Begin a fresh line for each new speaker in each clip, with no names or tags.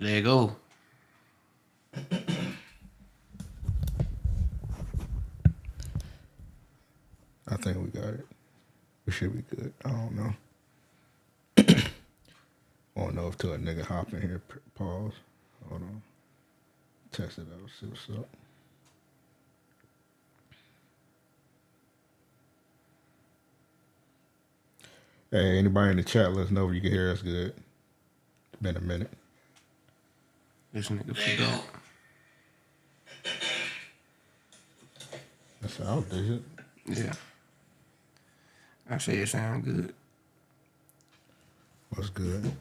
There you go.
I think we got it. We should be good. I don't know. I don't know if till a nigga hop in here. Pause. Hold on. Test it out. See what's up. Hey, anybody in the chat, let us know if you can hear us good. It's been a minute.
This nigga forgot.
That's how does it.
Yeah. I say it sound good.
What's good?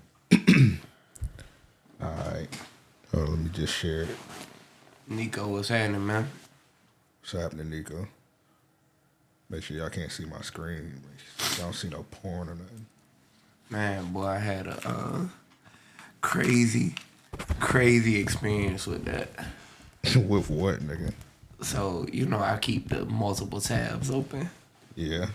All right. Oh, let me just share it.
Nico, what's happening, man?
What's happening, Nico? Make sure y'all can't see my screen. Y'all don't see no porn or nothing.
Man, boy, I had a crazy experience with that.
With what, nigga?
So, you know, I keep the multiple tabs open.
Yeah.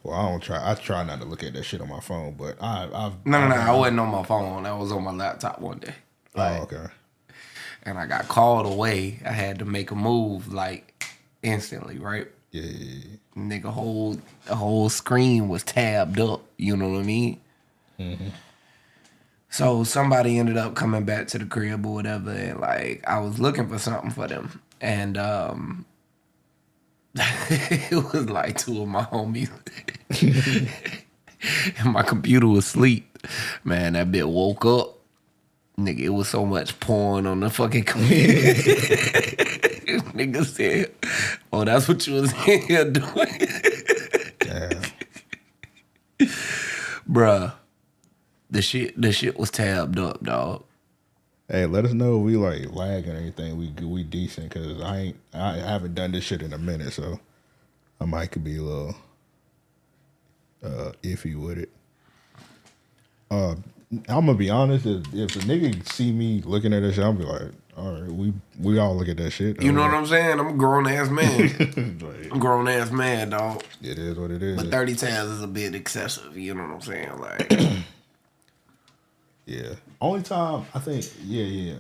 Well, I try not to look at that shit on my phone, but I've
No, I wasn't on my phone. I was on my laptop one day.
Oh, okay.
And I got called away. I had to make a move, like, instantly, right?
Yeah.
Nigga, the whole screen was tabbed up. You know what I mean?
Mm-hmm.
So somebody ended up coming back to the crib or whatever, and like I was looking for something for them, and it was like two of my homies, and my computer was asleep. Man, that bit woke up. Nigga, it was so much porn on the fucking computer. Nigga said, "Oh, that's what you was in here doing."
Damn.
Bruh, the shit was tabbed up, dog.
Hey, let us know if we like lag or anything. We decent because I haven't done this shit in a minute, so I might could be a little iffy with it. I'm gonna be honest. If a nigga see me looking at this shit, I'll be like, all right, we all look at that shit.
You know what I'm saying? I'm a grown ass man.
Like,
I'm a grown ass man, dog.
it is what it is.
But 30 tabs is a bit excessive. You know what I'm saying? Like,
yeah. Only time I think, yeah.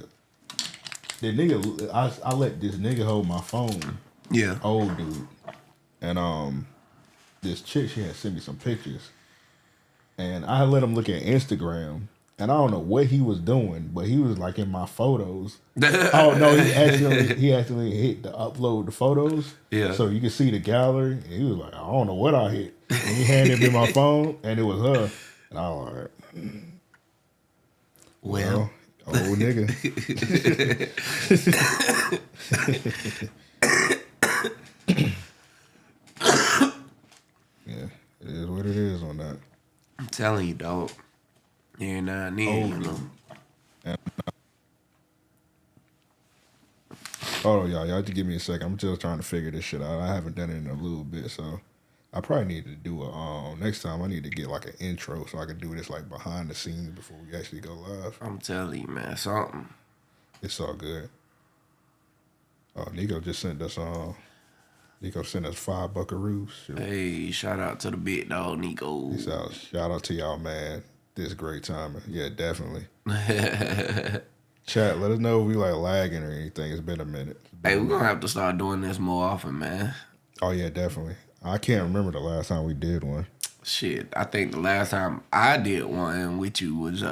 The nigga, I let this nigga hold my phone.
yeah.
Old dude, and this chick, she had sent me some pictures, and I let him look at Instagram, and I don't know what he was doing, but he was like in my photos. Oh no, he actually hit the upload the photos,
Yeah.
so you can see the gallery. And he was like, I don't know what I hit, and he handed me my phone, and it was her, and I was like, well, old nigga. Yeah, it is what it is on that.
I'm telling you, dog. Yeah, nah, you know.
Hold on, y'all have to give me a second. I'm just trying to figure this shit out. I haven't done it in a little bit, so I probably need to do a next time. I need to get like an intro so I can do this like behind the scenes before we actually go live.
I'm telling you, man, something.
It's all good. Oh, Nico just sent us Nico sent us 5 buckaroos. Shit.
Hey, shout out to the big dog, Nico.
Shout out to y'all, man. This great timing. Yeah, definitely. Chat, let us know if we like lagging or anything. It's been a minute.
Hey, we're gonna have to start doing this more often, man.
Oh yeah, definitely. I can't remember the last time we did one.
Shit, I think the last time I did one with you was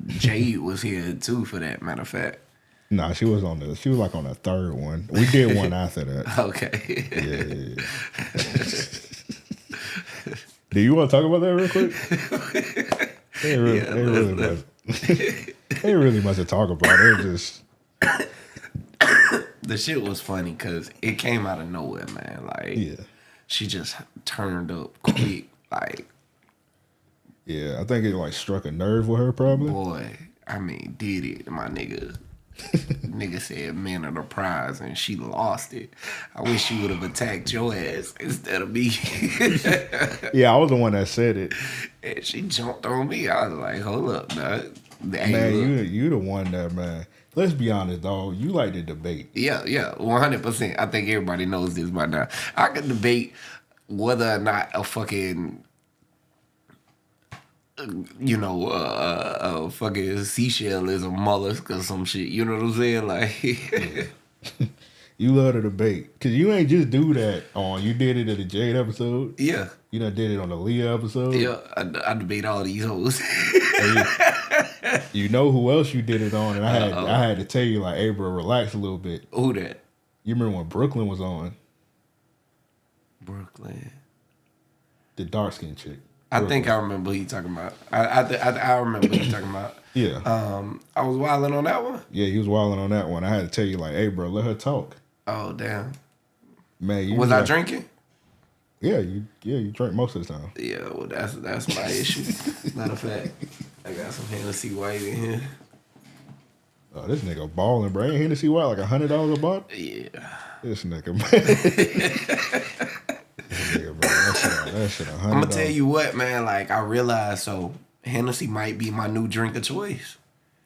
Jade was here too, for that matter of fact.
Nah, she was like on the third one. We did one after that.
Okay.
Yeah. Do you want to talk about that real quick? Ain't really much to talk about. It was just
the shit was funny because it came out of nowhere, man. Like, she just turned up quick. Like,
yeah, I think it like struck a nerve with her probably.
Boy, I mean, did it, my nigga. Nigga said men are the prize and she lost it. I wish she would have attacked your ass instead of me.
Yeah, I was the one that said it.
And she jumped on me. I was like, hold up, dog.
Man, you the one that, man. Let's be honest, dog. You like to debate.
Yeah, 100%. I think everybody knows this by now. I could debate whether or not a fucking you know, a fucking seashell is a mollusk or some shit. You know what I'm saying? Like,
You love to debate. Because you ain't just do that on, you did it in the Jade episode.
yeah.
You done did it on the Leah episode.
Yeah, I debate all these hoes.
You know who else you did it on, and I had to tell you, like, hey, bro, relax a little bit.
Who that?
You remember when Brooklyn was on?
Brooklyn.
The dark skinned chick.
I think I remember who you talking about. I remember who you talking about.
Yeah.
I was wilding on that one.
Yeah, he was wilding on that one. I had to tell you, like, hey, bro, let her talk.
Oh damn.
Man, you
was I drinking?
Yeah, you drink most of the time.
Yeah, well that's my issue. Matter of fact, I got some Hennessy White in here.
Oh, this nigga balling, bro. Ain't Hennessy White like $100 a bottle?
Yeah.
This nigga, man. Nigga, bro, that shit $100.
I'm gonna tell you what, man. Like I realized, so Hennessy might be my new drink of choice.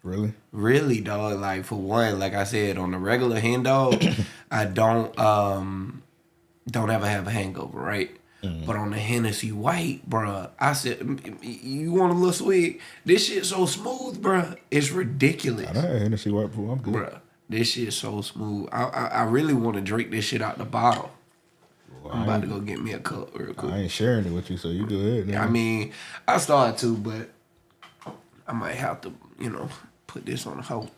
Really?
Really, dog. Like for one, like I said, on the regular hen dog, I don't ever have a hangover, right? Mm. But on the Hennessy White, bruh, I said, you want a little sweet? This shit so smooth, bruh. It's ridiculous.
I done had Hennessy White before. I'm good.
Bruh, this shit so smooth. I really want to drink this shit out the bottle. Well, I'm about to go get me a cup real quick.
I ain't sharing it with you, so you go ahead.
I mean, I started to, but I might have to, put this on the hoe.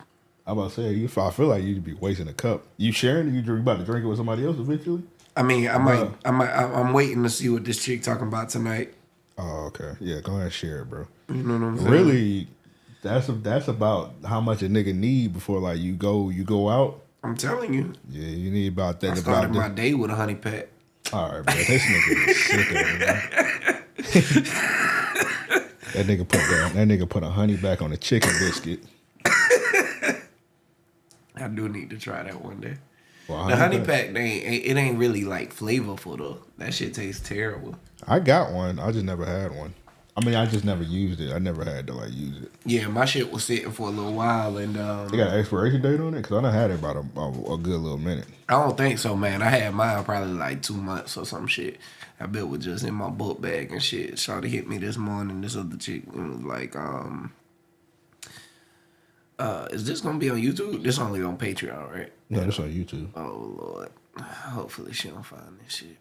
I'm about to say, I feel like you'd be wasting a cup. You sharing it? You about to drink it with somebody else eventually?
I mean, I'm waiting to see what this chick talking about tonight.
Oh, okay. Yeah, go ahead and share it, bro.
You know what I'm saying?
Really, that's about how much a nigga need before like you go out.
I'm telling you.
Yeah, you need about that.
I started my day with a honey pack.
All right, bro. This nigga is sick of it, That nigga put a honey back on a chicken biscuit.
I do need to try that one day.
Well,
the honey pack, it ain't really like flavorful though. That shit tastes terrible.
I got one. I just never had one. I mean, I just never used it. I never had to like use it.
Yeah, my shit was sitting for a little while, and
they got an expiration date on it because I done had it about a good little minute.
I don't think so, man. I had mine probably like 2 months or some shit. I bet it was just in my book bag and shit. Shawty hit me this morning. This other chick was like, is this gonna be on YouTube? This only on Patreon, right?
No, this on YouTube.
Oh Lord. Hopefully she don't find this shit.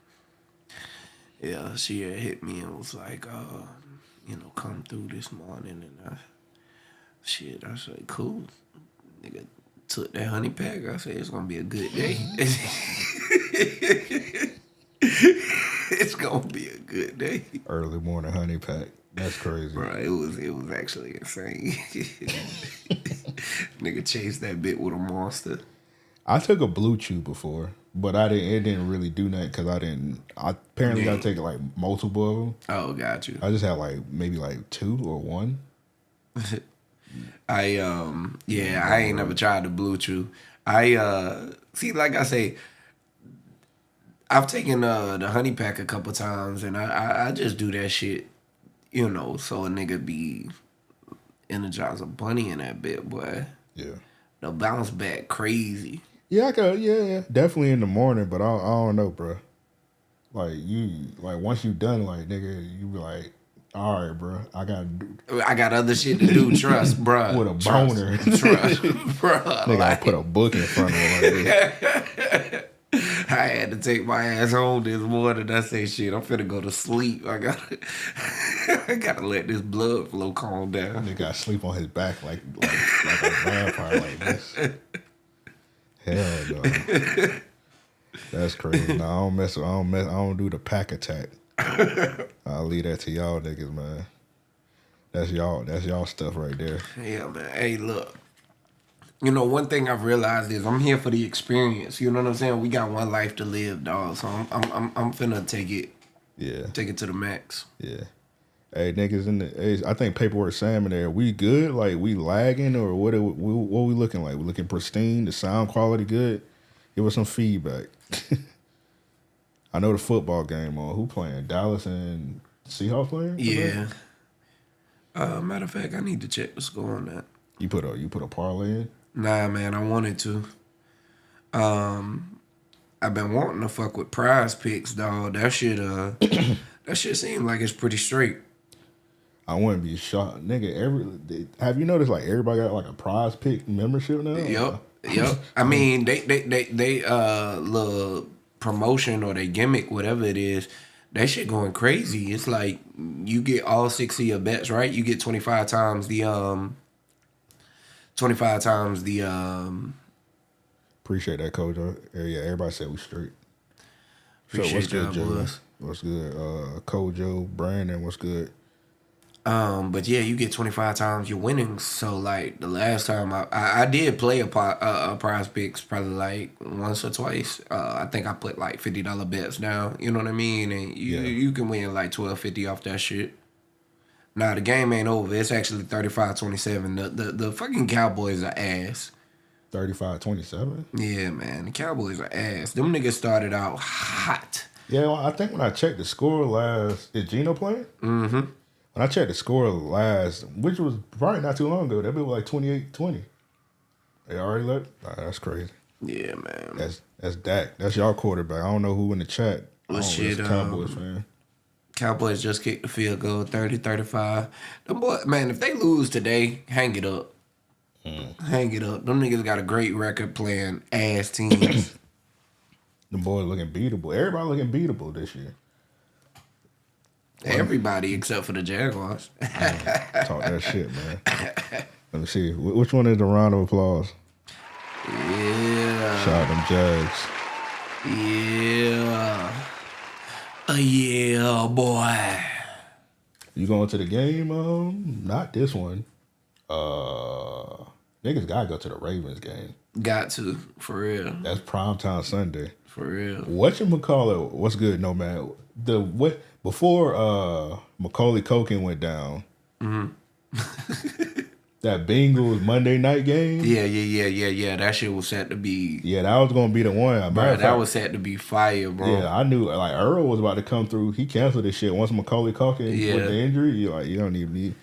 Yeah, she had hit me and was like, come through this morning, and I said, cool. Nigga took that honey pack. I said, it's gonna be a good day. It's gonna be a good day.
Early morning honey pack. That's crazy.
Bro, it was actually insane. Nigga chased that bit with a monster.
I took a blue chew before, but it didn't really do nothing because I apparently got to take like multiple of them.
Oh, got you.
I just had maybe 2 or 1.
I ain't never tried the blue chew. See, like I say, I've taken the honey pack a couple times, and I just do that shit, so a nigga be Energizer Bunny in that bit, boy.
Yeah.
The bounce back crazy.
Yeah, yeah, definitely in the morning, but I don't know, bro. Once you done, nigga, you be like, all right, bro, I got
other shit to do. Trust, bro.
With a boner,
trust, bro.
Nigga, I put a book in front of him like this.
I had to take my ass home this morning. I say, shit, I'm finna go to sleep. I gotta let this blood flow calm down.
Nigga got sleep on his back like a vampire like this. Hell no. That's crazy. No, I don't do the pack attack. I'll leave that to y'all niggas, man. That's y'all stuff right there.
Yeah, man. Hey, look. One thing I've realized is I'm here for the experience. You know what I'm saying? We got one life to live, dog. So I'm finna take it.
Yeah.
Take it to the max.
Yeah. Hey, niggas I think Paperwork Sam in there. We good? Like we lagging or what we looking like? We looking pristine? The sound quality good? Give us some feedback. I know the football game on. Who playing? Dallas and Seahawks playing?
Yeah. Matter of fact, I need to check the score on that.
You put a parlay in?
Nah, man, I wanted to. I've been wanting to fuck with Prize Picks, dog. That shit seems like it's pretty straight.
I wouldn't be shocked, nigga. Have you noticed like everybody got like a prize pick membership now?
Yep. I mean, they little promotion or they gimmick, whatever it is, that shit going crazy. It's like you get all 6 of your bets, right? You get 25 times the 25 times the
Appreciate that, Kojo. Yeah, everybody said we straight. So
appreciate
what's good,
y'all,
Joe?
boys.
What's good? Kojo, Brandon, what's good?
But yeah, you get 25 times your winnings. So like the last time I did play a prize picks probably like once or twice. I think I put like $50 bets down. You know what I mean? And you can win like $12.50 off that shit. Nah, the game ain't over. It's actually 35-27. The fucking Cowboys are ass.
35-27?
Yeah, man. The Cowboys are ass. Them niggas started out hot.
Yeah, well, I think when I checked the score last, is Gino playing? Mm-hmm. When I checked the score last, which was probably not too long ago, that bit was like 28-20. They already left? Nah, that's crazy.
Yeah, man.
That's Dak. That's y'all quarterback. I don't know who in the chat.
Well, shit,
Cowboys fan.
Cowboys just kicked the field goal, 30-35. Them boy, man, if they lose today, hang it up. Hang it up. Them niggas got a great record playing ass teams.
The boys looking beatable. Everybody looking beatable this year.
Everybody except for the Jaguars.
Talk that shit, man. Let me see. Which one is the round of applause?
Yeah.
Shout out them Jags.
Yeah. Yeah, boy.
You going to the game? Not this one. Niggas gotta go to the Ravens game.
Got to, for real.
That's primetime Sunday.
For real.
Whatchamacallit, what's good, no man. Before Macaulay Culkin went down, that Bengals Monday night game.
Yeah. That shit was set to be.
Yeah, that was gonna be the one.
Bro, that was set to be fire, bro.
Yeah, I knew like Earl was about to come through. He canceled this shit once Macaulay Culkin with the injury. You don't need me.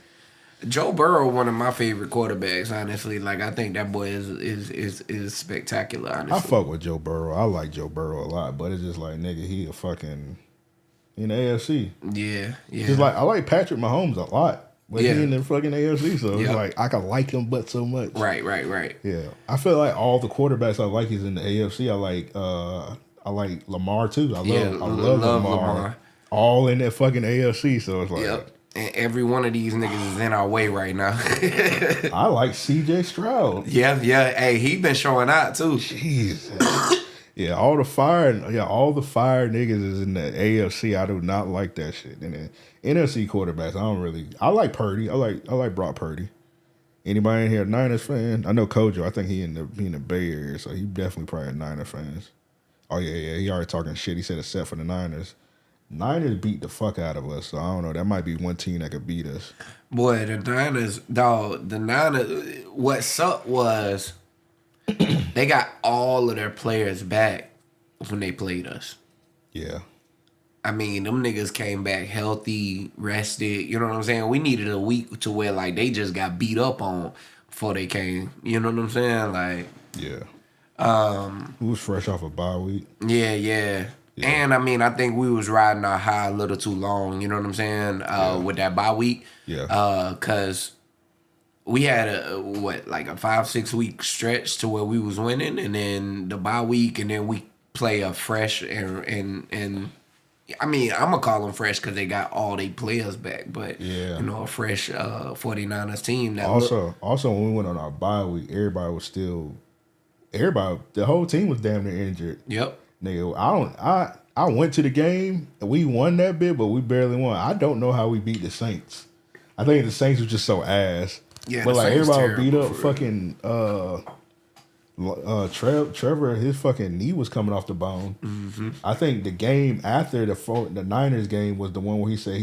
Joe Burrow, one of my favorite quarterbacks, honestly. Like I think that boy is spectacular, honestly.
I fuck with Joe Burrow. I like Joe Burrow a lot, but it's just like nigga, he a fucking in the AFC.
Yeah.
Just like I like Patrick Mahomes a lot. But he in the fucking AFC, so it's like I can like him but so much.
Right.
Yeah. I feel like all the quarterbacks I like is in the AFC. I like Lamar too. I love Lamar. All in that fucking AFC, so it's like
and every one of these niggas is in our way right now.
I like CJ Stroud.
Yeah. Hey, he been showing out too.
Jesus. Yeah, all the fire niggas is in the AFC. I do not like that shit. And then NFC quarterbacks, I like Purdy. I like Brock Purdy. Anybody in here a Niners fan? I know Kojo. I think he in the Bay Area, so he definitely probably a Niner fans. Oh yeah. He already talking shit. He said except for the Niners. Niners beat the fuck out of us, so I don't know. That might be one team that could beat us.
Boy, the Niners, dog. The Niners. What sucked was they got all of their players back when they played us.
Yeah.
I mean, them niggas came back healthy, rested. You know what I'm saying? We needed a week to where like they just got beat up on before they came. You know what I'm saying? Like,
yeah. Who was fresh off a bye week?
Yeah. And I mean, I think we was riding our high a little too long. You know what I'm saying? With that bye week.
Yeah.
Cause we had a 5-6 week stretch to where we was winning, and then the bye week, and then we play a fresh and I mean, I'm gonna call them fresh because they got all their players back, but a fresh 49ers team. That
also when we went on our bye week, the whole team was damn near injured.
Yep.
Nigga, I went to the game and we won that bit, but we barely won. I don't know how we beat the Saints. I think the Saints was just so ass. Yeah, but like everybody beat up fucking Trevor. His fucking knee was coming off the bone. Mm-hmm. I think the game after the Niners game was the one where he said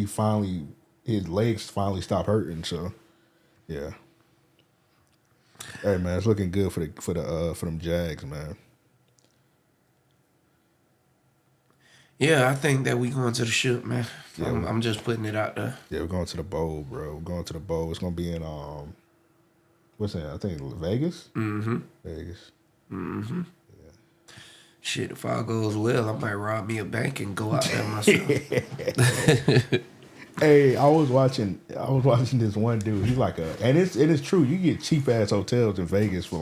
his legs finally stopped hurting. So yeah. Hey man, it's looking good for them Jags, man.
Yeah, I think that we going to the ship, man. Yeah, I'm just putting it out there.
Yeah, we're going to the bowl, bro. We're going to the bowl. It's gonna be in what's that? I think Vegas.
Mm-hmm.
Vegas.
Mm-hmm. Yeah. Shit, if all goes well, I might rob me a bank and go out there myself.
Hey, I was watching this one dude. He's like and it's true. You get cheap ass hotels in Vegas for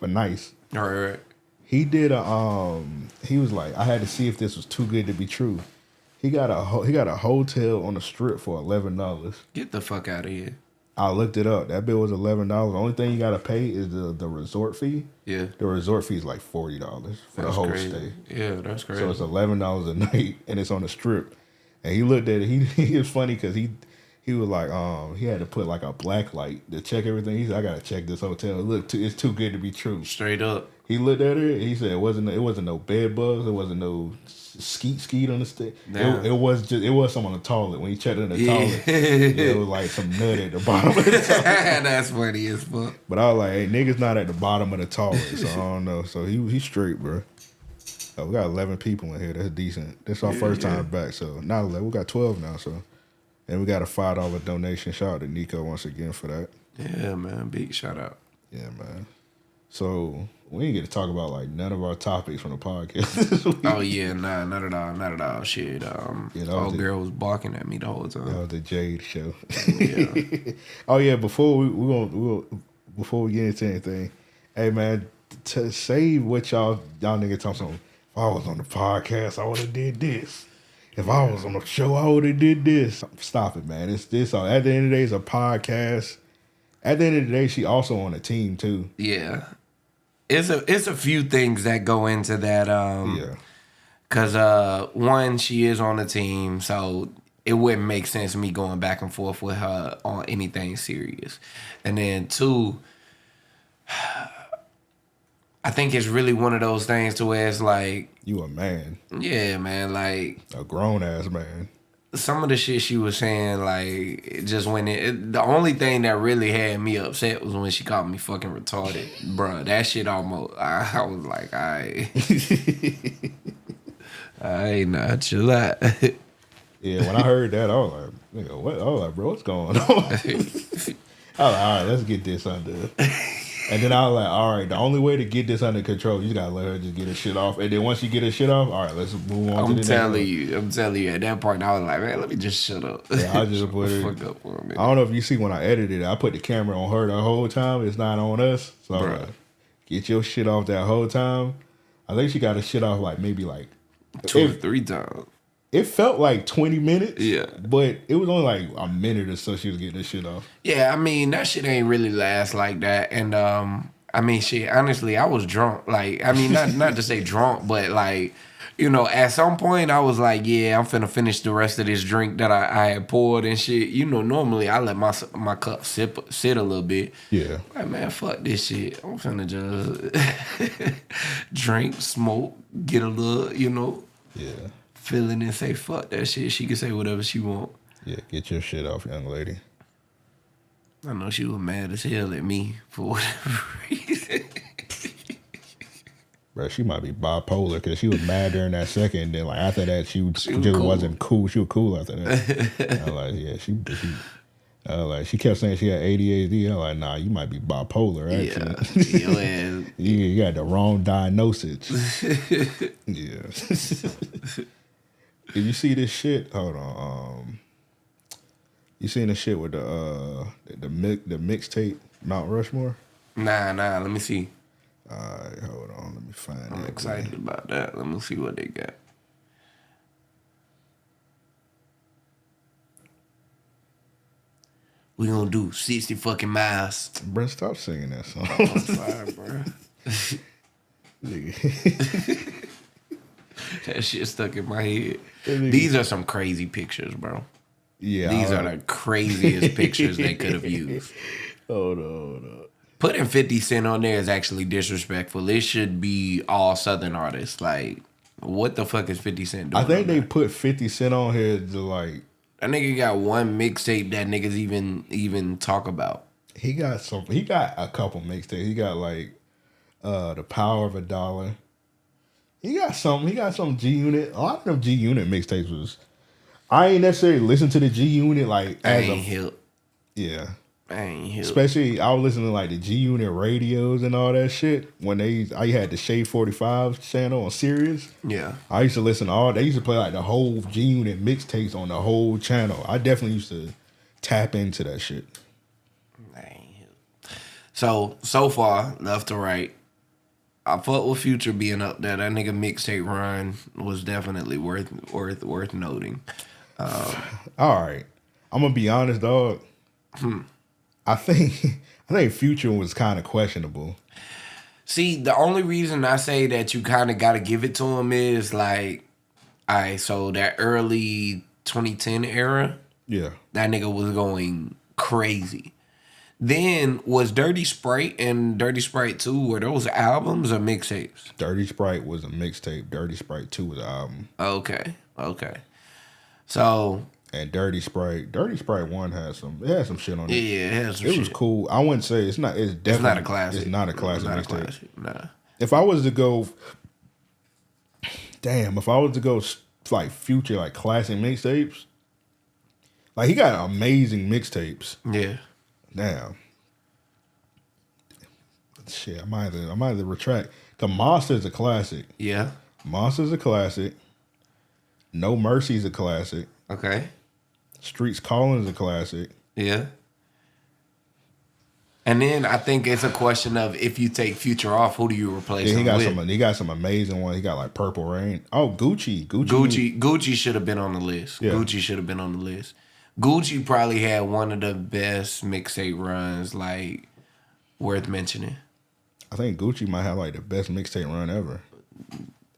nice.
All right.
He did he was like, I had to see if this was too good to be true. He got a hotel on the strip for $11.
Get the fuck out of here.
I looked it up. That bill was $11. The only thing you gotta pay is the resort fee.
Yeah.
The resort fee is like $40 for the whole stay.
Yeah, that's crazy.
So it's $11 a night, and it's on the strip. And he looked at it. He was funny because he was like, he had to put like a black light to check everything. He said, I gotta check this hotel. It's too good to be true.
Straight up.
He looked at it. He said it wasn't no bed bugs. It wasn't no skeet on the stick. It was something on the toilet. When he checked in the toilet, it was like some nut at the bottom of the toilet.
That's funny as fuck.
But I was like, hey, niggas not at the bottom of the toilet, so I don't know. So he's straight, bro. We got 11 people in here. That's decent. This is our first time back, so not 11. We got 12 now, so. And we got a $5 donation. Shout out to Nico once again for that.
Yeah, man. Big shout out.
Yeah, man. So we didn't get to talk about like none of our topics from the podcast this week.
Oh yeah, nah, not at all. Shit. Old girl was barking at me the whole time.
That was the Jade show.
Yeah.
Oh yeah, before we get into anything, hey man, to save what y'all niggas talking about. If I was on the podcast, I would have did this. If I was on the show, I would have did this. Stop it, man. It's this. At the end of the day, it's a podcast. At the end of the day, she also on a team too.
Yeah. It's a few things that go into that.
Yeah.
Cause one, she is on the team, so it wouldn't make sense me going back and forth with her on anything serious. And then two, I think it's really one of those things to where it's like,
you a man.
Yeah, man. Like
a grown ass man.
Some of the shit she was saying, like, it just went in. The only thing that really had me upset was when she called me fucking retarded. Bruh, that shit almost, I was like, I ain't not chill out.
Yeah, when I heard that, I was like, nigga, what? I was like, bro, what's going on? I was like, all right, let's get this under. And then I was like, all right, the only way to get this under control, you just gotta let her just get her shit off. And then once you get her shit off, all right, let's move on to the next one.
I'm telling you, at that point, I was like, man, let me just shut up.
Yeah, I just put it. Fuck up for a minute. I don't know if you see when I edited it, I put the camera on her the whole time. It's not on us. So I was like, get your shit off that whole time. I think she got her shit off like maybe like
2 or 3 times.
It felt like 20 minutes.
Yeah.
But it was only like a minute or so she was getting this shit off.
Yeah, I mean, that shit ain't really last like that. And, I mean, shit, honestly, I was drunk. Like, I mean, not to say drunk, but like, you know, at some point I was like, yeah, I'm finna finish the rest of this drink that I had poured and shit. You know, normally I let my cup sit a little bit.
Yeah.
Like, man, fuck this shit. I'm finna just drink, smoke, get a little, you know.
Yeah.
Feeling and say fuck that shit. She can say whatever she want.
Yeah, get your shit off, young lady.
I know she was mad as hell at me for whatever reason.
Bro, she might be bipolar because she was mad during that second. And then like after that, she just cool. Wasn't cool. She was cool after that. I was like, yeah, she kept saying she had ADHD. I was like, nah, you might be bipolar. Actually.
Yeah.
You got the wrong diagnosis. Yeah. Did you see this shit? Hold on. You seen the shit with the mixtape Mount Rushmore?
Nah. Let me see.
All right, hold on. Let me find it.
I'm excited about that. Let me see what they got. We gonna do 60 fucking miles.
Bro, stop singing that song.
I'm sorry, bro. That shit stuck in my head. These are some crazy pictures, bro.
Yeah.
These are the craziest pictures they could have used.
Hold on.
Putting 50 Cent on there is actually disrespectful. It should be all Southern artists. Like, what the fuck is 50 Cent doing?
I think they put 50 Cent on here to like...
That nigga got one mixtape that niggas even talk about.
He got a couple mixtapes. He got like The Power of a Dollar. He got some G Unit. A lot of them G Unit mixtapes was... I ain't necessarily listen to the G Unit like as a...
hip.
Yeah.
I ain't hip.
Especially, I was listening to like the G Unit radios and all that shit when I had the Shade 45 channel on Sirius.
Yeah.
I used to listen to they used to play like the whole G Unit mixtapes on the whole channel. I definitely used to tap into that shit.
I ain't hip. So far, left to right, I fuck with Future being up there. That nigga mixtape run was definitely worth noting.
All right, I'm gonna be honest, dog. I think Future was kind of questionable.
See, the only reason I say that you kind of got to give it to him is like, all right, so that early 2010 era,
Yeah,
that nigga was going crazy. Then was Dirty Sprite and Dirty Sprite 2, were those albums or mixtapes?
Dirty Sprite was a mixtape. Dirty Sprite 2 was an album.
Okay. So
And Dirty Sprite 1 had some shit on it.
yeah, it has some
It
shit.
was cool. I wouldn't say it's definitely
It's not a classic.
It's not a classic
Not a
mixtape.
classic. Nah.
If I was to go like Future like classic mixtapes, like he got amazing mixtapes.
Yeah.
Damn. Shit, I might have to retract. Cause Monster's a classic.
Yeah.
Monster's a classic. No Mercy's a classic.
Okay.
Streets Calling's a classic.
Yeah. And then I think it's a question of if you take Future off, who do you replace
Yeah,
him with?
he got some amazing ones. He got like Purple Rain. Oh, Gucci
should have been on the list.
Yeah.
Gucci should have been on the list. Gucci probably had one of the best mixtape runs, like, worth mentioning.
I think Gucci might have like the best mixtape run ever.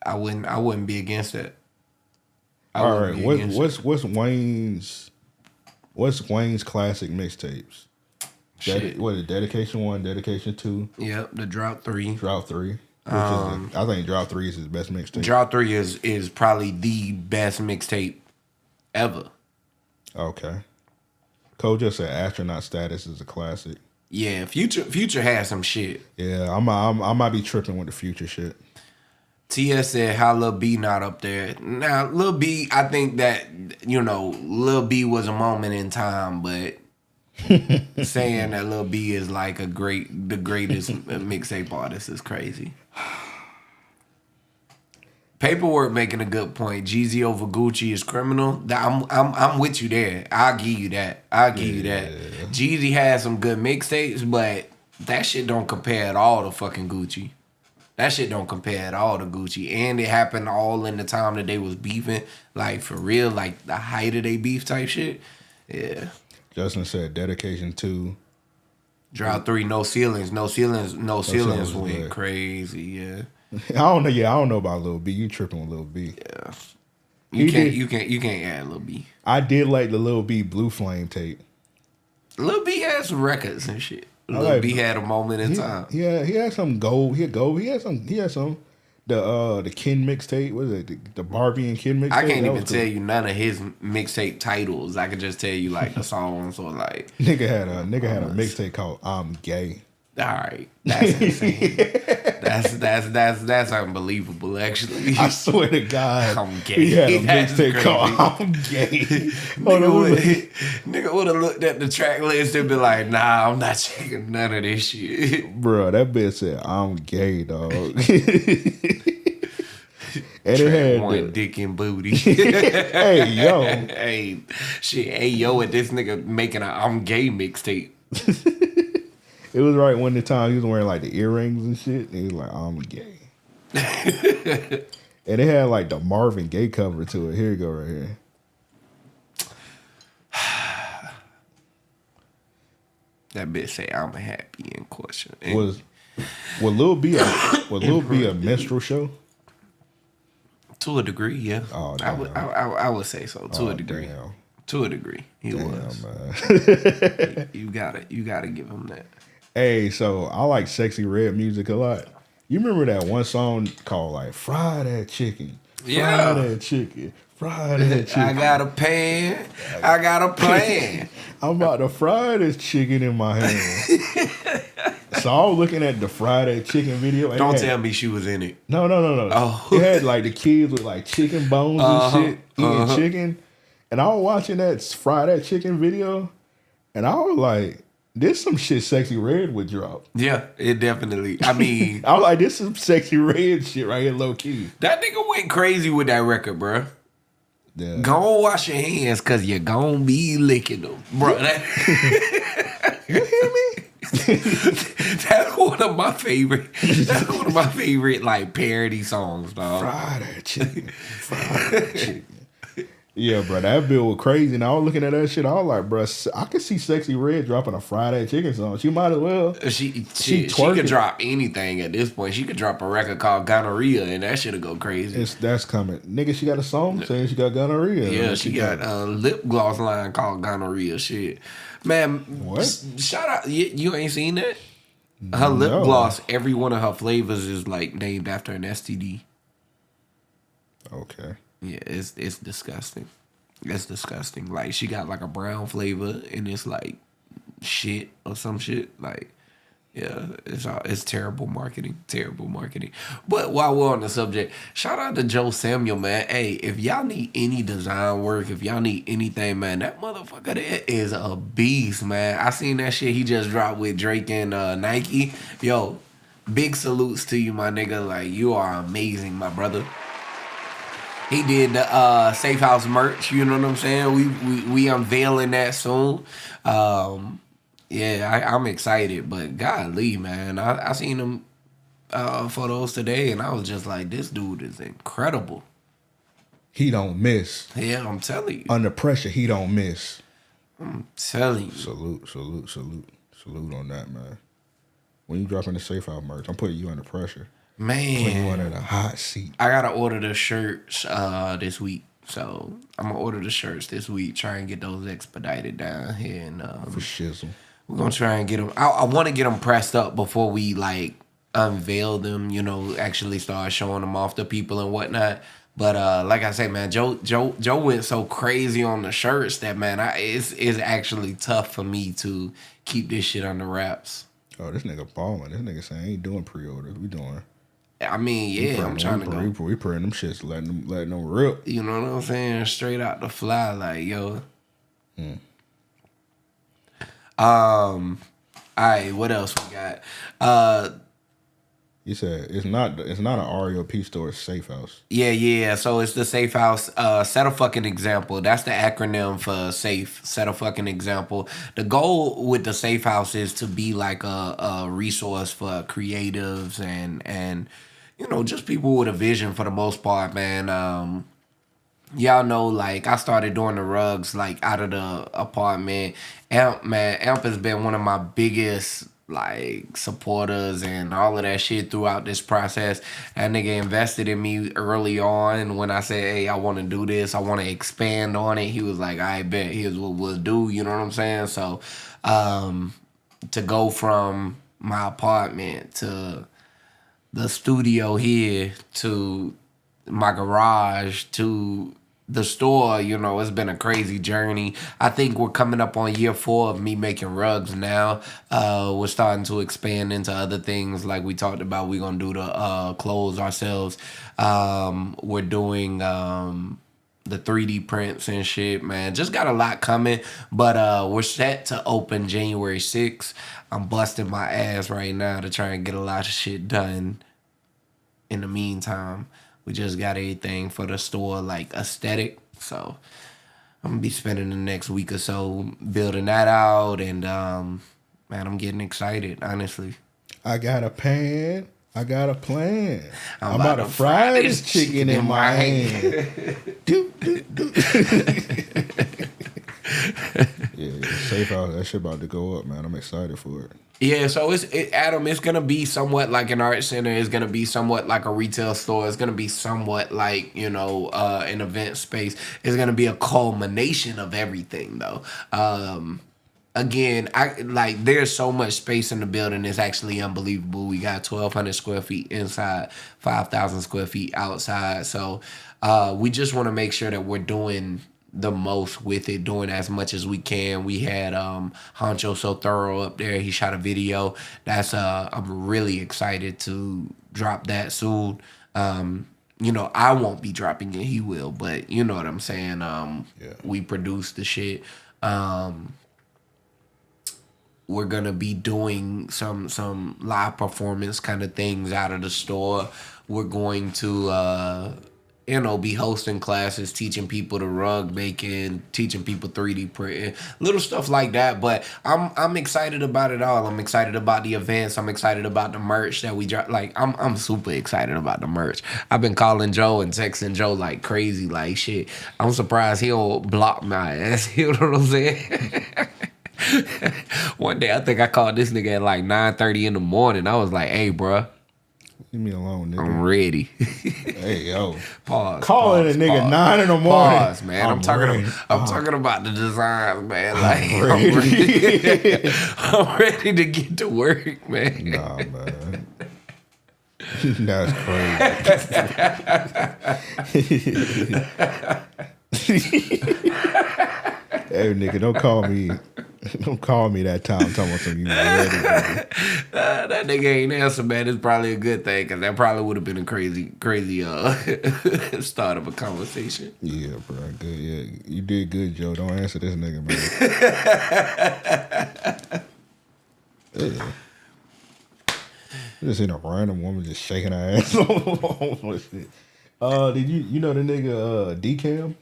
I wouldn't be against that.
All right, what's Wayne's classic mixtapes? What is it, Dedication 1, Dedication 2?
Yep, the Drought 3.
Drought 3. I think Drought 3 is his best mixtape.
Drought 3 is probably the best mixtape ever.
Okay. Cole just said Astronaut Status is a classic.
Yeah, Future has some shit.
Yeah, I might be tripping with the Future shit.
TS said how Lil B not up there. Now, Lil B, I think that, Lil B was a moment in time, but saying that Lil B is like the greatest mixtape artist is crazy. Paperwork making a good point. Jeezy over Gucci is criminal. I'm with you there. I'll give you that. Jeezy has some good mixtapes, but that shit don't compare at all to fucking Gucci. That shit don't compare at all to Gucci. And it happened all in the time that they was beefing. Like, for real, like the height of they beef type shit. Yeah.
Justin said Dedication 2.
Drought 3, no ceilings
Ceilings
went crazy, yeah.
I don't know about Lil B. You tripping with Lil B.
Yeah. You can't add Lil B.
I did like the Lil B Blue Flame tape.
Lil B had some records and shit. Lil B had a moment in time.
Yeah, he had some gold. He had some. The Ken mixtape. What is it? The Barbie and Ken mixtape.
I can't even tell you none of his mixtape titles. I could just tell you like the songs or like.
Nigga had a mixtape called "I'm Gay."
All right, that's insane. that's unbelievable. Actually,
I swear to God,
I'm gay.
He had a mixtape called "I'm Gay."
Nigga would have looked at the track list and be like, "Nah, I'm not checking none of this shit."
Bro, that bitch said, "I'm gay, dog." And
Track
it had
one, dick and booty.
Hey yo,
hey yo, at this nigga making a "I'm gay" mixtape.
it was right when the time he was wearing like the earrings and shit. And he was like, "I'm gay." And it had like the Marvin Gaye cover to it. Here you go, right here.
That bitch say I'm happy in question.
Was Lil B a minstrel show?
To a degree, yeah.
Oh,
I would say so. To a degree.
Damn.
To a degree, he was.
Man.
You gotta give him that.
Hey, so I like Sexy Red music a lot. You remember that one song called like "Fry That Chicken"?
Yeah.
Fry that chicken. Fry that chicken.
I got a pan. I got a plan.
I'm about to fry this chicken in my hand. So I was looking at the Fry That Chicken video. And
Don't tell me she was in it.
No.
Oh.
It had like the kids with like chicken bones and shit eating chicken. And I was watching that Fry That Chicken video. And I was like, This some shit Sexy Red would drop.
Yeah, it definitely. I mean,
I'm like, this is Sexy Red shit right here, low key.
that nigga went crazy with that record, bro.
Yeah.
Go wash your hands, cause you're gonna be licking them, bro.
You hear me?
That's one of my favorite. That's one of my favorite like parody songs, dog.
Fry that chicken. Fry that chicken. Yeah, bro, that bill was crazy. And I was looking at that shit. I was like, bro, I could see Sexy Red dropping a Fry That Chicken song. She might as well.
She could drop anything at this point. She could drop a record called Gonorrhea, and that shit'll go crazy.
That's coming, nigga. She got a song saying she got gonorrhea.
Yeah, she got a lip gloss line called Gonorrhea. Shit, man.
What?
Shout out, you ain't seen that? Her lip gloss. Every one of her flavors is like named after an STD.
Okay.
Yeah, it's disgusting. It's disgusting. Like she got like a brown flavor and it's like shit or some shit. Like, yeah, it's terrible marketing. Terrible marketing. But while we're on the subject, shout out to Joe Samuel, man. Hey, if y'all need any design work, if y'all need anything, man, that motherfucker there is a beast, man. I seen that shit he just dropped with Drake and Nike. Yo, big salutes to you, my nigga. Like, you are amazing, my brother. He did the Safe House merch, you know what I'm saying? We unveiling that soon. Yeah, I'm excited, but golly, man, I seen him photos today, and I was just like, this dude is incredible.
He don't miss.
Yeah, I'm telling you.
Under pressure, he don't miss.
I'm telling you.
Salute on that, man. When you dropping the Safe House merch, I'm putting you under pressure.
Man,
putting you under the hot seat.
I gotta order the shirts this week, so I'm gonna order the shirts this week. Try and get those expedited down here, and
for shizzle.
We're gonna try and get them. I want to get them pressed up before we like unveil them. You know, actually start showing them off to people and whatnot. But like I say, man, Joe went so crazy on the shirts that, man, it's actually tough for me to keep this shit under wraps.
Oh, this nigga balling. This nigga saying ain't doing pre-orders. We doing.
I mean, yeah, I'm trying to go.
We putting them shits, letting them rip.
You know what I'm saying? Straight out the fly, like, yo. All right, what else we got?
You said it's not an RAOP store, it's Safe House.
Yeah. So it's the Safe House. Set a fucking example. That's the acronym for safe. Set a fucking example. The goal with the Safe House is to be like a resource for creatives and you know, just people with a vision for the most part, man. Y'all know, like, I started doing the rugs, like, out of the apartment. Amp has been one of my biggest, like, supporters and all of that shit throughout this process. That nigga invested in me early on. When I said, hey, I want to do this, I want to expand on it, he was like, I bet, here's what we'll do, you know what I'm saying? So, to go from my apartment to the studio here to my garage to the store, you know, it's been a crazy journey. I think we're coming up on year 4 of me making rugs now. We're starting to expand into other things like we talked about. We're going to do the clothes ourselves. We're doing the 3D prints and shit, man. Just got a lot coming, but we're set to open January 6th. I'm busting my ass right now to try and get a lot of shit done. In the meantime, we just got everything for the store, like, aesthetic. So I'm going to be spending the next week or so building that out. And, man, I'm getting excited, honestly.
I got a pan. I got a plan. I'm about to fry this chicken in my hand. do. Yeah, Safe House. That shit about to go up, man. I'm excited for it.
Yeah, so Adam, it's going to be somewhat like an art center. It's going to be somewhat like a retail store. It's going to be somewhat like, you know, an event space. It's going to be a culmination of everything, though. Again, there's so much space in the building. It's actually unbelievable. We got 1,200 square feet inside, 5,000 square feet outside. So we just want to make sure that we're doing the most with it, doing as much as we can. We had Honcho So Thorough up there. He shot a video. That's I'm really excited to drop that soon. You know, I won't be dropping it, he will, but you know what I'm saying.
Yeah.
We produced the shit. we're gonna be doing some live performance kind of things out of the store. We're going to be hosting classes, teaching people the rug making, teaching people 3D printing, little stuff like that. But I'm excited about it all. I'm excited about the events. I'm excited about the merch that we drop. Like I'm super excited about the merch. I've been calling Joe and texting Joe like crazy, like shit. I'm surprised he don't block my ass. You know what I'm saying? One day I think I called this nigga at like 9:30 in the morning. I was like, "Hey, bruh,
Leave me alone, nigga.
I'm ready."
Hey, yo.
Pause.
Calling a nigga 9 in the morning.
Pause, man. I'm talking about the designs, man. Like I'm ready to get to work, man.
Nah, man. That's crazy. Hey, nigga, don't call me. Don't call me that time. Talking about something you ready.
That nigga ain't answer, man. It's probably a good thing because that probably would have been a crazy start of a conversation.
Yeah, bro. Good. Yeah, you did good, Joe. Don't answer this nigga, man. Yeah. Just seen a random woman just shaking her ass. Shit. Did you know the nigga Decam?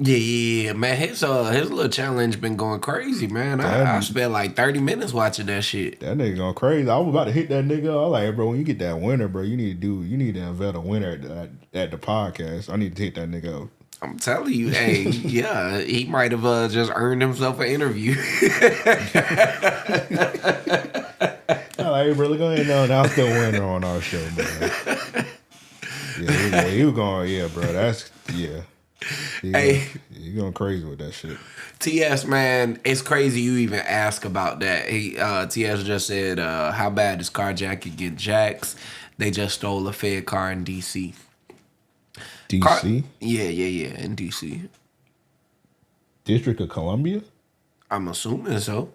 Yeah, man. His little challenge been going crazy, man. I spent like 30 minutes watching that shit.
That nigga going crazy. I was about to hit that nigga. I was like, bro, when you get that winner, bro, you need to unveil a winner at the podcast. I need to hit that nigga up.
I'm telling you, hey, yeah, he might have just earned himself an interview.
I'm like, hey, bro, look on announce the winner on our show, man. Yeah, he was going, yeah, bro. That's He going crazy with that shit.
TS, man, it's crazy you even ask about that. TS just said, how bad is carjacking get jacks? They just stole a Fed car in DC.
DC?
Yeah, in DC.
District of Columbia?
I'm assuming so.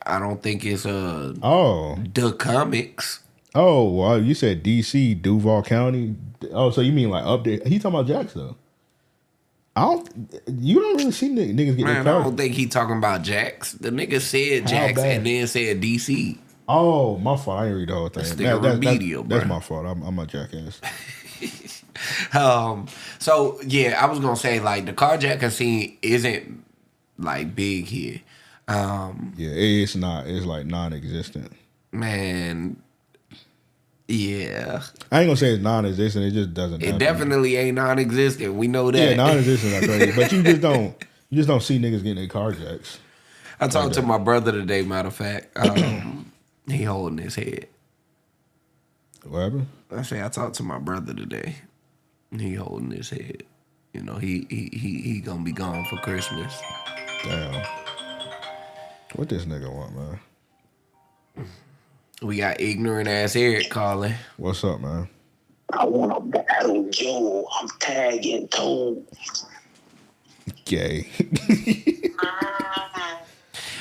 I don't think it's the comics.
Oh, well, you said DC, Duval County. Oh, so you mean like up there? He talking about jacks though. You don't really see niggas get
Man, I don't think he talking about Jax. The nigga said Jax and then said DC.
Oh, my fault. I didn't read the whole thing. That's my fault. I'm a jackass.
So yeah, I was gonna say like the carjacking scene isn't like big here.
Yeah, it's not. It's like non-existent.
Man, yeah.
I ain't gonna say it's non-existent. It just doesn't.
It definitely ain't non-existent. We know that.
Yeah, non-existent are crazy, but you just don't see niggas getting their carjacks.
I talked to my brother today. Matter of fact, he holding his head.
What happened?
I talked to my brother today. He holding his head. You know, he gonna be gone for Christmas.
Damn. What this nigga want, man?
We got ignorant ass Eric calling.
What's up, man?
I want to battle Joe. I'm tagging Toe.
Gay.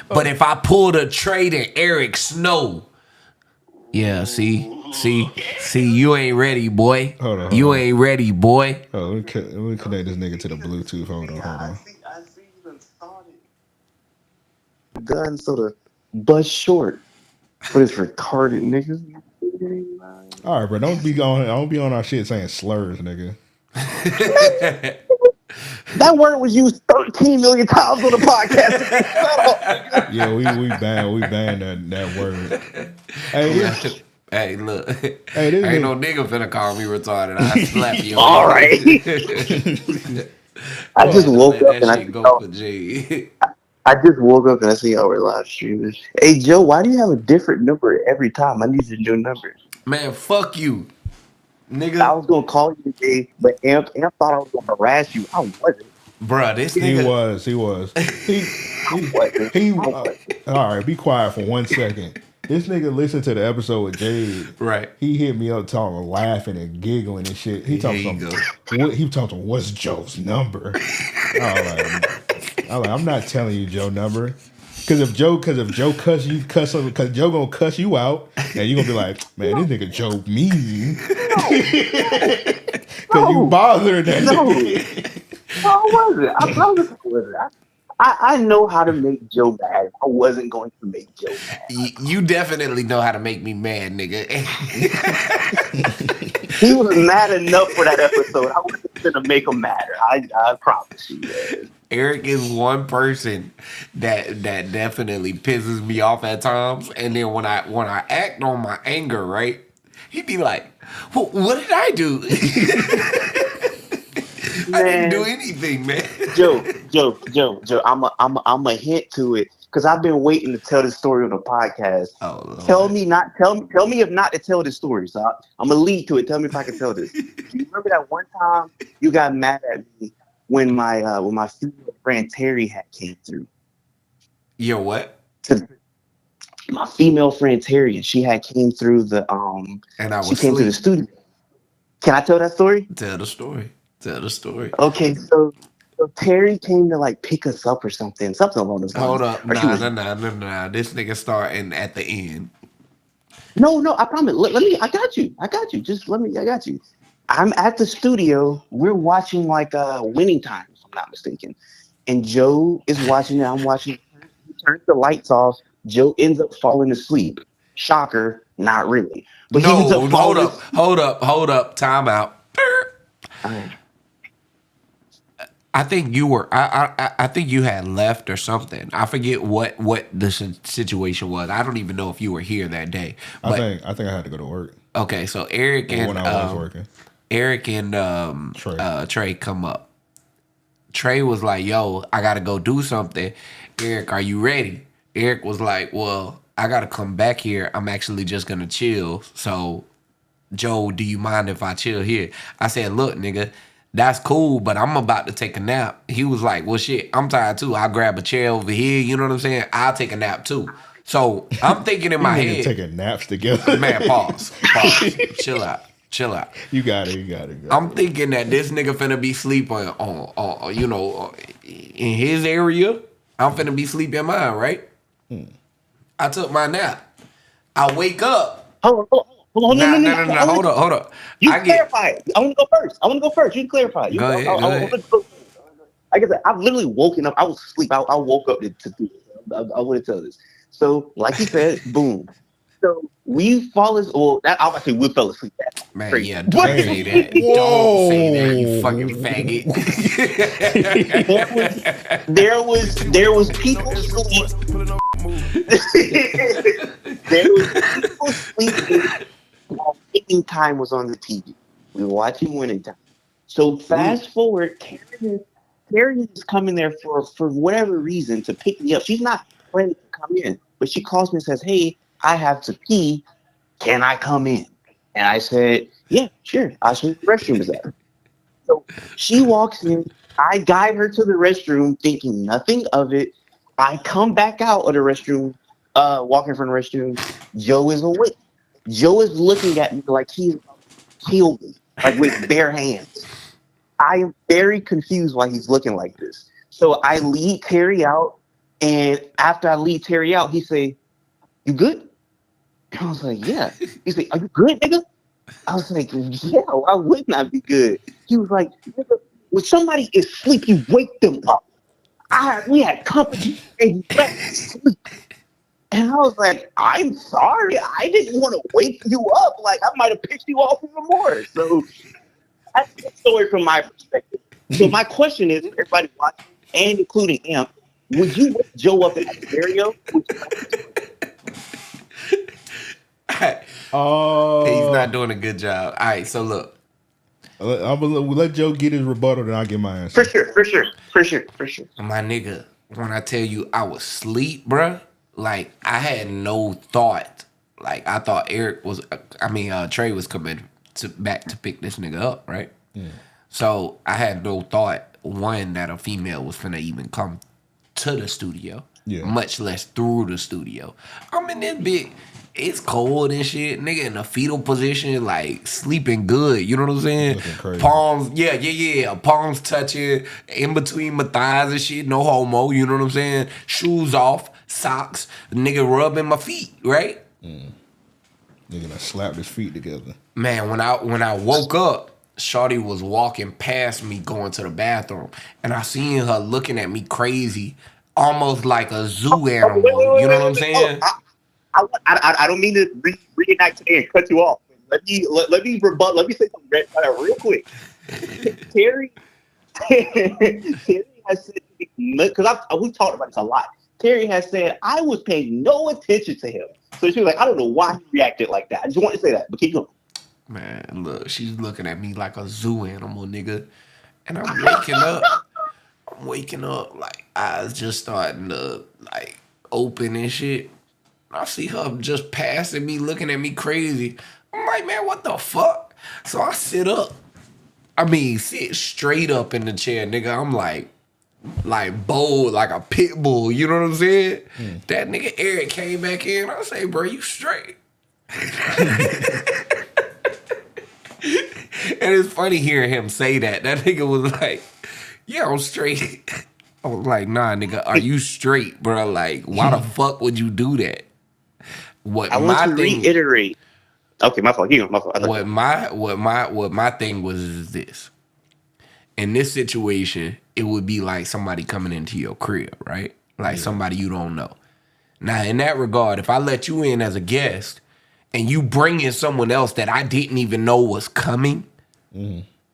But if I pulled a trade in Eric Snow, yeah, see, you ain't ready, boy.
Hold on.
You ain't ready, boy.
Oh, let me connect this nigga to the Bluetooth. Hold on.
I see you done started. Gun sort of bust short. But it's retarded, niggas.
All right, bro. Don't be on our shit saying slurs, nigga.
That word was used 13 million times on the podcast. Shut up, nigga.
Yeah, we banned that word.
Hey, look.
Hey, this
ain't no nigga finna call me retarded. I slap you.
All right. I just woke up and I just woke up and I see y'all were live streaming. Hey, Joe, why do you have a different number every time? I need a new number.
Man, fuck you, nigga.
I was gonna call you today, but Amp thought I was gonna harass you. I wasn't.
Bruh, this nigga.
He was. He all right, be quiet for 1 second. This nigga listened to the episode with Jade.
Right.
He hit me up talking, laughing and giggling and shit. He talking what's Joe's number? I'm not telling you Joe's number. Because if Joe cuss you, because Joe gonna cuss you out, and you gonna be like, man, this nigga Joe mean. Because you bothered that nigga.
No, I wasn't. I I know how to make Joe mad. I wasn't going to make Joe mad.
You definitely know how to make me mad, nigga.
He was mad enough for that episode. I wasn't going to make him madder. I promise you, man.
Eric is one person that definitely pisses me off at times, and then when I act on my anger, right, he'd be like, "What did I do? I didn't do anything, man."
Joe. I'm a hint to it because I've been waiting to tell this story on the podcast.
Oh, Lord.
Tell me if not to tell this story. So I'm gonna lead to it. Tell me if I can tell this. Do you remember that one time you got mad at me when my female friend Terry had came through?
Your what?
My female friend Terry, and she had came through the
And I was
she came to the studio. Can I tell that story?
Tell the story.
Okay, so Terry came to like pick us up or something along those lines.
Hold up, nah. This nigga starting at the end.
No, I promise. Let me. I got you. Just let me. I got you. I'm at the studio. We're watching like Winning Time, if I'm not mistaken. And Joe is watching it. I'm watching. He turns the lights off. Joe ends up falling asleep. Shocker, not really. But
no,
he ends up falling
hold up. Time out. I think you were. I think you had left or something. I forget what the situation was. I don't even know if you were here that day. But,
I think I had to go to work.
Okay, so Eric and
when I was working.
Eric and Trey come up. Trey was like, "Yo, I gotta go do something." Eric, are you ready? Eric was like, "Well, I gotta come back here. I'm actually just gonna chill. So, Joe, do you mind if I chill here?" I said, "Look, nigga, that's cool, but I'm about to take a nap." He was like, "Well, shit, I'm tired too. I'll grab a chair over here. You know what I'm saying? I'll take a nap too." So I'm thinking in my head,
taking naps together.
Man, pause. Chill out.
You got it.
I'm thinking that this nigga finna be sleeping on you know, in his area. I'm finna be sleeping in mine, right? I took my nap. I wake up.
Hold on.
No. Hold up.
You clarify it. I want to go first. You can clarify it.
Go ahead.
Like I said, I've literally woken up. I was asleep. I woke up to do it. I want to tell this. So, like you said, boom. So we fall asleep. Well, I was say we fell asleep.
Man,
crazy.
yeah, don't say that. Don't say that, you fucking faggot.
there was people sleep. There was people sleeping while Winning Time was on the TV. We were watching Winning Time. So fast forward, Karen is coming there for whatever reason to pick me up. She's not planning to come in, but she calls me and says, "Hey, I have to pee. Can I come in?" And I said, "Yeah, sure. I'll show you the restroom is at." So she walks in. I guide her to the restroom, thinking nothing of it. I come back out of the restroom, walking from the restroom. Joe is awake. Joe is looking at me like he's about to kill me, like with bare hands. I am very confused why he's looking like this. So I lead Terry out, and after I lead Terry out, he say, "You good?" I was like, "Yeah." He's like, "Are you good, nigga?" I was like, "Yeah, why wouldn't I be good?" He was like, "Nigga, when somebody is asleep, you wake them up. We had company and you went to sleep." And I was like, "I'm sorry. I didn't want to wake you up. Like, I might have pissed you off even more." So that's the story from my perspective. So my question is, everybody watching, and including Amp, would you wake Joe up in that scenario?
He's not doing a good job. All right, so look.
I'm gonna let Joe get his rebuttal, then I'll get my answer.
For sure.
My nigga, when I tell you I was asleep, bruh, like I had no thought. Like I thought Trey was coming back to pick this nigga up, right? Yeah. So I had no thought, one, that a female was finna even come to the studio, much less through the studio. I'm in this bit. It's cold and shit, nigga, in a fetal position, like sleeping good. You know what I'm saying? Palms, yeah. Palms touching in between my thighs and shit. No homo. You know what I'm saying? Shoes off, socks. Nigga rubbing my feet, right?
Nigga done slapped his feet together.
Man, when I woke up, Shorty was walking past me going to the bathroom, and I seen her looking at me crazy, almost like a zoo animal. You know what I'm saying?
I don't mean to reenact today and cut you off. Let me rebut. Let me say something real quick. Terry has said, because we've talked about this a lot. Terry has said I was paying no attention to him, so she was like, I don't know why he reacted like that. I just want to say that, but keep going.
Man, look, she's looking at me like a zoo animal, nigga, and I'm waking up. I'm waking up, like eyes just starting to like open and shit. I see her just passing me, looking at me crazy. I'm like, man, what the fuck? So I sit up. I mean, sit straight up in the chair, nigga. I'm like bold, like a pit bull. You know what I'm saying? That nigga Eric came back in. I say, bro, you straight. And it's funny hearing him say that. That nigga was like, yeah, I'm straight. I was like, nah, nigga, are you straight, bro? Like, why the fuck would you do that?
I want to reiterate. Okay, my fault. My fault.
What my thing was is this. In this situation, it would be like somebody coming into your crib, right? Like somebody you don't know. Now, in that regard, if I let you in as a guest and you bring in someone else that I didn't even know was coming,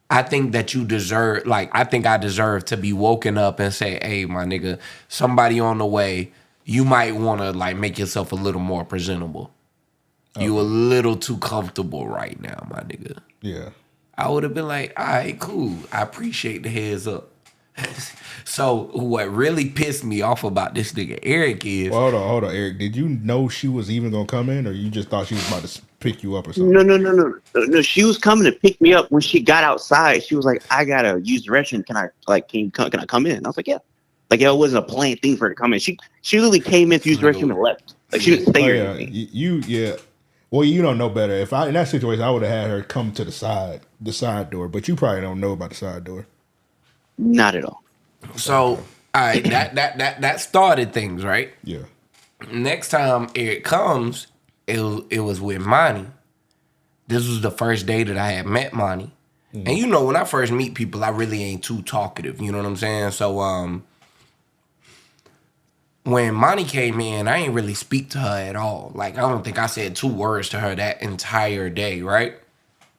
I think that you deserve, like, I think I deserve to be woken up and say, hey, my nigga, somebody on the way, you might want to, like, make yourself a little more presentable. Okay. You a little too comfortable right now, my nigga.
Yeah.
I would have been like, all right, cool. I appreciate the heads up. So what really pissed me off about this nigga Eric is...
Well, hold on, Eric. Did you know she was even going to come in, or you just thought she was about to pick you up or something?
No. She was coming to pick me up. When she got outside, she was like, I got to use the restroom. Can I come in? I was like, yeah. Like, it wasn't a planned thing for her to come in. She literally came in to use the restroom and left. Like, she didn't stay or anything.
Well, you don't know better. If in that situation, I would have had her come to the side door, but you probably don't know about the side door.
Not at all.
So, all right, that started things, right?
Yeah.
Next time Eric comes, it was with Monty. This was the first day that I had met Monty. Mm-hmm. And you know, when I first meet people, I really ain't too talkative. You know what I'm saying? So, when Monty came in, I ain't really speak to her at all. Like, I don't think I said 2 words to her that entire day, right?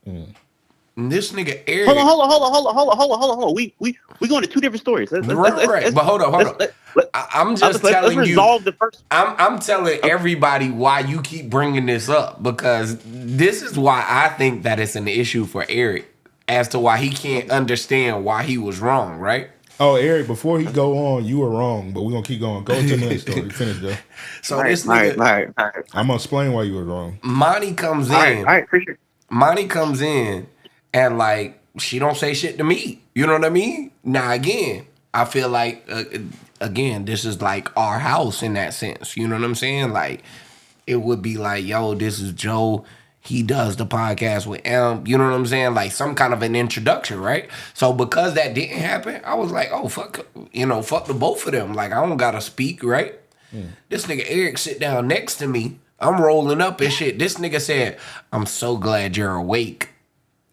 And this nigga Eric.
Hold on. We going to 2 different stories.
Right. But hold on. I'm just telling you.
Resolve the first.
I'm telling everybody why you keep bringing this up, because this is why I think that it's an issue for Eric as to why he can't understand why he was wrong, right?
Oh, Eric, before he go on, you were wrong, but we're going to keep going. Go to the next story. Finish, Joe.
So this nigga...
All right.
I'm going to explain why you were wrong.
Monty comes in.
All right, for sure.
Monty comes in, and, like, she don't say shit to me. You know what I mean? Now, again, I feel like, this is, like, our house in that sense. You know what I'm saying? Like, it would be like, yo, this is Joe. He does the podcast with M. You know what I'm saying? Like, some kind of an introduction, right? So because that didn't happen, I was like, oh, fuck the both of them. Like, I don't gotta speak, right? This nigga Eric sit down next to me. I'm rolling up and shit. This nigga said, I'm so glad you're awake.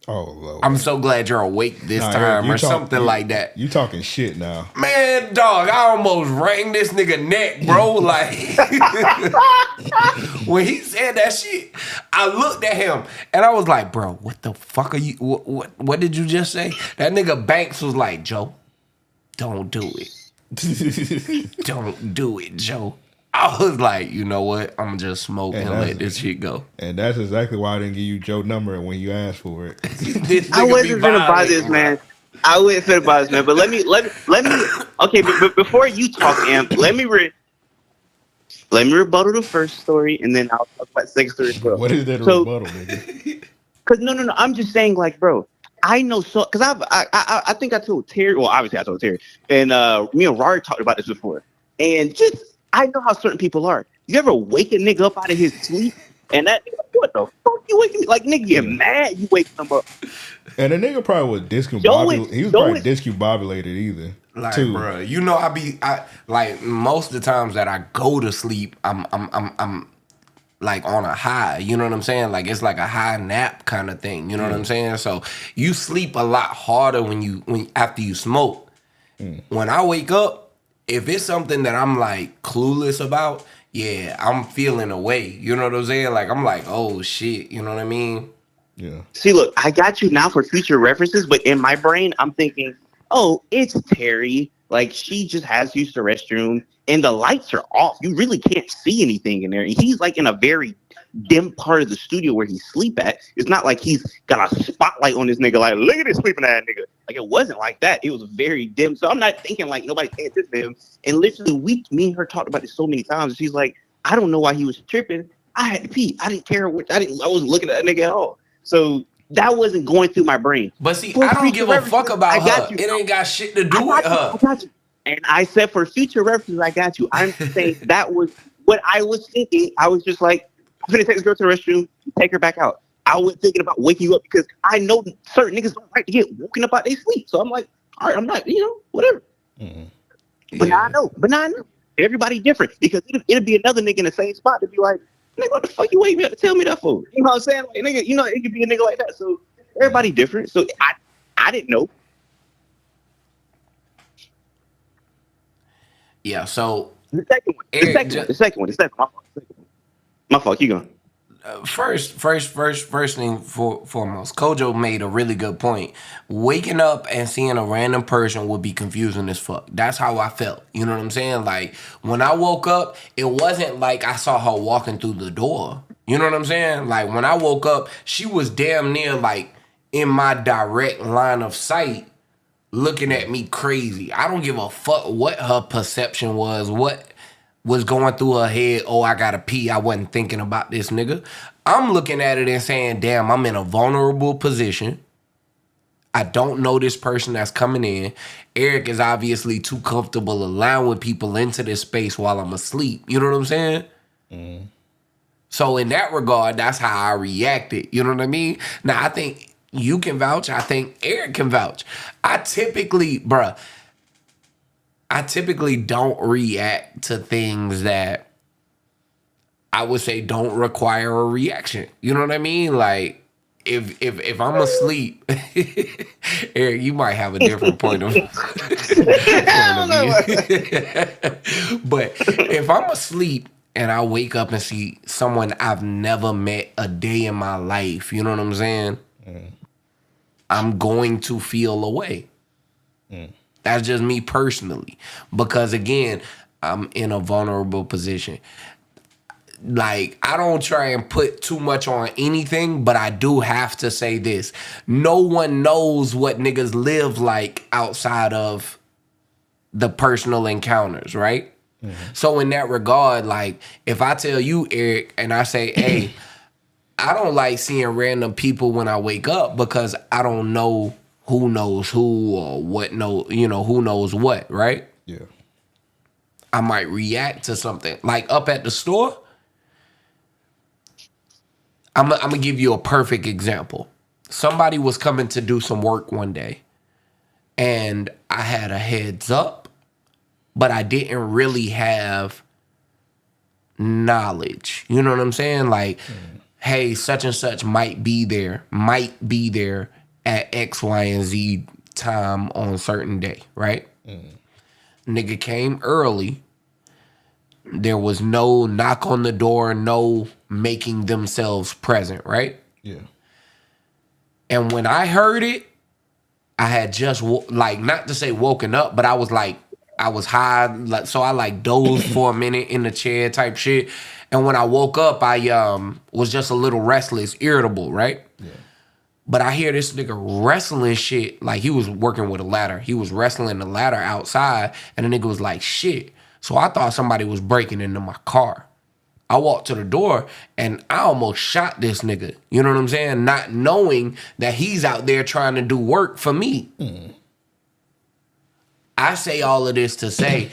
Oh, Lord.
I'm so glad you're awake this time, Eric, or something like that.
You talking shit now.
Man, dog, I almost rang this nigga neck, bro. Like, when he said that shit, I looked at him and I was like, bro, what the fuck are you, what did you just say? That nigga Banks was like, Joe, don't do it. Don't do it, Joe. I was like, you know what? I'm just smoke and let this shit go.
And that's exactly why I didn't give you Joe's number when you asked for it.
I wasn't finna buy this, man. But let me. Okay, but before you talk, Amp, let me rebuttal the first story, and then I'll talk about the second story as well.
What is that rebuttal, nigga?
Because no. I'm just saying, like, bro. I know so because I think I told Terry. Well, obviously I told Terry, and me and Rari talked about this before, and just. I know how certain people are. You ever wake a nigga up out of his sleep and that nigga, what the fuck you waking me? Like, nigga, you're mad you wake him up.
And the nigga probably was discombobulated. He was probably discombobulated either.
Like, bro, you know, I like most of the times that I go to sleep, I'm like on a high, you know what I'm saying? Like it's like a high nap kind of thing, you know what I'm saying? So you sleep a lot harder when after you smoke. When I wake up, if it's something that I'm like clueless about, yeah, I'm feeling away. You know what I'm saying? Like I'm like, oh shit, you know what I mean?
Yeah.
See, look, I got you now for future references, but in my brain, I'm thinking, oh, it's Terry. Like, she just has used the restroom and the lights are off. You really can't see anything in there. And he's like in a very dim part of the studio where he sleep at. It's not like he's got a spotlight on this nigga, like, look at this sleeping ass nigga. Like, it wasn't like that. It was very dim. So I'm not thinking like nobody paying attention to him. And literally, me and her talked about this so many times. She's like, I don't know why he was tripping. I had to pee. I didn't care what, I wasn't looking at that nigga at all. So that wasn't going through my brain.
But see,
For
I don't
future
give a fuck
references,
about
I got
her.
you.
It ain't got shit to
I
do with
got you.
her.
I got you. And I said for future references, I got you. I'm saying that was what I was thinking. I was just like, I'm gonna take this girl to the restroom, take her back out. I was thinking about waking you up because I know certain niggas don't like to get woken up out their sleep. So I'm like, all right, I'm not, whatever. But now I know. Everybody different because it'll be another nigga in the same spot to be like, nigga, what the fuck you wake me up to tell me that for? You know what I'm saying? Like, nigga, it could be a nigga like that. So everybody different. So I didn't know.
Yeah, so
The second one. The second one. My fault. You going?
first thing foremost, Kojo made a really good point. Waking up and seeing a random person would be confusing as fuck. That's how I felt. You know what I'm saying? Like when I woke up, it wasn't like I saw her walking through the door. You know what I'm saying? Like when I woke up, she was damn near like in my direct line of sight, looking at me crazy. I don't give a fuck what her perception was, what was going through her head. Oh, I gotta pee. I wasn't thinking about this nigga. I'm looking at it and saying, damn, I'm in a vulnerable position. I don't know this person that's coming in. Eric is obviously too comfortable allowing people into this space while I'm asleep. You know what I'm saying? So in that regard, that's how I reacted. You know what I mean? Now, I think you can vouch. I think Eric can vouch. I typically don't react to things that I would say don't require a reaction. You know what I mean? Like if I'm asleep, Eric, you might have a different point of view. But if I'm asleep and I wake up and see someone I've never met a day in my life, you know what I'm saying? I'm going to feel away. That's just me personally. Because again, I'm in a vulnerable position. Like, I don't try and put too much on anything, but I do have to say this. No one knows what niggas live like outside of the personal encounters, right? So in that regard, like, if I tell you, Eric, and I say, hey, I don't like seeing random people when I wake up because I don't know who knows who or what who knows what, right?
Yeah.
I might react to something. Like up at the store, I'm gonna give you a perfect example. Somebody was coming to do some work one day, and I had a heads up, but I didn't really have knowledge. You know what I'm saying? Like, hey, such and such might be there at X, Y, and Z time on a certain day, right? Nigga came early. There was no knock on the door, no making themselves present, right?
Yeah.
And when I heard it, I had just not to say woken up, but I was high, like, so I like dozed for a minute in the chair type shit. And when I woke up, I was just a little restless, irritable, right?
Yeah.
But I hear this nigga wrestling shit, like he was working with a ladder. He was wrestling the ladder outside, and the nigga was like, shit. So I thought somebody was breaking into my car. I walked to the door, and I almost shot this nigga. You know what I'm saying? Not knowing that he's out there trying to do work for me. I say all of this to say,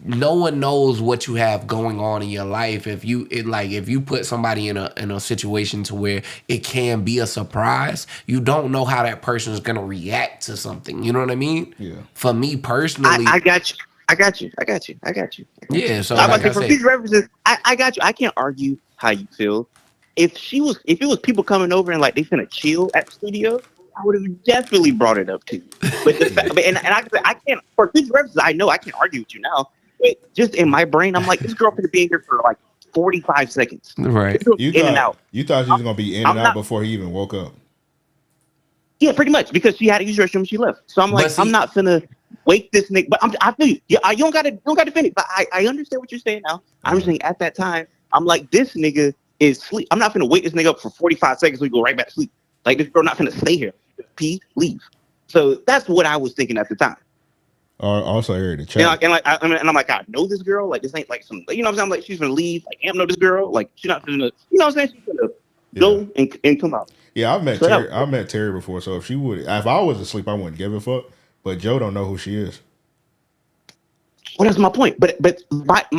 no one knows what you have going on in your life. If you put somebody in a situation to where it can be a surprise, you don't know how that person is gonna react to something. You know what I mean?
Yeah.
For me personally,
I got you. I got you.
Yeah, so
I'm about
like
to say,
I
for
said,
future references, I got you. I can't argue how you feel. If it was people coming over and like they finna chill at the studio, I would have definitely brought it up to you. But the fact, and I can't for future references. I know I can't argue with you now. But just in my brain, I'm like, this girl could be in here for like 45 seconds.
right.
This girl's
You
in and
thought
out.
you thought she was gonna be in and
I'm
out
not.
before he even woke up.
Yeah, pretty much because she had to use the restroom when she left. So I'm like,
But see,
I'm not finna wake this nigga. But I feel you. Yeah, you don't gotta finish. But I understand what you're saying now. I'm just saying at that time, I'm like, this nigga is sleep. I'm not finna wake this nigga up for 45 seconds so he go right back to sleep. Like this girl not finna stay here. Pee, leave. So that's what I was thinking at the time.
Also, here the chat.
And I'm like, I know this girl. Like this ain't like some. You know what I'm saying? I'm like, she's gonna leave. Like, I know this girl. Like she's not gonna. You know what I'm saying? She's gonna go and come out.
Yeah, I've met
So
Terry. I've met Terry before. So if I was asleep, I wouldn't give a fuck. But Joe don't know who she is.
Well, that's my point. But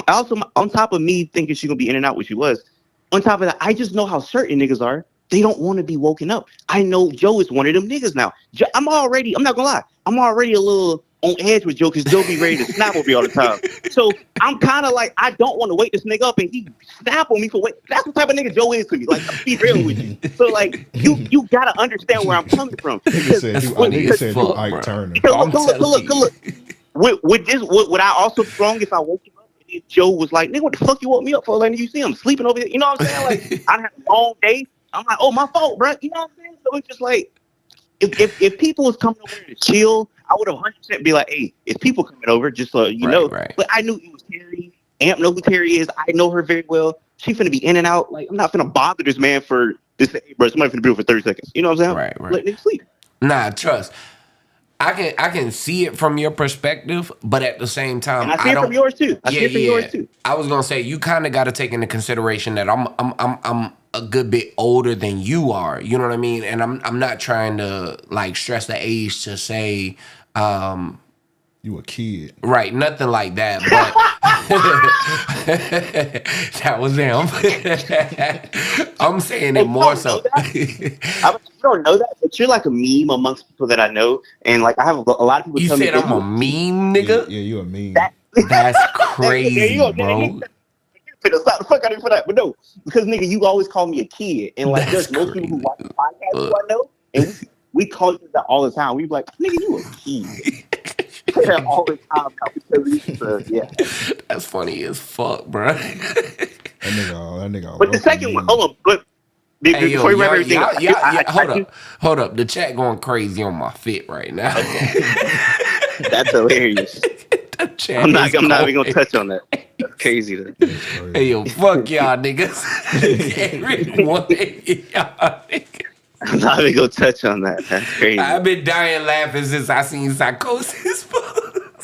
also on top of me thinking she's gonna be in and out when she was, on top of that, I just know how certain niggas are. They don't want to be woken up. I know Joe is one of them niggas now. I'm not gonna lie, I'm already a little on edge with Joe because Joe be ready to snap on me all the time. So I'm kind of like, I don't want to wake this nigga up and he snap on me for wait. That's what type of nigga Joe is to me. Like, I'll be real with you. So like, you gotta understand where I'm coming from.
He said, Ike Turner.
Look. Would I also be wrong if I woke him up and if Joe was like, nigga, what the fuck you woke me up for? Like, you see him sleeping over here. You know what I'm saying? Like, I had a long day. I'm like, oh, my fault, bro. You know what I'm saying? So it's just like, if people was coming over here to chill, I would have 100% be like, hey, it's people coming over, just so you know. Right. But I knew it was Terry. Amp know who Terry is. I know her very well. She finna be in and out. Like, I'm not finna bother this man for this. Hey, bro, somebody finna be here for 30 seconds. You know what I'm saying?
Right.
Let niggas sleep.
Nah, trust. I can see it from your perspective, but at the same time,
and I see it from yours too.
I was gonna say you kind of got to take into consideration that I'm a good bit older than you are. You know what I mean? And I'm not trying to like stress the age to say
you a kid,
right? Nothing like that. But that was him. I'm saying it more so.
You don't know that, but you're like a meme amongst people that I know, and like I have a lot of people.
You said I'm a meme, nigga.
Yeah, you a meme.
That's crazy, bro.
Stop the fuck out of me for that, but no, because nigga, you always call me a kid, and like there's most people who watch the podcast who I know, and we call each other all the time. We be like, nigga, you a kid. That all the time because yeah.
That's funny as fuck, bro.
That nigga.
But the second one, hold on, but before you wrap everything,
hold up. The chat going crazy on my fit right now.
That's hilarious. I'm not even gonna touch on that. That's crazy.
Hey yo, fuck y'all niggas. Every one of y'all niggas.
I'm not even gonna touch on that. That's crazy.
I've been dying laughing since I seen Psychosis.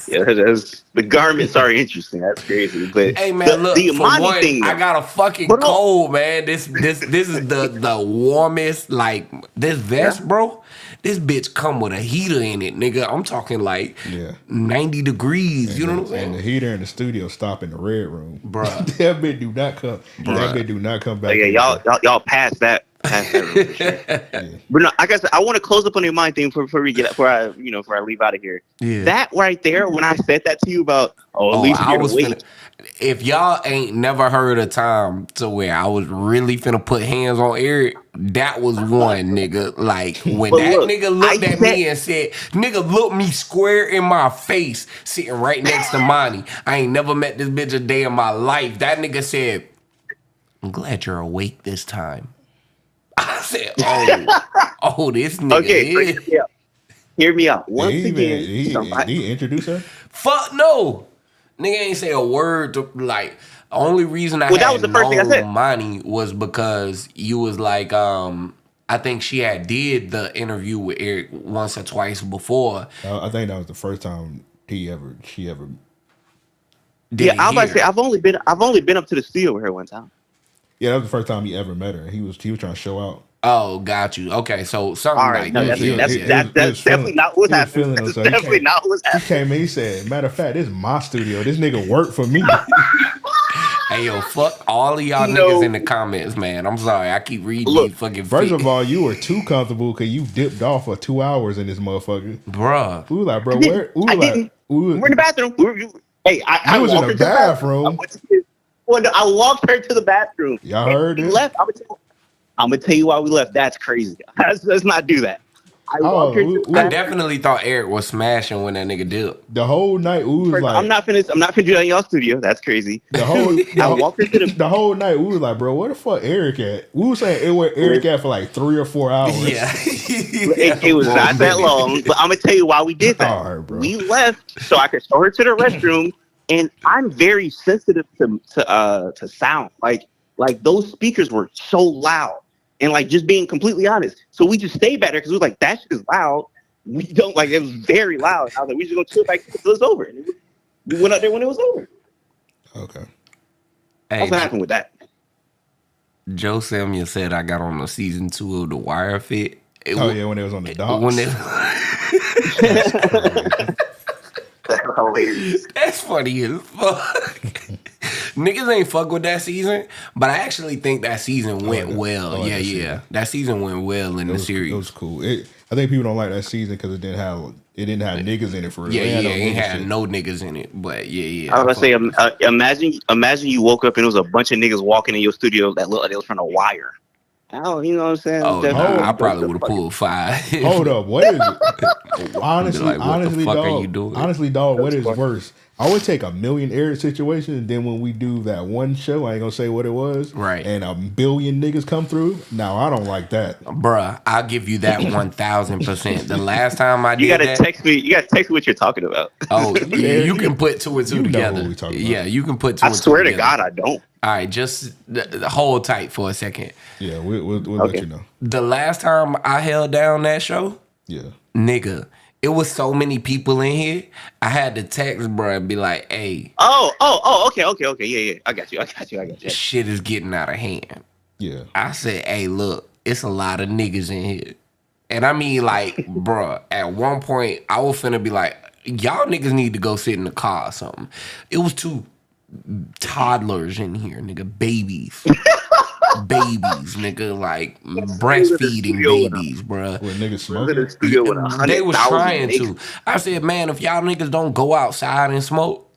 Yeah, the garments are interesting. That's crazy. But
hey man, look,
the
for one,
thing,
I got a fucking cold, man. This is the warmest. Like this vest, bro. This bitch come with a heater in it, nigga. I'm talking like 90 degrees. You know what I'm saying?
And the heater in the studio stop in the red room,
bro.
That bitch do not come. Bruh. That bitch do not come back.
Oh, yeah, y'all pass that. Room for sure. But no, like I said, I want to close up on your mind thing before I leave out of here.
Yeah.
That right there, when I said that to you about, at least
I was finna, if y'all ain't never heard a time to where I was really finna put hands on Eric, that was one, nigga. Like when nigga looked at me and said, "Nigga, look me square in my face," sitting right next to Monty. I ain't never met this bitch a day in my life. That nigga said, "I'm glad you're awake this time." I said, this nigga.
Okay, hear me out. Once again,
he introduce her?
Fuck no. Nigga ain't say a word to like. Only reason I had
that was the first thing I said.
Money was because you was like, I think she had did the interview with Eric once or twice before.
I think that was the first time she ever.
Yeah, I was about to say I've only been up to the studio with her one time.
Yeah, that was the first time he ever met her. He was trying to show out.
Oh, got you. Okay, so something like that.
That's definitely not what's happening. That's definitely not what's happening.
He came in, he said, matter of fact, this is my studio. This nigga worked for me.
Hey, yo, fuck all of y'all niggas in the comments, man. I'm sorry. I keep reading these fucking
First of all, you were too comfortable because you dipped off for 2 hours in this motherfucker.
Bruh.
We were like, bro,
we're in the bathroom. Hey, I
was in
walked
the
her to the bathroom.
bathroom.
I walked her to the bathroom.
Y'all heard
We
it?
left. I'm gonna tell you why we left. That's crazy. Let's not do that. I walked her to the
I
Oh,
bathroom.
definitely thought Eric was smashing when that nigga dipped.
the whole night we was
First,
like,
I'm not finished. I'm not finished in y'all studio. That's crazy.
the whole
I walked her to the.
the whole night we was like, bro, where the fuck Eric at? We was saying where Eric at for like 3 or 4 hours.
Yeah.
It was
For a
not that
minute.
long, but I'm gonna tell you why we did that.
All right, bro.
We left so I could show her to the restroom, and I'm very sensitive to sound. Like those speakers were so loud, and like just being completely honest. So we just stayed back there because we was like, that shit is loud. We don't like it was very loud. I was like, we just gonna chill back until it's over. And we went up there when it was over.
Okay.
Hey,
That's what happened with that.
Joe Samuel said I got on the season 2 of The Wire fit.
Oh yeah, when it was on the docks.
When it,
That's hilarious.
that's funny as fuck. Niggas ain't fuck with that season, but I actually think that season went well.
like
Yeah,
that
yeah.
season.
That season went well in the series.
It was cool. I think people don't like that season because it didn't have niggas in it for real.
Yeah,
It
yeah,
no
ain't
nigga
had
shit.
no niggas in it, but yeah.
I was gonna say, imagine you woke up and it was a bunch of niggas walking in your studio that looked like they was from The Wire. Oh, you know what I'm saying?
Oh,
That's-
nah, I
that's
probably
the
would have
fucking-
pulled 5.
Hold up, what is it? Honestly,
Like, what the fuck are you
dog.
doing?
Honestly, dog, what is worse? I would take a million Eric situation, and then when we do that one show, I ain't gonna say what it was,
Right.
And a billion niggas come through. Now I don't like that.
Bruh, I'll give you that 1000%. The last time I did
You gotta
that,
text me. You gotta text me what you're talking about.
oh, you can put 2 and 2
You know
together.
what we talking about.
Yeah, you can put 2
I
and 2
swear to
together.
God, I don't.
All right, just hold tight for a second.
Yeah, we'll let
Okay.
you know.
The last time I held down that show,
Yeah,
nigga, it was so many people in here. I had to text bruh and be like, hey,
Okay. Yeah. I got you.
this shit is getting out of hand.
yeah.
I said, hey, look, it's a lot of niggas in here. And I mean, like, bruh, at one point, I was finna be like, y'all niggas need to go sit in the car or something. It was 2 toddlers in here, nigga, babies. Babies, nigga, like breastfeeding babies, bruh.
With niggas
In
smoking.
the studio with 100,000
They was trying
niggas.
to. I said, man, if y'all niggas don't go outside and smoke,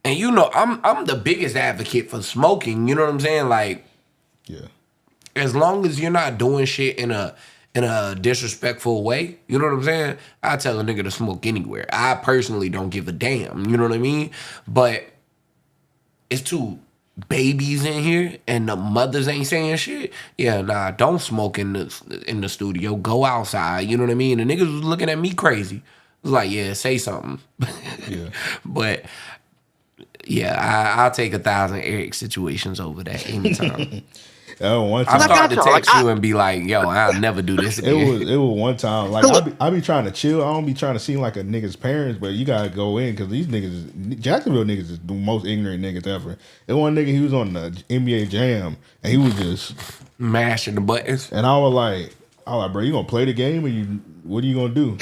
and you know, I'm the biggest advocate for smoking. You know what I'm saying? Like,
Yeah,
as long as you're not doing shit in a disrespectful way, you know what I'm saying? I tell a nigga to smoke anywhere. I personally don't give a damn. You know what I mean? But it's 2 babies in here and the mothers ain't saying shit. Yeah, nah, don't smoke in the studio. Go outside. You know what I mean? The niggas was looking at me crazy. It was like, yeah, say something.
yeah.
But yeah, I'll take 1,000 Eric situations over that anytime.
One
I
time,
start to
y'all,
text
like,
you and be like, yo, I'll never do this again.
it was one time. Like I be trying to chill. I don't be trying to seem like a nigga's parents, but you gotta go in because these niggas, Jacksonville niggas, is the most ignorant niggas ever. And one nigga, he was on the NBA Jam, and he was just
Mashing the buttons.
And I was like, bro, you gonna play the game or what are you gonna do?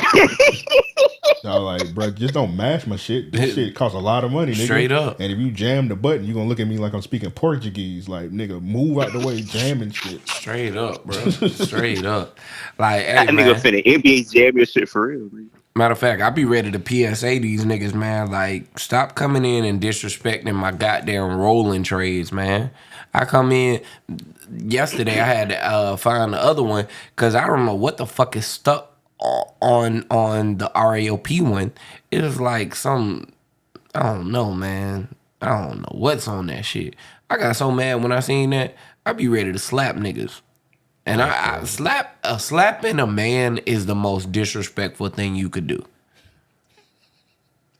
I was like, bro, just don't mash my shit. This shit costs a lot of money, nigga.
Straight up.
And if you jam the button, you gonna look at me like I'm speaking Portuguese. Like, nigga, move out the way, jamming shit.
Straight up, bro. Straight up. Like, hey,
That nigga
man.
finna NBA jam your shit for real, man.
Matter of fact, I be ready to PSA these niggas, man. Like, stop coming in and disrespecting my goddamn rolling trades, man. I come in yesterday. I had to find the other one because I don't know what the fuck is stuck on the RAOP one. It was like some, I don't know, man. I don't know what's on that shit. I got so mad when I seen that. I be ready to slap niggas. And slapping a man is the most disrespectful thing you could do.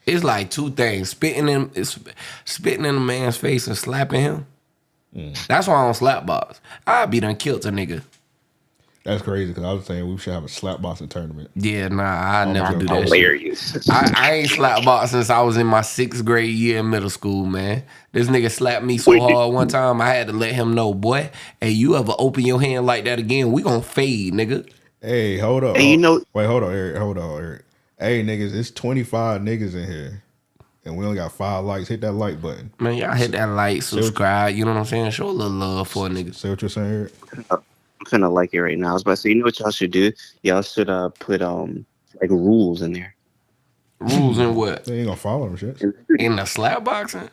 It's like 2 things: spitting in a man's face and slapping him. That's why I don't slap box. I be done killed a nigga.
That's crazy because I was saying we should have a slap boxing tournament.
Yeah, nah, I never do that shit.
Hilarious.
I ain't slapped box since I was in my 6th grade year in middle school, man. This nigga slapped me so hard one time, I had to let him know, boy, hey, you ever open your hand like that again, we gonna fade, nigga.
Hey, hold up.
Hey, you know-
Wait, hold on, Eric. Hey, niggas, it's 25 niggas in here. And we only got 5 likes. Hit that like button.
Man, y'all hit that like, subscribe, you know what I'm saying? Show a little love for a nigga.
Say what you're saying, Eric.
I'm finna like it right now. I was about to say, you know what y'all should do? Y'all should put like rules in there.
Rules in what?
They ain't gonna follow them shit.
In the slap boxing?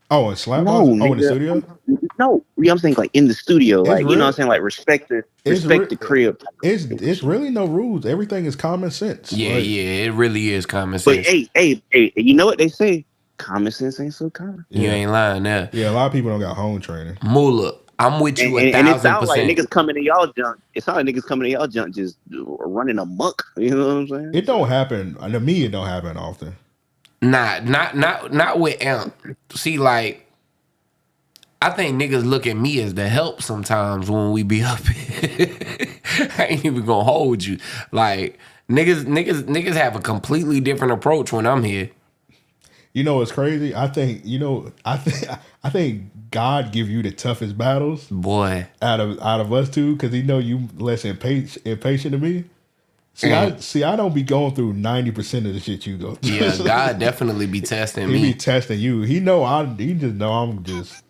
Oh, and slap
No,
boxing? Oh, in the
nigga.
studio?
No, I'm saying like in the studio,
It's
like you know
real.
what I'm saying, like respect the crib.
It's really no rules. Everything is common sense.
Yeah,
Like,
it really is common
But
sense.
hey, you know what they say? Common sense ain't so common.
You ain't lying there.
Yeah, a lot of people don't got home training.
Moolah, I'm with you
And it sounds like
1,000%.
niggas coming to y'all junk. It sounds like niggas coming to y'all junk just running amok. You know what I'm saying?
It don't happen. To me, it don't happen often.
Not with Amp. See, like, I think niggas look at me as the help sometimes when we be up here. I ain't even gonna hold you. Like, niggas have a completely different approach when I'm here.
You know what's crazy? I think I think God give you the toughest battles,
Boy.
out of us two, because he know you less impatient than me. See, I don't be going through 90% of the shit you go through.
Yeah, God definitely be testing me.
He be testing you. He just know I'm just.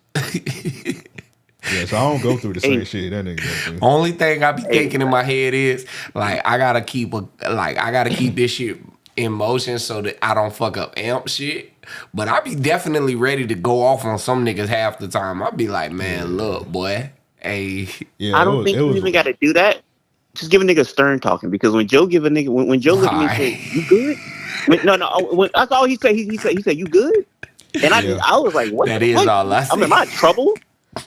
Yeah, so I don't go through the same shit that nigga go through.
Only thing I be thinking in my head is like I gotta keep this shit in motion so that I don't fuck up Amp shit. But I be definitely ready to go off on some niggas half the time. I be like, man, look, boy, hey.
Yeah,
I don't think you even got to do that. Just give a nigga stern talking, because when Joe give a nigga when Joe look at me and say, "You good?" That's all he said. He said, "You good?" And I was like, "What?"
That is all I said.
Am I in trouble?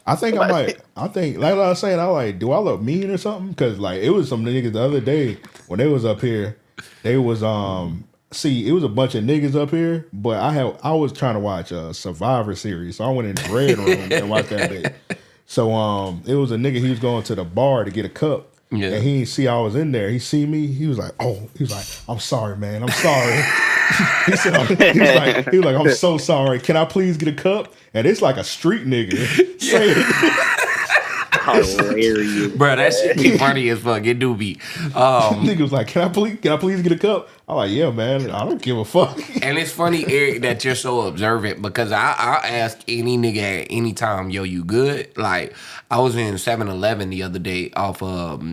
I think like I was saying, I like, do I look mean or something? Because like it was some niggas the other day when they was up here. They was it was a bunch of niggas up here, but I was trying to watch a Survivor series, so I went in the red room and watched that bit. So it was a nigga. He was going to the bar to get a cup.
Yeah.
And he didn't see I was in there. He see me. He was like, I'm sorry, man. I'm sorry. he was like, I'm so sorry. Can I please get a cup? And it's like a street nigga saying
Hilarious.
Bro, that shit be funny as fuck. It do be.
Nigga was like, can I please get a cup? I'm like, yeah, man. I don't give a fuck.
And it's funny, Eric, that you're so observant, because I ask any nigga at any time, yo, you good? Like, I was in 7-Eleven the other day off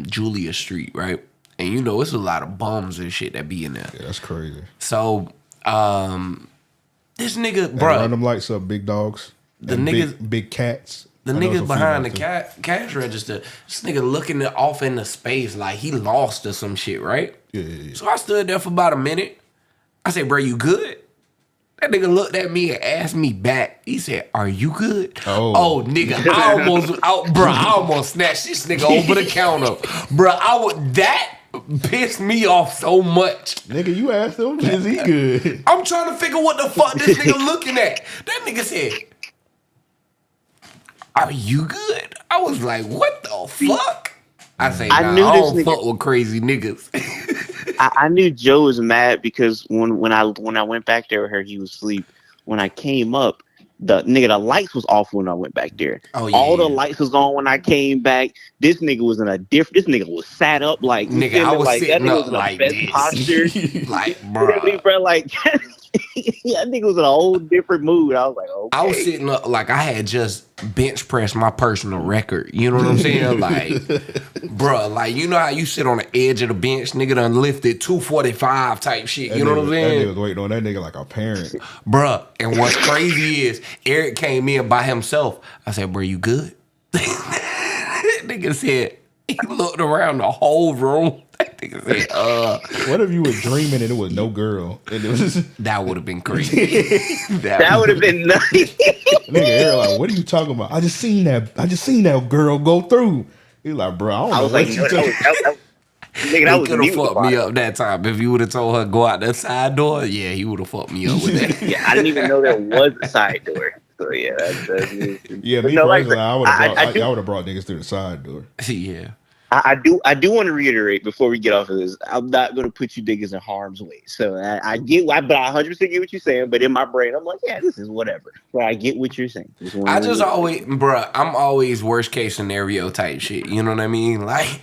Julia Street, right? And you know, it's a lot of bums and shit that be in there.
Yeah, that's crazy.
So, this nigga, bro.
Run them lights up, big dogs.
The
and
niggas,
big cats.
the niggas behind the cash register, this nigga looking off into space like he lost or some shit, right?
Yeah.
So I stood there for about a minute. I said, bro, you good? That nigga looked at me and asked me back. He said, are you good? Oh nigga, I almost snatched this nigga over the counter. Bro, that pissed me off so much.
Nigga, you asked him, is he good?
I'm trying to figure what the fuck this nigga looking at. That nigga said, are you good? I was like, what the fuck? I say, I don't fuck with crazy niggas.
I knew Joe was mad because when I went back there with her, he was asleep. When I came up, the lights was off when I went back there.
Oh, yeah,
all the lights was on when I came back. This nigga was in a different. This nigga was sat up like
nigga. I was sitting up like
best
this,
posture.
like bro,
like that nigga was in a whole different mood. I was like, okay.
I was sitting up like I had just bench pressed my personal record. You know what I'm saying? Like, bro, like you know how you sit on the edge of the bench, nigga done lifted 245 type shit. You know what I'm saying?
That nigga was waiting on that nigga like a parent.
Bruh, and what's crazy is Eric came in by himself. I said, bro, you good? Nigga said, he looked around the whole room. That nigga said,
What if you were dreaming and it was no girl? And it was
that would have been crazy.
that would have been nuts.
Nigga Eric like, what are you talking about? I just seen that girl go through. He like, bro, I don't know what you talking about.
Nigga, he could have fucked me up that time. If you would have told her go out that side door, yeah, he would have fucked me up with that.
Yeah, I didn't even know there was a side door. So yeah, that's
yeah. Me personally, I would have brought niggas through the side door.
Yeah.
I do want to reiterate before we get off of this. I'm not going to put you niggas in harm's way. So I 100% get what you're saying. But in my brain, I'm like, yeah, this is whatever. But I get what you're saying.
I just always, bruh, I'm always worst case scenario type shit. You know what I mean? Like,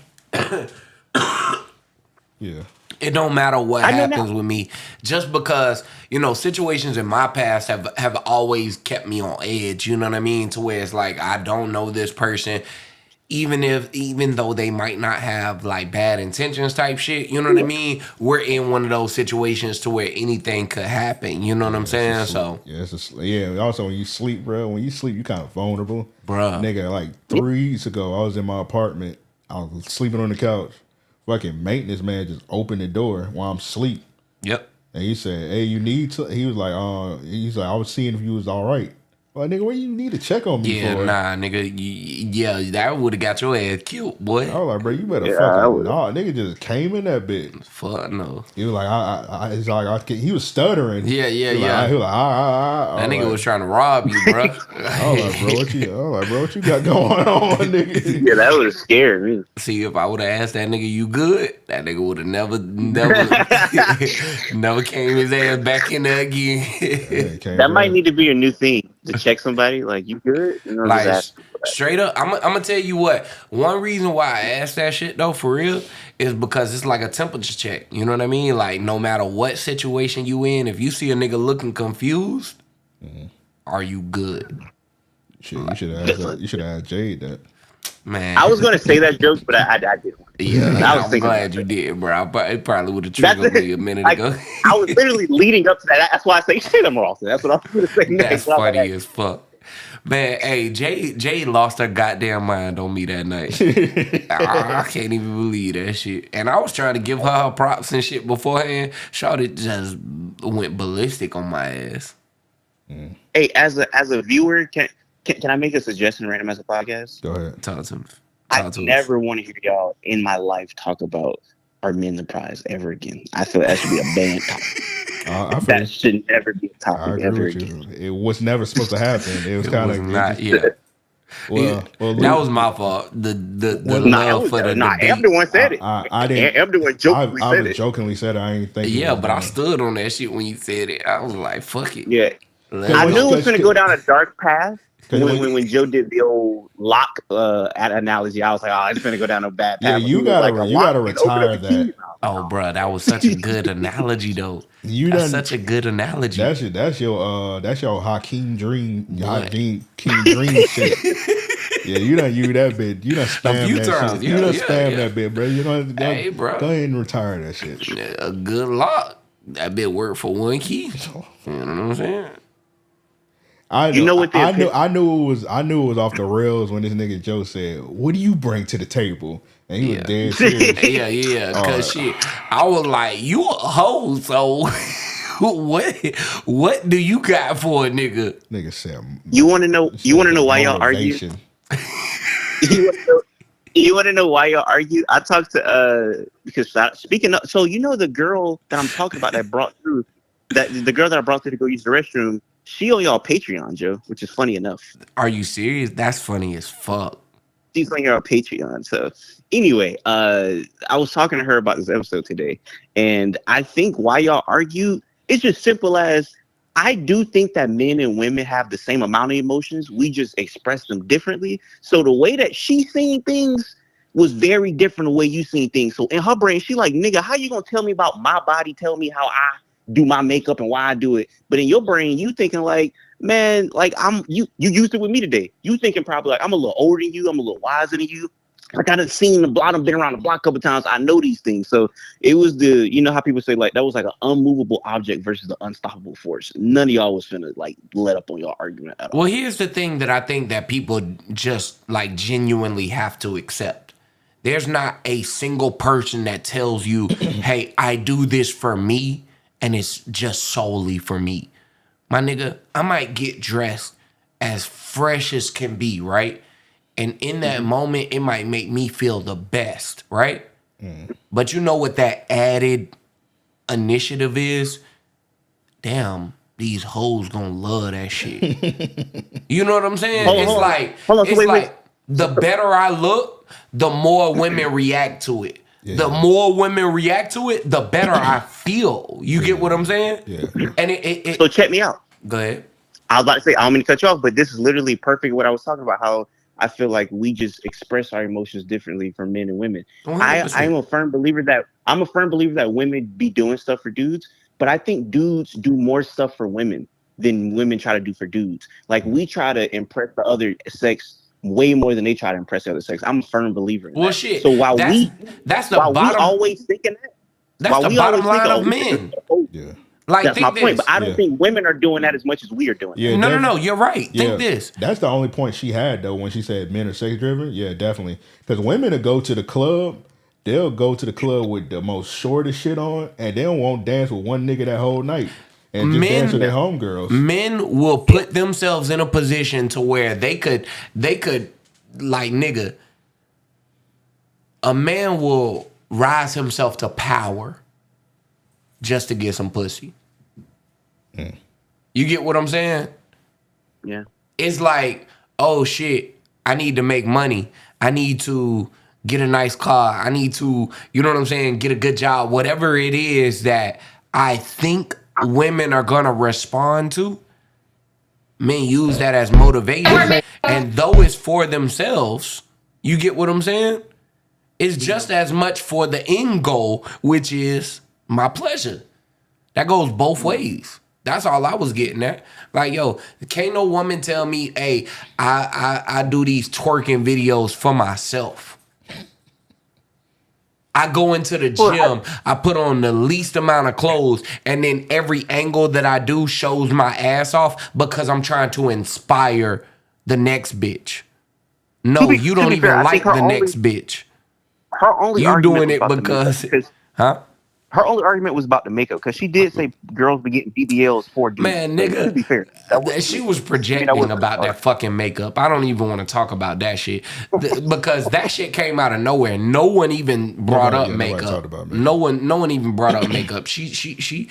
yeah.
It don't matter what happens with me, just because, you know, situations in my past have always kept me on edge. You know what I mean? To where it's like, I don't know this person. even though they might not have like bad intentions type shit, you know what I mean? We're in one of those situations to where anything could happen. You know what I'm saying? So,
Also, when you sleep, bro, when you sleep, you kind of vulnerable,
bruh.
Nigga, like 3 weeks ago, I was in my apartment. I was sleeping on the couch. Fucking maintenance man just opened the door while I'm asleep.
Yep.
And he said, "Hey, you need to." He was like, he's like, "I was seeing if you was all right." Well, nigga, what you need to check on me for?
Nah, nigga. Yeah, that would have got your ass killed, boy.
I was like, bro, you better fucking nah. Nigga just came in that bitch.
Fuck no.
He was like, he's like, he was stuttering.
Yeah.
He was like,
that nigga was trying to rob you, bro.
I was like, bro, what you got going on, nigga?
Yeah, that would have scared me.
See, if I would have asked that nigga, you good? That nigga would have never came his ass back in there again.
That might need to be a new thing to check somebody. Like, you good? You know,
like straight up, I'm gonna tell you what. One reason why I asked that shit though, for real, is because it's like a temperature check. You know what I mean? Like, no matter what situation you in, if you see a nigga looking confused, are you good?
Shit, you should have asked. You should have asked Jade that.
Man,
I was gonna say that joke, but I didn't.
Yeah, I'm glad you did, bro. It probably would have triggered me a minute ago.
I was literally leading up to that. That's why I say shit more often. That's what I was gonna say next.
That's funny as fuck. Man, hey, Jay lost her goddamn mind on me that night. I can't even believe that shit. And I was trying to give her props and shit beforehand. Shawty just went ballistic on my ass.
Hey, as a viewer, can I make a suggestion random as a podcast?
Go ahead.
Talk to me.
I never want to hear y'all in my life talk about our men the prize ever again. I feel that should be a banned topic. That should never be a topic ever again.
It was never supposed to happen. It was kind of
not. Yeah. Well, that was my fault. The love for the debate.
I'm the one said it.
I didn't.
I'm the one jokingly said it.
Jokingly said it. I ain't thinking.
Yeah, but I stood on that shit when you said it. I was like, fuck it.
Yeah. I knew it was going to go down a dark path. When Joe did the old lock analogy, I was like, "Oh, it's gonna go down a bad path."
Yeah, you gotta retire that.
Oh, bro, that was such a good analogy, though. That's such a good analogy.
That's your Hakeem Dream, Hakeem Dream shit. Yeah, you done use that bit. You done spam that shit. You done spam that bit, bro. You know,
hey, bro,
go ahead and retire that shit.
A good lock. That bit worked for one key. You know what I'm saying?
I knew it was off the rails when this nigga Joe said, "What do you bring to the table?" And he was dead serious.
Yeah. Cause shit, I was like, "You a hoe, so what do you got for a nigga?"
Nigga said,
"You want to know? You want to know why y'all argue? You want to know why y'all argue? I talked to because speaking of, so you know the girl that I'm talking about that brought through the girl that I brought through to go use the restroom." She on y'all Patreon, Joe, which is funny enough.
Are you serious? That's funny as fuck.
She's on your Patreon. So anyway, I was talking to her about this episode today, and I think why y'all argue, it's just simple as I do think that men and women have the same amount of emotions. We just express them differently. So the way that she seen things was very different the way you seen things. So in her brain, she like, nigga, how you gonna tell me about my body? Tell me how I do my makeup and why I do it. But in your brain, you thinking like, man, like you used it with me today. You thinking probably like, I'm a little older than you. I'm a little wiser than you. Like I done seen the block. I've been around the block a couple times. I know these things. So it was you know how people say like, that was like an unmovable object versus the unstoppable force. None of y'all was finna like let up on y'all argument at all.
Well, here's the thing that I think that people just like genuinely have to accept. There's not a single person that tells you, hey, I do this for me. And it's just solely for me. My nigga, I might get dressed as fresh as can be, right? And in that moment, it might make me feel the best, right? But you know what that added initiative is? Damn, these hoes gonna love that shit. You know what I'm saying? The better I look, the more women react to it. Yeah. The more women react to it, the better I feel. You get what I'm saying?
Yeah.
And
so check me out.
Go ahead.
I was about to say, I don't mean to cut you off, but this is literally perfect what I was talking about, how I feel like we just express our emotions differently from men and women. I'm a firm believer that women be doing stuff for dudes, but I think dudes do more stuff for women than women try to do for dudes. Like we try to impress the other sex way more than they try to impress the other sex. I'm a firm believer in
Well,
that.
shit.
So while
That's the
we
bottom.
always thinking that,
That's the bottom line of men.
Yeah.
Like,
that's my
think
point.
this.
But I don't think women are doing that as much as we are doing.
Yeah,
No. You're right.
Yeah,
Think this.
That's the only point she had though when she said men are sex driven. Yeah, definitely. Because women will go to the club, they'll go to the club with the most shortest shit on, and they don't want to dance with one nigga that whole night and just dance with their homegirls.
Men will put themselves in a position to where they could like, nigga. A man will rise himself to power just to get some pussy. You get what I'm saying?
Yeah.
It's like, oh shit, I need to make money. I need to get a nice car. I need to, you know what I'm saying, get a good job. Whatever it is that I think women are gonna respond to, men use that as motivation. And though it's for themselves, you get what I'm saying? It's just as much for the end goal, which is my pleasure. That goes both ways. That's all I was getting at. Like, yo, can't no woman tell me, hey, I do these twerking videos for myself. I go into the gym, I put on the least amount of clothes, and then every angle that I do shows my ass off because I'm trying to inspire the next bitch. No, you don't even like the next bitch.
Her only
You
argument
doing it because, huh?
Her only argument was about the makeup because she did say girls be getting BBLs for dudes.
Man, nigga,
to be fair,
she was projecting about that fucking makeup. I don't even want to talk about that shit because that shit came out of nowhere. No one even brought up makeup. No one even brought up makeup. She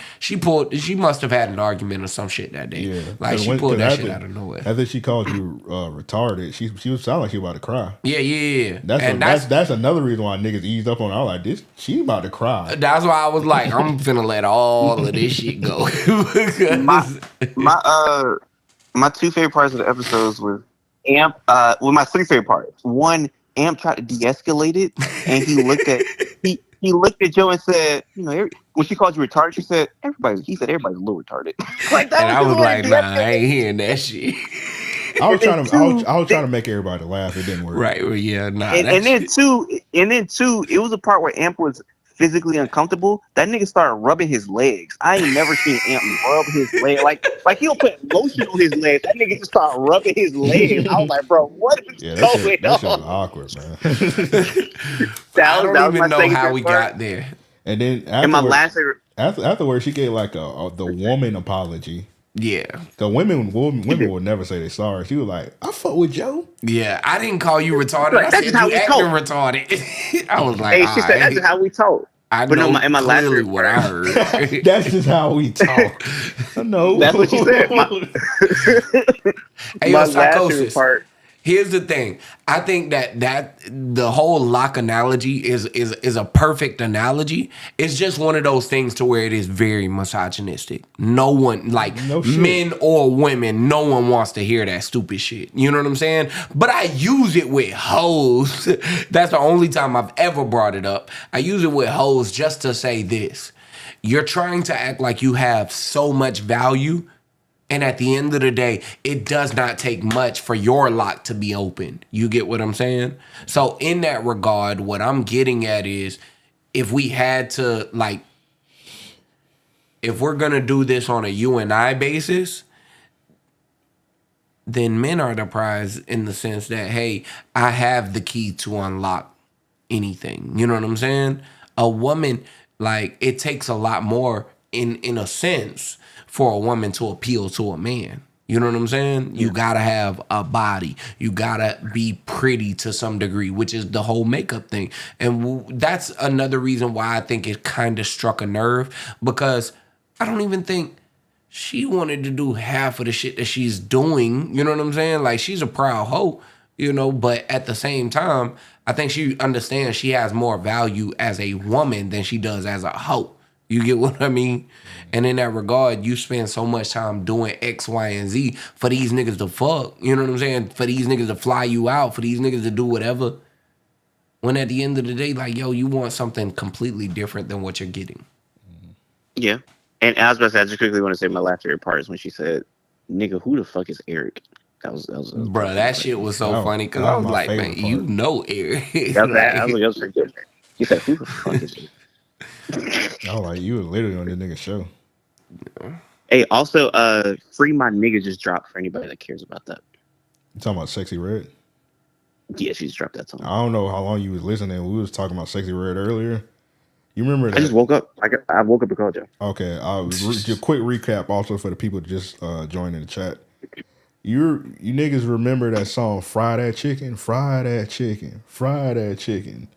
must have had an argument or some shit that day.
Yeah,
like she pulled that shit out of nowhere.
After she called you retarded, she was sounding like she was about to cry.
Yeah.
That's another reason why niggas eased up on her. I was like, this, she about to cry.
That's why I was like, I'm finna let all of this shit go.
my two favorite parts of the episodes were Amp. My three favorite parts. One, Amp tried to de-escalate it, and he looked at Joe and said, you know, when she called you retarded, she said everybody's a little retarded.
Like that. And I was like, nah, I ain't hearing that shit.
I was trying to make everybody laugh. It didn't work.
Right. Well, yeah. Nah.
And then two, it was a part where Amp was physically uncomfortable. That nigga started rubbing his legs. I ain't never seen Amp rub his leg. Like he'll put lotion on his legs. That nigga just started rubbing his legs. I was like, bro, what is going on?
That shit was awkward, man.
I don't even know how we got there.
And then afterwards, she gave like the woman apology.
Yeah.
Because women will never say they're sorry. She was like, I fuck with Joe.
Yeah, I didn't call you retarded. I said you acting retarded. I was like,
hey, she said, that's just how we talk.
I know in my last what I heard.
That's just how we talk. I know.
That's what she said.
My Psychosis. Here's the thing. I think that the whole lock analogy is a perfect analogy. It's just one of those things to where it is very misogynistic. No one, men or women, no one wants to hear that stupid shit. You know what I'm saying? But I use it with hoes. That's the only time I've ever brought it up. I use it with hoes just to say this. You're trying to act like you have so much value. And at the end of the day, it does not take much for your lock to be open. You get what I'm saying? So in that regard, what I'm getting at is if we had to, if we're going to do this on a you and I basis, then men are the prize in the sense that, hey, I have the key to unlock anything. You know what I'm saying? A woman, it takes a lot more in a sense for a woman to appeal to a man. You know what I'm saying? You gotta have a body. You gotta be pretty to some degree, which is the whole makeup thing. And that's another reason why I think it kind of struck a nerve, because I don't even think she wanted to do half of the shit that she's doing. You know what I'm saying? She's a proud hoe, but at the same time, I think she understands she has more value as a woman than she does as a hoe. You get what I mean? And in that regard, you spend so much time doing X, Y, and Z for these niggas to fuck. You know what I'm saying? For these niggas to fly you out, for these niggas to do whatever. When at the end of the day, you want something completely different than what you're getting.
Yeah. And I was about to say, I just quickly want to say my last favorite part is when she said, nigga, who the fuck is Eric?
Bro, that shit was so funny because I was like, man, you know Eric.
That was pretty good. He said, "Who the fuck is he?"
I was like, you were literally on this nigga show.
Hey, also, Free My Nigga just dropped for anybody that cares about that.
You talking about Sexy Red?
Yeah, she just dropped that song.
I don't know how long you was listening. We was talking about Sexy Red earlier. You remember that?
I just woke up. I woke up and called you.
Okay, just quick recap also for the people just joining the chat. You niggas remember that song "Fry That Chicken"? Fry that chicken. Fry that chicken.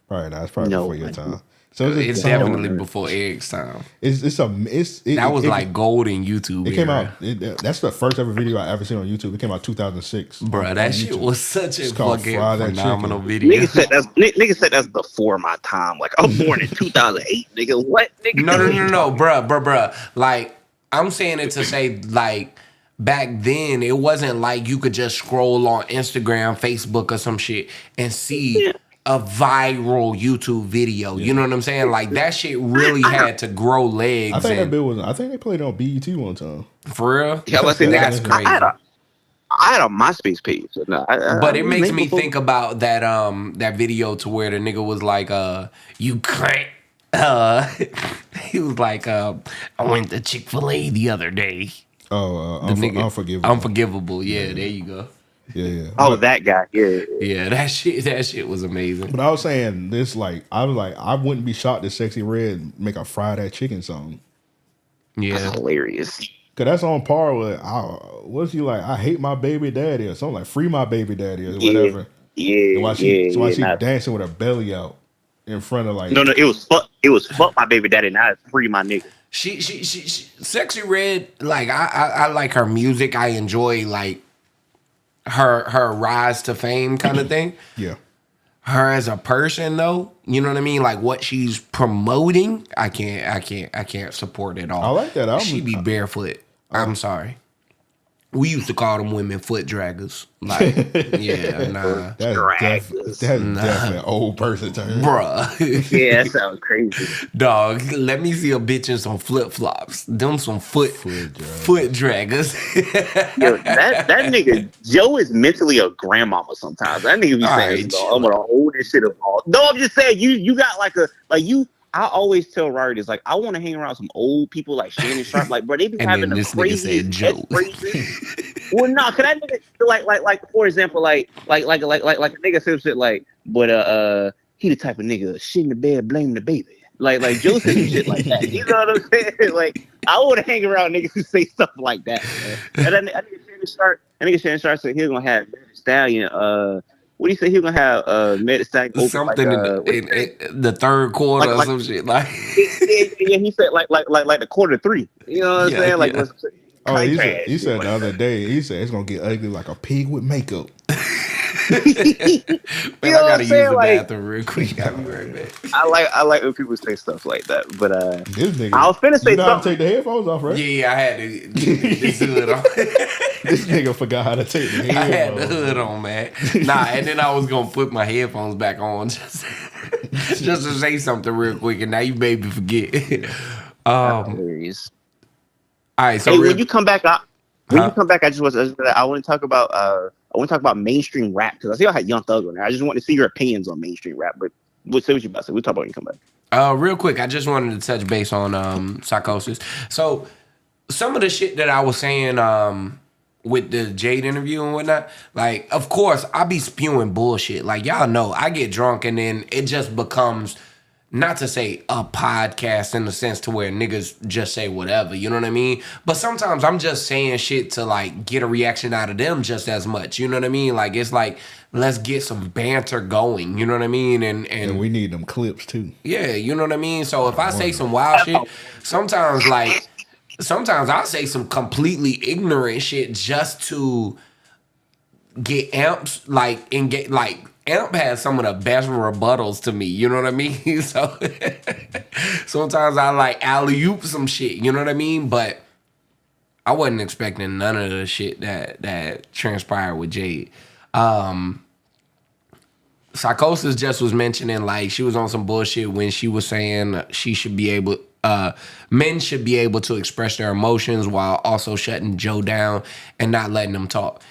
Probably not. It's probably before your time. So
it's definitely before Eric's time.
That
was like golden YouTube.
It came out. That's the first ever video I ever seen on YouTube. It came out 2006.
Bro, that shit was such a fucking phenomenal video.
Nigga said that's before my time. Like I'm born in 2008. Nigga, what? Nigga?
No, bruh. Like I'm saying it to say like. Back then, it wasn't like you could just scroll on Instagram, Facebook, or some shit and see a viral YouTube video. You know what I'm saying? Like that shit really had to grow legs.
I think that bill was. I think they played it on BET one time.
For real?
Yeah, let's say
that's crazy.
I had a MySpace page,
but it makes me think about that video to where the nigga was like, "You can't." He was like, "I went to Chick-fil-A the other day."
Unforgivable.
Unforgivable. Yeah, there you go.
Yeah.
Oh, that guy. Yeah.
Yeah, that shit was amazing.
But I was saying this, I wouldn't be shocked if Sexy Red make a Fry That Chicken song.
Yeah,
that's hilarious.
Cause that's on par with what's you like? I hate my baby daddy or something like Free My Baby Daddy or whatever.
Yeah.
Why she dancing with her belly out in front of like?
No, it was fuck my baby daddy. Now it's Free My Nigga.
She Sexy Red, like I like her music. I enjoy like her rise to fame kind of thing.
Yeah.
Her as a person though, you know what I mean? Like what she's promoting, I can't support at all.
I like that album.
She be barefoot. I'm sorry. We used to call them women foot draggers. Like, yeah, nah.
That's definitely an old person term.
Bruh.
Yeah, that sounds crazy.
Dog, let me see a bitch in some flip-flops. Them some foot draggers.
Yo, that nigga, Joe is mentally a grandmama sometimes. That nigga be saying, I'm gonna hold this shit up all. No, I'm just saying, you got I always tell Rarities, like, I want to hang around some old people like Shannon Sharp. Like, bro, they be having the craziest Well, no, cause that nigga, like, for example, like a nigga says shit like, but he the type of nigga shit in the bed, blame the baby. Like Joe said shit like that. You know what I'm saying? Like, I want to hang around niggas who say stuff like that. Man. And I think Shannon Sharp said he was gonna have Stallion. What do you say he was gonna have Medicine
something in the third quarter or some shit like
yeah, he said like the quarter 3. You know what I'm saying? Like
he said the other day, he said it's gonna get ugly like a pig with makeup.
Man, I gotta use the bathroom real quick. I'll be right back.
I like when people say stuff like that, but
this nigga,
I was finna say something.
Take the headphones off, right?
Yeah, I had to get this hood on.
This nigga forgot how to take the headphones.
I had the hood on, man. Nah, and then I was gonna put my headphones back on just to say something real quick, and now you made me forget.
Hilarious.
All right, so
when you come back, I want to talk about mainstream rap because I see I had Young Thug on there. I just want to see your opinions on mainstream rap, but we'll see what you about to say. We'll talk about it when you come back.
Real quick, I just wanted to touch base on Psychosis. So some of the shit that I was saying with the Jade interview and whatnot, like, of course, I be spewing bullshit. Like, y'all know, I get drunk and then it just becomes, not to say a podcast in the sense to where niggas just say whatever, you know what I mean? But sometimes I'm just saying shit to, like, get a reaction out of them just as much, you know what I mean? Like, it's like, let's get some banter going, you know what I mean? And
we need them clips, too.
Yeah, you know what I mean? So if I say some wild shit, sometimes I'll say some completely ignorant shit just to get amps, Amp has some of the best rebuttals to me, you know what I mean? So sometimes I like alley-oop some shit, you know what I mean? But I wasn't expecting none of the shit that transpired with Jade. Psychosis just was mentioning like she was on some bullshit when she was saying she should be able men should be able to express their emotions while also shutting Joe down and not letting them talk.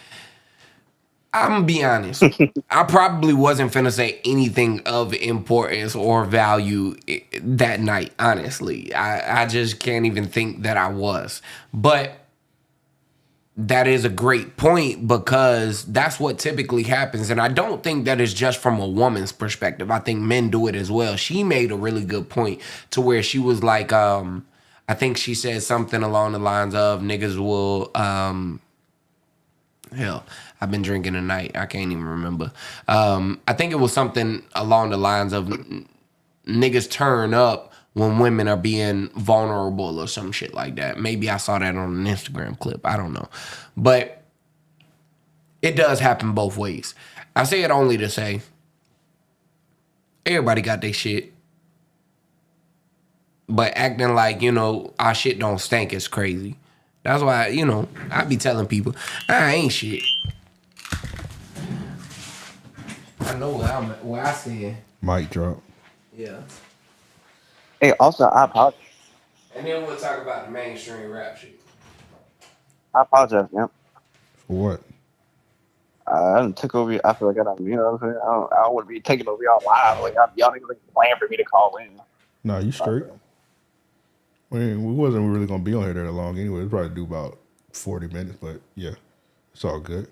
I'm gonna be honest. I probably wasn't finna say anything of importance or value that night, honestly. I just can't even think that I was. But that is a great point because that's what typically happens. And I don't think that is just from a woman's perspective. I think men do it as well. She made a really good point to where she was like, I think she said something along the lines of niggas will, hell, I've been drinking tonight. I can't even remember. I think it was something along the lines of niggas turn up when women are being vulnerable or some shit like that. Maybe I saw that on an Instagram clip. I don't know. But it does happen both ways. I say it only to say everybody got their shit. But acting like, our shit don't stink is crazy. That's why, I be telling people, I ain't shit. I know where I stand.
Mic drop.
Yeah.
Hey, also, I apologize.
And then we'll talk about the mainstream rap shit.
I apologize, man.
For what?
I done took over. I feel like I don't, you know what I'm saying? I don't want to be taking over y'all live. Like, y'all niggas like plan for me to call in.
Nah, you straight. We wasn't really gonna be on here that long anyway. We'd probably do about 40 minutes, but yeah, it's all good.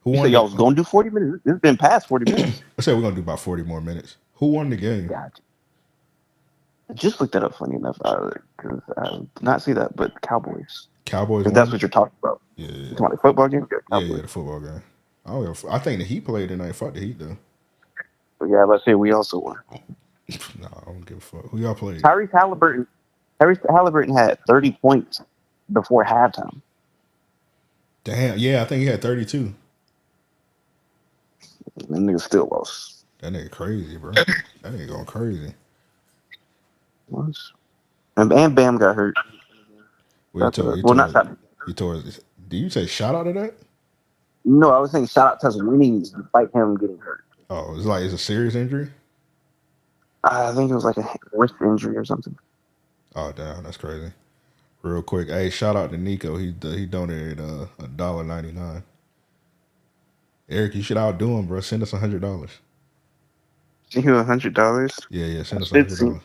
You said y'all was gonna do 40 minutes? It's been past 40 minutes.
I said we're gonna do about 40 more minutes. Who won the game?
Gotcha. I just looked that up, funny enough, because I did not see that, but Cowboys.
Cowboys.
If that's what you're talking about.
Yeah.
You talking about the football game?
Yeah, the football game. I think the Heat played tonight. Fuck the Heat though.
But yeah, let's say we also won.
Nah, I don't give a fuck. Who y'all played?
Tyrese Halliburton had 30 points before halftime.
Damn, yeah, I think he had 32.
That nigga still lost.
That nigga crazy, bro. That nigga going crazy.
And Bam got hurt.
Not shot. Do you say shout out to that?
No, I was saying shout out to his winnings despite him getting hurt.
Oh, it's a serious injury?
I think it was like a wrist injury or something.
Oh, damn, that's crazy. Real quick, hey, shout out to Nico. He donated $1.99. Eric, you should outdo him, bro. Send us $100.
Send you $100?
Yeah, send us $100.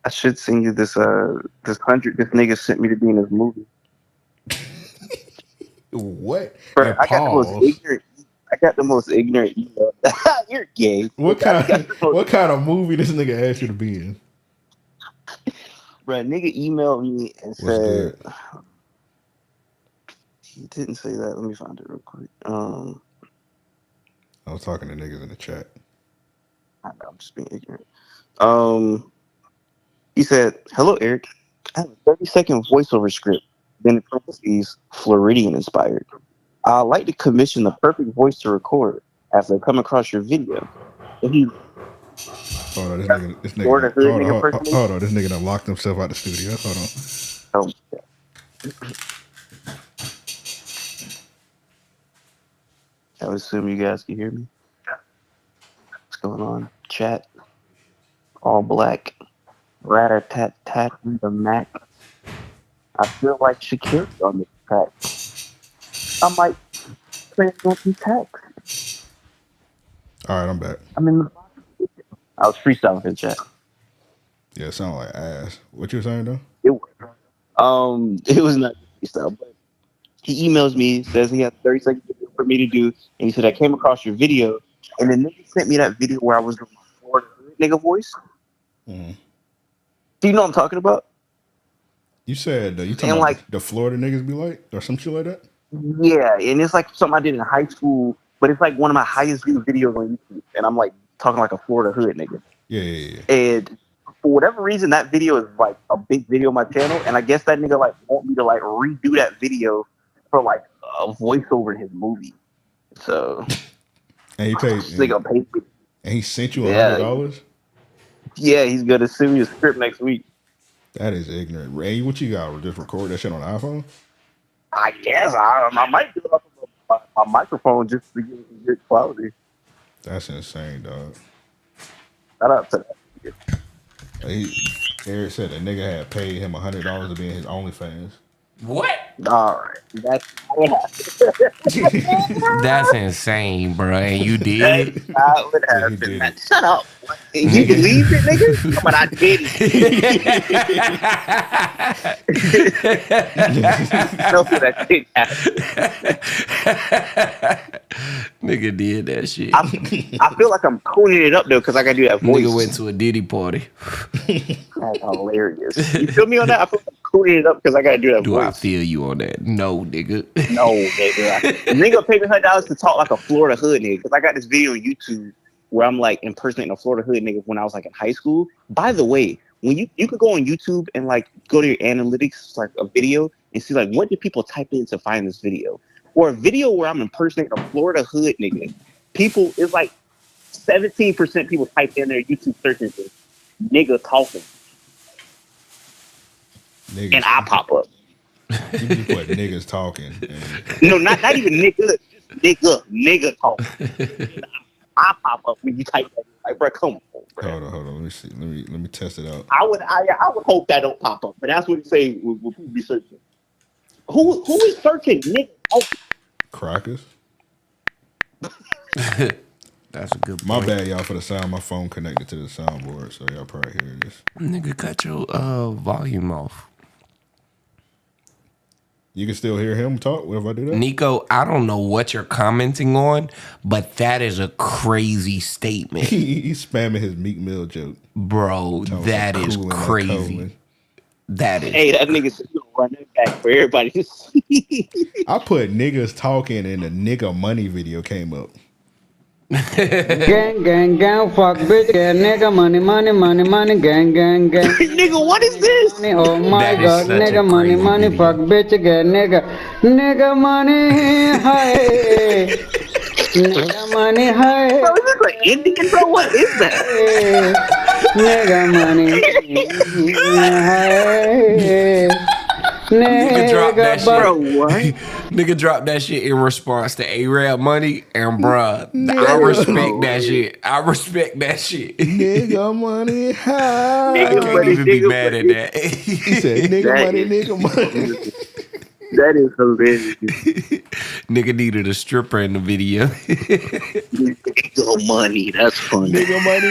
I should send you this 100 this nigga sent me to be in his movie.
What?
Bro, I got the most ignorant email. You're gay.
What kind of movie this nigga asked you to be in?
Bro, nigga emailed me and said he didn't say that. Let me find it real quick.
I was talking to niggas in the chat.
I'm just being ignorant. He said, "Hello, Eric. I have a 30-second voiceover script, then in parentheses, Floridian inspired. I'd like to commission the perfect voice to record after I come across your video." And he
hold on, this nigga. Hold on, this nigga done locked himself out the studio. Hold on.
I would assume you guys can hear me. What's going on? Chat. All black. Rat-a-tat-tat in the Mac. I feel like Shakira on this track. I might play it on some text.
All right, I'm back.
I was freestyling in chat.
Yeah, it sounded like ass. What you were saying though?
It was not freestyle, but he emails me, says he has 30 seconds for me to do, and he said I came across your video, and then nigga sent me that video where I was doing my Florida nigga voice. Mm-hmm. Do you know what I'm talking about?
You said you talking about like the Florida niggas be like, or some shit like that?
Yeah, and it's like something I did in high school, but it's like one of my highest viewed videos on YouTube, and I'm like talking like a Florida hood nigga.
Yeah.
And for whatever reason, that video is like a big video on my channel, and I guess that nigga like want me to like redo that video for like a voiceover in his movie. So
and he paid. And he sent you $100.
Yeah, he's gonna send me a script next week.
That is ignorant. Ray, what you got? Just record that shit on the iPhone?
I guess I might do it off of my microphone just to get good quality.
That's insane, dog.
Shout out to that.
Eric said a nigga had paid him $100 to be in his OnlyFans.
What?
All right, that's not what happened.
That's insane, bro. And you
That's
did?
not what
Yeah, he
happened.
did
Man,
it.
shut up. And you believed it, nigga? Come on, I did it. No, that didn't happen.
Nigga did that shit.
I feel like I'm cooning it up though because I gotta do that voice.
Nigga went to a Diddy party.
That's hilarious. You feel me on that? I feel like I'm cooning it up because I gotta do that
Do
voice.
I feel you on that? No, nigga.
No, nigga. Nigga paid me $100 to talk like a Florida hood nigga because I got this video on YouTube where I'm like impersonating a Florida hood nigga when I was like in high school. By the way, when you could go on YouTube and like go to your analytics, like a video, and see like what did people type in to find this video, or a video where I'm impersonating a Florida hood nigga. People, it's like 17% people type in their YouTube search engine, nigga talking,
Niggas,
and I pop up.
You just put niggas talking.
No, not even nigga, just nigga talking. I pop up when you type that. Like, bro, come on, bro.
Hold on. Let me see. Let me test it out.
I would hope that don't pop up, but that's what you say when people be searching. Who is searching nigga talking?
Crackers.
That's a good point.
My bad, y'all, for the sound. My phone connected to the soundboard, so y'all probably hear this.
Nigga, cut your volume off.
You can still hear him talk whenever I do that?
Nico, I don't know what you're commenting on, but that is a crazy statement.
He's spamming his Meek Mill joke.
Bro, that is
Coolin' like
crazy.
Coleman.
That is.
Hey, that nigga said you run it back for everybody to see.
I put niggas talking and the nigga money video came up.
Gang, gang, gang, fuck bitch, yeah, nigga, money, money, money, money, gang, gang, gang.
Nigga, what is this?
Money, oh my
That is
god,
such a
nigga, money,
crazy
money,
video.
fuck bitch, yeah, nigga, money, hi. Nigga, money, hi.
Bro, is this like Indian, bro? What is that?
Nigga, money, hi.
Nigga dropped that
Bro,
shit.
what?
Nigga dropped that shit in response to A-Rap money, and bruh, I respect that shit. I respect that shit.
Nigga money high.
I
Nigga
can't
money,
even be
nigga
mad at
money.
that.
He said nigga
That
money,
is-
nigga money.
That is hilarious.
Nigga needed a stripper in the video.
Nigga money, that's funny.
Nigga money,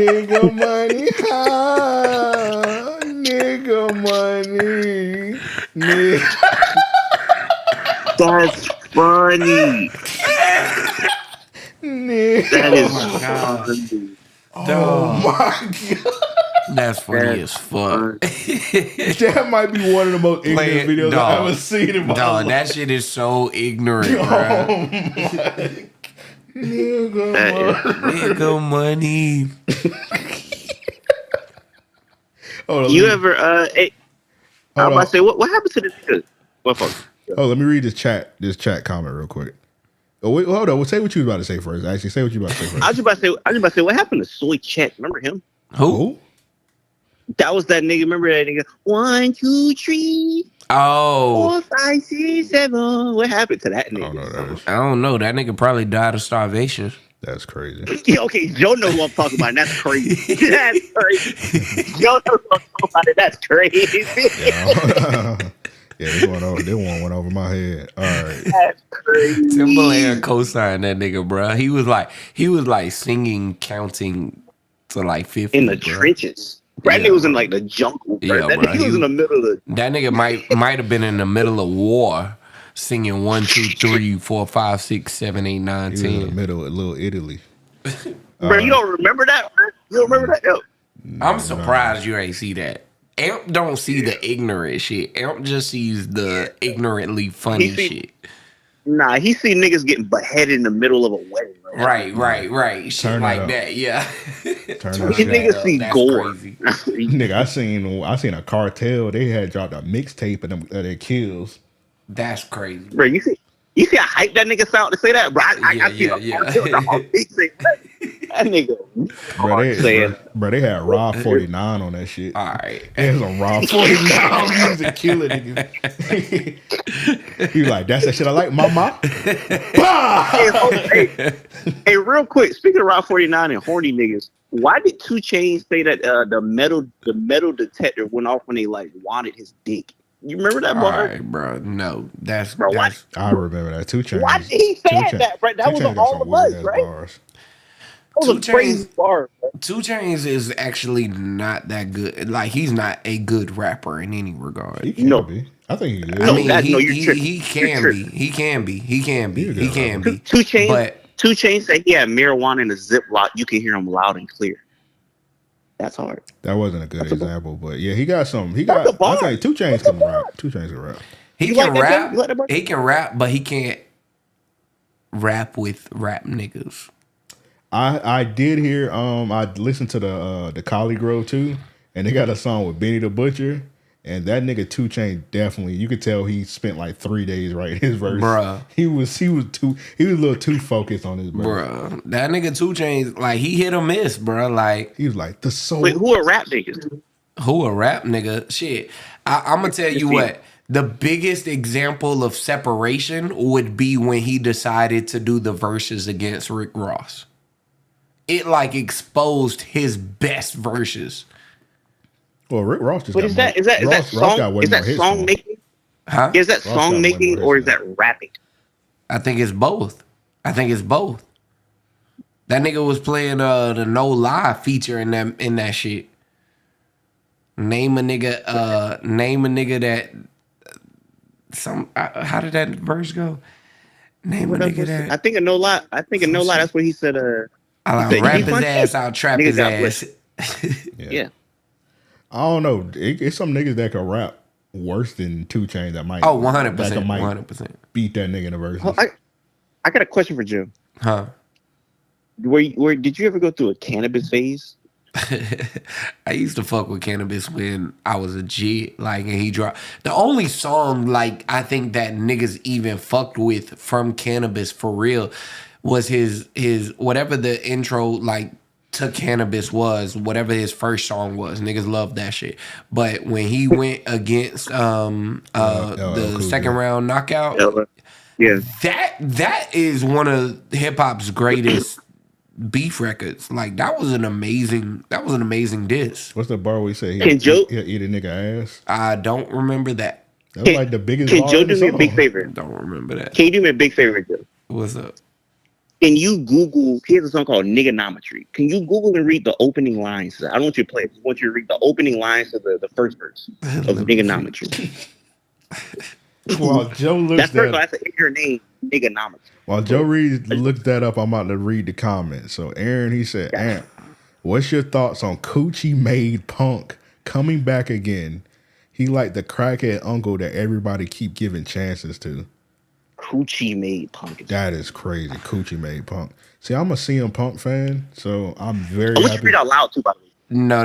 nigga money high. Nigga money. Nigga.
That's funny.
Nigga.
That is
my God.
funny.
Oh my god.
That's funny as fuck.
That might be one of the most ignorant videos I've ever seen in my
Dog,
life.
that shit is so ignorant,
Oh
bro.
my. Nigga money.
Nigga money.
Hold on,
You
let me-
ever hey, I
hold
was about
on.
to say what happened to this nigga? What fuck?
Oh, let me read this chat comment real quick. Oh, wait, hold on. Well, say what you was about to say first. Actually, say what you about to say first.
I was just about to say what happened to Soy Chet? Remember him?
Who?
That was that nigga. Remember that nigga? 1, 2, 3,
Oh,
4, 5, 6, 7. What happened to that
I don't know
nigga?
what that is.
I don't know. That nigga probably died of starvation.
That's crazy.
Yeah, okay, Joe knows what I'm talking about. And that's crazy. That's crazy. Joe knows what I'm talking about. And that's crazy.
Yeah, this one went over my head. All right.
That's crazy.
Timberland co-signed that nigga, bro. He was like singing, counting to like 50
In the
bro.
trenches. Brad
Yeah,
was in
bro.
like the jungle. Bro.
Yeah,
That
bro.
nigga was in the middle of the.
That nigga might have been in the middle of war, singing 1, 2, 3, 4, 5, 6, 7, 8, 9,
He was in the
10.
middle of Little Italy.
Bro, you don't remember that? Bro? You don't remember that? Yo.
I'm surprised you ain't see that. Amp don't see the ignorant shit. Amp just sees the ignorantly funny
He see-
shit.
Nah, he see niggas getting beheaded in the middle of a wedding.
Right. Shit
Turn
like
that up.
that. Yeah.
Turn
He
that shit
niggas
up.
see
That's
gore.
crazy.
Nigga, I seen a cartel. They had dropped a mixtape of them of their kills.
That's crazy.
Bro, you see You see how hype that nigga sound to say that, bro? I see
yeah.
big say that nigga
Bro,
hard saying.
they had Raw 49 on that shit.
All right.
There's some Raw 49 music killing niggas. He like, that's that shit I like, mama.
Hey, real quick, speaking of Route 49 and horny niggas, why did 2 Chainz say that the metal detector went off when they like wanted his dick? You remember that
All
bar?
right, bro. No, that's
Bro,
that's
I remember that. 2 Chainz.
Why did he say that, bro? That was all of us, right?
Bars.
That was a crazy bar, bro.
2 Chainz is actually not that good. Like he's not a good rapper in any regard.
He can be. I think he is.
I mean,
you're
he can be. He can be.
2 Chainz.
But
2 Chainz said he had marijuana in a Ziploc. You can hear him loud and clear. That's hard.
That wasn't a good example, but yeah, he got some. He
That's
got.
a bar.
I think 2 Chainz can rap. 2 Chainz can rap.
he
You
can
like that,
rap.
Jay? You like that bar?
He can rap, but he can't rap with rap niggas.
I did hear. I listened to the Collie Grove too, and they got a song with Benny the Butcher. And that nigga 2 Chainz definitely, you could tell he spent like 3 days writing his verse.
Bruh.
He was a little too focused on his verse.
Bruh. That nigga 2 Chainz, like he hit or miss, bruh. Like
He was like the soul.
Wait, who are rap niggas?
who a rap nigga? Shit. I'm gonna tell you what. The biggest example of separation would be when he decided to do the verses against Rick Ross. It like exposed his best verses.
Well, Rick Ross just.
But
got
is that
Ross got way
is that
more hits
song
than him.
making?
Huh?
Is that
Ross got
song
way
making
more
or
hits
is that rapping?
I think it's both. That nigga was playing the No Lie feature in that shit. Name a nigga that how did that verse go? Name a nigga that
I think a no lie. That's what he said.
I'll
said,
rap
"You
his
my
ass
shit."
out, trap
Nigga
his
got
ass.
Yeah.
I don't know. It's some niggas that can rap worse than 2 Chainz that might.
Oh, 100%.
that might
100%.
beat that nigga in the verses.
Oh, I got a question for Jim.
Huh?
Where did you ever go through a cannabis phase?
I used to fuck with cannabis when I was a G. Like, and he dropped the only song like I think that niggas even fucked with from cannabis for real was his whatever the intro like to cannabis was, whatever his first song was. Niggas loved that shit. But when he went against the second round knockout,
Yeah.
that is one of hip hop's greatest beef records. Like that was an amazing diss.
What's the bar where he said
Can Joe
he'll eat a nigga ass?
I don't remember that.
That was like the biggest
Can
bar
Joe
in the
do me a
song.
big favor?
Don't remember that.
Can you do me a big favor, Joe?
What's up?
Can you Google? He has a song called Niggonometry. Can you Google and read the opening lines? I don't want you to play it. I want you to read the opening lines of the first verse of Niggonometry.
While Joe looks
That's an ignorant name. Niggonometry.
While Joe looks that up, I'm about to read the comments. So Aaron, he said, Ant, what's your thoughts on Coochie Made Punk coming back again? He like the crackhead uncle that everybody keep giving chances to.
Coochie Made Punk.
That is crazy. Coochie Made Punk. See, I'm a CM Punk fan, so I'm very
I want you
happy.
to read out loud too, by the way.
No.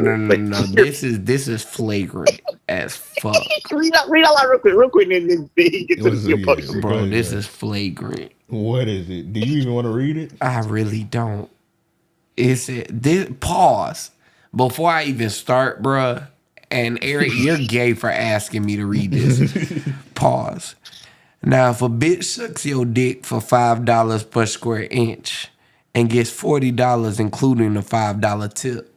This is flagrant as fuck.
read out loud real quick, and then get to the CM Punk shit.
Bro, this is flagrant.
What is it? Do you even want to read it?
I really don't. Pause. Before I even start, bruh, and Eric, you're gay for asking me to read this. Pause. Now, if a bitch sucks your dick for $5 per square inch and gets $40 including the $5 tip,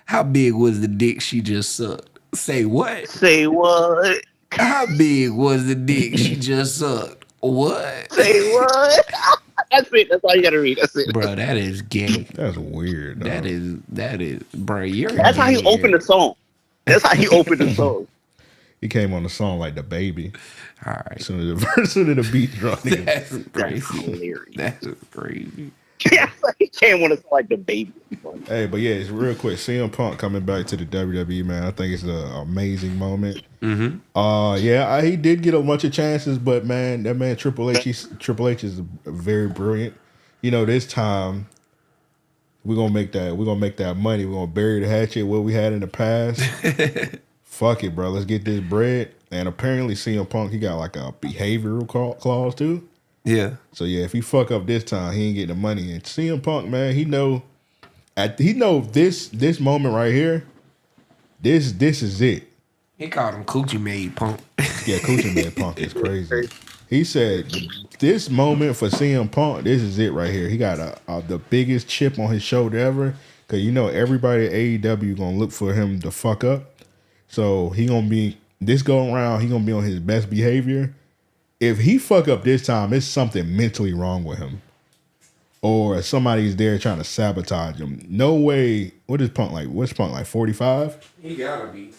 how big was the dick she just sucked? Say what?
Say what?
How big was the dick she just sucked? What?
Say what? That's it. That's all you gotta read. That's it.
Bro, that is gay.
That's weird. Dog.
That is, bro. You're.
That's how he opened the song. That's how he opened the song.
He came on the song like the baby.
All right.
As soon as the beat dropped.
That's
That's
crazy.
hilarious.
That's crazy.
Yeah, he came on the song like the baby.
Hey, but yeah, it's real quick. CM Punk coming back to the WWE, man. I think it's an amazing moment.
Mm-hmm.
He did get a bunch of chances, but man, that man Triple H is very brilliant. You know, this time we're gonna make that money. We're gonna bury the hatchet what we had in the past. Fuck it, bro. Let's get this bread. And apparently CM Punk, he got like a behavioral clause too.
Yeah.
So yeah, if he fuck up this time, he ain't getting the money. And CM Punk, man, he know this moment right here. This is it.
He called him Coochie Made Punk.
Yeah, Coochie Man Punk is crazy. He said this moment for CM Punk, this is it right here. He got the biggest chip on his shoulder ever. Cause you know everybody at AEW gonna look for him to fuck up. So he gonna be this go around. He gonna be on his best behavior. If he fuck up this time, it's something mentally wrong with him, or somebody's there trying to sabotage him. No way. What is Punk like? What's Punk like? 45?
He gotta be.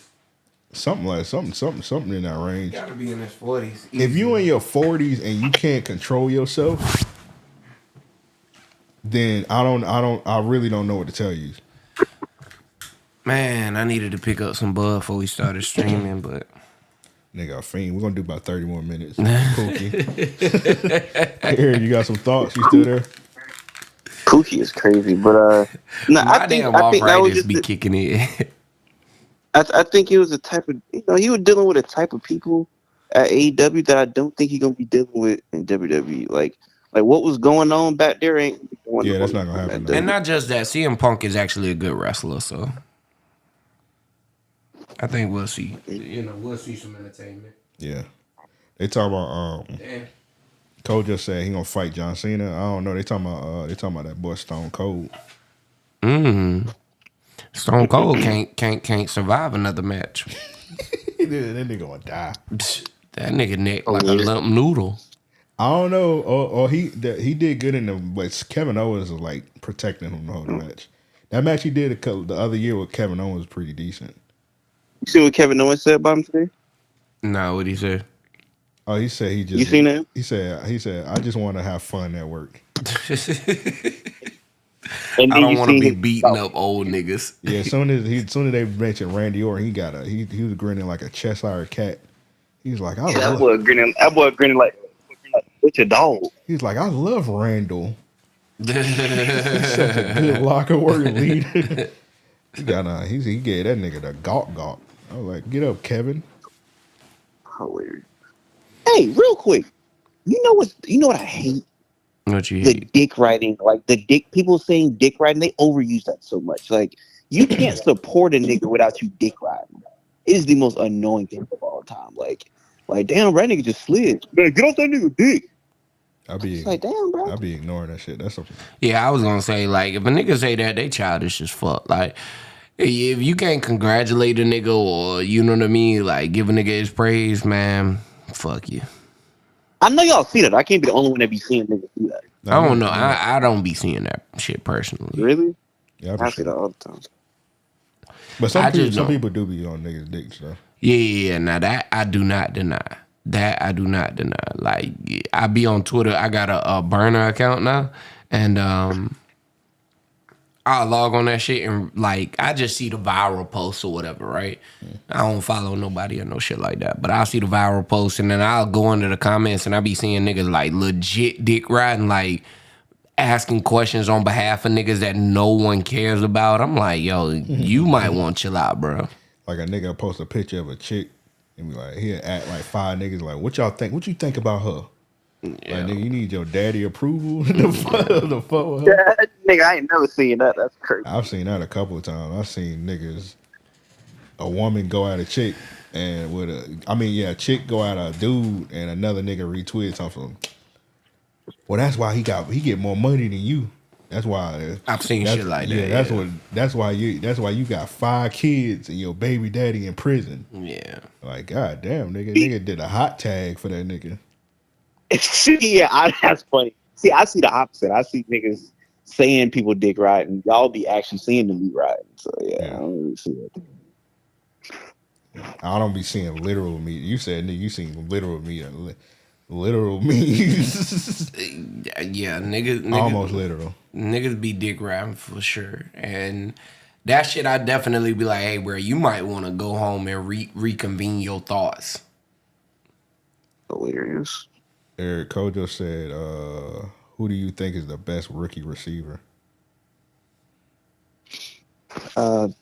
Something in that range.
Gotta be in his 40s.
If you in your 40s and you can't control yourself, then I really don't know what to tell you.
Man, I needed to pick up some bud before we started streaming, but
Nigga, a fiend. We're gonna do about 30 more minutes. Pookie. Here, you got some thoughts? You still there?
Pookie is crazy, but no,
my
I think
damn
that was
arthritis
just
be kicking in.
I think it was a type of he was dealing with a type of people at AEW that I don't think he's gonna be dealing with in WWE. Like what was going on back there ain't going on.
Yeah, that's not gonna happen.
And not just that, CM Punk is actually a good wrestler, so I think we'll see. We'll see some entertainment.
Yeah. They talk about
Damn.
Cole just said he gonna fight John Cena. I don't know. They talking about that boy Stone Cold.
Stone Cold can't survive another match.
that nigga gonna die.
That nigga neck like a lump noodle.
I don't know. Or he did good in the, but Kevin Owens was like protecting him the whole match. That match he did the other year with Kevin Owens was pretty decent.
You see what Kevin Owens said about him today?
Nah, what'd he say?
Oh, he said he just.
You seen that?
He said I just want to have fun at work.
And
I
then
don't
you
want to
seen
be
his-
beating up old niggas.
Yeah, as soon as they mentioned Randy Orton, he was grinning like a Cheshire cat. He was like,
That boy grinning like what's your dog?
He's like, I love Randall. He's such a good locker work leader. he gave that nigga the gawk. I was like, get up, Kevin.
Hilarious. Hey, real quick. You know what I hate?
What you
The
hate?
dick riding, like the dick people saying dick riding, they overuse that so much. Like you can't support a nigga without you dick riding. It is the most annoying thing of all time. Like damn, that nigga just slid. Man, get off that nigga dick. It's like, damn, bro.
I be ignoring that shit. That's something.
Yeah, I was gonna say, like, if a nigga say that, they childish as fuck. Like, if you can't congratulate a nigga or, you know what I mean, like, give a nigga his praise, man, fuck you.
I know y'all see that. I can't be the only one that be seeing niggas do that.
I don't know. I don't be seeing that shit personally.
Really?
Yeah,
I see that all the time.
But
I
some
just know.
people do be on niggas' dicks though.
Yeah. Now that I do not deny. Like, I be on Twitter. I got a burner account now, and I'll log on that shit and like I just see the viral posts or whatever, right? I don't follow nobody or no shit like that, but I'll see the viral posts and then I'll go into the comments and I be seeing niggas like legit dick riding, like asking questions on behalf of niggas that no one cares about. I'm like, yo, you might want to chill out, bro.
Like a nigga post a picture of a chick and be like, he'll act like 5 niggas like, what y'all think? What you think about her?
Yeah.
Like, nigga, you need your daddy approval to fuck with her.
Yeah, nigga, I ain't never seen that. That's crazy.
I've seen that a couple of times. I've seen niggas, a woman go at a chick and a chick go at a dude and another nigga retweet something. Well, that's why he get more money than you. That's why
I've seen shit like that.
Yeah, that's why you got 5 kids and your baby daddy in prison.
Yeah.
Like, god damn, nigga did a hot tag for that nigga.
Yeah, that's funny. See, I see the opposite. I see niggas saying people dick riding. Y'all be actually seeing them be riding. So yeah. I don't really see it.
I don't be seeing literal meat. You said nigga, you seen literal meat. Literal meat.
Yeah, niggas
Almost literal.
Niggas be dick riding for sure. And that shit, I definitely be like, hey, bro, you might want to go home and reconvene your thoughts.
Hilarious.
Eric Kojo said, who do you think is the best rookie receiver?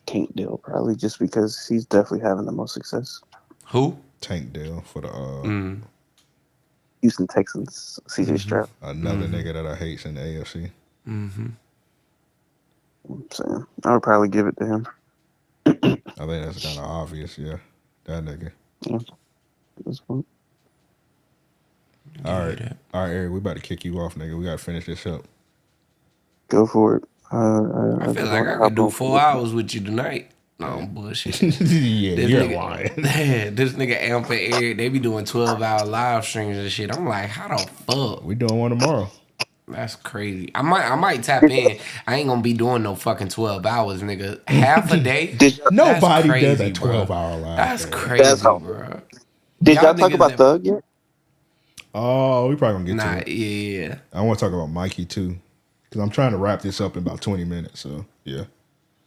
Tank Dill, probably just because he's definitely having the most success.
Who?
Tank Dell for the
Houston Texans, CJ Stroud.
Another nigga that I hate in the AFC.
So I would probably give it to him.
I think that's kind of obvious. Yeah, that nigga.
Yeah, that's fine.
All right, Eric. We about to kick you off, nigga. We gotta finish this up.
Go for it.
I feel
just
like
want to
I could
hop
do
on.
4 hours with you tonight. No bullshit.
Yeah,
This
you're
nigga,
lying.
this nigga Amp and Eric, they be doing 12-hour live streams and shit. I'm like, how the fuck?
We doing one tomorrow.
That's crazy. I might tap in. I ain't gonna be doing no fucking 12 hours, nigga. Half a day.
Did y'all,
Nobody
That's
does
crazy,
a
bro.
12-hour live.
That's
thing.
crazy,
That's how-
bro.
did y'all
Y'all
talk
niggas
about
that-
Thug yet?
Oh, we probably gonna get
Nah,
to it.
yeah.
I want to talk about Mikey too, because I'm trying to wrap this up in about 20 minutes. So yeah.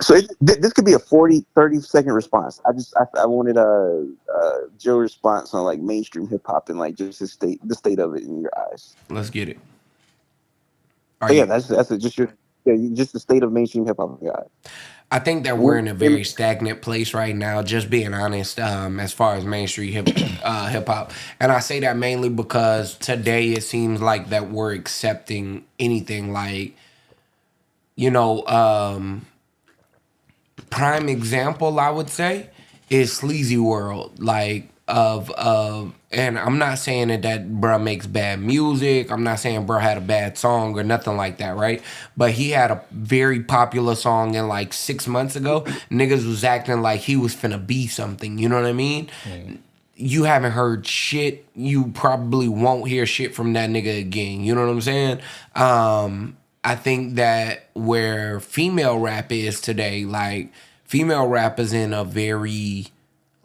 So this could be a 30-second response. I wanted Joe response on like mainstream hip hop and like just the state of it in your eyes.
Let's get it.
So yeah, that's it. Just the state of mainstream hip hop in your eyes.
I think that we're in a very stagnant place right now, just being honest, as far as mainstream hip hop. And I say that mainly because today it seems like that we're accepting anything like, prime example I would say is Sleazy World, like and I'm not saying that bruh makes bad music. I'm not saying bruh had a bad song or nothing like that, right? But he had a very popular song in like 6 months ago. Niggas was acting like he was finna be something, you know what I mean? You haven't heard shit. You probably won't hear shit from that nigga again. You know what I'm saying? I think that where female rap is today, like female rap is in a very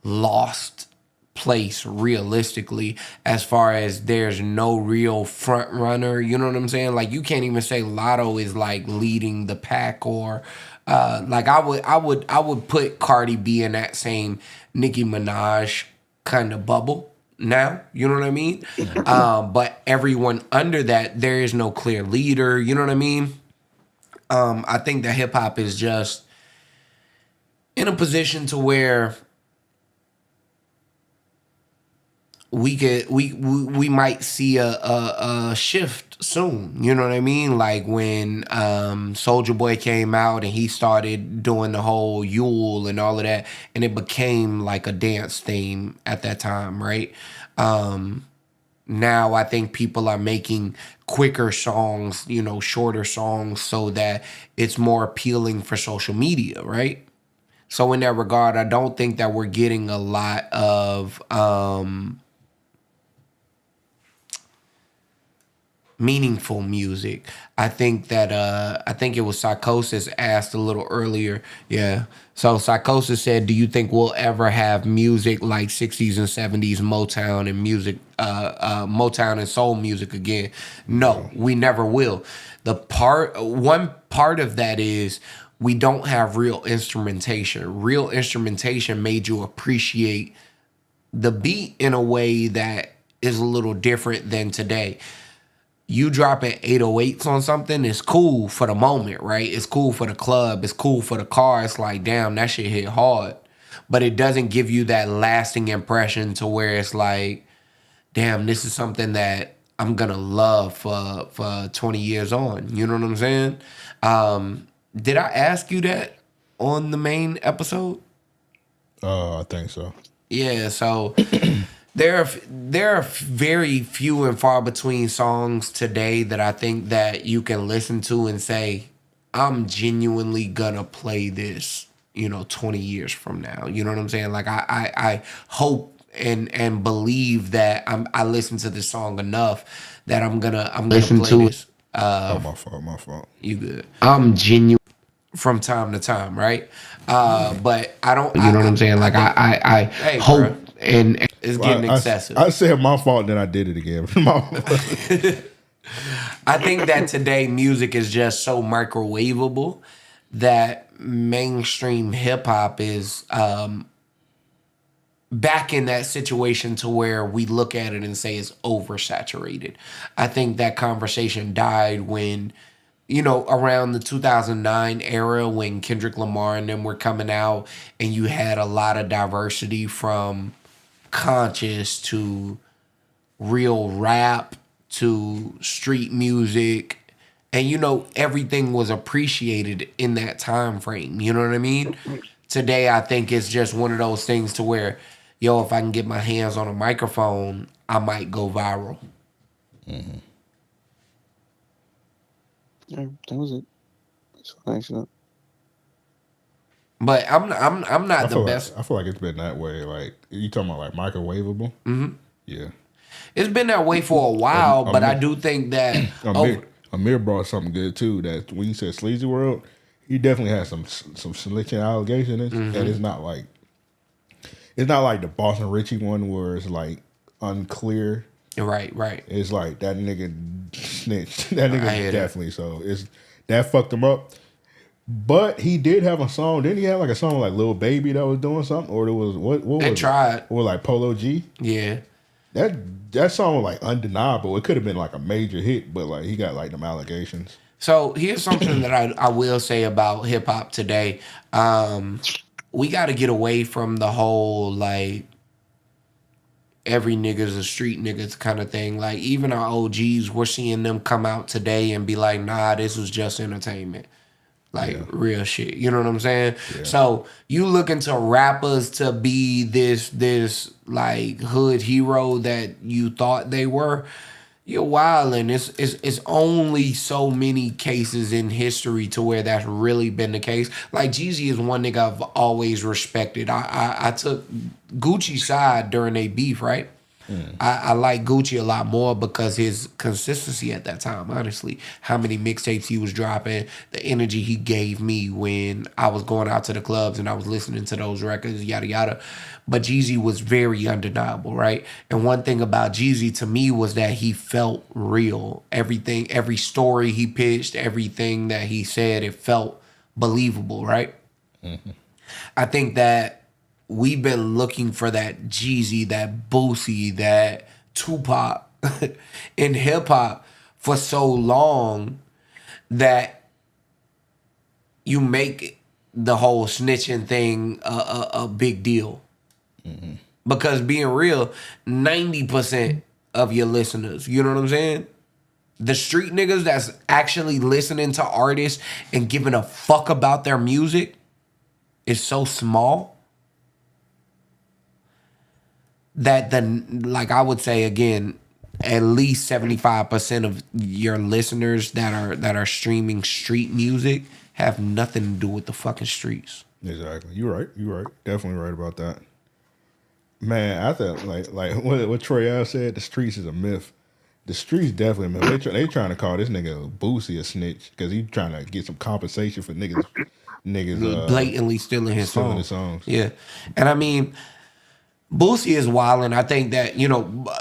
lost place realistically, as far as there's no real front runner. You know what I'm saying? Like you can't even say Lotto is like leading the pack, or like I would put Cardi B in that same Nicki Minaj kind of bubble now, you know what I mean? But everyone under that, there is no clear leader, you know what I mean? I think that hip hop is just in a position to where we might see a shift soon. You know what I mean? Like when Soulja Boy came out and he started doing the whole Yule and all of that, and it became like a dance theme at that time, right? Now I think people are making quicker songs, shorter songs, so that it's more appealing for social media, right? So in that regard, I don't think that we're getting a lot of meaningful music. I think that I think it was Psychosis asked a little earlier. Yeah. So Psychosis said, "Do you think we'll ever have music like 60s and 70s Motown and music Motown and soul music again?" No, we never will. One part of that is we don't have real instrumentation. Real instrumentation made you appreciate the beat in a way that is a little different than today. You dropping 808s on something is cool for the moment, right? It's cool for the club. It's cool for the car. It's like, damn, that shit hit hard. But it doesn't give you that lasting impression to where it's like, damn, this is something that I'm going to love for 20 years on. You know what I'm saying? Did I ask you that on the main episode?
I think so.
Yeah, so there are very few and far between songs today that I think that you can listen to and say, I'm genuinely gonna play this, 20 years from now. You know what I'm saying? Like I hope and believe that I listen to this song enough that I'm gonna
Listen
play
to it.
this.
My fault.
You good?
I'm genuine.
From time to time, right? But I don't.
You know what I'm saying? Like I
Hey,
hope
bro.
and
It's getting excessive.
I said my fault, then I did it again.
I think that today music is just so microwavable that mainstream hip hop is back in that situation to where we look at it and say it's oversaturated. I think that conversation died when, around the 2009 era when Kendrick Lamar and them were coming out and you had a lot of diversity from Conscious to real rap to street music. And everything was appreciated in that time frame. You know what I mean? Today, I think it's just one of those things to where, if I can get my hands on a microphone, I might go viral.
Yeah, that was it. So thanks for that.
But I'm not the best.
I feel like it's been that way. Like you talking about like microwavable. Mm-hmm. Yeah.
It's been that way for a while, but I do think that
Amir brought something good too. That when you said Sleazy World, he definitely has some snitching allegations, and it's not like the Boston Richie one where it's like unclear.
Right.
It's like that nigga snitched. That nigga definitely. So that fucked him up. But he did have a song. Didn't he have like a song like Lil Baby that was doing something, or there was what
they
was
tried
it? Or like Polo G.
Yeah.
That song was like undeniable. It could have been like a major hit, but like he got like them allegations.
So here's something that I will say about hip hop today. We got to get away from the whole like every nigga's a street niggas kind of thing. Like even our OGs, we're seeing them come out today and be like, nah, this was just entertainment. Like real shit. You know what I'm saying? Yeah. So you looking to rappers to be this like hood hero that you thought they were, you're wildin'. It's only so many cases in history to where that's really been the case. Like Jeezy is one nigga I've always respected. I took Gucci's side during a beef, right? I like Gucci a lot more because his consistency at that time, honestly. How many mixtapes he was dropping, the energy he gave me when I was going out to the clubs and I was listening to those records, yada, yada. But Jeezy was very undeniable, right? And one thing about Jeezy to me was that he felt real. Everything, every story he pitched, everything that he said, it felt believable, right? Mm-hmm. I think that we've been looking for that Jeezy, that Boosie, that Tupac in hip hop for so long that you make the whole snitching thing a big deal. Mm-hmm. Because being real, 90% of your listeners, you know what I'm saying? The street niggas that's actually listening to artists and giving a fuck about their music is so small that I would say again, at least 75% of your listeners that are streaming street music have nothing to do with the fucking streets.
Exactly. You're right. Definitely right about that. Man, I thought like what Troy Ave said, the streets is a myth. The streets definitely a myth. They trying to call this nigga Boosie a snitch because he's trying to get some compensation for niggas
blatantly stealing his
songs.
Yeah. And I mean, Boosie is wild, and I think that,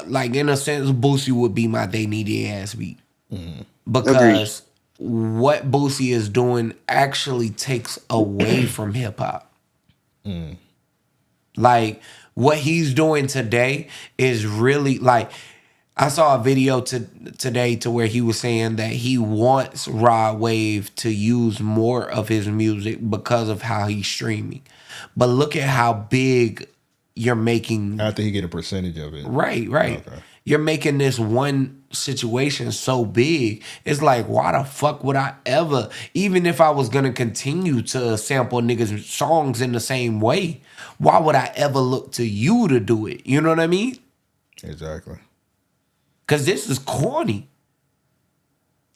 like in a sense, Boosie would be my They Need Your Ass beat. Mm-hmm. Because what Boosie is doing actually takes away from hip hop. Mm. Like what he's doing today is really like, I saw a video today to where he was saying that he wants Rod Wave to use more of his music because of how he's streaming. But look at how big you're making
after he get a percentage of it.
Right. Okay. You're making this one situation so big. It's like, why the fuck would I ever, even if I was gonna continue to sample niggas' songs in the same way, why would I ever look to you to do it? You know what I mean?
Exactly.
Cause this is corny.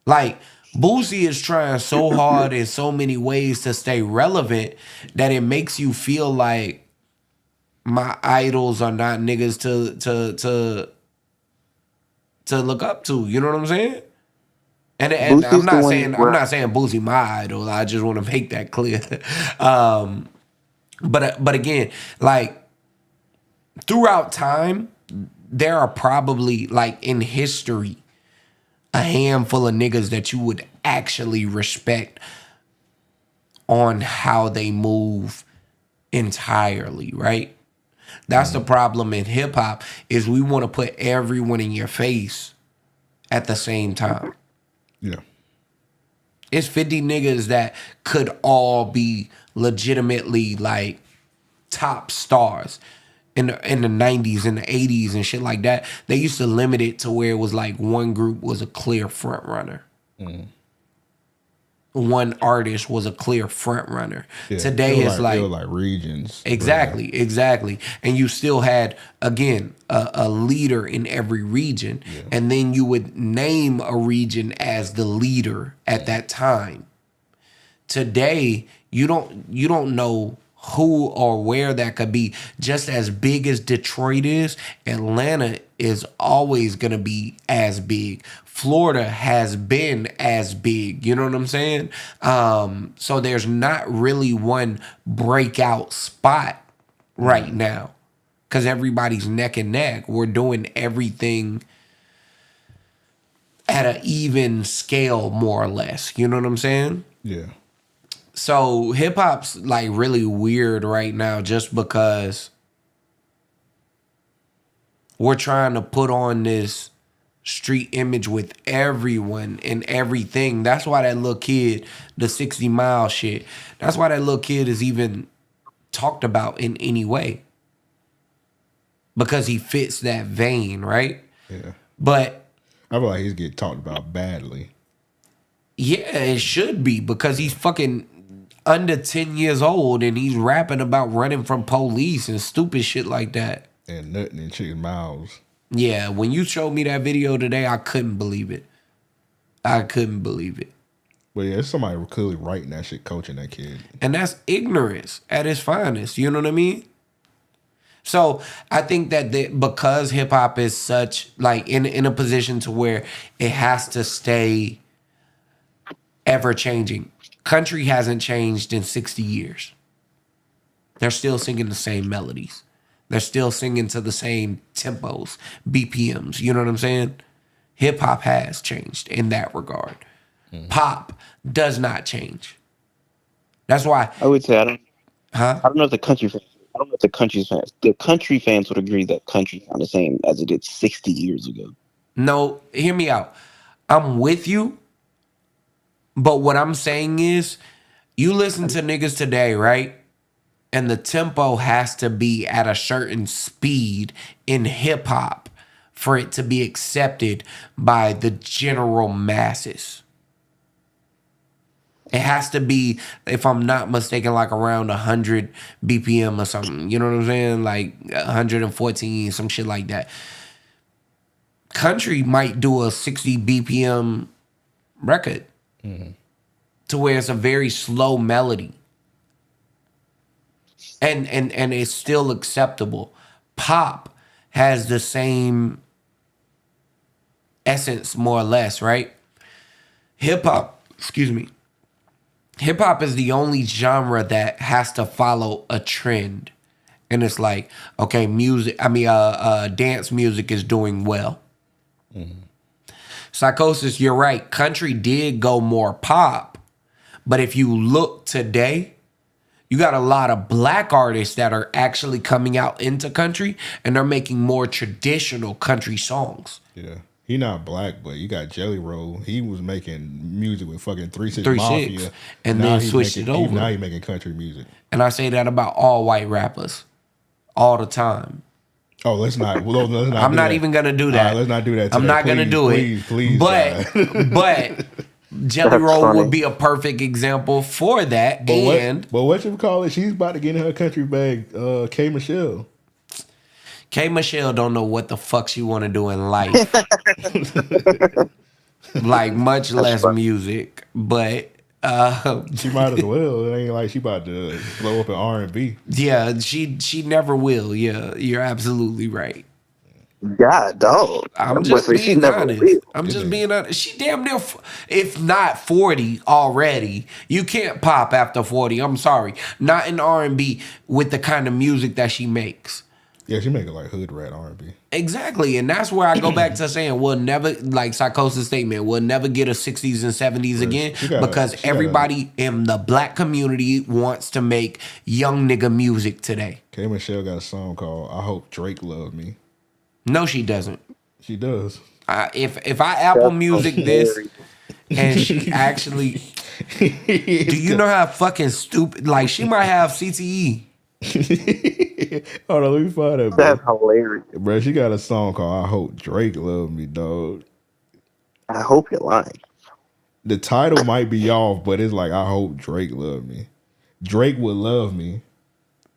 Like Boosie is trying so hard in so many ways to stay relevant that it makes you feel like my idols are not niggas to look up to. You know what I'm saying? And I'm not saying Boosie my idol. I just want to make that clear. But again, like throughout time, there are probably like in history a handful of niggas that you would actually respect on how they move entirely, right? That's the problem in hip hop is we want to put everyone in your face at the same time.
Yeah.
It's 50 niggas that could all be legitimately like top stars. in the 90s and the 80s and shit like that, they used to limit it to where it was like one group was a clear front runner. One artist was a clear front runner.
Yeah,
Today it's
it was like regions.
Exactly. And you still had, again, a leader in every region. Yeah. And then you would name a region as the leader at that time. Today, you don't know who or where that could be. Just as big as Detroit is, Atlanta is always going to be as big. Florida has been as big. You know what I'm saying? So there's not really one breakout spot right now because everybody's neck and neck. We're doing everything at an even scale, more or less. You know what I'm saying?
Yeah.
So hip hop's like really weird right now just because we're trying to put on this street image with everyone and everything. That's why that little kid, the 60 Mile shit, that's why that little kid is even talked about in any way. Because he fits that vein, right?
Yeah.
But
I feel like he's getting talked about badly.
Yeah, it should be because he's fucking under 10 years old and he's rapping about running from police and stupid shit like that.
And nutting in chicks' mouths.
Yeah, when you showed me that video today, I couldn't believe it. But
yeah, it's somebody clearly writing that shit, coaching that kid.
And that's ignorance at its finest. You know what I mean? So I think that because hip hop is such like in a position to where it has to stay ever changing. Country hasn't changed in 60 years. They're still singing the same melodies. They're still singing to the same tempos, BPMs. You know what I'm saying? Hip hop has changed in that regard. Pop does not change. That's why
I would say I don't know if the country fans. I don't know if the country fans would agree that country sound the same as it did 60 years ago.
No, hear me out. I'm with you. But what I'm saying is, you listen to niggas today, right? And the tempo has to be at a certain speed in hip hop for it to be accepted by the general masses. It has to be, if I'm not mistaken, like around 100 BPM or something. You know what I'm saying? Like 114, some shit like that. Country might do a 60 BPM record to where it's a very slow melody. And it's still acceptable. Pop has the same essence, more or less, right? Hip hop is the only genre that has to follow a trend. And it's like, okay, dance music is doing well. Psychosis, you're right. Country did go more pop. But if you look today, you got a lot of black artists that are actually coming out into country and they're making more traditional country songs.
Yeah. He not black, but you got Jelly Roll. He was making music with fucking 3 6 Mafia.
And then switched it over.
Now he's making country music.
And I say that about all white rappers all the time.
Oh, let's not.
I'm not even gonna do that.
Let's not do that today.
I'm not gonna do it.
Please.
But Jelly Roll would be a perfect example for that.
But what you call it? She's about to get in her country bag. K Michelle.
K Michelle don't know what the fuck she want to do in life. Like much less music, but
she might as well. It ain't like she about to blow up in R&B.
Yeah, she never will. Yeah, you're absolutely right.
God, dog.
I'm just being honest. She damn near, if not 40 already. You can't pop after 40. I'm sorry. Not in R&B with the kind of music that she makes.
Yeah, she make it like hood rat R&B.
Exactly. And that's where I go back to saying we'll never, like Psychosis statement, we'll never get a 60s and 70s again because everybody in the black community wants to make young nigga music today.
K Michelle got a song called I Hope Drake Loves Me.
No, she doesn't.
She does.
If I Apple Music this and she actually, do you know how fucking stupid? Like she might have CTE.
Hold on, let me find that,
That's
bro.
hilarious.
Bro, she got a song called "I Hope Drake Love Me," dog.
I hope you're lying.
The title might be off, but it's like "I hope Drake love me." Drake would love me.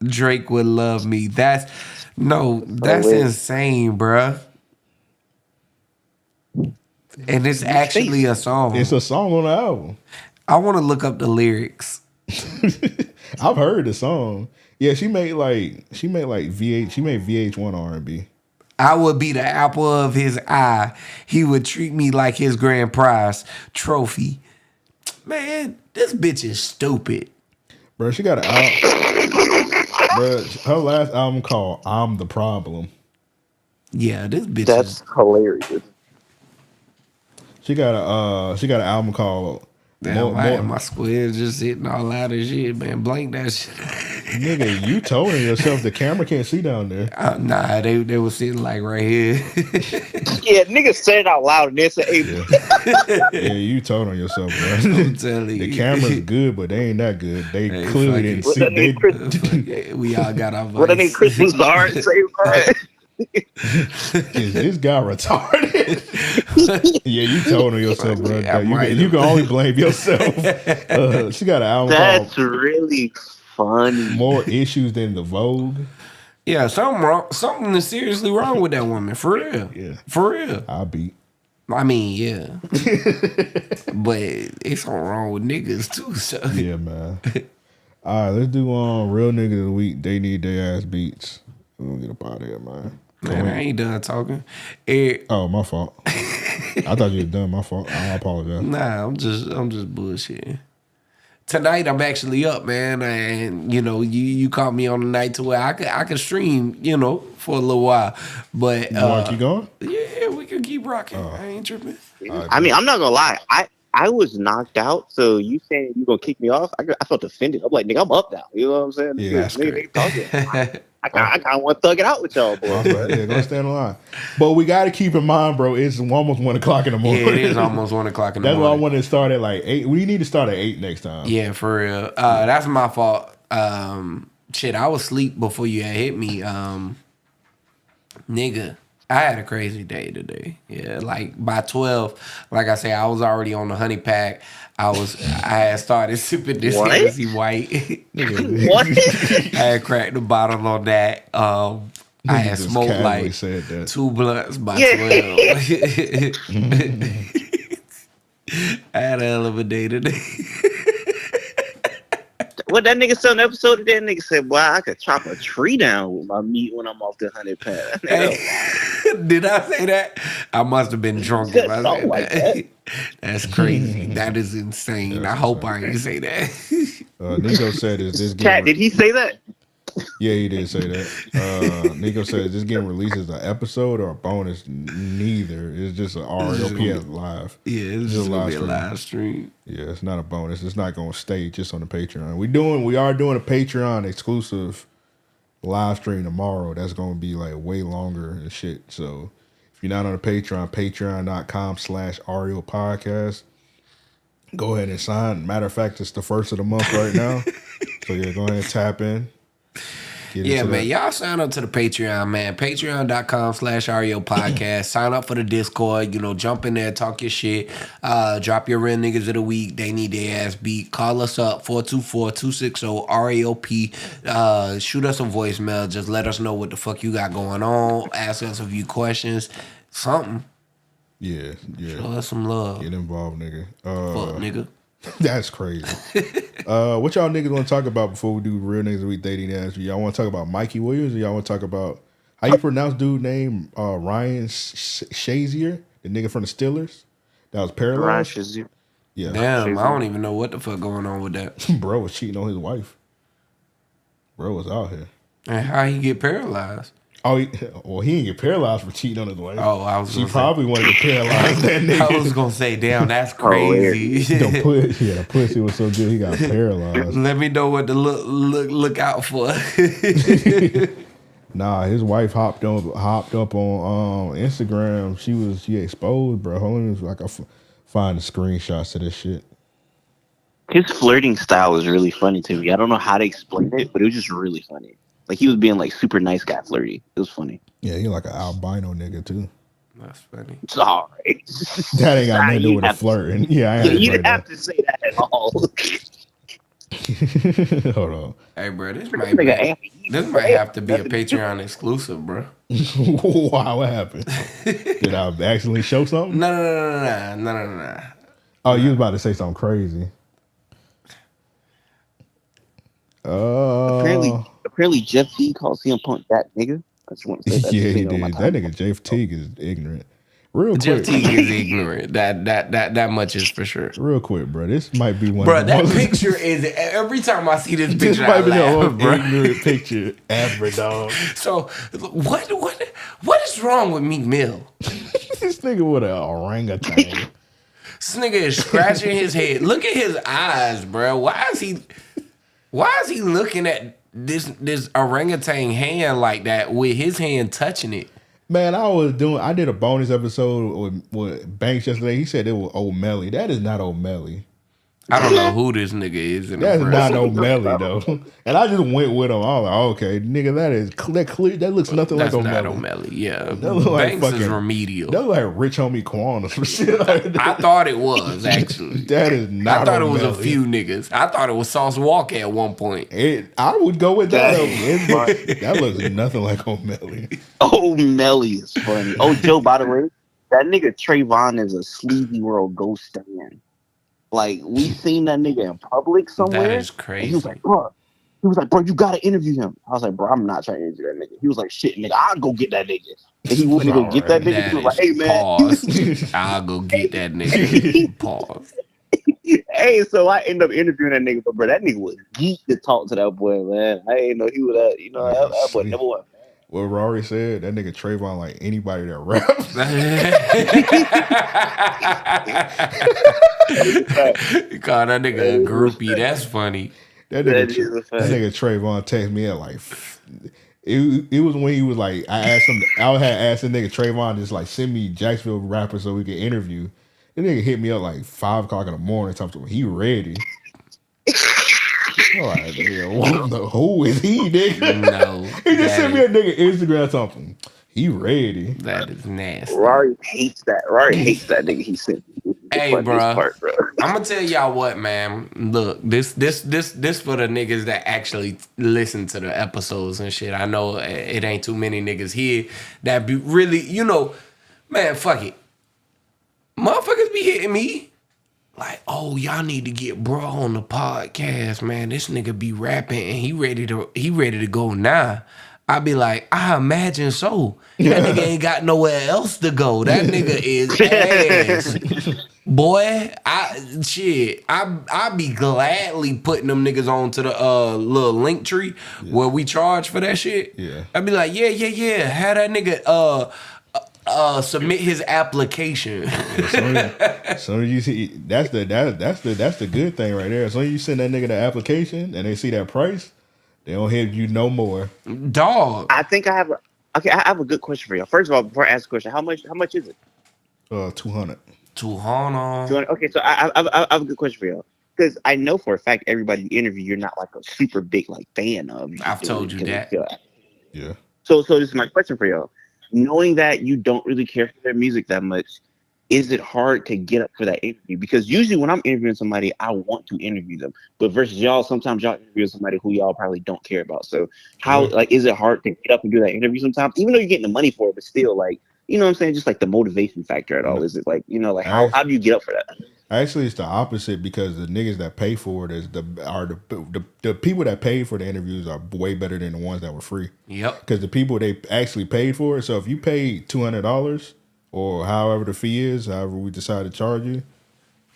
Drake would love me. That's
Hilarious.
insane, bruh. And it's actually a song.
It's a song on the album.
I want to look up the lyrics.
I've heard the song. Yeah, she made VH1 R&B.
I would be the apple of his eye. He would treat me like his grand prize trophy. Man, this bitch is stupid.
Bro, she got an album. Bro, her last album called "I'm the Problem."
Yeah, this bitch
That's hilarious.
She got an album called
Damn, why am my squares just hitting all out of shit, man? Blank that shit.
Nigga, you told yourself the camera can't see down there.
Nah, they were sitting like right here.
Yeah, niggas said it out loud and they said, hey,
Yeah, you told on yourself, bro.
I'm telling you.
The camera's good, but they ain't that good. They clearly didn't
What that nigga
see.
We all got our voice.
what that nigga Christmas hard say, bro?
Is this guy retarded? Yeah, you told on yourself, bro. You can only blame yourself. She got an album
That's
called
really funny.
"More Issues Than the Vogue."
Yeah, something wrong. Something is seriously wrong with that woman. For real.
Yeah.
For real.
I beat.
I mean, yeah. But it's something wrong with niggas too. So
Yeah, man. All right, let's do real niggas of the week. They need their ass beats. We're gonna get up out of here, man.
man, I ain't done talking.
Oh, my fault. I thought you was done. My fault. I apologize.
Nah, I'm just bullshitting. Tonight I'm actually up, man, and you caught me on the night to where I could stream, for a little while. But
You want to keep going?
yeah, we can keep rocking. I ain't tripping.
I mean, I'm not gonna lie. I was knocked out, so you saying you gonna kick me off? I felt offended. I'm like, nigga, I'm up now. You know what I'm saying?
Yeah, that's
nigga talking. I kind of want to thug it out with y'all, boy.
Yeah, go stand in line. But we got to keep in mind, bro, it's almost 1 o'clock in the morning.
Yeah, it is almost 1 o'clock in the morning.
That's why I wanted to start at like 8. We need to start at 8 next time.
Yeah, for real. That's my fault. Shit, I was asleep before you had hit me. Nigga, I had a crazy day today. Yeah, like by 12, like I say, I was already on the honey pack. I had started sipping this Hennessy White.
What?
I had cracked the bottle on that. I had smoked like 2 blunts by 12. I had a hell of a day today.
What that nigga said on the episode today? That nigga said, boy, I could chop a tree down with my meat when I'm off the 100 pad.
Hey, did I say that? I must have been drunk if I said that. That's crazy. That is insane. I hope I didn't say that.
Nico said, "Is this
Cat, did he say that?"
Yeah, he did say that. Nico said, "Is this game released as an episode or a bonus?" Neither. It's just an RAOP live.
Yeah, it's just gonna be a live stream.
Yeah, it's not a bonus. It's not gonna stay just on the Patreon. We are doing a Patreon exclusive live stream tomorrow. That's gonna be like way longer and shit. So if you're not on the Patreon, patreon.com/RAO podcast. Go ahead and sign. Matter of fact, it's the first of the month right now. So yeah, go ahead and tap in.
Yeah, man. Y'all sign up to the Patreon, man. Patreon.com/RAO podcast. Sign up for the Discord. Jump in there, talk your shit. Drop your real niggas of the week. They need their ass beat. Call us up, 424-260-RAOP. Shoot us a voicemail. Just let us know what the fuck you got going on. Ask us a few questions. Something.
Yeah.
Show us some love.
Get involved, nigga.
Fuck, nigga.
That's crazy. What y'all niggas want to talk about before we do real niggas we dating ass? Y'all want to talk about Mikey Williams, or y'all want to talk about how you pronounce dude name Ryan Shazier, the nigga from the Steelers that was paralyzed?
Ryan Shazier.
Yeah.
Damn, I don't even know what the fuck going on with that.
Bro was cheating on his wife. Bro was out here.
And how he get paralyzed?
Oh, he didn't get paralyzed for cheating on his wife.
Oh,
She probably wanted to paralyze that nigga.
I was gonna say, damn, that's crazy.
The pussy was so good he got paralyzed.
Let me know what to look out for.
Nah, his wife hopped up on Instagram. She exposed, bro. Hold on, like I find the screenshots of this shit.
His flirting style was really funny to me. I don't know how to explain it, but it was just really funny. Like he was being like super nice guy flirty. It was funny.
Yeah, he like an albino nigga too.
That's funny.
It's all right.
That ain't got
Nah,
nothing to do
you
with the
have to-
flirting. Yeah, I
Yeah,
ain't
you
say
didn't have to say that at all.
that. Hold on.
Hey, bro, this
Nigga,
might have to be a Patreon exclusive, bro.
Wow, what happened? Did I accidentally show something?
No.
Oh, you was about to say something crazy.
Apparently Jeff T called CM Punk that nigga. I just want to say that.
Yeah,
Just
he
leave it on my
did. That
timeline.
nigga Jeff Teague is ignorant. Real
Jeff
quick,
Teague is ignorant. That much is for sure.
real quick, bro. This might be one.
Bro,
of the
that
most,
picture is every time I see this
This
picture,
might
I
be the
laugh,
most
bro.
ignorant picture ever, dog.
So what is wrong with Meek Mill?
This nigga with an orangutan.
This nigga is scratching his head. Look at his eyes, bro. Why is he looking at this orangutan hand like that with his hand touching it?
Man, I did a bonus episode with Banks yesterday. He said it was O'Malley. That is not O'Malley.
I don't know who this nigga is in the
That's not
person.
O'Malley though. And I just went with him. I was like, okay, nigga, that clear. That looks nothing
That's
like
not
O'Malley.
O'Malley. Yeah,
That look like
Banks is
fucking-
remedial.
That look like Rich Homie Quan or some shit like that.
I thought it was actually.
That is not
I thought it was a
O'Malley.
few niggas. I thought it was Sauce Walker at one point.
I would go with that.
That-
That looks nothing like O'Malley.
Oh, Melly is funny. Oh, Joe, by the way, that nigga Trayvon is a Sleazy World ghost stan. Like, we seen that nigga in public somewhere.
That is
And
crazy.
he was like, bro, you gotta interview him. I was like, bro, I'm not trying to interview that nigga. He was like, shit, nigga, I'll go get that nigga. And he went to go get that nigga. He was like, hey, man.
Pause. I'll go get that nigga. Pause.
Hey, so I end up interviewing that nigga, but bro, that nigga was geek to talk to that boy, man. I ain't know he was that, that boy never went.
What Rory said, that nigga Trayvon like anybody that raps.
Call that nigga a groupie. That's funny.
That
That
nigga,
is a fact.
that nigga Trayvon text me at like, it was when he was like, I had asked the nigga Trayvon just like send me Jacksonville rappers so we could interview. The nigga hit me up like 5 o'clock in the morning, talking to me, he ready. All right, nigga, who is he, nigga?
No.
He just sent me a nigga Instagram something. He ready.
That is nasty.
Rory hates that. Rory hates that nigga he sent.
Hey,
Funniest
bruh.
part, bro.
I'm gonna tell y'all what, man. Look, this for the niggas that actually listen to the episodes and shit. I know it ain't too many niggas here that be really, man, fuck it. Motherfuckers be hitting me like, oh, y'all need to get bro on the podcast, man. This nigga be rapping and he ready to go now. I be like, I imagine so. That nigga ain't got nowhere else to go. That nigga is ass. Boy, I be gladly putting them niggas on to the little link tree where we charge for that shit.
Yeah.
I be like, yeah. Have that nigga submit his application.
So you see, that's the good thing right there. So you send that nigga the application and they see that price, they don't hit you no more.
Dog.
I think I have a good question for y'all. First of all, before I ask the question, how much is it?
200.
200.
Okay, so I have a good question for y'all. Because I know for a fact everybody you interview, you're not like a super big like fan of.
I've told you that.
Yeah.
So this is my question for y'all. Knowing that you don't really care for their music that much, is it hard to get up for that interview? Because usually when I'm interviewing somebody, I want to interview them. But versus y'all, sometimes y'all interview somebody who y'all probably don't care about. So how is it hard to get up and do that interview sometimes? Even though you're getting the money for it, but still like, you know what I'm saying? Just like the motivation factor at all. Is it like, how do you get up for that?
Actually, it's the opposite because the niggas that pay for it the people that paid for the interviews are way better than the ones that were free.
Yep.
Because the people they actually paid for it. So if you paid $200 or however the fee is, however we decide to charge you,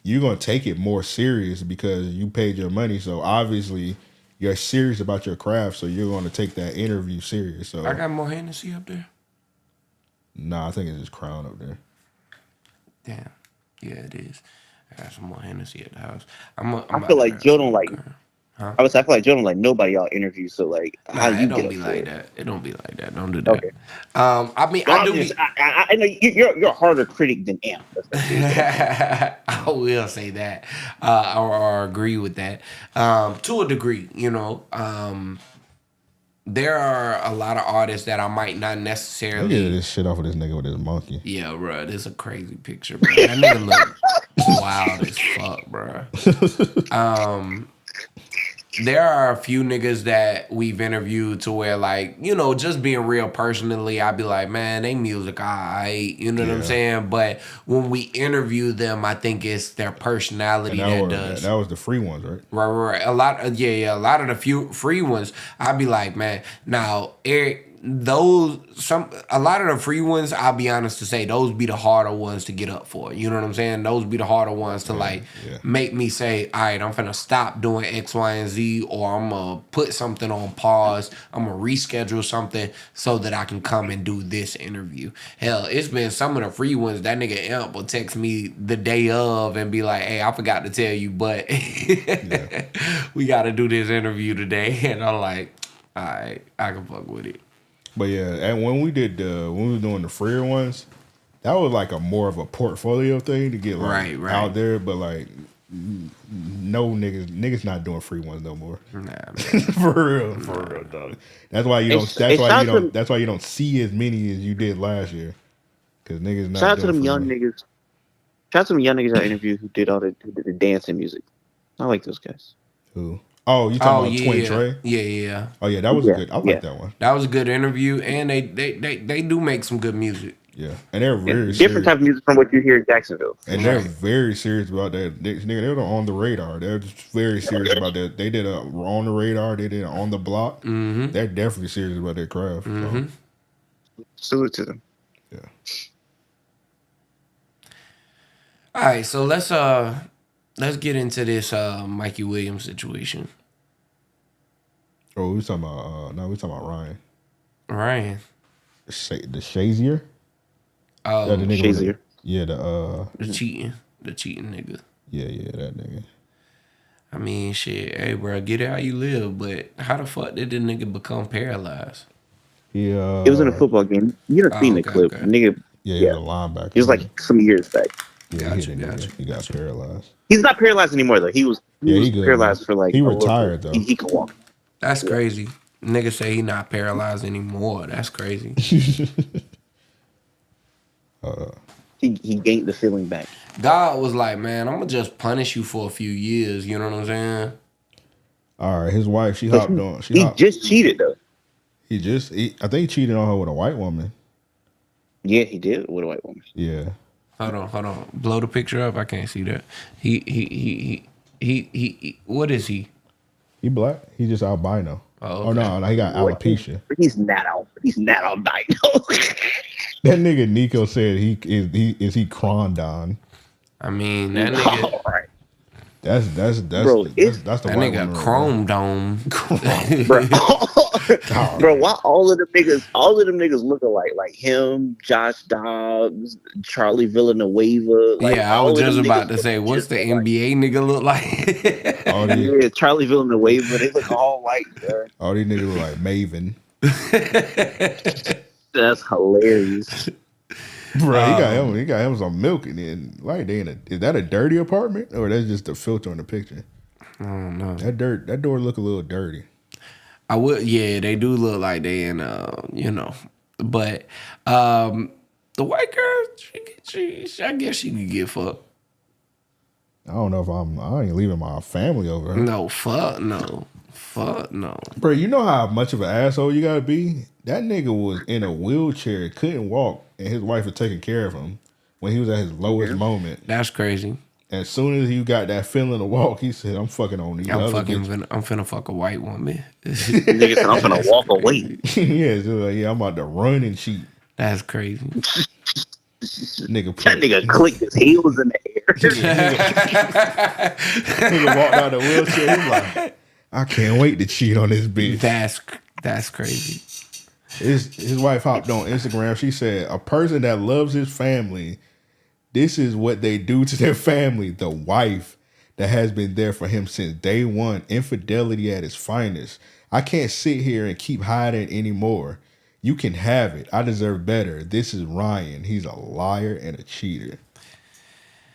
you're gonna take it more serious because you paid your money. So obviously you're serious about your craft. So you're gonna take that interview serious. So
I got more Hennessy up there.
Nah, I think it's just Crown up there.
Damn. Yeah, it is. I got some more Hennessy at the house.
I feel like Joe don't like.
Huh?
I feel like Joe don't like nobody y'all interview. So like, how do you
it
get
don't
up
be
for
like
it?
that. It don't be like that. Don't do that.
Okay.
I mean, I do.
I know you're a harder critic than Amp.
I will say that, or agree with that, to a degree. there are a lot of artists that I might not
Look
necessarily.
at this shit off of this nigga with his monkey.
Yeah, bro, this is a crazy picture, bro. That nigga look wild as fuck, bro. There are a few niggas that we've interviewed to where, like, you know, just being real personally, I'd be like, man, they music, alright, you know what I'm saying? But when we interview them, I think it's their personality that does.
That was the free ones, right?
Right. A lot of a lot of the few free ones, I'd be like, man, now Eric, a lot of the free ones, I'll be honest to say, those be the harder ones to get up for. You know what I'm saying? Those be the harder ones to make me say, all right, I'm finna stop doing X, Y, and Z, or I'm gonna put something on pause. I'm gonna reschedule something so that I can come and do this interview. Hell, it's been some of the free ones that nigga Imp will text me the day of and be like, hey, I forgot to tell you, but we gotta do this interview today. And I'm like, all right, I can fuck with it.
But yeah, and when we were doing the freer ones, that was like a more of a portfolio thing to get like out there. But like, no niggas not doing free ones no more.
Nah,
for real, dog. That's why you don't. That's why you don't see as many as you did last year. Because niggas not.
Shout out to them young niggas. Shout out to them young niggas I interviewed who did all the dancing music. I like those guys.
Who? Oh, you talking about Twin Trey?
Yeah.
Oh yeah, that was good. I like that one.
That was a good interview, and they do make some good music.
Yeah, and they're very
different type of music from what you hear in Jacksonville.
And they're very serious about that. They're on the radar. They're just very serious about that. They did a on the radar. They did a on the block. Mm-hmm. They're definitely serious about their craft.
Mm-hmm.
So. Salute to them.
Yeah.
All right, so let's get into this Mikey Williams situation.
Oh, we talking about we talking about Ryan.
Ryan.
The Shazier.
Oh,
yeah, the nigga
Shazier.
The cheating nigga.
Yeah, that nigga.
I mean, shit, hey, bro, get it how you live, but how the fuck did the nigga become paralyzed?
It
was in a football game. You done seen the clip.
Okay.
Nigga,
he was a linebacker.
It was like some years back.
Yeah, he got paralyzed.
He's not paralyzed anymore though. He was paralyzed for like
he retired though.
He can walk.
That's crazy. Nigga say he not paralyzed anymore. That's crazy.
He gained the feeling back.
God was like, man, I'm gonna just punish you for a few years. You know what I'm saying?
All right, his wife, she hopped on.
He just cheated though.
I think he cheated on her with a white woman.
Yeah, he did with a white woman.
Yeah.
Hold on. Blow the picture up. I can't see that. He what is he?
He black. He just albino.
Oh, okay.
No, he got alopecia.
He's not albino.
That nigga Nico said he Crondon.
I mean, that nigga.
Right.
That's
bro,
that's the
that
white
nigga
woman,
Chrome Dome.
Bro, why all of them niggas look alike? Like him, Josh Dobbs, Charlie Villanueva. Like,
yeah, I was just about to say, what's the NBA nigga look like?
Yeah, Charlie Villanueva. They look all white, bro.
All these niggas look like Maven.
That's hilarious.
Bro, he got him some milk and then like is that a dirty apartment or that's just a filter on the picture?
I don't know.
That door look a little dirty.
They do look like they in but the white girl, I guess she could get fucked.
I don't know if I ain't leaving my family over her.
No, fuck no.
Bro, you know how much of an asshole you gotta be? That nigga was in a wheelchair, couldn't walk, and his wife was taking care of him when he was at his lowest moment.
That's crazy.
As soon as you got that feeling to walk, he said, I'm fucking on these other bitches.
I'm finna fuck a white woman.
Nigga said, I'm finna walk away.
I'm about to run and cheat.
That's crazy.
Nigga clicked his heels in the air.
Nigga walked out the wheelchair, he's like, I can't wait to cheat on this bitch.
That's crazy.
His wife hopped on Instagram. She said, a person that loves his family, this is what they do to their family. The wife that has been there for him since day one. Infidelity at its finest. I can't sit here and keep hiding anymore. You can have it. I deserve better. This is Ryan. He's a liar and a cheater.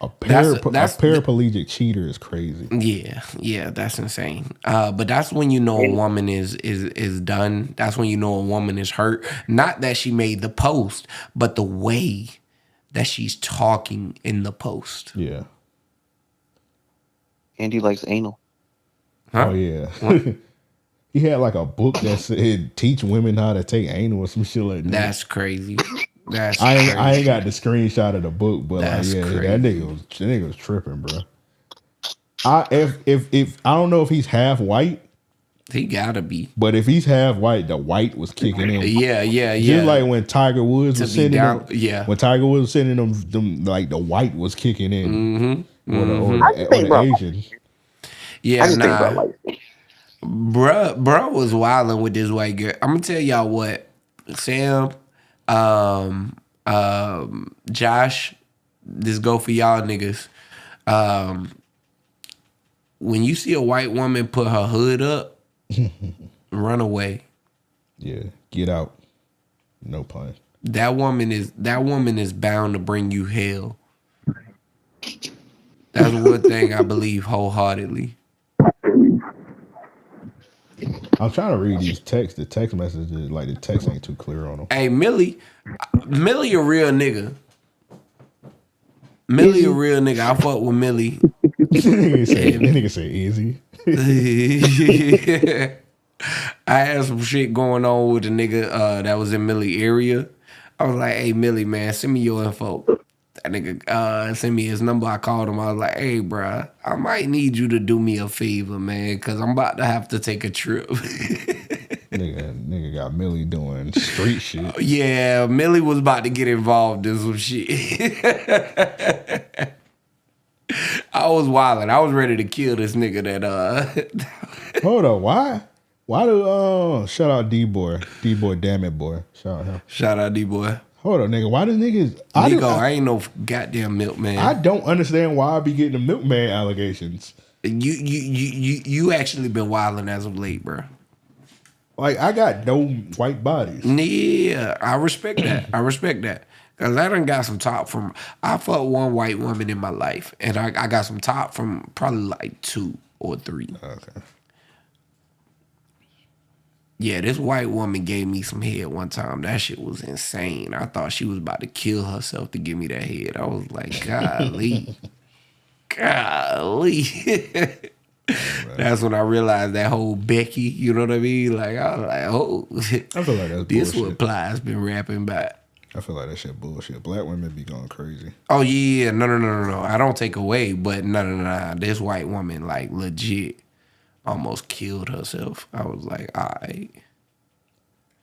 A
That's
paraplegic cheater is crazy.
Yeah, that's insane. But that's when you know a woman is done. That's when you know a woman is hurt. Not that she made the post, but the way that she's talking in the post.
Yeah.
Andy likes anal.
Huh?
Oh yeah. He had like a book that said teach women how to take anal or some shit like that.
That's crazy.
I ain't got the screenshot of the book, but
That's
like
crazy.
that nigga was tripping, bro. If I don't know if he's half white,
He gotta be.
but if he's half white, the white was kicking in.
Yeah.
Just like when Tiger Woods was sending them, when Tiger Woods was sending them like the white was kicking in, or the Asian.
Yeah,
I just think about like
bruh was wilding with this white girl. I'm gonna tell y'all what, Sam, Josh, this go for y'all niggas. When you see a white woman put her hood up, run away.
Yeah, get out. No pun.
That woman is bound to bring you hell. That's one thing I believe wholeheartedly.
I'm trying to read these texts. The text messages, like the text ain't too clear on them.
Hey, Millie a real nigga. Millie a real nigga. I fuck with Millie.
Nigga say easy.
I had some shit going on with a nigga that was in Millie area. I was like, hey, Millie, man, send me your info. That nigga sent me his number. I called him. I was like, hey, bro, I might need you to do me a favor, man, because I'm about to have to take a trip.
nigga got Millie doing street shit.
Yeah, Millie was about to get involved in some shit. I was wilding. I was ready to kill this nigga that
Hold on, why do shout out D-Boy, damn it boy. Shout
out D-Boy.
Hold on, nigga. Why do niggas
I ain't no goddamn milkman.
I don't understand why I be getting the milkman allegations.
You actually been wilding as of late, bro.
Like, I got no white bodies.
Yeah, I respect that. Cause I done got some top from. I fucked one white woman in my life, and I got some top from probably like 2 or 3.
Okay.
Yeah, this white woman gave me some head one time. That shit was insane. I thought she was about to kill herself to give me that head. I was like, golly. That's when I realized that whole Becky, you know what I mean? Like, I was like, oh.
I feel like that's
this
bullshit.
what Plies been rapping about.
I feel like that shit bullshit. Black women be going crazy.
Oh, yeah. No. I don't take away, but no. This white woman, like, legit almost killed herself. I was like, all right.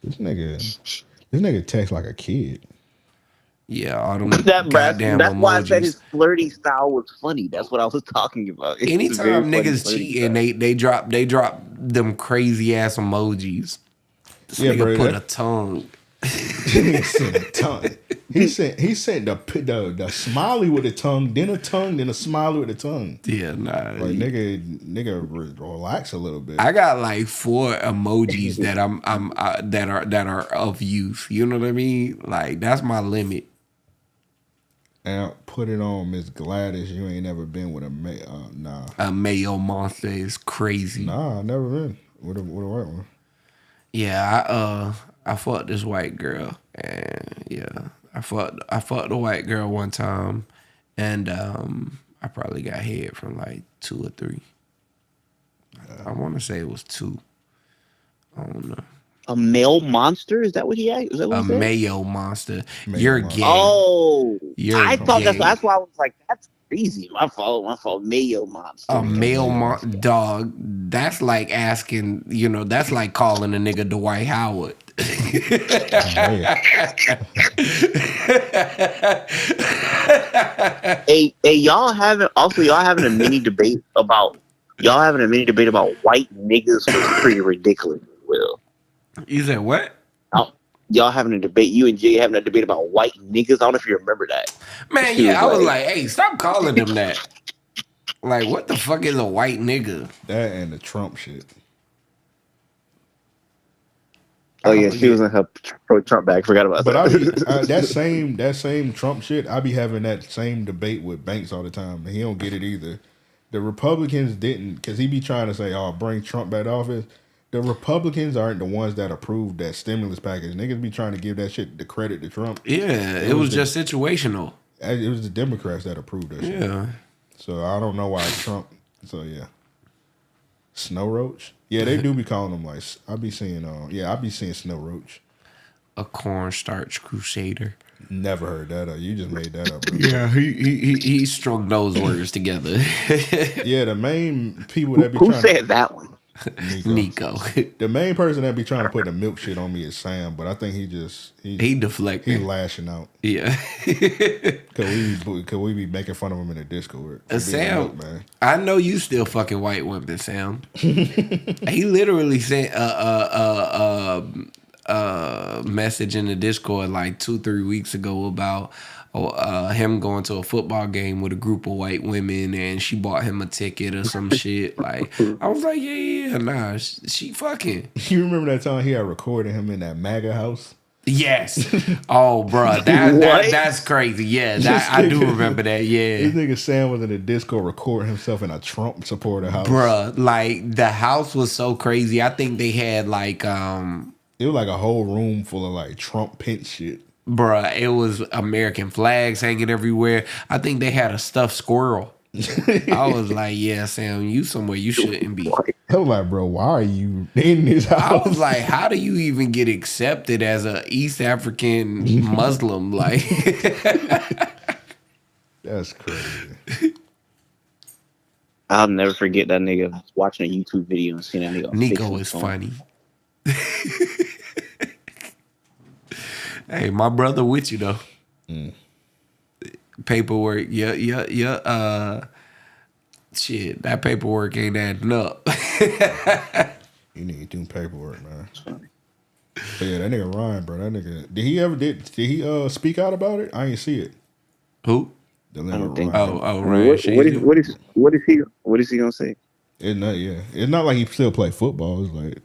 This nigga texts like a kid.
Yeah, all them
that
goddamn
that's
emojis.
why I said his flirty style was funny. That's what I was talking about.
Anytime niggas cheat and they drop them crazy ass emojis. This nigga put a tongue.
He sent a tongue. He sent the smiley with the tongue, then a tongue, then a smiley with the tongue.
Yeah, nah.
Like nigga, relax a little bit.
I got like 4 emojis that that are of use. You know what I mean? Like, that's my limit.
And put it on Miss Gladys. You ain't never been with a nah.
A male monster is crazy.
Nah, I never been with a white one.
Yeah, I fucked this white girl, and yeah, I fucked the white girl one time, and I probably got head from like 2 or 3. I want to say it was 2. I don't know.
A male monster? Is that what he asked? Is that what he said?
Mayo monster. You're gay.
Oh, I thought
gay.
that's why I was like, that's crazy. My fault. Mayo monster.
A male dog. That's like asking. That's like calling a nigga Dwight Howard.
Hey, y'all having a mini debate about white niggas was pretty ridiculous as well.
You said what?
Y'all having a debate, you and Jay having a debate about white niggas. I don't know if you remember that.
Man, yeah, I was like, hey, stop calling them that. Like, what the fuck is a white nigga?
That and the Trump shit.
Oh yeah, she was in her pro Trump bag. Forgot about
But I be
that.
that same Trump shit. I be having that same debate with Banks all the time, and he don't get it either. The Republicans didn't, because he be trying to say, "Oh, bring Trump back to office." The Republicans aren't the ones that approved that stimulus package. Niggas be trying to give that shit the credit to Trump.
Yeah, it was just situational.
It was the Democrats that approved that shit.
Yeah.
So I don't know why Trump. So yeah, Snow Roach. Yeah, they do be calling them like. I be seeing. I be seeing Snow Roach.
A cornstarch crusader.
Never heard that. You just made that up. Bro.
Yeah, he strung those words together.
Yeah, the main people that be
Who
trying
said
to,
that one?
Nico.
The main person that be trying to put the milk shit on me is Sam, but I think he
deflected.
He lashing out.
Yeah.
Could we be making fun of him in the Discord?
Sam,
milk, man.
I know you still fucking white women, Sam. He literally sent a message in the Discord like 2-3 weeks ago about him going to a football game with a group of white women, and she bought him a ticket or some shit. Like, I was like, yeah, nah, she fucking.
You remember that time he had recorded him in that MAGA house?
Yes. Oh, bro, that's crazy. Yeah, I do remember that. Yeah.
This nigga Sam was in the Discord recording himself in a Trump supporter house.
Bruh, like the house was so crazy. I think they had like
it was like a whole room full of like Trump Pence shit.
Bruh, it was American flags hanging everywhere. I think they had a stuffed squirrel. I was like, yeah, Sam, you somewhere you shouldn't be.
I was like, bro, why are you in this house?
I was like, how do you even get accepted as a East African Muslim? Like,
that's crazy.
I'll never forget that nigga watching a YouTube video and seeing that nigga.
Nico is funny. Hey, my brother with you though. Paperwork, yeah. Shit, that paperwork ain't adding up.
You need to do paperwork, man. But yeah, that nigga Ryan, bro. That nigga, did he speak out about it? I ain't see it.
Who?
The nigga
think
Ryan.
Oh, Ryan.
What is he gonna say?
It's not like he still play football. It's like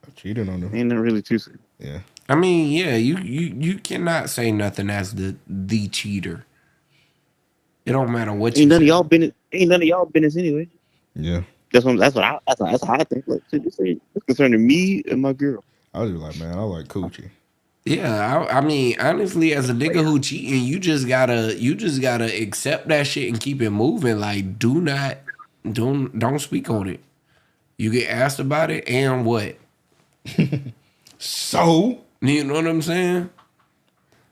I cheated on him.
Ain't nothing really too soon.
Yeah.
I mean, yeah, you cannot say nothing as the cheater. It don't matter what
Ain't
you
none
say.
of y'all business. Ain't none of y'all business anyway.
Yeah.
That's how I think. Like, it's concerning me and my girl.
I was just like, man, I like coochie.
Yeah, I mean, honestly, as a nigga who cheating, you just gotta accept that shit and keep it moving. Like, don't speak on it. You get asked about it, and what?
So,
You know what I'm saying?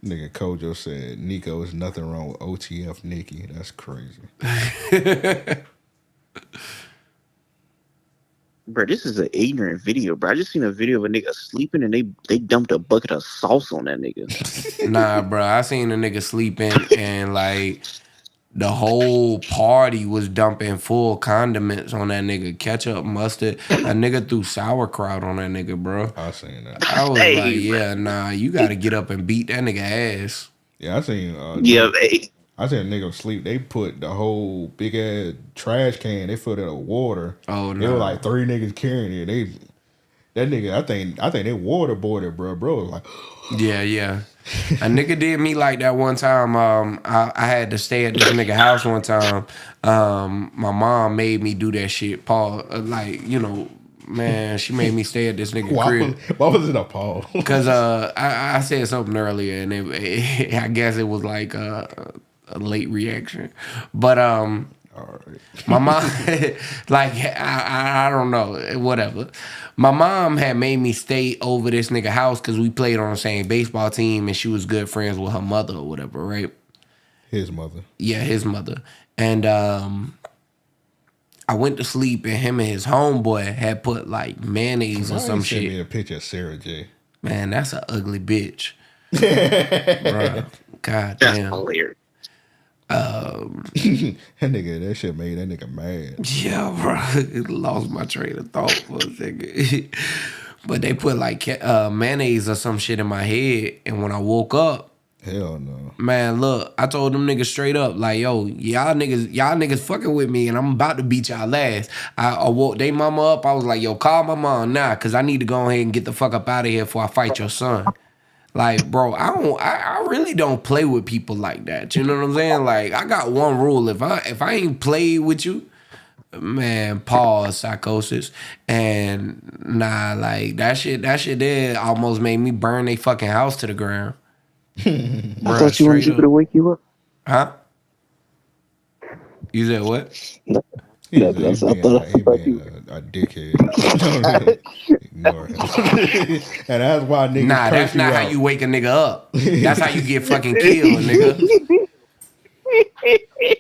nigga Kojo said, Nico, is nothing wrong with OTF Nikki. That's crazy.
Bro, this is an ignorant video, bro. I just seen a video of a nigga sleeping and they dumped a bucket of sauce on that nigga.
Nah, bro, I seen a nigga sleeping and like the whole party was dumping full condiments on that nigga. Ketchup, mustard. A nigga threw sauerkraut on that nigga, bro.
I seen that.
I was like, yeah, nah, you gotta get up and beat that nigga ass.
Yeah, I seen. I seen a nigga sleep. They put the whole big ass trash can. They filled it with water.
Oh no,
There were like 3 niggas carrying it. That nigga. I think they waterboarded, bro. Bro was like,
yeah. A nigga did me like that one time. I had to stay at this nigga house one time. My mom made me do that shit. Paul, like, you know, man, she made me stay at this nigga crib.
Why was it a Paul?
Because I said something earlier, and I guess it was like a late reaction. But
All right.
my mom, like, I don't know, whatever. My mom had made me stay over this nigga house because we played on the same baseball team, and she was good friends with her mother or whatever, right?
His mother.
Yeah, his mother. And I went to sleep, and him and his homeboy had put like mayonnaise or some
Send
shit.
me a picture of Sarah J.
Man, that's an ugly bitch. Bruh. God
That's
damn.
hilarious.
That shit made that nigga mad.
Yeah, bro. It lost my train of thought for a second. But they put like mayonnaise or some shit in my head, and when I woke up,
Hell no.
Man, look, I told them niggas straight up, like, yo, y'all niggas fucking with me, and I'm about to beat y'all ass. I woke they mama up. I was like, yo, call my mom now, cause I need to go ahead and get the fuck up out of here before I fight your son. Like, bro, I really don't play with people like that. You know what I'm saying? Like, I got one rule: if I ain't played with you, man, pause, psychosis, and nah, like that shit there almost made me burn they fucking house to the ground.
I
Bruh,
thought you wanted
straight
people to
up.
wake you up.
Huh? You said what?
No,
He's,
nothing. I
he's being
thought,
a, he being a dickhead. Ignore him. And that's why niggas
Nah,
curse
that's
you
not how
out.
you wake a nigga up. That's how you get fucking killed, nigga.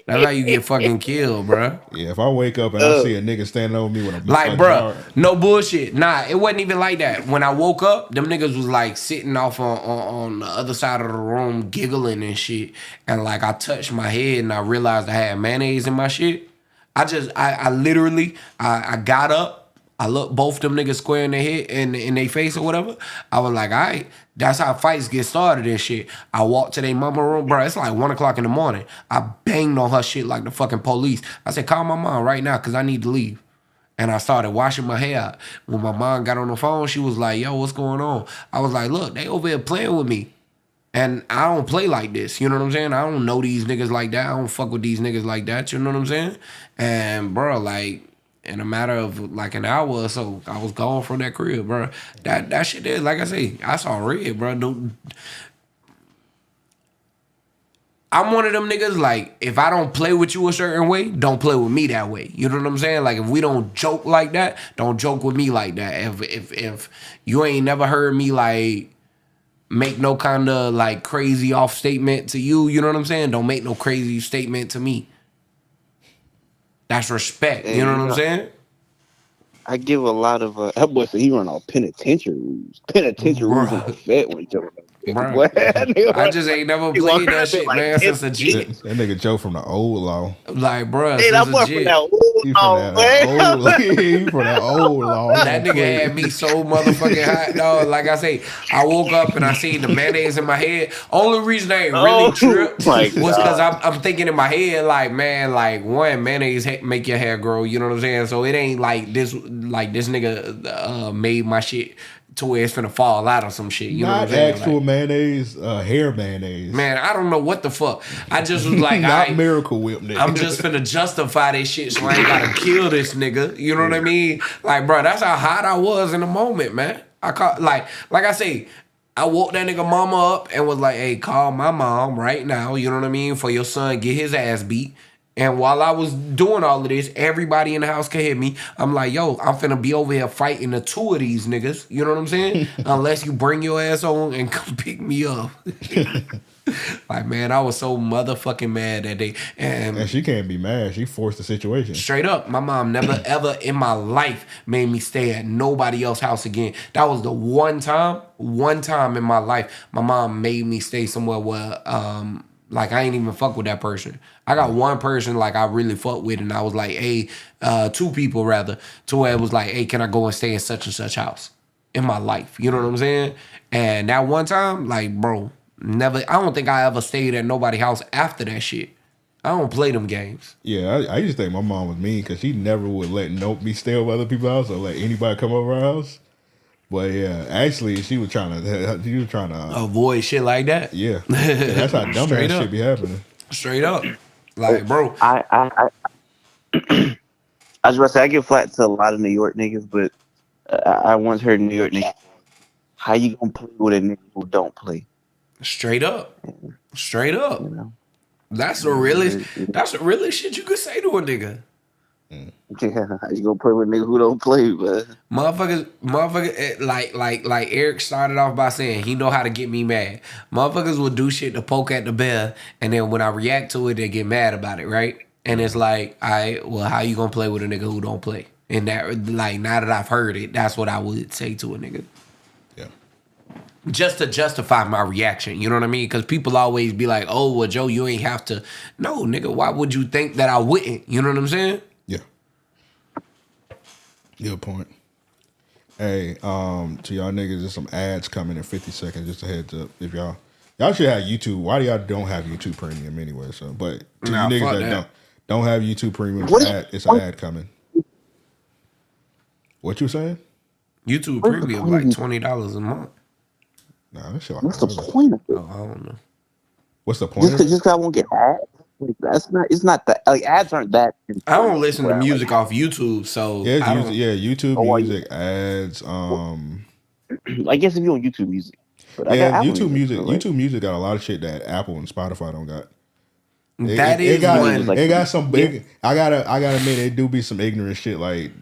That's how you get fucking killed, bruh.
Yeah, if I wake up and I see a nigga standing over me with
Like,
a
bruh,
jar,
no bullshit. Nah, it wasn't even like that. When I woke up, them niggas was like sitting off on the other side of the room giggling and shit. And like I touched my head and I realized I had mayonnaise in my shit. I literally I got up. I looked both them niggas square in their head in their face or whatever. I was like, all right, that's how fights get started and shit. I walked to their mama room, bro. It's like 1:00 in the morning. I banged on her shit like the fucking police. I said, call my mom right now because I need to leave. And I started washing my hair out. When my mom got on the phone, she was like, yo, what's going on? I was like, look, they over here playing with me. And I don't play like this. You know what I'm saying? I don't know these niggas like that. I don't fuck with these niggas like that. You know what I'm saying? And, bro, like, in a matter of like an hour or so, I was gone from that crib, bro. That shit there, like I say, I saw red, bro. I'm one of them niggas, like, if I don't play with you a certain way, don't play with me that way. You know what I'm saying? Like, if we don't joke like that, don't joke with me like that. If you ain't never heard me, like, make no kind of, like, crazy off statement to you, you know what I'm saying? Don't make no crazy statement to me. That's respect.
hey,
You know what I'm saying?
I give a lot of that boy said he run all penitentiary rules. Penitentiary rules in
Bruh.
effect when he jumping on
Bruh.
what?
I just ain't never played that shit, man, since a
that,
G.
that nigga Joe from the old law.
Like, bruh,
Hey, that
since
boy
a
from
G.
that old
He from that old, he from that old law.
That nigga had me so motherfucking hot, dog. Like I say, I woke up and I seen the mayonnaise in my head. Only reason I ain't really
Oh
tripped
my
was because
God.
I'm thinking in my head, like, man, like, one, mayonnaise make your hair grow, you know what I'm saying? So it ain't like this nigga made my shit to where it's finna fall out or some shit, you know what I'm
Not
saying?
actual
Like,
mayonnaise, hair mayonnaise.
man, I don't know what the fuck. I just was like,
Not Miracle Whip, nigga.
I'm just finna justify this shit so I ain't gotta kill this nigga. You know what I mean? Like, bro, that's how hot I was in the moment, man. I call like I say, I woke that nigga mama up and was like, hey, call my mom right now, you know what I mean? For your son get his ass beat. And while I was doing all of this, everybody in the house could hear me. I'm like, yo, I'm finna be over here fighting the two of these niggas. You know what I'm saying? Unless you bring your ass on and come pick me up. Like, man, I was so motherfucking mad that day.
And she can't be mad. She forced the situation.
Straight up, my mom never ever in my life made me stay at nobody else's house again. That was the one time in my life my mom made me stay somewhere where like I ain't even fuck with that person. I got one person like I really fuck with, and I was like, hey, two people rather, to where it was like, hey, can I go and stay in such and such house in my life? You know what I'm saying? And that one time, like, bro, never. I don't think I ever stayed at nobody's house after that shit. I don't play them games.
Yeah, I used to think my mom was mean because she never would let me stay over other people's house or let anybody come over our house. But yeah, actually, she was trying to
Avoid shit like that.
yeah. That's how dumbass
up.
shit be happening.
Straight up. Like, bro.
I was about to say I give flat to a lot of New York niggas, but I once heard New York niggas, how you gonna play with a nigga who don't play?
Straight up. Straight up.
You know?
That's the realest shit you could say to a nigga.
Yeah, how you gonna play with a nigga who don't play, but
Motherfuckers, like Eric started off by saying he know how to get me mad. Motherfuckers will do shit to poke at the bear, and then when I react to it, they get mad about it, right? And it's like, all right, well, how you gonna play with a nigga who don't play? And that, like, now that I've heard it, that's what I would say to a nigga.
Yeah.
Just to justify my reaction, you know what I mean? Because people always be like, oh, well, Joe, you ain't have to. No, nigga, why would you think that I wouldn't? You know what I'm saying?
Yeah. Good point. Hey, to y'all niggas, there's some ads coming in 50 seconds. Just a heads up. If y'all Y'all should have YouTube. Why do y'all don't have YouTube Premium anyway? So, but to
Nah,
you
fuck
niggas that
that.
don't have YouTube Premium, it's an ad coming. What you saying?
YouTube
What's the
Premium
point
like
of
$20 a month.
Nah, that shit like
What's the
11.
point of it?
Oh, I don't know.
What's the point of it?
Just 'cause I won't get ads. Like, that's not. It's not that. Like ads aren't that important.
I don't listen to
where I,
music
like,
off YouTube, so
Yeah, it's
I
music.
don't.
Yeah, YouTube
Oh,
Music ads.
I guess if you on YouTube Music, but I
Yeah,
got Apple
YouTube Music.
So, like,
YouTube Music got a lot of shit that Apple and Spotify don't got.
That
It
is
got
one.
like-
it got some
Yeah.
big. I gotta admit, it do be some ignorant shit. Like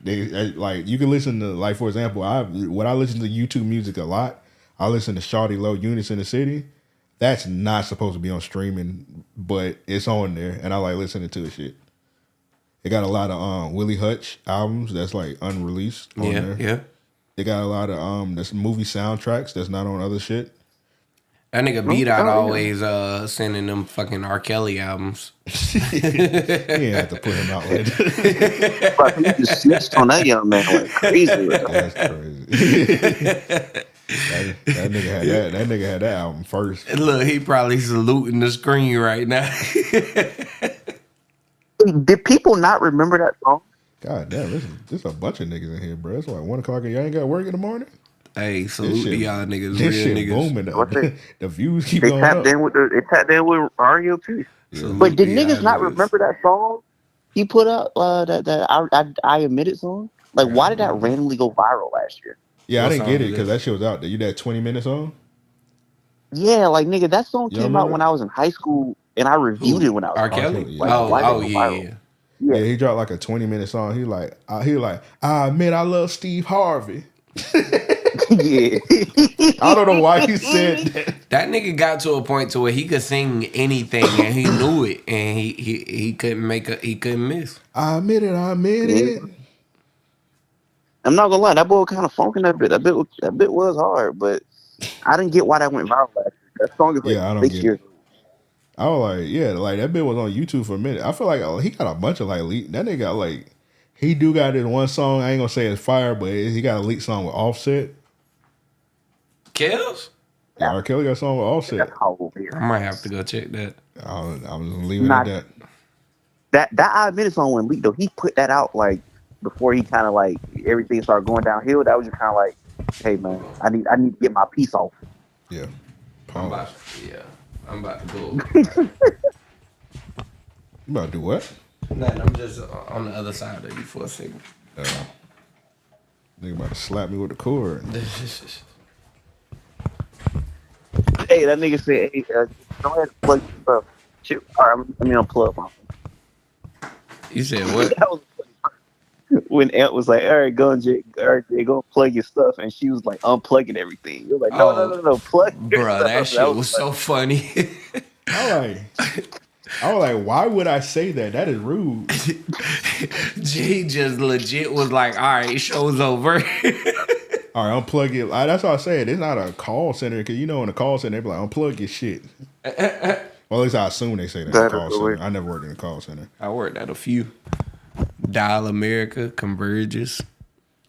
like you can listen to, like, for example, I listen to YouTube Music a lot. I listen to Shawty Low Units in the City. That's not supposed to be on streaming, but it's on there, and I like listening to the shit. It got a lot of Willie Hutch albums that's like unreleased on
Yeah,
there.
yeah.
They got a lot of that's movie soundtracks that's not on other shit.
That nigga beat out
yeah.
always sending them fucking R. Kelly albums.
You ain't have to put him out like that.
But you just snitched on that young man like crazy.
That's crazy. that nigga had that album first.
Look, he probably saluting the screen right now.
Did people not remember that song?
God damn, there's a bunch of niggas in here, bro. It's like 1 o'clock and y'all ain't got work in the morning.
Hey, salute to y'all niggas,
This
real
shit
niggas.
booming.
What's it?
The views keep
They
going
tapped
up.
in with RAOP.
Salute
But did
to
niggas
y'all
not
niggas.
remember that song he put up? That I admitted song. Like, why did that randomly go viral last year?
Yeah,
What
I didn't
song
get it
is
because
this?
that shit was out there. You that 20-minute song?
Yeah, like nigga, that song
You
came
remember
out when
that?
I was in high school, and I reviewed
Who?
it when I was
R.
in high
Kelly?
school.
yeah.
Like, why did
Oh,
it go
yeah,
viral?
yeah.
Yeah,
Yeah.
he dropped like a 20-minute song. He like, I admit I love Steve Harvey.
Yeah.
I don't know why he said that.
That nigga got to a point to where he could sing anything and he knew it, and he couldn't miss.
I admit it.
Yeah. I'm not gonna lie, that boy kind of funking that bit. That bit was hard, but I didn't get why that went viral last year. That song is like
Yeah, I don't
6
get
years
it.
old.
I was like, yeah, like that bit was on YouTube for a minute. I feel like he got a bunch of like leak. That nigga got like, he do got this one song. I ain't gonna say it's fire, but he got a leak song with Offset.
Kels?
Yeah, R. Kelly got a song with Offset.
That's how over here.
I might have to go check that.
I'm just leaving it
Not-
at that.
That I admit song when leaked though, he put that out like before he kind of like everything started going downhill. That was just kind of like, hey man, I need to get my piece off.
Yeah.
I'm
Pause.
about to go.
You about to do what?
Nothing, I'm just on the other side of you for a second.
Nigga about to slap me with the cord.
Hey, that nigga said, hey, go ahead and plug your stuff. Shoot, all right, I mean, unplug my phone.
You said what?
That was funny. When Aunt was like, all right, go plug your stuff, and she was like unplugging everything. You're like, no, plug your
Bruh,
stuff.
that shit was
funny.
so funny.
I was like, why would I say that? That is rude.
G just legit was like, all right, show's over.
All right, unplug it. That's what I said. It's not a call center because you know in a call center they be like, unplug your shit. Well, at least I assume they say that in a call center. I never worked in a call center.
I worked at a few. Dial America, Convergys.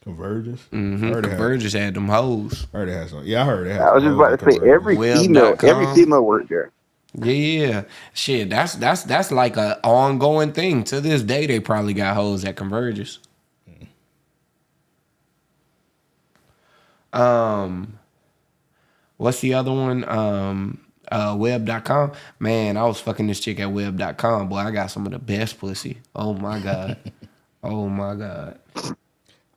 Convergys.
Convergys had them hoes.
I heard it has some. Yeah, I heard it has.
I was just about to say every
Web.com.
female worked there.
Yeah, shit. That's like a ongoing thing to this day. They probably got hoes at Convergys. What's the other one? Web.com. Man, I was fucking this chick at web.com. Boy, I got some of the best pussy. Oh my god. Oh my god.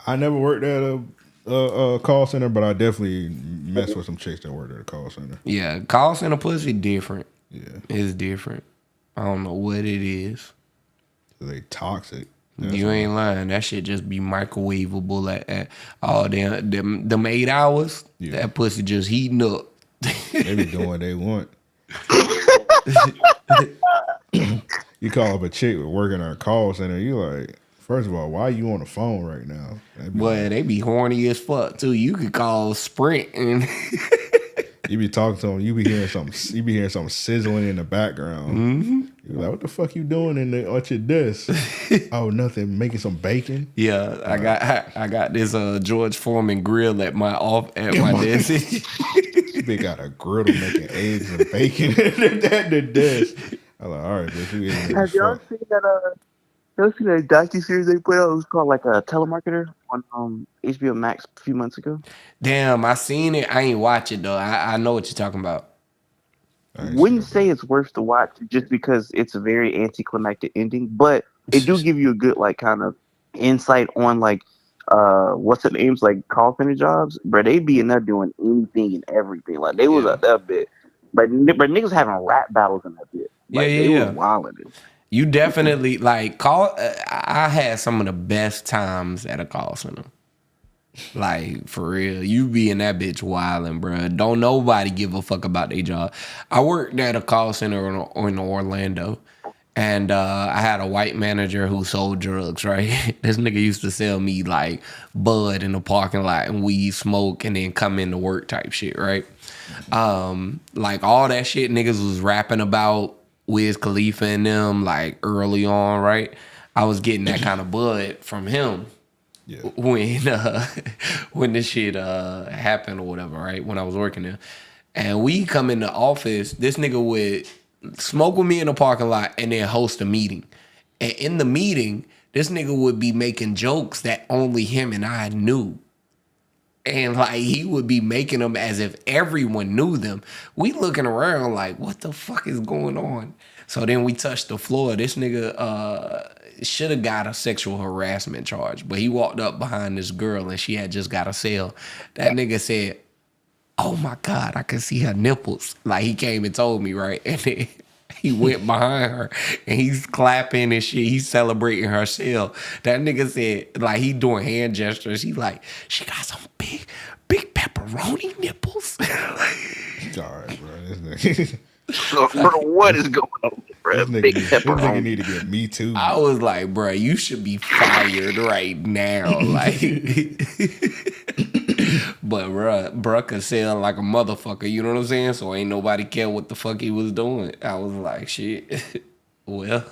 I never worked at a call center, but I definitely messed with some chicks that worked at a call center.
Yeah, call center pussy different.
Yeah,
It's different. I don't know what it is.
they toxic.
You ain't lying. That shit just be microwavable at all them 8 hours.
Yeah.
That pussy just heating up.
They be doing what they want. You call up a chick working at a call center, you like, first of all, why are you on the phone right now?
Boy, they be horny as fuck too. You could call Sprint and
You be talking to them, you be hearing something sizzling in the background.
Mm-hmm.
You're like, what the fuck you doing at your desk? Oh, nothing, making some bacon.
yeah, I got this George Foreman grill at my desk.
bitch got a griddle making eggs and bacon at the desk. I'm like, all right, bitch, you ignorant as
Have y'all
fuck.
seen that? Y'all seen that docu-series they put out? It was called like a telemarketer on HBO Max a few months ago.
Damn, I seen it. I ain't watch it though. I know what you're talking about.
I ain't seen
Wouldn't
no
say
bad.
it's worth to watch just because it's a very anticlimactic ending, but it do give you a good like kind of insight on like what's the names like call center jobs, bro. They be in there doing anything and everything. Like they was
Yeah.
at that bit, but niggas having rap battles in that bit.
Yeah,
Like
yeah,
they was
yeah.
wilding.
You definitely like call. I had some of the best times at a call center. Like for real, you be in that bitch wildin', bro. Don't nobody give a fuck about their job. I worked at a call center in Orlando, and I had a white manager who sold drugs. Right, this nigga used to sell me like bud in the parking lot and weed, smoke, and then come into work type shit. Right, like all that shit niggas was rapping about Wiz Khalifa and them like early on. Right, I was getting that kind of bud from him
Yeah.
when when this shit happened or whatever, right? When I was working there. And we come in the office, this nigga would smoke with me in the parking lot and then host a meeting. And in the meeting, this nigga would be making jokes that only him and I knew. And like he would be making them as if everyone knew them. We looking around like, what the fuck is going on? So then we touched the floor. This nigga should have got a sexual harassment charge, but he walked up behind this girl and she had just got a sale. That nigga said, "Oh my God, I can see her nipples." Like he came and told me, right? And then he went behind her and he's clapping and shit. He's celebrating her sale. That nigga said, like he doing hand gestures. He like, she got some big pepperoni nipples.
All right, bro. This nigga,
So, bro, what is going on, bro? Big
this nigga
pepperoni.
need to get me too.
I was like, bro, you should be fired right now. Like, but bruh could sell like a motherfucker, you know what I'm saying? So ain't nobody care what the fuck he was doing. I was like, shit. Well,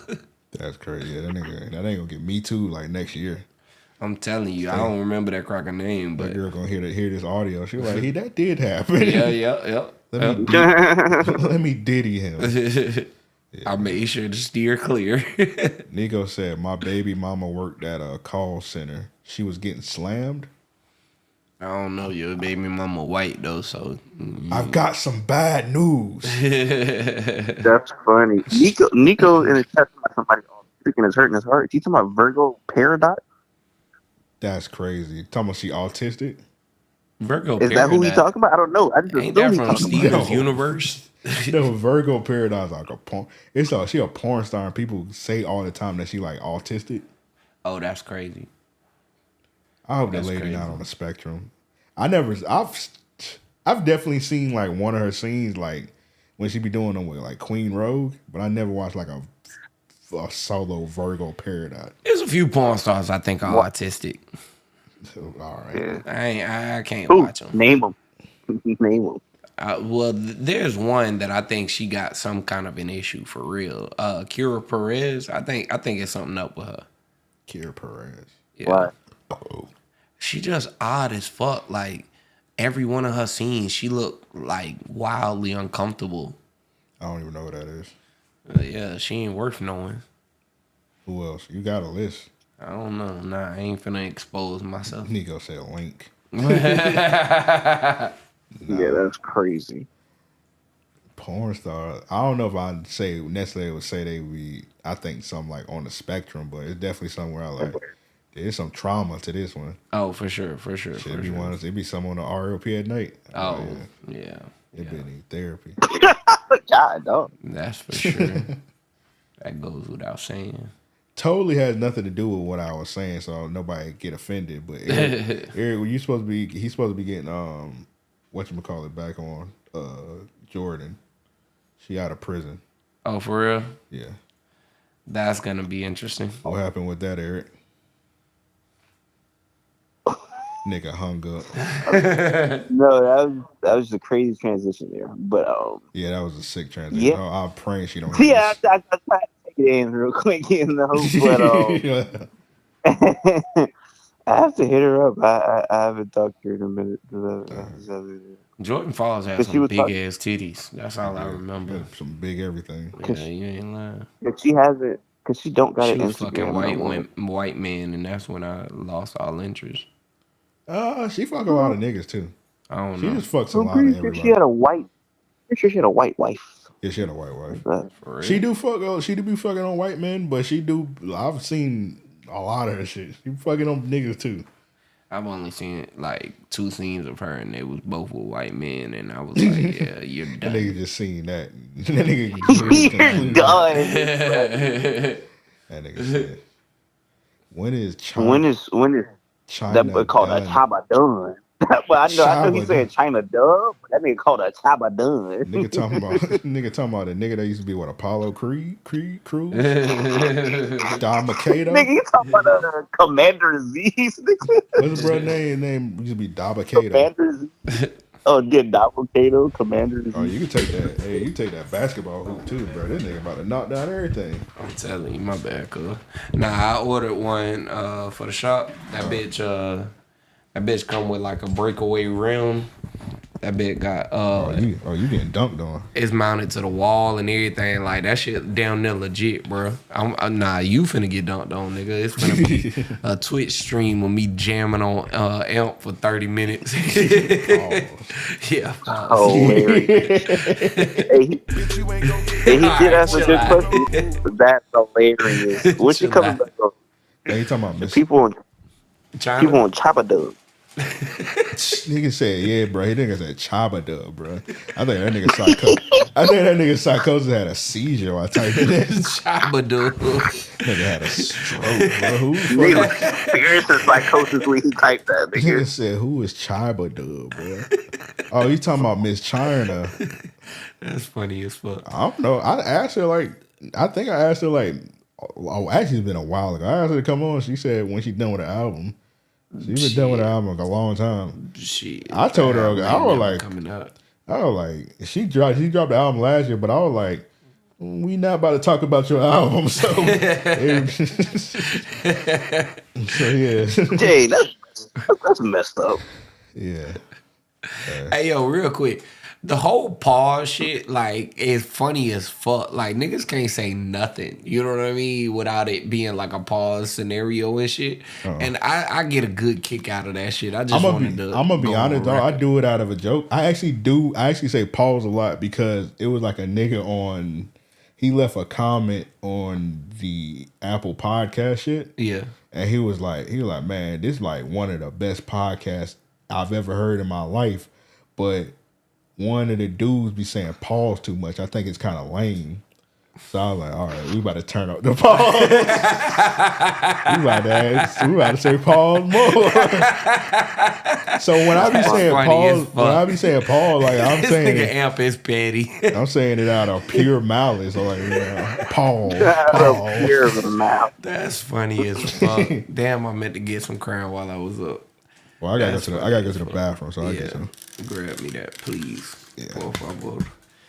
That's crazy. Yeah, that ain't gonna get me too like next year.
I'm telling you, I don't remember that cracker name,
That
but
girl gonna hear this audio. She like, hey, that did happen.
yeah.
Let me diddy him.
I made sure to steer clear.
Nico said, my baby mama worked at a call center. She was getting slammed.
I don't know, your baby mama white though, so
I've got some bad news.
That's funny. Nico in his chat about somebody freaking is hurting his heart. You talking about Virgo paradox?
That's crazy. Talking about she autistic?
Virgo
Is that who he
Paradise.
talking about? I don't know. I just
Ain't
assume
that
he
from
talking about.
Steven's
No.
universe?
No, Virgo Paradise like a porn. She a porn star and people say all the time that she like autistic.
Oh, that's crazy.
I hope
That's
the lady
crazy.
not on the spectrum. I've definitely seen like one of her scenes like when she be doing them with like Queen Rogue, but I never watched like a solo Virgo Paradise.
There's a few porn stars I think are autistic.
So, all right.
Yeah.
I can't
Who?
watch them.
Name them. Name them.
Well, there's one that I think she got some kind of an issue for real. Kira Perez. I think it's something up with her.
Kira Perez.
Yeah,
Why?
Oh.
she just odd as fuck. Like every one of her scenes, she looked like wildly uncomfortable.
I don't even know what that is.
Yeah, she ain't worth knowing.
Who else? You got a list.
I don't know. Nah, I ain't finna expose myself.
Nico said Link.
Yeah, that's crazy.
Porn star. I don't know if I'd say necessarily would say they be. I think something like on the spectrum, but it's definitely somewhere I like. There's some trauma to this one.
Oh, for sure.
Should be one. It be some on the RAOP at night.
Oh, yeah.
It be need therapy.
God, dog.
That's for sure. That goes without saying.
Totally has nothing to do with what I was saying, so nobody get offended. But Eric, he's supposed to be getting whatchamacallit back on Jordan. She out of prison.
Oh, for real?
Yeah.
That's gonna be interesting.
What happened with that, Eric? Nigga hung up.
No, that was a crazy transition there. But
Yeah, that was a sick transition.
Yeah.
I'm praying she don't hear
yeah,
this.
I tried to take it in real quick in the hope, but I have to hit her up. I haven't talked to her in a minute.
Jordan Falls had
'Cause she
some
was
big
talking-
ass titties. That's all I remember.
Yeah, some big everything.
Yeah, you ain't lying.
If she hasn't, because she don't got
She
an
was fucking
Instagram no more.
white man, and that's when I lost all interest.
She fuck a lot of niggas too.
I don't
She
know.
just fucks a
I'm
lot of
pretty sure
everybody.
she had a white. Pretty sure she had a white wife.
Yeah, she had a white wife.
But
For real.
She do fuck. She do be fucking on white men, but she do. I've seen a lot of her shit. She fucking on niggas too.
I've only seen like 2 scenes of her, and they was both with white men, and I was like, "Yeah, you're
That
done."
nigga just seen that. That nigga.
you're done.
That nigga said, "When is China?
when is
China
that boy called a
done?
Chaba done? Well, I know he
Chaba
said China done, but that nigga called a Chaba done.
Nigga talking about the nigga that used to be what Apollo Creed Cruise, Don Macedo.
Nigga, you talking about Commander Z's?
What's his brother name? Name used to be Don Macedo.
Commander Z. Oh, yeah, Davocado, Commander Z.
Oh, you can take that. Hey, you take that basketball hoop too, bro. This nigga about to knock down everything.
I'm telling you, my bad, cuz. Nah, I ordered one for the shop. That bitch come with like a breakaway rim. That bitch got
you getting dunked on.
It's mounted to the wall and everything. Like that shit down there legit, bro. Nah, you finna get dunked on, nigga. It's finna be a Twitch stream of me jamming on amp for 30 minutes. Yeah.
Hilarious. Hey, he did ask a good question. That's hilarious. When she coming back on?
Hey, you talking about Miss
People on
China?
Chopper Dub.
Nigga said, yeah, bro. He nigga said Chaba Dub, bro. I think that nigga psychosis had a seizure while typing that.
Chaba dude.
Nigga had a stroke, bro. Who
Nigga experiencing psychosis when he typed that.
Nigga
Nigga.
said, who is Chaba Dub, bro? Oh, you talking about Miss China?
That's funny as fuck.
I don't know. I think I asked her like, oh, actually it's been a while ago. I asked her to come on. She said when she done with the album. She been done with the album a long time.
Shit.
I told her, I was like,
coming up.
she dropped the album last year, but I was like, we not about to talk about your album, so so yeah.
Jay, that's messed up.
Yeah.
Hey, yo, real quick. The whole pause shit, like, is funny as fuck. Like, niggas can't say nothing. You know what I mean? Without it being like a pause scenario and shit. And I get a good kick out of that shit. I just wanted to.
I'm gonna be
go
honest,
on
though. I
record.
do it out of a joke. I actually say pause a lot because it was like a nigga on. He left a comment on the Apple podcast shit.
Yeah.
And he was like, man, this is like one of the best podcasts I've ever heard in my life. But one of the dudes be saying pause too much. I think it's kind of lame. So I was like, all right, we about to turn up the pause. we about to say pause more. So when I be saying pause, like I'm
This
saying
nigga
it,
amp is petty.
I'm saying it out of pure malice. I'm like, pause.
Pure mouth.
That's funny as fuck. Damn, I meant to get some crown while I was up.
Well, I gotta go to the bathroom, so I get some.
Grab me that, please.
Yeah.
Por favor.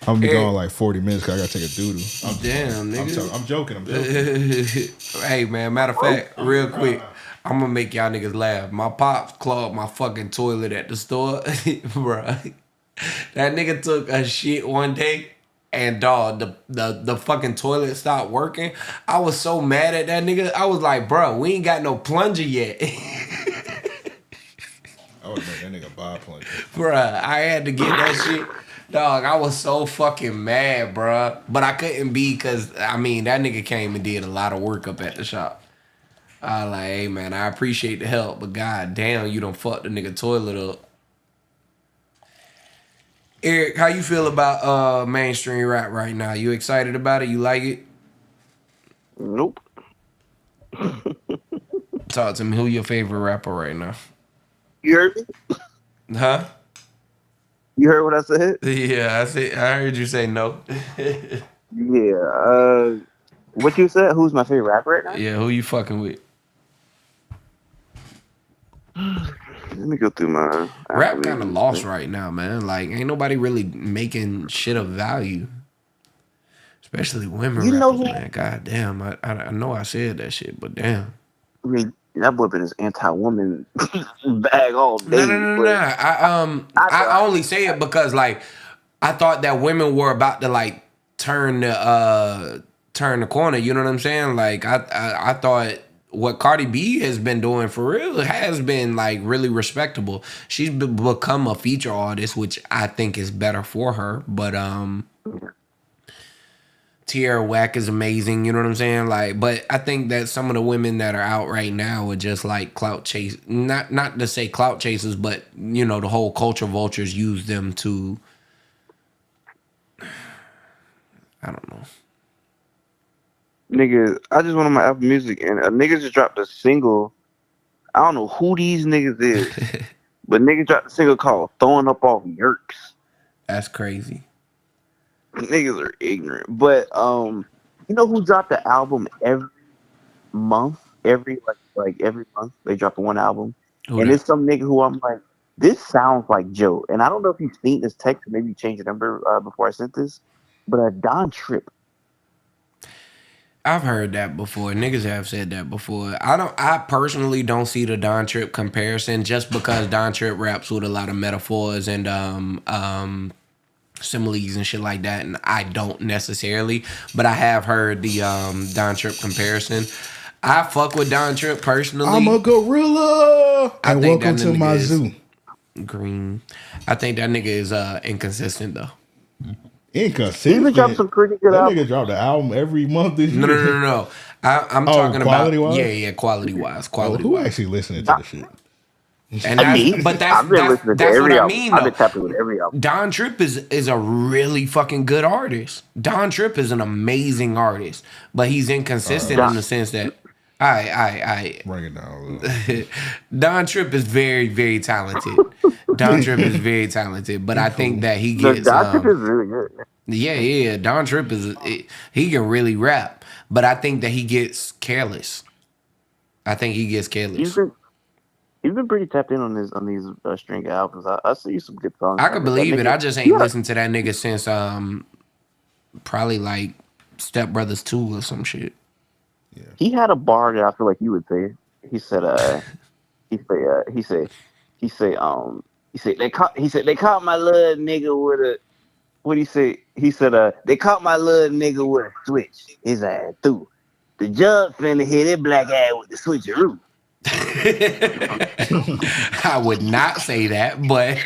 I'm gonna be gone like 40 minutes because I gotta take a doo-doo.
Damn, nigga.
I'm joking.
Hey, man, matter of fact, real quick, I'm gonna make y'all niggas laugh. My pops clogged my fucking toilet at the store. Bruh. That nigga took a shit one day and dog, the fucking toilet stopped working. I was so mad at that nigga. I was like, bro, we ain't got no plunger yet.
I would make that nigga buy a plunger.
Bruh, I had to get that shit. Dog, I was so fucking mad, bruh. But I couldn't be because, I mean, that nigga came and did a lot of work up at the shop. I was like, hey, man, I appreciate the help, but god damn, you done fucked the nigga toilet up. Eric, how you feel about mainstream rap right now? You excited about it? You like it?
Nope.
Talk to me. Who your favorite rapper right now?
You heard me?
Huh?
You heard what I said?
Yeah, I heard you say no.
Yeah. What you said? Who's my favorite rapper right now?
Yeah, who you fucking with?
Let me go through my
Rap kind of lost right now, man. Like, ain't nobody really making shit of value. Especially women
You know
rappers,
who-
man. God damn. I know I said that shit, but damn.
That boy been his anti-woman bag all
No, no,
day.
no, no.
But
I only say it because like I thought that women were about to like turn the corner. You know what I'm saying? Like I thought what Cardi B has been doing for real has been like really respectable. She's become a feature artist, which I think is better for her. But Tierra Whack is amazing, you know what I'm saying? Like, but I think that some of the women that are out right now are just like clout chase, not to say clout chasers, but you know, the whole culture vultures use them to, I don't know.
nigga, I just went on my Apple Music and a nigga just dropped a single. I don't know who these niggas is, but nigga dropped a single called "Throwing Up Off Yerks."
That's crazy.
Niggas are ignorant, but you know who dropped the album every month? Every like every month they drop one album,
Who
and
that?
it's some nigga who I'm like, this sounds like Joe, and I don't know if you've seen this text, maybe you changed the number before I sent this, but Don Trip.
I've heard that before. Niggas have said that before. I personally don't see the Don Trip comparison just because Don Trip raps with a lot of metaphors and similes and shit like that, and I don't necessarily, but I have heard the Don Trip comparison. I fuck with Don Trip personally.
I'm a gorilla.
I
And
think
welcome
that
to
nigga
my
is
zoo.
green. I think that nigga is inconsistent though.
Inconsistent.
Even dropped some pretty good
That
albums.
nigga dropped the album every month this
No,
year.
no, no, no, no. I'm
Oh,
talking about
quality-wise?
yeah, quality wise,
Oh,
quality
who
wise.
actually listening to the shit?
And
Me, I've been listening to
that's
every
what I
album.
mean
I've been
though.
tapping with every album.
Don Tripp is a really fucking good artist. Don Tripp is an amazing artist, but he's inconsistent in the sense that I
Bring it down a little.
Don Tripp is very, very talented. Don Tripp is very talented, but I think that he
The
gets
Don Trip is really good.
yeah. Don Tripp he can really rap, but I think that he gets careless. I think he gets careless.
He's been pretty tapped in on these string albums. I see some good songs.
I could
But that
believe it.
nigga-
I just ain't listened to that nigga since probably like Step Brothers 2 or some shit.
He had a bar that I feel like you would say. He said, they caught my little nigga with a, what he say? He said, they caught my little nigga with a switch. His ass through. The judge finna hit his black ass with the switcheroo.
I would not say that, but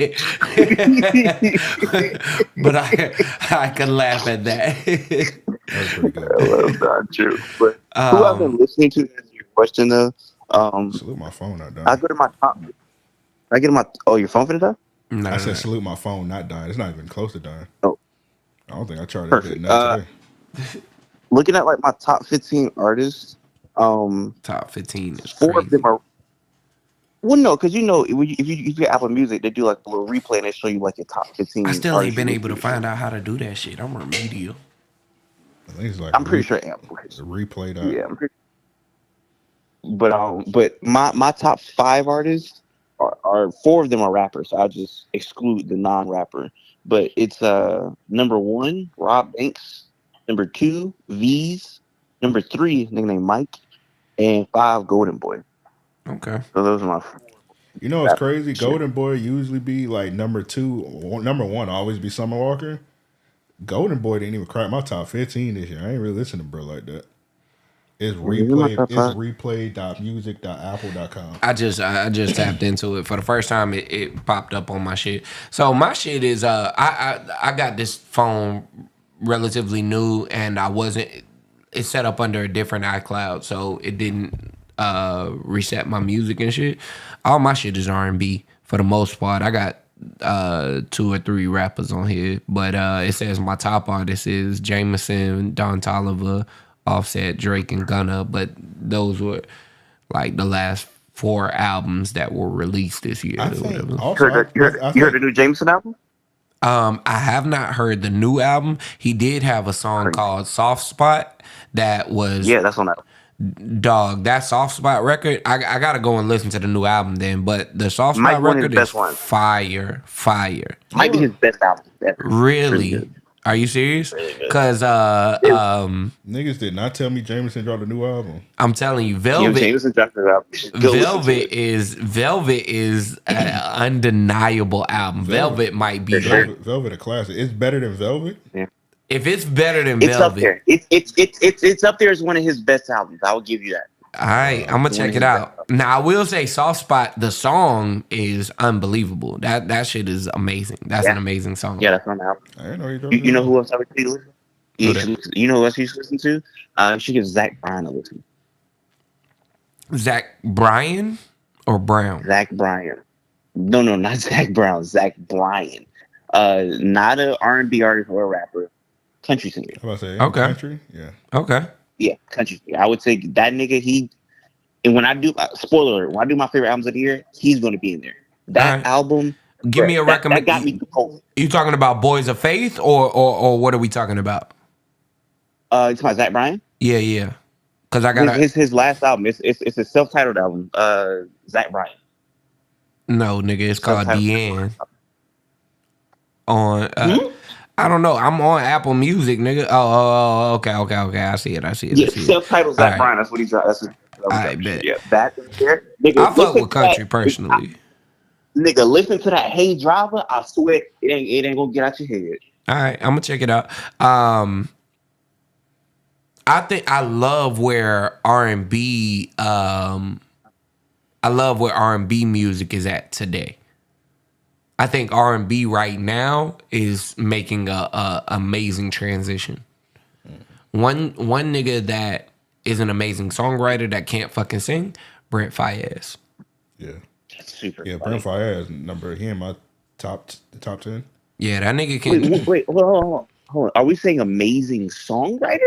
but I could laugh at that.
That's pretty good.
I love that too. But who I've been listening to is your question though.
Salute my phone, not dying.
I go to my top. I get my. Oh, your phone finna die?
No,
I said salute my phone, not dying. It's not even close to dying.
Oh.
I don't think I charged that bit
Perfect.
not today.
Looking at like my top 15 artists,
top 15 is
4 of
crazy.
them are. Well, no, because you know, if you get Apple Music, they do like a little replay and they show you like your top 15.
I still ain't
artists
been
you
able to
listen
find out how to do that shit. I'm remedial.
I think it's like
I'm pretty sure Apple is.
a replay.
Yeah, I'm pretty. But my top 5 artists are 4 of them are rappers. So I'll just exclude the non-rapper. But it's number 1, Rob Banks. Number 2, V's. Number 3, a nigga named Mike. And 5, Golden Boy.
Okay.
So those are my 4.
You know what's crazy? Golden Boy usually be like number 2. Number 1 always be Summer Walker. Golden Boy didn't even crack my top 15 this year. I ain't really listening to bro like that. It's replay. It's replay.music.apple.com.
I just tapped into it for the first time. It popped up on my shit. So my shit is I got this phone relatively new and I wasn't. It's set up under a different iCloud, so it didn't reset my music and shit. All my shit is R&B for the most part. I got 2 or 3 rappers on here, but it says my top artist is Jameson, Don Toliver, Offset, Drake, and Gunna, but those were like the last 4 albums that were released this year.
I
or
think
whatever.
also,
You heard the new Jameson album?
I have not heard the new album. He did have a song called Soft Spot that was
Yeah, that's on that.
dog. That Soft Spot record, I gotta go and listen to the new album then. But the Soft
Might
Spot
be one of his
record
best
is
ones.
fire.
Might be his best album ever. Pretty
Really?
good.
Are you serious?
Really good.
Cause
Niggas did not tell me Jameson dropped a new album.
I'm telling you,
Kim Jameson dropped it out. Go listen to it.
Velvet is an undeniable album. Velvet might be
For sure.
Velvet a classic. It's better than Velvet.
Yeah.
if it's better than
It's up
Velvet.
there. It's up there as one of his best albums. I will give you that.
All right, I'm gonna check it out. Now I will say, Soft Spot, the song is unbelievable. That shit is amazing. That's an amazing song.
Yeah, that's on the album.
I didn't know
You know who else I would say to listen?
Who
You know who else you should listen to? You should give Zach Bryan a listen.
Zach Bryan or Brown?
Zach Bryan. No, not Zach Brown. Zach Bryan. Not a R&B artist or a rapper. Country singer.
How about say
Okay.
country? Yeah.
Okay.
Yeah, country singer. I would say that nigga, and when I do, spoiler alert, when I do my favorite albums of the year, he's going to be in there. That album.
Give me a recommendation.
That got me cold.
You talking about Boys of Faith or what are we talking about?
It's my Zach Bryan.
Yeah. Because I got
his last album. It's a self-titled album. Zach Bryan.
No, nigga, it's called Deanne. On I don't know. I'm on Apple Music, nigga. Oh, okay. I see it.
Yeah, self-titled Zach Bryan. That's what he's.
I bet.
Yeah, that there. Nigga,
I fuck with country personally.
Nigga, listen to that Hey Driver. I swear it ain't gonna get out your head.
All right, I'm gonna check it out. I think I love where R&B. I love where R&B music is at today. I think R&B right now is making a amazing transition. One nigga that is an amazing songwriter that can't fucking sing, Brent Faiyaz.
Yeah.
That's super.
Yeah,
funny.
Brent Faiyaz number he in my top 10.
Yeah, that nigga can.
Wait, hold on. Are we saying amazing songwriter?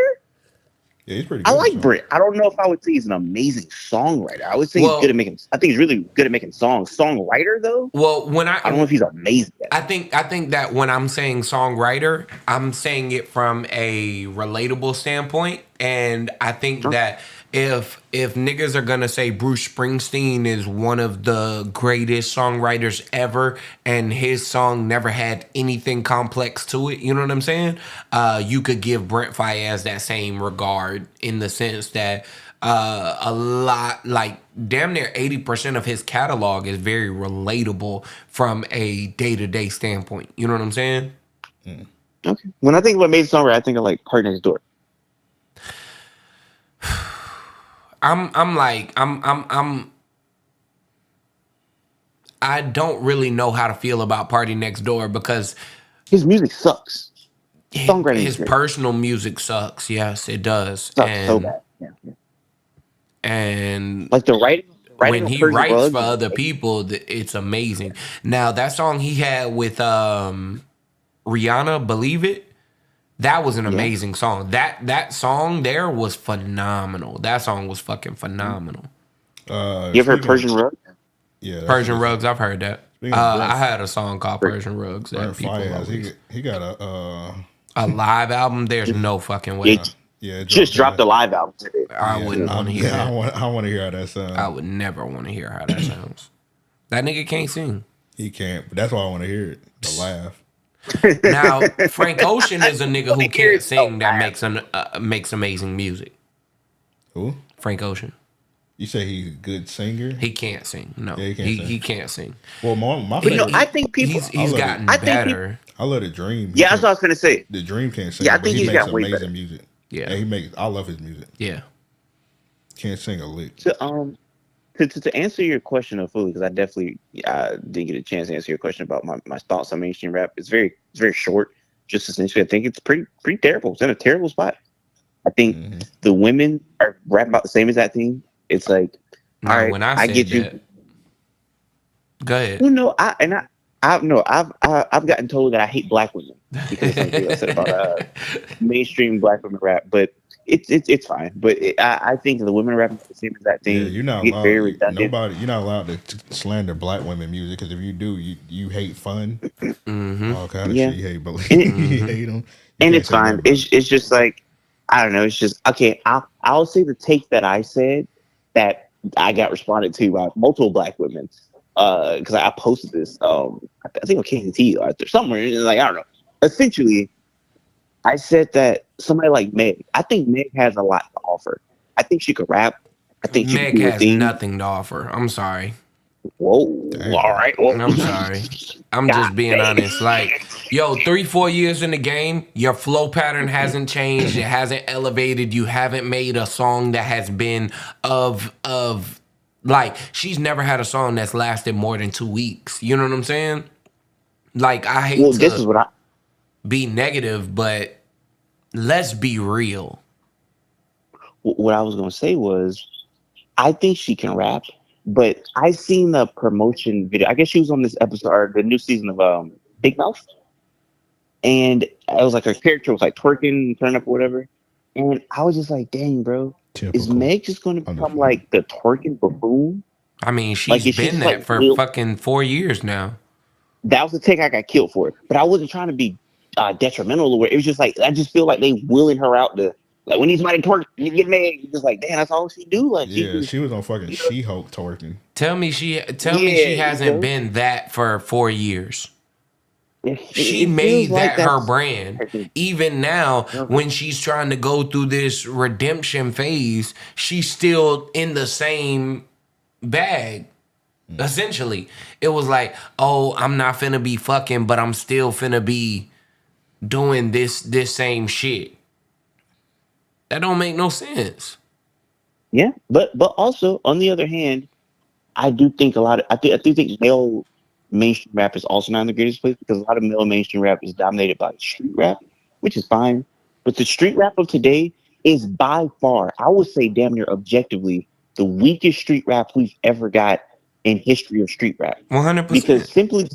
Yeah, he's pretty good.
I like Brent. I don't know if I would say he's an amazing songwriter. I would say he's good at making. I think he's really good at making songs. Songwriter though.
Well,
I don't know if he's amazing.
I think that when I'm saying songwriter, I'm saying it from a relatable standpoint, and I think that if niggas are gonna say Bruce Springsteen is one of the greatest songwriters ever, and his song never had anything complex to it, you know what I'm saying? You could give Brent Faiyaz that same regard in the sense that a lot, like damn near 80% of his catalog is very relatable from a day-to-day standpoint. You know what I'm saying?
Okay. When I think of amazing songwriter, I think of like Party Next Door.
I don't really know how to feel about Party Next Door because
his music sucks.
His personal music sucks. Yes, it does.
Sucks so bad. Yeah.
And
like the writing
when he writes for other people, it's amazing. Now that song he had with Rihanna, "Believe It," that was an amazing song. That song there was phenomenal. That song was fucking phenomenal.
You ever heard Persian Rug?
Yeah,
Persian Rugs. I've heard that. I had a song called Persian Rugs that people
Faiyaz, he got
a live album. There's no fucking way.
Yeah,
just dropped the live album today.
I wouldn't want to hear that.
I want to hear how that sounds.
I would never want to hear how that sounds. That nigga can't sing.
He can't, but that's why I want to hear it. The laugh.
Now, Frank Ocean is a nigga who can't sing that makes amazing music.
Who?
Frank Ocean.
You say he's a good singer?
He can't sing. No,
yeah,
he can't sing.
Well, my
favorite, I think people
he's gotten better.
I love the Dream.
Yeah, that's what I was gonna say.
The Dream can't sing.
Yeah, I think
he
he's
makes
got way
amazing
better
music.
Yeah,
I love his music.
Yeah,
can't sing a lick.
To answer your question of fully, because I definitely didn't get a chance to answer your question about my thoughts on mainstream rap. It's very short. Just essentially, I think it's pretty terrible. It's in a terrible spot. I think the women are rapping about the same as that thing. It's like, all right,
when I
get you.
That, go ahead.
Well, no, I've gotten told that I hate black women because of something I said about mainstream black women rap, but it's fine. But I think the women rapping the same as that thing.
Yeah, you're not allowed. You're not allowed to slander black women music because if you do, you hate fun. All kind of shit. You hate believe. You hate them.
And it's fine. It's just like I don't know. It's just okay. I'll say the take that I said that I got responded to by multiple black women because I posted this. I think on KNT or somewhere. Like I don't know. Essentially, I said that somebody like Meg. I think Meg has a lot to offer. I think she could rap. I think she could
Meg
do her
has
thing.
nothing to offer. I'm sorry.
Whoa! All
Damn.
right. Well,
I'm sorry. I'm
God
just being
dang.
honest. Like, yo, 3-4 years in the game, your flow pattern hasn't changed. It hasn't elevated. You haven't made a song that has been of like she's never had a song that's lasted more than 2 weeks. You know what I'm saying? Like, I hate
Well, this is
to
what I
be negative, but let's be real.
what I was gonna say was I think she can rap, but I seen the promotion video. I guess she was on this episode or the new season of Big Mouth, and it was like her character was like twerking, turning up or whatever, and I was just like, dang, bro, is
Typical.
Meg just gonna become
Understood.
like the twerking buffoon?
I mean,
Like,
she's
is she
been
just
that
like
for
Will?
fucking 4 years now.
That was the take I got killed for. But I wasn't trying to be detrimental or it was just like I just feel like they willing her out to like when he's mighty twerk, you get mad. You're just like, damn, that's all she do. Like she
Yeah,
just
she was on fucking
you know,
She-Hulk twerking.
Tell me she
yeah,
hasn't been that for 4 years. She
it feels
made
like
that her
that's
brand. Even now, when she's trying to go through this redemption phase, she's still in the same bag. Essentially, it was like, oh, I'm not finna be fucking, but I'm still finna be doing this same shit. That don't make no sense.
yeah. But also on the other hand, I do think a lot of I do think male mainstream rap is also not in the greatest place because a lot of male mainstream rap is dominated by street rap, which is fine. But the street rap of today is by far, I would say damn near objectively, the weakest street rap we've ever got in history of street rap.
100%.
Because simply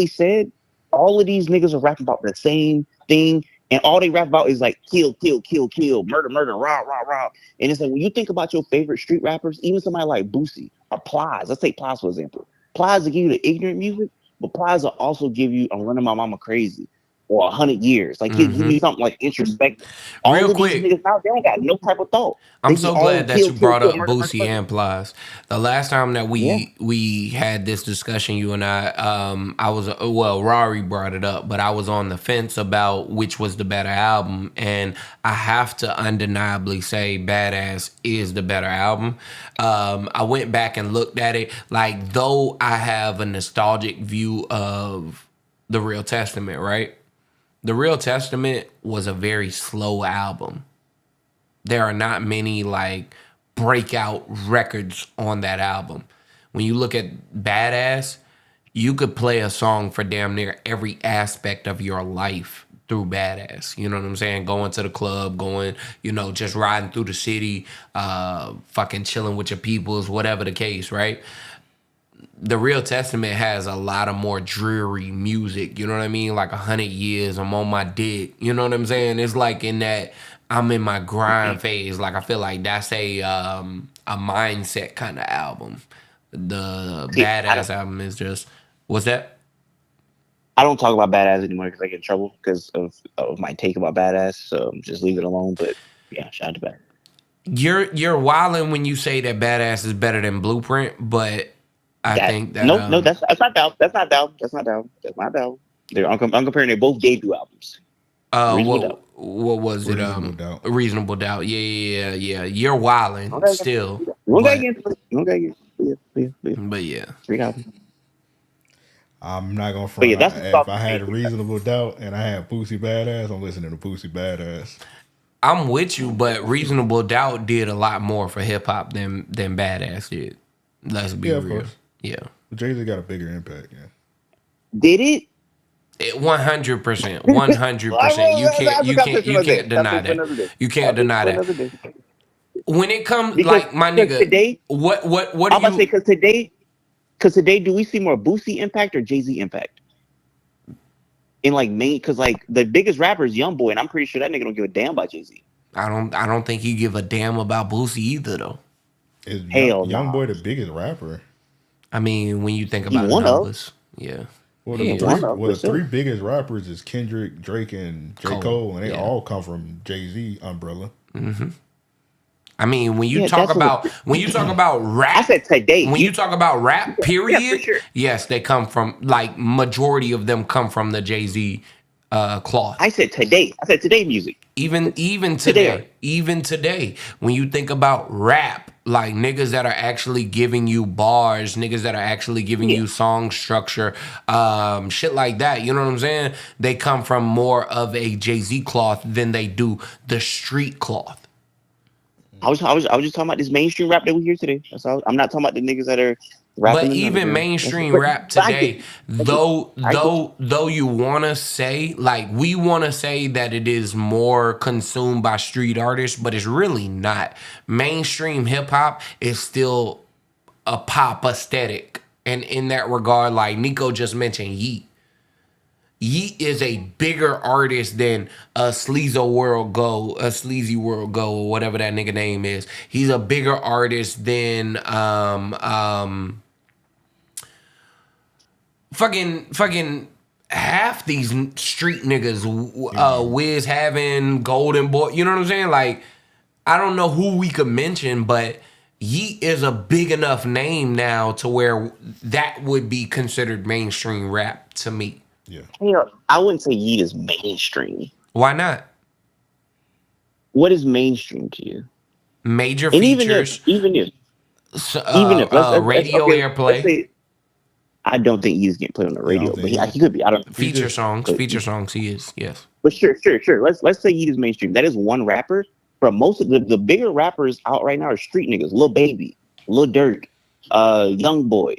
said, all of these niggas are rapping about the same thing, and all they rap about is like kill, kill, kill, kill, murder, murder, rah, rah, rah. And it's like when you think about your favorite street rappers, even somebody like Boosie or Plies, let's take Plies for example. Plies will give you the ignorant music, but Plies will also give you I'm running my mama crazy or 100 years. Like he'll give you something like introspective. All
Real
of these
quick,
niggas now, they don't got no type of thought.
I'm
They just
so
all
glad that
kill,
you
kill,
brought
kill,
up
murder, murder,
Boosie
murder.
and Plies. The last time that
Yeah.
we had this discussion, you and I was Rari brought it up, but I was on the fence about which was the better album, and I have to undeniably say, Badass is the better album. I went back and looked at it, like though I have a nostalgic view of the Real Testament, right? The Real Testament was a very slow album. There are not many like breakout records on that album. When you look at Badass, you could play a song for damn near every aspect of your life through Badass. You know what I'm saying? Going to the club, going, just riding through the city, fucking chilling with your peoples, whatever the case, right? The Real Testament has a lot of more dreary music. You know what I mean? Like 100 years, I'm on my dick. You know what I'm saying? It's like in that I'm in my grind phase. Like I feel like that's a mindset kind of album. The
See,
Badass album is just what's that?
I don't talk about badass anymore because I get in trouble because of my take about badass. So just leave it alone. But yeah, shout out to badass.
You're wilding when you say that Badass is better than Blueprint, but I think that
No, that's not down. That's not down. That's not down. That's not down. I'm comparing. They're both debut albums. Reasonable Doubt.
what was it?
Reasonable Doubt.
Reasonable Doubt. Yeah. You're wilding
Okay.
still.
One guy
But,
against it. One guy against it. Yeah.
but yeah.
Street album.
I'm not gonna
But
front.
yeah, that's
If I had a reasonable doubt and I had Boosie Badass, I'm listening to Boosie Badass.
I'm with you, but Reasonable Doubt did a lot more for hip hop than Badass did. Let's be
Of
real.
course.
Yeah.
Jay-Z got a bigger impact, yeah.
Did it?
100%. 100%. You can't deny that. You can't deny that. When it comes,
Because
like my nigga,
today,
what do
I'm about to say
you?
because today, do we see more Boosie impact or Jay-Z impact? In like main, because like the biggest rapper is Young Boy, and I'm pretty sure that nigga don't give a damn about Jay-Z.
I don't think he give a damn about Boosie either though.
Is
Hell
Young
nah.
Boy the biggest rapper?
I mean, when you think
He
about
one of.
numbers, yeah.
Well,
He
the
is.
three,
One of,
well, the
for sure.
three biggest rappers is Kendrick, Drake, and J. Cole, and they
yeah.
all come from Jay-Z umbrella.
I mean, when you
Yeah,
talk
that's
about rap,
I said today.
when you talk about rap, period,
for sure.
yes, they come from like majority of them come from the Jay-Z cloth.
I said today. I said today music.
Even
Today.
today, when you think about rap, like niggas that are actually giving you bars, niggas that are actually giving
Yeah.
you song structure, shit like that. You know what I'm saying? They come from more of a Jay-Z cloth than they do the street cloth.
I was just talking about this mainstream rap that we hear today. That's all. I'm not talking about the niggas that are
But
rapping in the
even
underground.
mainstream rap
But I get
today,
you. I get you.
though you wanna say, like, we wanna say that it is more consumed by street artists, but it's really not. Mainstream hip hop is still a pop aesthetic. And in that regard, like Nico just mentioned, Yeet. Yeet is a bigger artist than a Sleazy World Go, or whatever that nigga name is. He's a bigger artist than fucking half these street niggas, Wiz having Golden Boy, you know what I'm saying? Like, I don't know who we could mention, but Yeet is a big enough name now to where that would be considered mainstream rap to me.
Yeah.
Hell, I wouldn't say Yeet is mainstream.
Why not?
What is mainstream to you?
Major
And
features,
even if let's
radio
okay, let's
airplay,
say I don't think he's getting played on the
Yeah, I don't
radio, but
think
he could be. I don't know.
feature
just-
songs,
but-
feature songs. He is, yes.
But sure. Let's say Yeet is mainstream. That is one rapper. But most of the bigger rappers out right now are street niggas. Lil Baby, Lil Durk, Young Boy,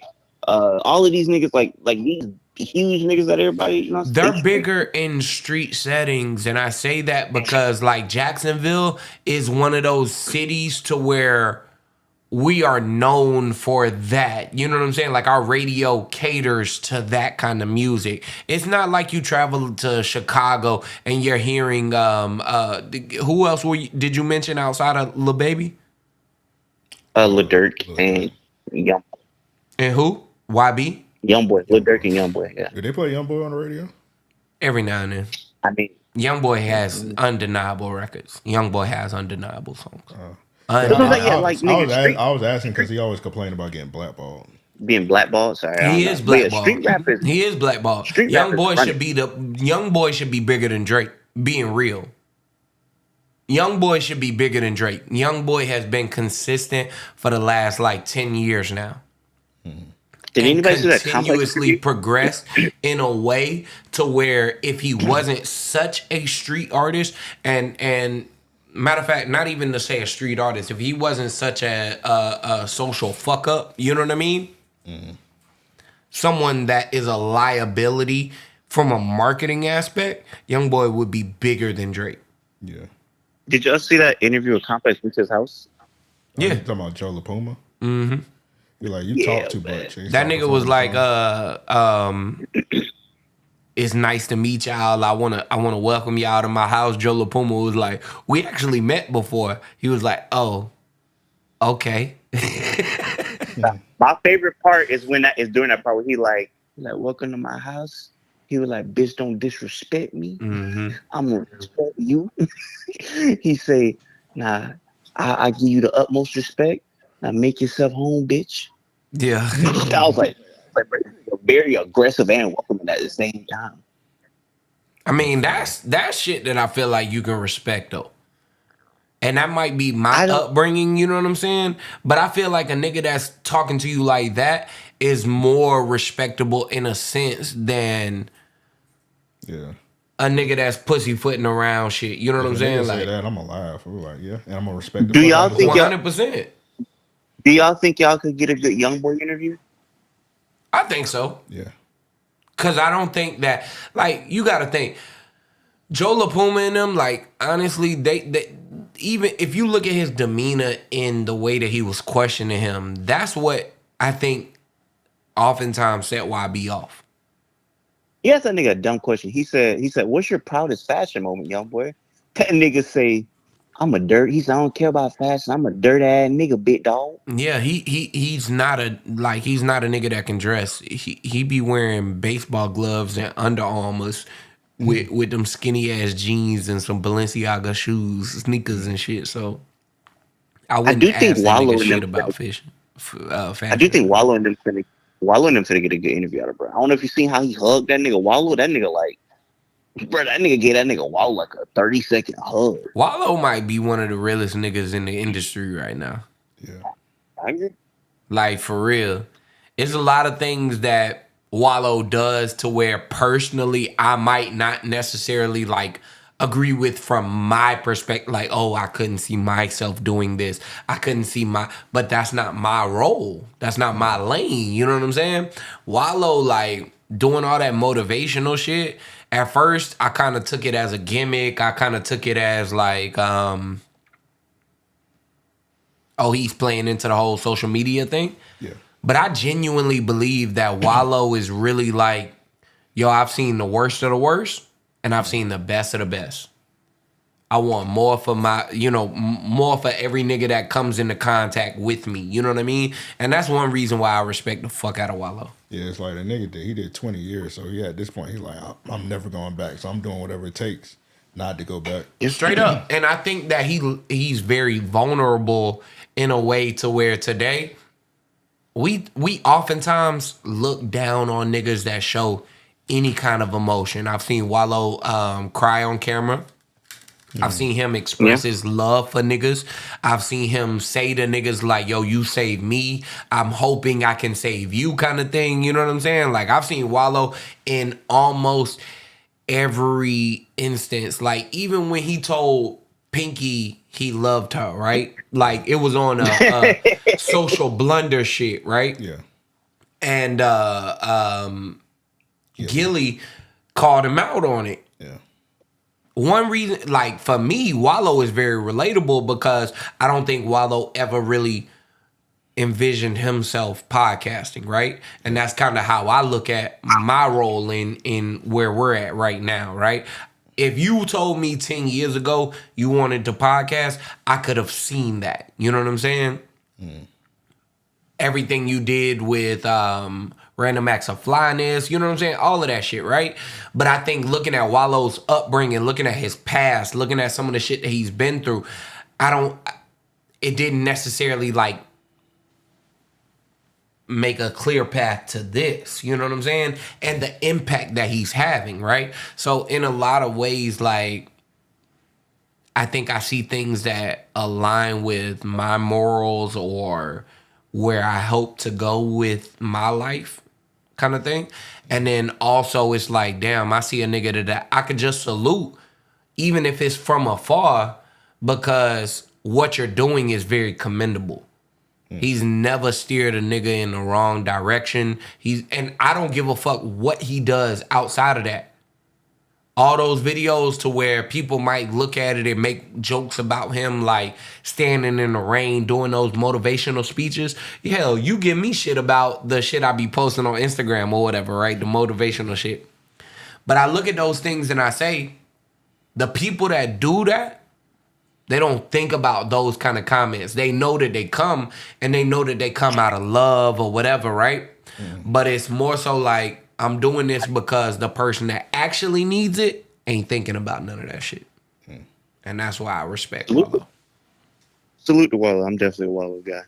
all of these niggas like these huge niggas that everybody, you know.
They're bigger in street settings, and I say that because like Jacksonville is one of those cities to where we are known for that. You know what I'm saying? Like our radio caters to that kind of music. It's not like you travel to Chicago and you're hearing who else did you mention outside of Lil Baby?
Lil Durk and Young
And who? YB?
Boy, Lil Durk and Young Boy. Yeah,
Did they play Young Boy on the radio?
Every now and then.
I mean,
Young Boy has undeniable records. Young Boy has undeniable songs.
like, yeah, like, nigga, street-
I was asking because he always complained about getting blackballed.
being blackballed. Sorry, I
He
don't
is
know. But yeah,
blackballed.
street rappers.
He is blackballed.
Street
Young
rappers
boy
run
should
it.
be Young Boy should be bigger than Drake. Being real, Young Boy should be bigger than Drake. Young Boy has been consistent for the last like 10 years now.
Did anybody see that
continuously
complex?
progressed in a way to where if he wasn't such a street artist and matter of fact, not even to say a street artist, if he wasn't such a social fuck up, you know what I mean? Someone that is a liability from a marketing aspect, Young Boy would be bigger than Drake.
Yeah.
Did y'all see that interview with Complex went to his house?
You
Yeah.
talking about Joe LaPuma?
Mm-hmm.
You're like, you
Yeah,
talk too
man.
much.
That nigga was like, it's nice to meet y'all. I wanna welcome y'all to my house. Joe LaPuma was like, we actually met before. He was like, oh, okay.
My favorite part is during that part where he like, welcome to my house. He was like, bitch, don't disrespect me.
Mm-hmm.
I'm gonna respect you. He say, nah, I give you the utmost respect. Now make yourself home, bitch.
Yeah.
I was like bro, very aggressive and welcoming at the same time.
I mean, that's shit that I feel like you can respect though. And that might be my upbringing, you know what I'm saying? But I feel like a nigga that's talking to you like that is more respectable in a sense than a nigga that's pussyfooting around shit. You know what I'm saying?
Like that, I'm gonna laugh. We're like, yeah, and I'm gonna respect the
Do y'all think
100%.
Do y'all think y'all could get a good Young Boy interview?
I think so.
Yeah.
Cause I don't think that, like, you gotta think, Joe LaPuma and them, like, honestly, they even if you look at his demeanor in the way that he was questioning him, that's what I think oftentimes set YB off.
He asked that nigga a dumb question. He said, what's your proudest fashion moment, Young Boy? That nigga say, I'm a dirt. He said, I don't care about fashion. I'm a dirt ass nigga, big dog.
Yeah, he's not a nigga that can dress. He be wearing baseball gloves and Under Armours with them skinny ass jeans and some Balenciaga shoes, sneakers and shit. So I
do think Wallow
shit
them
about fashion.
I do think Wallow and them finna get a good interview out of bro. I don't know if you seen how he hugged that nigga Wallow. That nigga like Bro, that nigga gave that nigga Wallow like a 30-second hug.
Wallow might be one of the realest niggas in the industry right now.
Yeah.
I agree.
Like, for real. It's a lot of things that Wallow does to where personally I might not necessarily like agree with from my perspective. Like, oh, I couldn't see myself doing this. I couldn't see but that's not my role. That's not my lane. You know what I'm saying? Wallow, like, doing all that motivational shit. At first, I kind of took it as a gimmick. I kind of took it as like, oh, he's playing into the whole social media thing.
Yeah.
But I genuinely believe that Wallow is really like, yo, I've seen the worst of the worst, and I've seen the best of the best. I want more for my, more for every nigga that comes into contact with me. You know what I mean? And that's one reason why I respect the fuck out of Wallow.
Yeah, it's like the nigga he did 20 years, so at this point he's like, I'm never going back, so I'm doing whatever it takes not to go back.
Straight up. And I think that he's very vulnerable in a way to where today we oftentimes look down on niggas that show any kind of emotion. I've seen Wallow cry on camera. I've seen him express his love for niggas. I've seen him say to niggas like, yo, you saved me. I'm hoping I can save you kind of thing. You know what I'm saying? Like, I've seen Wallow in almost every instance. Like, even when he told Pinky he loved her, right? Like, it was on a social blunder shit, right?
Yeah.
And Gilly called him out on it.
Yeah.
One reason, like, for me, Wallow is very relatable because I don't think Wallow ever really envisioned himself podcasting, right? And that's kind of how I look at my role in where we're at right now, right? If you told me 10 years ago you wanted to podcast, I could have seen that. You know what I'm saying? Everything you did with Random Acts of Flyness, you know what I'm saying? All of that shit, right? But I think looking at Wallow's upbringing, looking at his past, looking at some of the shit that he's been through, it didn't necessarily like make a clear path to this, you know what I'm saying? And the impact that he's having, right? So in a lot of ways, like, I think I see things that align with my morals or where I hope to go with my life kind of thing. And then also it's like, damn, I see a nigga that I could just salute, even if it's from afar, because what you're doing is very commendable. He's never steered a nigga in the wrong direction. And I don't give a fuck what he does outside of that. All those videos to where people might look at it and make jokes about him, like standing in the rain, doing those motivational speeches. Hell, you give me shit about the shit I be posting on Instagram or whatever, right? The motivational shit. But I look at those things and I say, the people that do that, they don't think about those kind of comments. They know that they come, and they know that they come out of love or whatever, right? But it's more so like, I'm doing this because the person that actually needs it ain't thinking about none of that shit. And that's why I respect Wallow.
Salute to Wallow. I'm definitely a Wallow guy.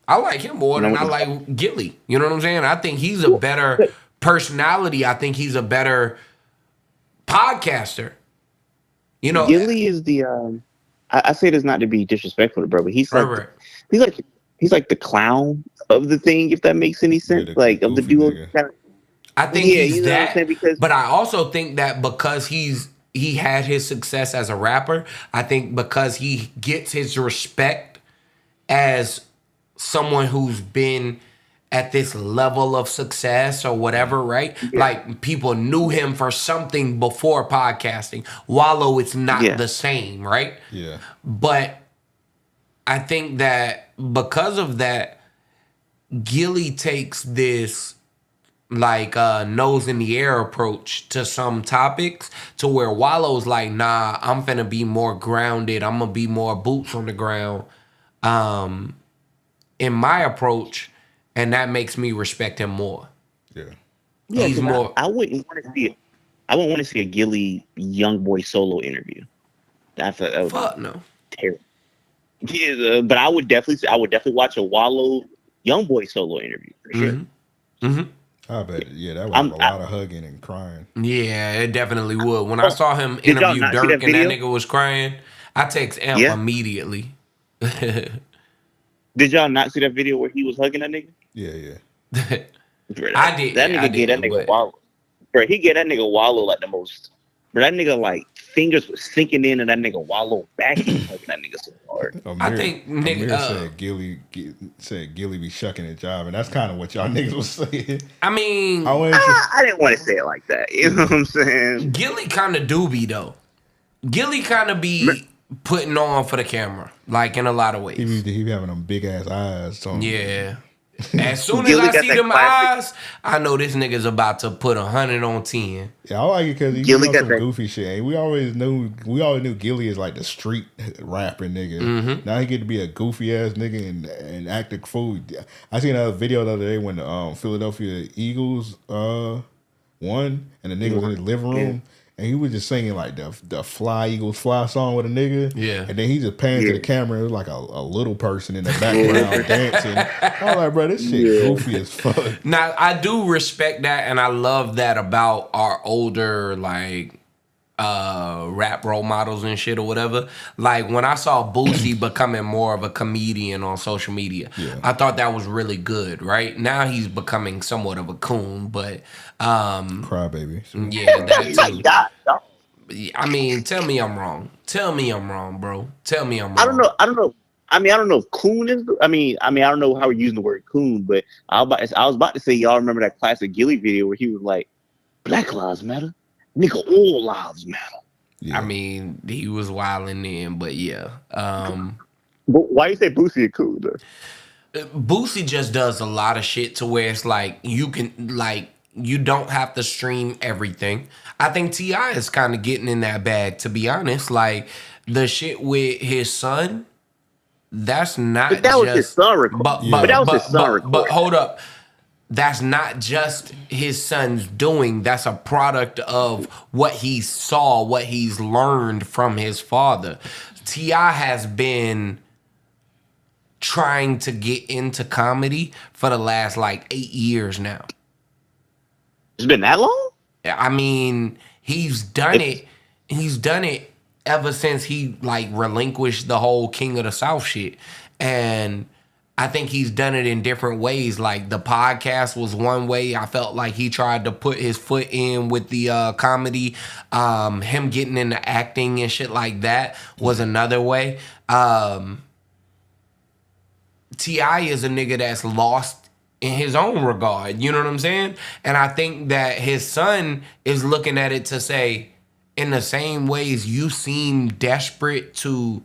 I like him more than I like Gilly. You know what I'm saying? I think he's a better personality. I think he's a better podcaster. You know,
Gilly is the I say this not to be disrespectful to bro, but he's like he's like the clown of the thing, if that makes any sense. Like of the duo.
I think he's that, but I also think that because he had his success as a rapper, I think because he gets his respect as someone who's been at this level of success or whatever, right? Yeah. Like, people knew him for something before podcasting. Wallow, it's not the same, right?
Yeah.
But I think that because of that, Gilly takes this like nose in the air approach to some topics to where Wallow's like, nah, I'm finna be more grounded. I'm gonna be more boots on the ground in my approach. And that makes me respect him more.
Yeah.
He's more.
I wouldn't want to see it. I wouldn't want to see a Gilly young boy solo interview. That would
fuck no.
Terrible. Yeah, but I would definitely watch a Wallow young boy solo interview for sure.
Mm-hmm.
I bet. Yeah, that was
I'm,
a
I,
lot of hugging and crying.
Yeah, it definitely would. When I saw him
did y'all
interview
not see that
Dirk and that
video?
nigga was crying, I text Amp
Yeah.
immediately.
Did y'all not see that video where he was hugging that nigga?
Yeah, yeah.
Bro,
I
that
didn't. I
nigga gave that
didn't.
nigga
But
wallow. Bro, he gave that nigga wallow like the most. Bro, that nigga like fingers was sinking in and that nigga wallow back. He was hugging that nigga so hard.
I think
Amir
nigga.
said Gilly be shucking his job, and that's kind of what y'all niggas was saying.
I mean,
I went to,
I didn't want to say it like that. You know what I'm saying?
Gilly kind of do be though. Gilly kind of be putting on for the camera, like in a lot of ways.
he be having them big ass eyes. So
Yeah. As soon as
Gilly
I
got
see
that
them
classic.
eyes, I know this nigga's about to put 100 on 10.
yeah, I like it because he
Gilly
on
got
some
that.
goofy shit. And we always knew Gilly is like the street rapping nigga.
Mm-hmm.
Now he get to be a goofy ass nigga and act a fool. I seen a video the other day when the Philadelphia Eagles won, and the nigga was in his living room. And he was just singing like the Fly Eagles Fly song with a nigga.
Yeah.
And then he just panned to the camera. It was like a little person in the background dancing. I was like, bro, this shit goofy as fuck.
Now, I do respect that, and I love that about our older, like, rap role models and shit or whatever. Like, when I saw Boosie becoming more of a comedian on social media, I thought that was really good, right? Now he's becoming somewhat of a coon, but...
Crybaby.
yeah, that too.
God.
I mean, tell me I'm wrong. Tell me I'm wrong, bro. Tell me I'm wrong.
I don't know. I mean, I don't know if coon is. I mean, I don't know how we're using the word coon, but I was about to say, y'all remember that classic Gilly video where he was like, "Black lives matter, nigga, all lives matter."
Yeah.
I mean, he was wilding in, but yeah.
But why you say Boosie a coon though?
Boosie just does a lot of shit to where it's like you don't have to stream everything. I think T.I. is kind of getting in that bag, to be honest. Like the shit with his son, that's not
But that was his son record. But that was his son record.
But hold up. That's not just his son's doing. That's a product of what he saw, what he's learned from his father. T.I. has been trying to get into comedy for the last like 8 years now.
It's been that long?
I mean, he's done it. He's done it ever since he like relinquished the whole King of the South shit. And I think he's done it in different ways. Like the podcast was one way. I felt like he tried to put his foot in with the comedy. Him getting into acting and shit like that was another way. T.I. is a nigga that's lost in his own regard. You know what I'm saying? And I think that his son is looking at it to say, in the same ways you seem desperate to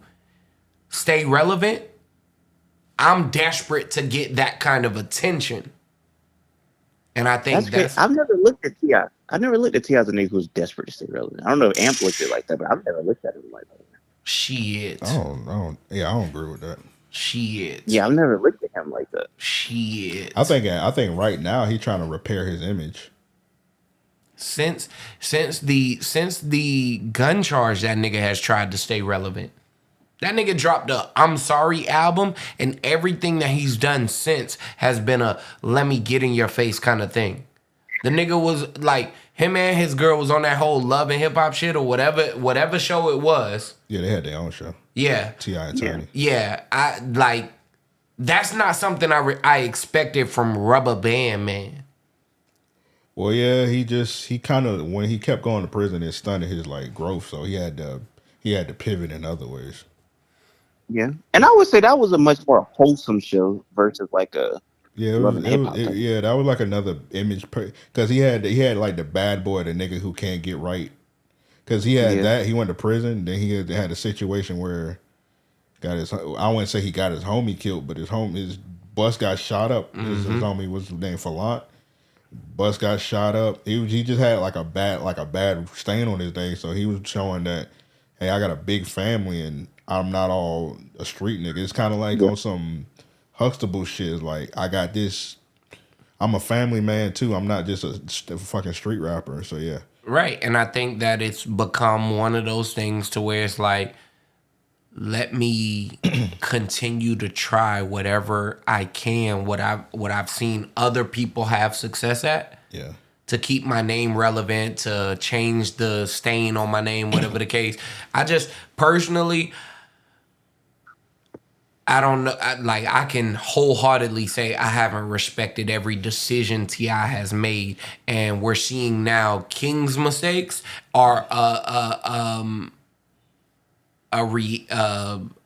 stay relevant, I'm desperate to get that kind of attention. And I think that's
I've never looked at T.I. I've never looked at T.I. as a nigga who's desperate to stay relevant. I don't know if Amp looked at it like that, but I've never looked at it like that.
shit.
I don't agree with that.
Shit.
Yeah, I've never looked at him like that.
Shit.
I think right now he's trying to repair his image.
Since the gun charge, that nigga has tried to stay relevant. That nigga dropped a I'm Sorry album, and everything that he's done since has been a let me get in your face kind of thing. The nigga was like, him and his girl was on that whole Love and Hip Hop shit or whatever show it was.
Yeah, they had their own show.
Yeah.
T.I. Attorney.
Yeah, I like that's not something I expected from Rubber Band Man.
Well, yeah, he kind of when he kept going to prison, it stunted his like growth, so he had to pivot in other ways.
Yeah, and I would say that was a much more wholesome show versus like a
Yeah, that was like another image because he had like the bad boy, the nigga who can't get right. Because he had that, he went to prison. Then he had a situation where I wouldn't say he got his homie killed, but his bus got shot up. His homie was named Falant. Bus got shot up. He just had like a bad stain on his day. So he was showing that, hey, I got a big family and I'm not all a street nigga. It's kind of like on some Huxtable shit. It's like I got this. I'm a family man too. I'm not just a fucking street rapper. So yeah.
Right, and I think that it's become one of those things to where it's like let me continue to try whatever I can, what I've seen other people have success at.
Yeah.
To keep my name relevant, to change the stain on my name, whatever the case. I just personally, I don't know. I can wholeheartedly say I haven't respected every decision T.I. has made, and we're seeing now King's mistakes are a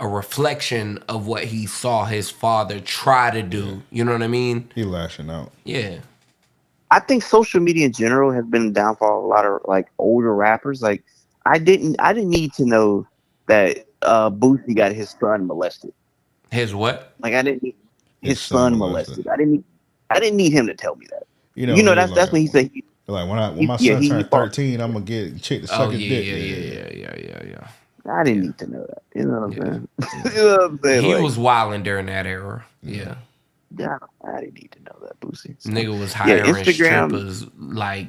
reflection of what he saw his father try to do. Yeah. You know what I mean?
He lashing out.
Yeah.
I think social media in general has been a downfall of a lot of like older rappers. Like I didn't need to know that Boosie got his son molested.
His what?
Like I didn't need his son molested. I didn't need him to tell me that.
You know
that's
like,
what he said.
Like when my son turned 13, I'm gonna get chick to suck his dick.
Yeah.
I didn't need to know that. You know what I'm saying? You know what I'm saying?
He was wilding during that era. Yeah.
Yeah, I didn't need to know that, Boosie. So,
nigga was hiring strippers like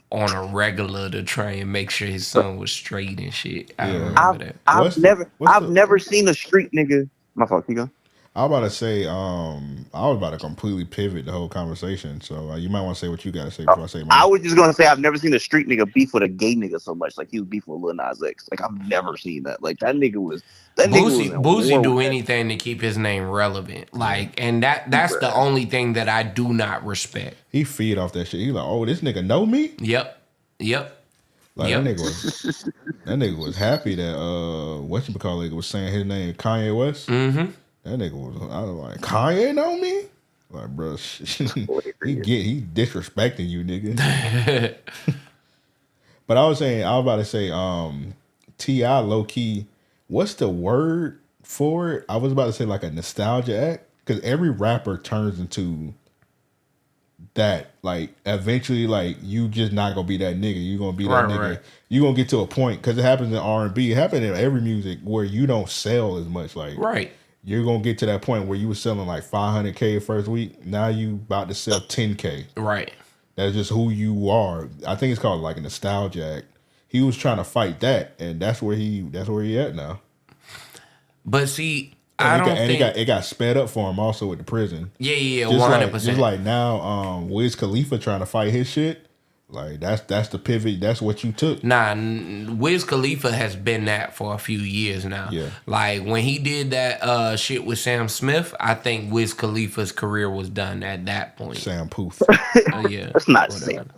on a regular to try and make sure his son was straight and shit. I remember that.
I've never seen a street nigga. My fault, you go.
I was about to say, I was about to completely pivot the whole conversation. So you might want to say what you got to say before I say mine.
I was just going to say, I've never seen a street nigga beef with a gay nigga so much. Like, he was beef with Lil Nas X. Like, I've never seen that. Like, that nigga was...
Boosie do anything to keep his name relevant. Like, and that's the only thing that I do not respect.
He feed off that shit. He like, oh, this nigga know me?
Yep.
Like, that nigga was happy that, whatchamacallit was saying his name, Kanye West.
Mm-hmm.
That nigga I was like, Kanye know me? Like, bro, he disrespecting you, nigga. But I was about to say, T.I. low key, what's the word for it? I was about to say like a nostalgia act, because every rapper turns into that. Like, eventually, like, you just not gonna be that nigga. You gonna be that nigga. Right. You gonna get to a point, because it happens in R&B. It happens in every music where you don't sell as much. Like,
right.
You're gonna get to that point where you were selling like 500K first week. Now you about to sell 10K.
Right.
That's just who you are. I think it's called like a nostalgia act. He was trying to fight that, and that's where he at now.
But see, it
got sped up for him also with the prison.
Yeah, 100%.
Just like now, Wiz Khalifa trying to fight his shit. Like, that's the pivot. That's what you took.
Nah, Wiz Khalifa has been that for a few years now.
Yeah.
Like, when he did that shit with Sam Smith, I think Wiz Khalifa's career was done at that point.
Sam Puth.
Yeah.
That's not Sam.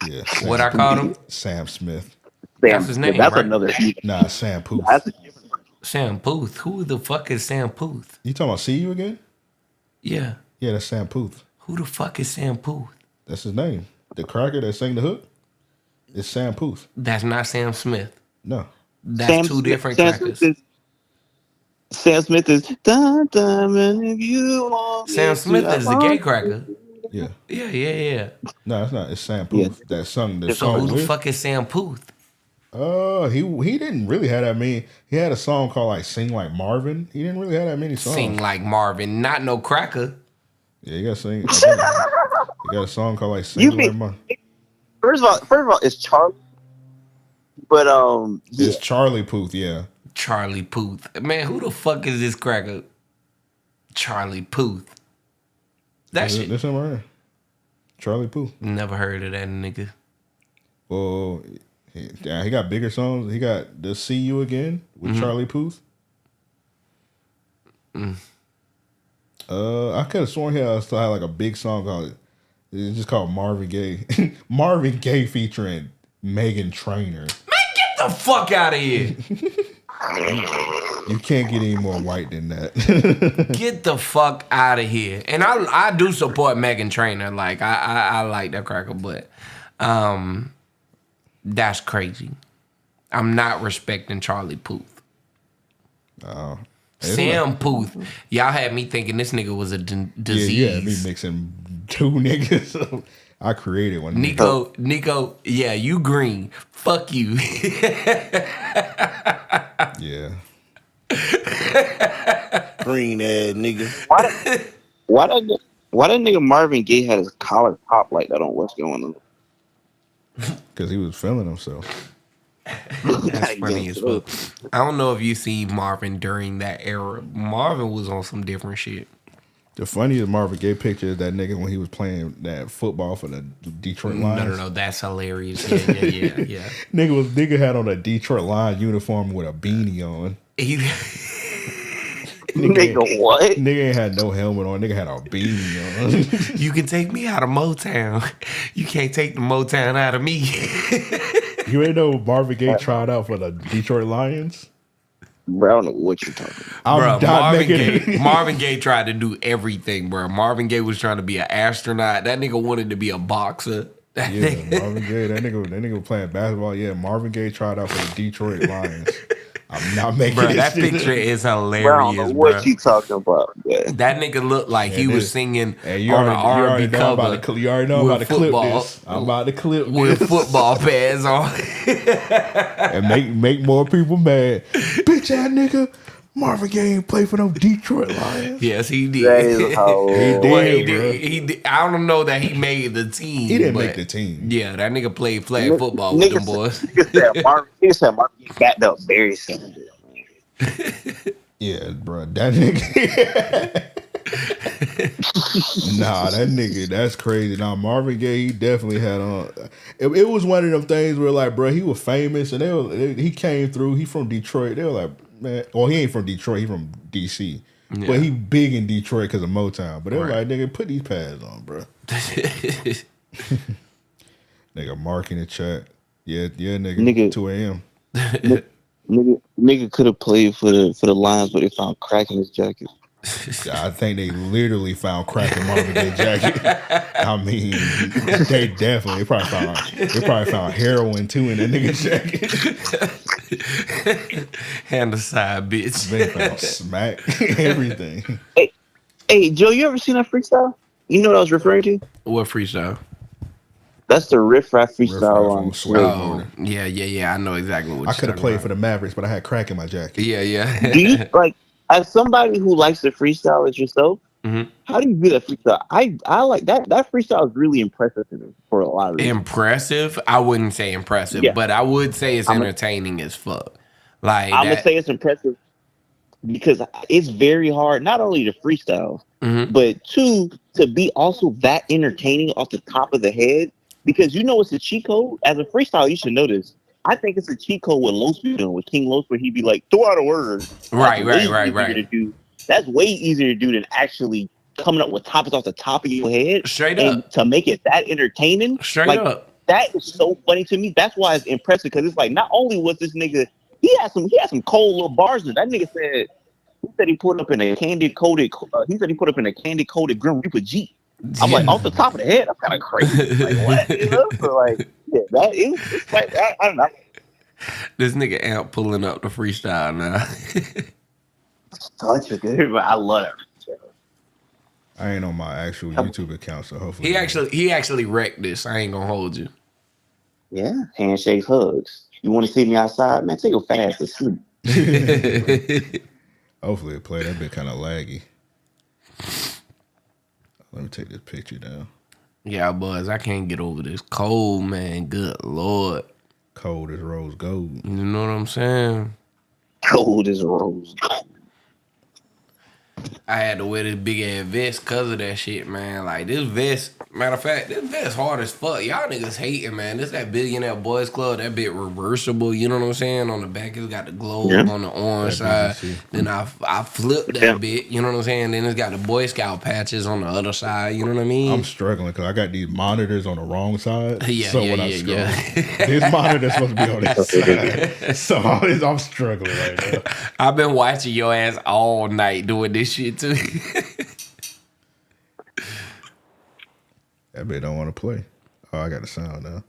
Yeah.
What I called him?
Sam Smith.
That's his name,
That's
right?
another.
Nah, Sam Puth.
Sam Puth. Who the fuck is Sam Puth?
You talking about See You Again?
Yeah.
Yeah, that's Sam Puth.
Who the fuck is Sam Puth?
That's his name. The cracker that sang the hook is Sam Puth.
That's not Sam Smith.
No.
That's two different crackers.
Sam Smith is Sam
Smith is the gay cracker.
Yeah.
Yeah.
No, it's not. It's Sam Puth. Yeah. That song.
Who the fuck is Sam Puth?
He didn't really have that many. He had a song called like Sing Like Marvin. He didn't really have that many songs.
Sing Like Marvin, not no cracker.
Yeah, you gotta sing. You got a song called like Sing Like Marvin.
First of all, it's Charlie. But
it's Charlie Puth. Yeah,
Charlie Puth. Man, who the fuck is this cracker? Charlie Puth. That's
him right here. Charlie Puth.
Never heard of that nigga.
Well, he got bigger songs. He got the See You Again with Charlie Puth. I could have sworn he still had like a big song called. It's just called Marvin Gaye. Marvin Gaye featuring Meghan Trainor.
Man, get the fuck out of here.
You can't get any more white than that.
Get the fuck out of here. And I do support Meghan Trainor. Like, I like that cracker, but that's crazy. I'm not respecting Charlie Puth.
Oh.
Sam Puth. Y'all had me thinking this nigga was a disease.
Yeah, me mixing two niggas. I created one.
Nico, yeah, you green. Fuck you.
Yeah.
Green ass nigga.
Why that nigga Marvin Gaye had his collar popped like that on What's Going On?
Because he was feeling himself.
That's funny as fuck. I don't know if you see Marvin during that era. Marvin was on some different shit.
The funniest Marvin Gaye picture is that nigga when he was playing that football for the Detroit Lions.
No, that's hilarious. Yeah.
Nigga had on a Detroit Lions uniform with a beanie on.
Nigga, what?
Nigga ain't had no helmet on. Nigga had a beanie on.
You can take me out of Motown. You can't take the Motown out of me.
You ain't know Marvin Gaye tried out for the Detroit Lions?
Bro, I don't know what you're talking about.
Bro, Marvin Gaye tried to do everything, bro. Marvin Gaye was trying to be an astronaut. That nigga wanted to be a boxer.
Yeah, Marvin Gaye. That nigga was playing basketball. Yeah, Marvin Gaye tried out for the Detroit Lions. I'm not making
bro,
this
that
shit
picture
up.
is hilarious,
Bro, I don't know what
bro.
you talking about. Yeah.
That nigga looked like he was singing
you
on an
already
R&B
know
cover.
you already know I'm about to clip
football.
this. I'm about to clip
With
this.
football pads on.
And make more people mad. Bitch ass nigga. Marvin Gaye ain't play for no Detroit Lions.
Yes, he did.
That is how.
He did. I don't know that he made the team.
He didn't make the team.
Yeah, that nigga played flag football with them boys.
Nigga said Marvin backed up very soon.
Yeah, bro, that nigga. Nah, that nigga, that's crazy. Nah, Marvin Gaye, he definitely had on. It was one of them things where, like, bro, he was famous and he came through. He from Detroit. They were like, man, well, he ain't from Detroit. He from DC, but he big in Detroit because of Motown. But they were like, nigga, put these pads on, bro. Nigga, Mark in the chat. Yeah, nigga 2 a.m.
Nigga could have played for the Lions, but they found crack in his jacket.
I think they literally found crack in Marvin Gaye jacket. I mean, they probably found heroin too in that nigga's jacket.
Hand the side, bitch.
They found smack, everything.
Hey, Joe, you ever seen that freestyle? You know what I was referring to?
What freestyle?
That's the Riff Raff freestyle on
Oh, yeah. I know exactly what
I could have played for the Mavericks, but I had crack in my jacket.
Yeah.
Do you like, as somebody who likes to freestyle as yourself?
Mm-hmm.
How do you do that freestyle? I like that. That freestyle is really impressive to me for a lot of reasons.
Impressive? I wouldn't say impressive, but I would say it's entertaining as fuck. Like
I'm gonna say it's impressive because it's very hard not only to freestyle, but two, to be also that entertaining off the top of the head. Because you know it's a cheat code. As a freestyle, you should know this. I think it's a cheat code with Los doing with King Los, where he'd be like, throw out a word.
Right.
That's way easier to do than actually coming up with topics off the top of your head.
Straight
and
up.
To make it that entertaining.
Straight up.
That is so funny to me. That's why it's impressive, because it's like, not only was this nigga, he had some cold little bars. That nigga said he put up in a candy coated Grim Reaper Jeep. I'm like, off the top of the head, that's kind of crazy. Like, what? You know? So, like, yeah, that is, it's like, I don't know.
This nigga Amp pulling up the freestyle now.
Such a good, I love it.
I ain't on my actual YouTube account, so hopefully
he actually wrecked this. I ain't gonna hold you.
Yeah, handshakes, hugs. You want to see me outside, man? Take your fast to sleep.
Hopefully it played. That bit kind of laggy. Let me take this picture down.
Yeah, Buzz, I can't get over this cold, man. Good Lord.
Cold as rose gold.
You know what I'm saying?
Cold as rose gold.
I had to wear this big ass vest because of that shit, man. Like, this vest, matter of fact, this vest hard as fuck. Y'all niggas hating, man. This that Billionaire Boys Club, that bit reversible. You know what I'm saying? On the back, it's got the globe on the orange side. Then I flipped that bit. You know what I'm saying? Then it's got the Boy Scout patches on the other side. You know what I mean?
I'm struggling because I got these monitors on the wrong side.
Yeah,
so when I scroll, this monitor's supposed to be on this side. So I'm struggling right now.
I've been watching your ass all night doing this shit too.
That bitch don't want to play. Oh, I got the sound now.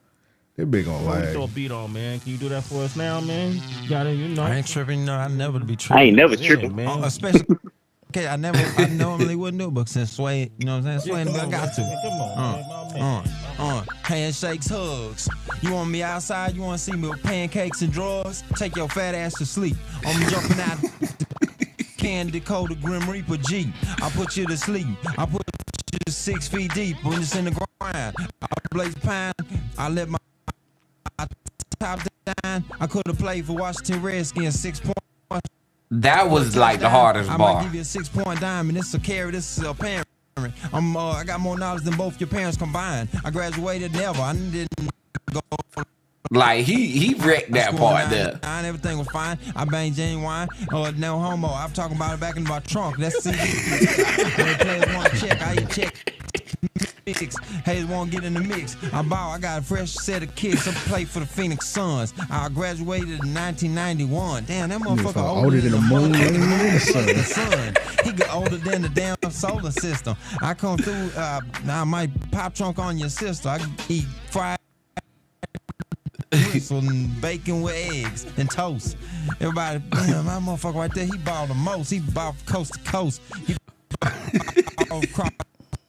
That bitch gonna lag.
Throw a beat on, man. Can you do that for us now, man? You gotta, you know.
I ain't tripping. No, I never be tripping.
I ain't never tripping,
man.
Especially. Okay, I normally wouldn't do it, but since Sway, you know what I'm saying? Sway, I got to.
Come on,
Handshakes, hugs. You want me outside? You want to see me with pancakes and drawers? Take your fat ass to sleep. I'm jumping out. Candy coated Grim Reaper G. I put you to sleep. I put you to 6 feet deep when it's in the ground. I blaze pine. I let my top I could have played for Washington Redskins 6 points.
That was like the hardest
I
bar.
might give you a 6-point dime, and this is a carry. This is a parent. I got more knowledge than both your parents combined. I graduated never. I didn't go.
Like he wrecked that part there.
Everything was fine. I banged genuine. No homo. I'm talking about it back in my trunk. That's CD. When players want to check, I eat check. Mix. Haters won't get in the mix. I got a fresh set of kicks. I play for the Phoenix Suns. I graduated in 1991. Damn, that motherfucker older than the moon and the sun. He got older than the damn solar system. I come through. I might pop trunk on your sister. I eat fried gristle and bacon with eggs and toast. Everybody, damn, my motherfucker right there. He balled the most. He balled coast to coast. He balled across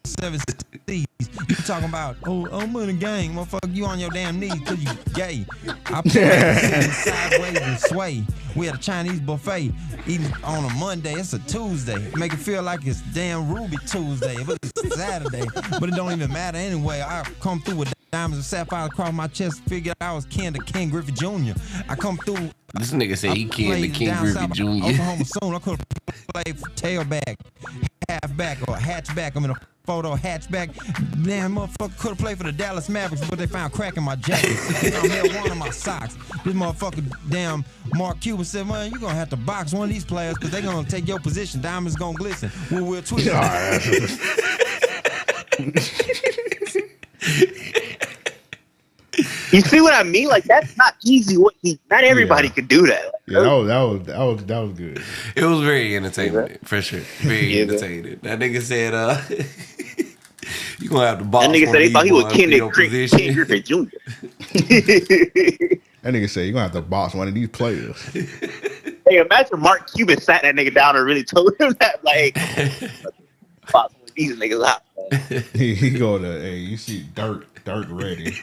7 seas. You talking about, I'm in a gang, motherfucker, you on your damn knees till you gay. I play sideways and sway. We had a Chinese buffet eating on a Monday. It's a Tuesday. Make it feel like it's damn Ruby Tuesday, but it's Saturday. But it don't even matter anyway. I come through with diamonds and sapphires across my chest. Figured I was kin to King Griffey Jr. I come through.
This nigga said he kin to King Griffey Jr.
Oklahoma soon. I could have played tailback, halfback, or hatchback. I'm in a photo hatchback. Damn, motherfucker could have played for the Dallas Mavericks, but they found crack in my jacket. I'm here one of my socks. This motherfucker, damn, Mark Cuban said, man, you're gonna have to box one of these players because they're gonna take your position. Diamonds gonna glisten. We'll twist.
You see what I mean? Like that's not easy. Not everybody could do that.
Yeah, that was good.
It was very entertaining, for sure. Very entertaining. That nigga said, you gonna have to box.
That nigga said he thought he was King Griffey Jr.
That nigga said you gonna have to box one of these players.
Hey, imagine Mark Cuban sat that nigga down and really told him that, like, box one of these niggas out.
He go to, hey, you see Dirk ready.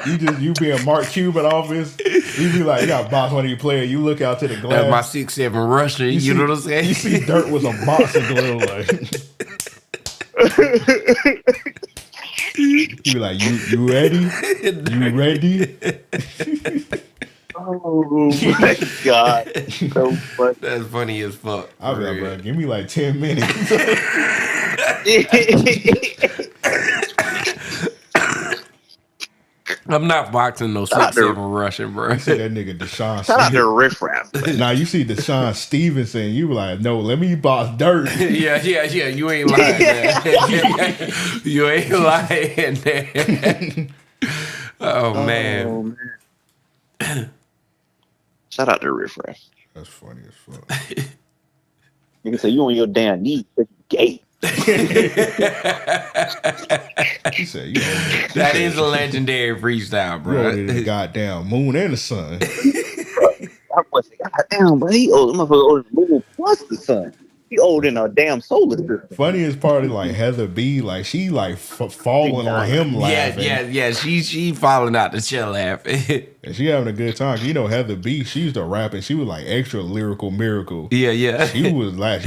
You be in Mark Cuban office, you be like, you got to box one of your players. You look out to the glass.
That's my 6'7" rusher. You know what I'm saying?
You see Dirk with some boxing gloves, like. You be like, you ready? You ready?
Oh my god, so funny.
That's funny as fuck.
I'll be like, bro, give me like 10 minutes.
I'm not boxing no 6'7" Russian, bro.
You see that nigga Deshaun.
Shout out to Riff Raff.
Now you see Deshaun Stevenson, you be like, no, let me box Dirk.
Yeah. You ain't lying, man. You ain't lying, man. Oh man.
Shout out to Riff Raff.
That's funny as fuck.
Nigga say you on your damn knees, you gay.
He said, you know,
That is a legendary freestyle, bro.
the goddamn moon and the sun.
I was like, God damn, but he old. Motherfucker older than the moon plus the sun. He older than a damn solar system.
Funniest part is like Heather B, like she like falling on him laughing.
Yeah. She falling out the chair laughing.
And she having a good time. You know Heather B, she used to rap and she was like extra lyrical miracle.
Yeah.
She was dying.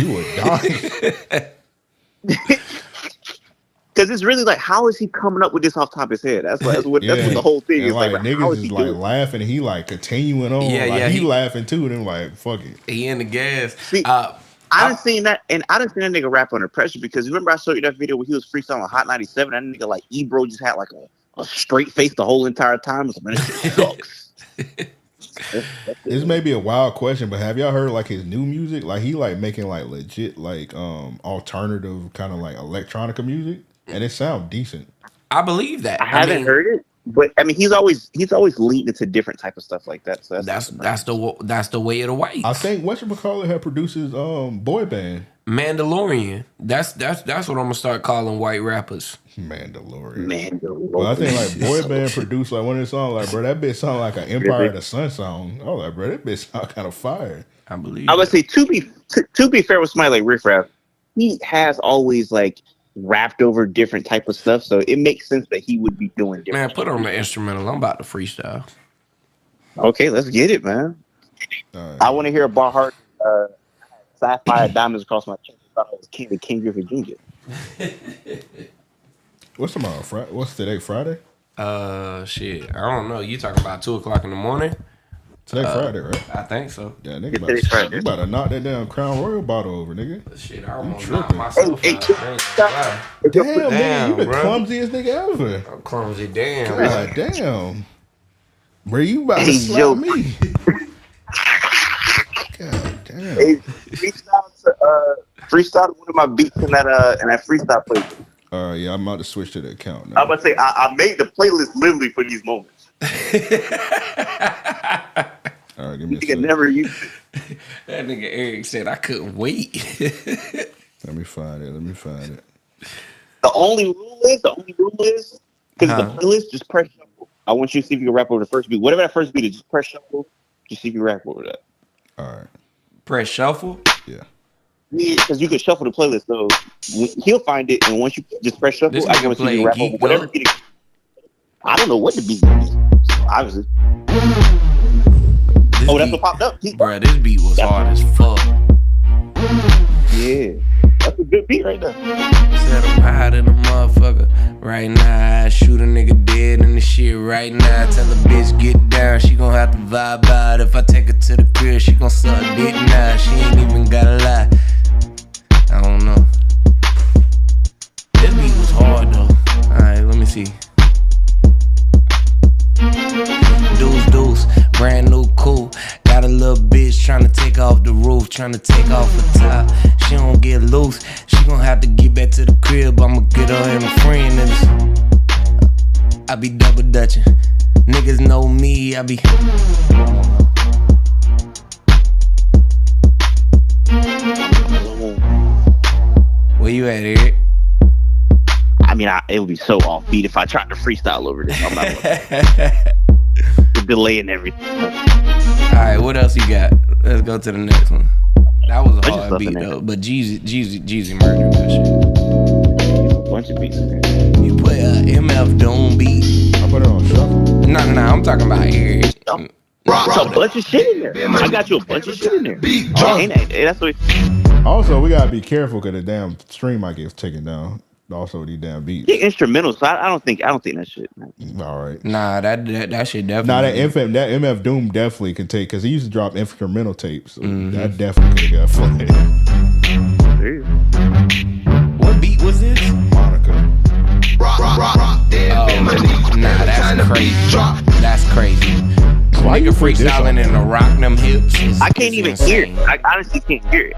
Because it's really like, how is he coming up with this off the top of his head? That's what the whole thing
and
is.
Like
how
niggas
is he
is like
doing?
laughing and he like continuing on.
Yeah,
he laughing too. Then like, fuck it.
He in the gas.
See, I done seen that, and I done seen that nigga rap under pressure because remember I showed you that video where he was freestyling on Hot 97. That nigga like Ebro just had like a straight face the whole entire time. Man, it sucks.
This may be a wild question, but have y'all heard like his new music? Like he like making like legit like alternative kind of like electronica music, and it sounds decent.
I believe that.
I haven't heard it, but I mean he's always leading into different type of stuff like that. So that's
the way of the whites.
I think whatchamacallit had produced his boy band.
Mandalorian. That's what I'm gonna start calling white rappers.
Mandalorian. Well, I think like boy band produced like one of his songs. Like, bro, that bitch sound like an Empire of the Sun song. Oh, like, bro, that bitch sound kind of fire.
I believe.
I would say to be fair with somebody like Riff Raff, he has always like rapped over different type of stuff, so it makes sense that he would be doing different.
Man, put on the instrumental. I'm about to freestyle.
Okay, let's get it, man.
Right.
I want to hear a bar heart. Sapphire diamonds across my chest. I thought I was King Griffey Jr.
What's tomorrow? What's today? Friday?
Shit. I don't know. You talking about 2:00 in the morning?
Today Friday, right?
I think so.
Yeah, nigga, you about to knock that damn Crown Royal bottle over, nigga.
Shit, I almost
tripping.
knocked myself
Hey,
out. I ain't gonna lie.
Damn, nigga, you the
bro.
clumsiest nigga ever.
I'm clumsy, damn.
God damn. Bro, you about to
Hey,
slap
Joe.
me. God damn.
Hey, freestyle one of my beats in that freestyle playlist.
Yeah, I'm about to switch to the account
I'm
now.
about to say I made the playlist literally for these moments.
All right, give me a
You can
second.
never use it.
That nigga Eric said I couldn't wait.
Let me find it.
The only rule is because the playlist, just press shuffle. I want you to see if you can rap over the first beat. Whatever that first beat is, just press shuffle. Just see if you rap over that.
All right.
Press shuffle?
Yeah.
Yeah, because you can shuffle the playlist. So he'll find it, and once you just press shuffle,
This
I
nigga
want you to
playing
rap over
Geek
whatever
Up.
beat. I don't know what the beat is. So obviously. That's what popped up.
Bruh, this beat was hard as fuck.
Yeah. That's a good beat right there.
Set up high to the motherfucker. Right now, I shoot a nigga dead in the shit right now. Tell a bitch get down, she gon' have to vibe out. If I take her to the crib, she gon' suck dick now. She ain't even gotta lie. I don't know. This beat was hard though. Alright, let me see. Deuce, brand new cool. Got a little bitch tryna take off the roof, tryna take off the top. She don't get loose, she gon' have to get back to the crib. I'ma get her and a friend and I be double dutching. Niggas know me, I be. Where you at, Eric?
I mean, it would be so offbeat if I tried to freestyle over this. I'm not the delay and everything.
Alright, what else you got? Let's go to the next one. That was a hard beat
in there.
though, but Jeezy murdered that shit.
A bunch of beats in there.
You put a MF Doom beat.
I put it on shuffle.
No, I'm talking about Eric.
It's a bunch of shit in there. I got you a bunch of shit in there. That's what.
Also, we gotta be careful because the damn stream might get taken down. Also, these damn beats.
Yeah, instrumentals. So I don't think that shit. Man.
All right.
Nah, that shit definitely.
Nah, that MF Doom definitely can take because he used to drop instrumental tapes. So that definitely could have got flagged.
What beat was this?
Monica.
Oh, nah, that's crazy. That's crazy.
Why you
Nigga
put this
freestyling
on
and the rock them hips.
I can't even hear it. I honestly can't hear it.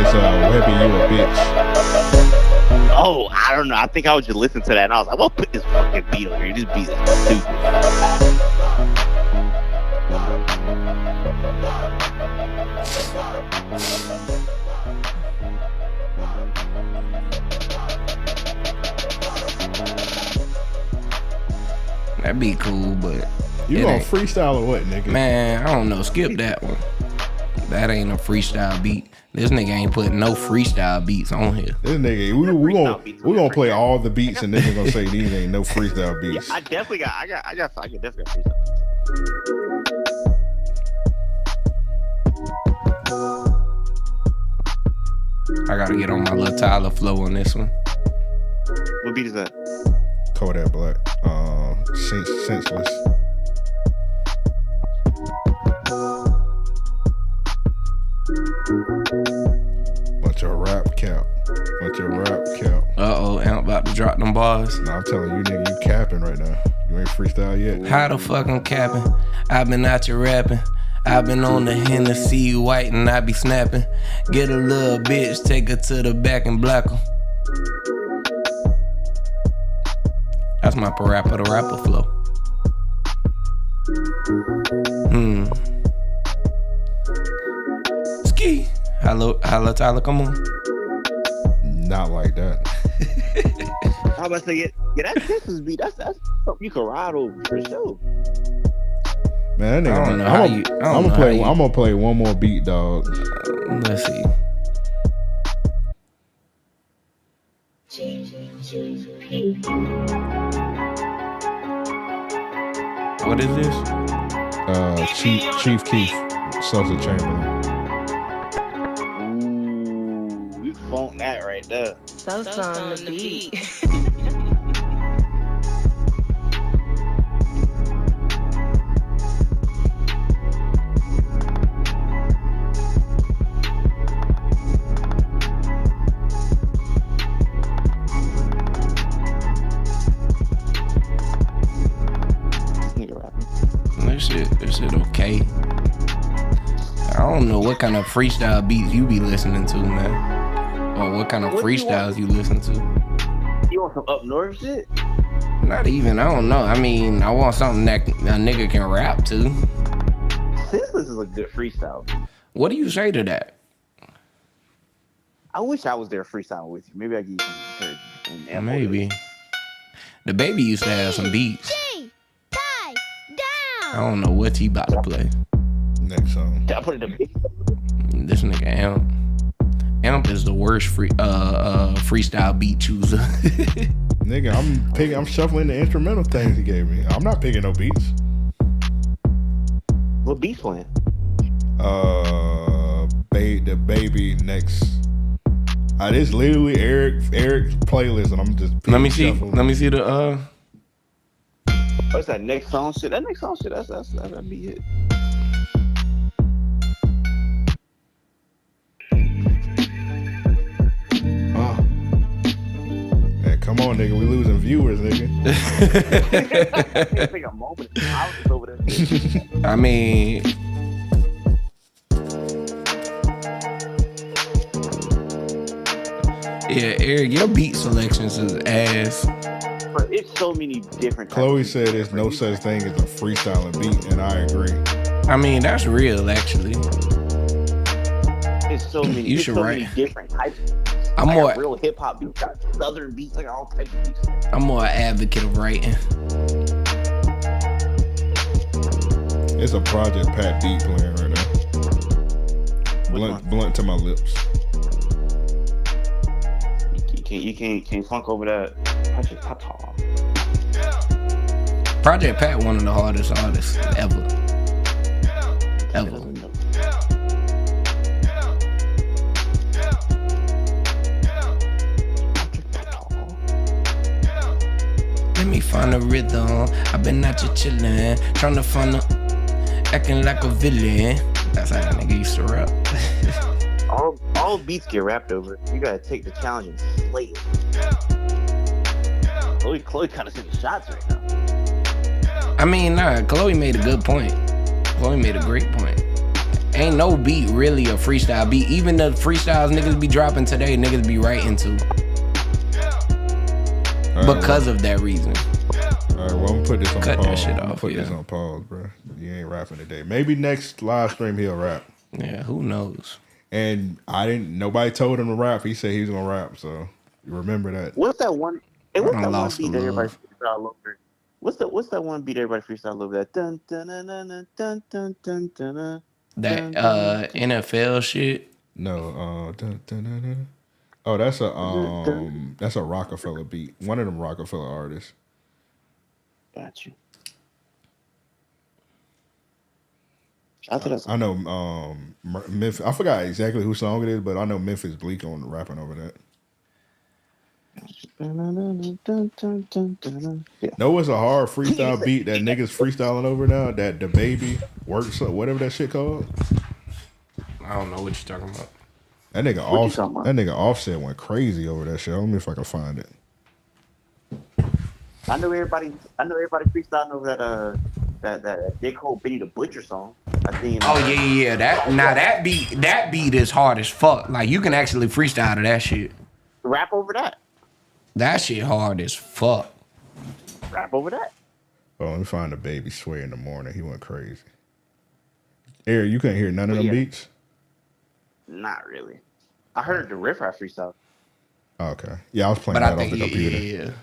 It's Webby, you a bitch.
Oh, I don't know. I think I was just listening to that and I was like, well, put this fucking beat on here. This beat is stupid.
That'd be cool, but
You gonna freestyle or what, nigga?
man, I don't know. Skip that one. That ain't a freestyle beat. This nigga ain't putting no freestyle beats on here.
This nigga, we gonna play all the beats and nigga gonna say these ain't no freestyle beats.
I definitely got freestyle.
I gotta get on my little Tyler flow on this one.
What beat is that?
Kodak Black. Senseless. Bunch of rap count.
Uh-oh, Amp about to drop them bars.
Nah, I'm telling you, nigga, you capping right now. You ain't freestyle yet.
How the fuck I'm capping? I've been out here rapping. I've been on the Hennessy white and I be snapping. Get a little bitch, take her to the back and block her. That's my parappa the rapper flow. Ski. Hello, Tyler, come on.
Not like that.
I was about to say, yeah, that Texas beat, that's something you can ride over for sure.
Man, that nigga,
I don't know how you- I don't know how you-
I'm gonna play one more beat, dog.
Let's see. What is this?
Chief Keef, Sosa Chamberlain.
Ooh, you phoned that right there.
Sosa on the beat.
This shit okay. I don't know what kind of freestyle beats you be listening to, man. Or what kind of freestyles you listen to.
You want some up north shit?
Not even, I don't know. I mean, I want something that a nigga can rap to.
Senseless is a good freestyle.
What do you say to that?
I wish I was there freestyling with you. Maybe I give you some encouragement.
Maybe. The baby used to have some beats. I don't know what he about to play.
Next song.
I put it in
This nigga Amp. Amp is the worst freestyle beat chooser.
Nigga, I'm shuffling the instrumental things he gave me. I'm not picking no beats.
What beats playing?
The baby next. This literally Eric's playlist, and I'm just
Let me see the
What's that next song shit? That next song shit, that'd be it.
Hey, come on, nigga. We losing viewers, nigga.
Take a moment. I was over there.
I mean, yeah, Eric, your beat selections is ass.
But it's so many different.
Chloe said there's no such thing as a freestyling beat, and I agree.
I mean, that's real, actually.
It's so many.
You should write.
Many different types.
I'm
I
more
got real hip hop beats, got southern beats, like all types of beats.
I'm more an advocate of writing.
It's a Project Pat beat playing right now. Blunt to my lips.
You can't funk over that.
Project Pat, one of the hardest artists ever. Let me find a rhythm. I've been out here chillin', trying to find acting like a villain. That's how that nigga used to rap.
all beats get rapped over. You gotta take the challenge and slay it. Chloe kind of taking shots right now.
I mean, nah, Chloe made a good point. Chloe made a great point. Ain't no beat really a freestyle beat. Even the freestyles niggas be dropping today, niggas be writing to. Because of that reason.
All right, well, I'm gonna put this on
Cut
pause.
that shit
I'm
off,
put this on pause, bro. You ain't rapping today. Maybe next live stream he'll rap.
Yeah, who knows?
And nobody told him to rap. He said he was gonna rap, so you remember that.
What's that one? Hey, what's that one beat that everybody
love.
freestyle over? What's that one beat everybody freestyle over? That dun dun dun dun dun dun dun dun.
That NFL shit.
No, oh, that's a Rockefeller beat. One of them Rockefeller artists.
Got you.
I know Memphis. I forgot exactly whose song it is, but I know Memphis Bleak on rapping over that. No, it's a hard freestyle beat that niggas freestyling over now. That the baby works, whatever that shit called.
I don't know what you're talking about.
That nigga Offset went crazy over that shit. Let me see if I can find it.
I know everybody freestyling over that J. Cole Benny the Butcher song. I think.
Oh yeah. That beat is hard as fuck. Like you can actually freestyle to that shit.
Rap over that.
That shit hard as fuck.
Rap over that.
Oh, let me find the baby Sway in the morning. He went crazy. Eric, you couldn't hear none of them beats?
Not really. I heard the Riff Raff freestyle.
Oh, okay. Yeah, I was playing that off the computer.
Yeah.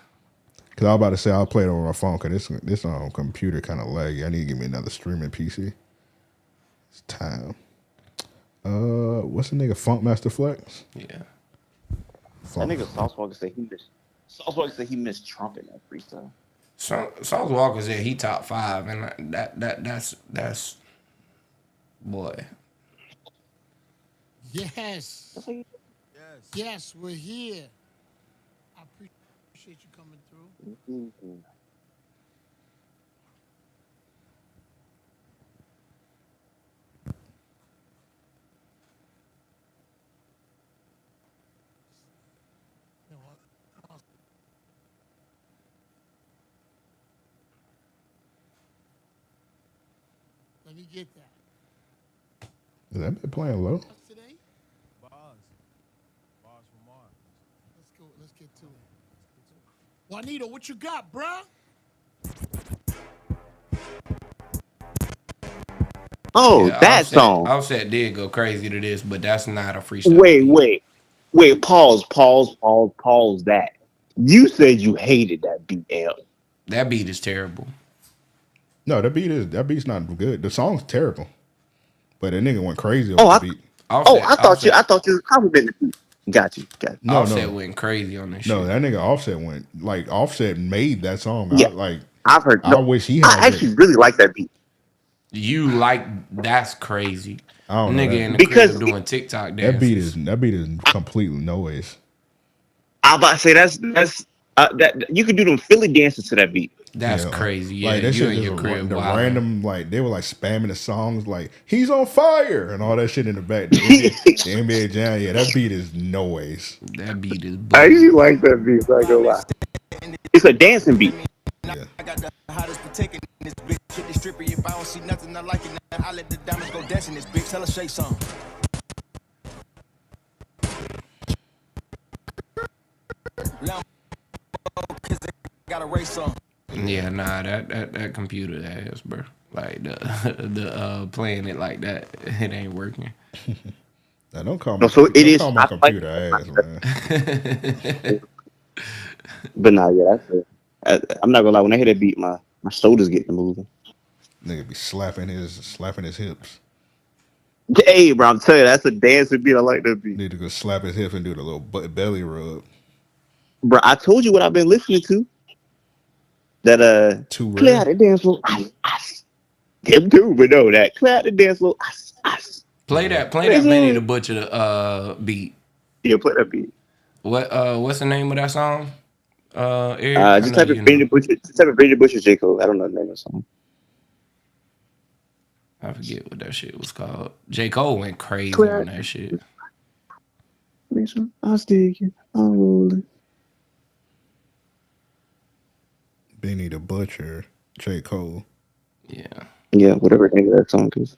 Cause I was about to say I'll play it over my phone. Cause this computer kind of laggy. I need to give me another streaming PC. It's time. What's the nigga Funkmaster Flex?
Yeah.
That nigga Sauce Walker said he missed Trump in that freestyle.
Sauce Walker said he top 5, and that's boy.
Yes, we're here.
Let me get that.
Is that bit playing low?
What's today?
Bars from Mars.
Let's go. Let's get to it. Juanito, what you got, bruh?
Oh,
Yeah,
that song.
Offset did go crazy to this, but that's not a freestyle.
Wait. Pause. That. You said you hated that beat, L.
That beat is terrible.
No, that beat's not good. The song's terrible, but that nigga went crazy over the beat.
I thought you was complimenting the beat. Got you.
Offset went crazy on this shit.
No, that nigga Offset made that song.
Yeah, I've heard.
I wish he had.
I actually really like that beat.
You like that's crazy.
I don't know
nigga
that.
in the crib doing TikTok dances.
That beat is completely noise.
I'm about to say that's that you could do them Philly dances to that beat.
That's crazy. Yeah,
like that
you
shit
in your crib.
the
Wow.
random they were like spamming the songs like he's on fire and all that shit in the back. The NBA Jam, yeah, that beat is noise.
That beat is.
I usually like that beat. Not gonna lie. It's a dancing beat.
Yeah.
I got the hottest particular in this bitch. Hit the stripper if I don't see nothing I like it. Now I let the diamonds go dancing this bitch. Tell her shake some. Cause they got a race on.
Yeah, nah, that computer ass, bro. Like the playing it like that, it ain't working.
Now don't call me.
No, so it is.
Call my computer ass, man.
But nah, yeah, I'm not gonna lie. When I hear that beat, my shoulders get to moving.
Nigga be slapping his hips.
Hey, bro, I'm telling you, that's a dancing beat. I like that beat.
Need to go slap his hip and do the little belly rub.
Bro, I told you what I've been listening to. That
Too
clear
rare.
out the dance floor. Them too, but no, that clear out the dance floor.
Play that Benny the Butcher beat.
Yeah, play that beat.
What's the name of that song? Eric,
just type of Benny the Butcher. Just type of Benny the Butcher J. Cole. I don't know the name of the song.
I forget what that shit was called. J. Cole went crazy on that shit.
I'll stick you. I'm rolling.
Benny the Butcher, J. Cole.
Yeah, whatever the name of that song is.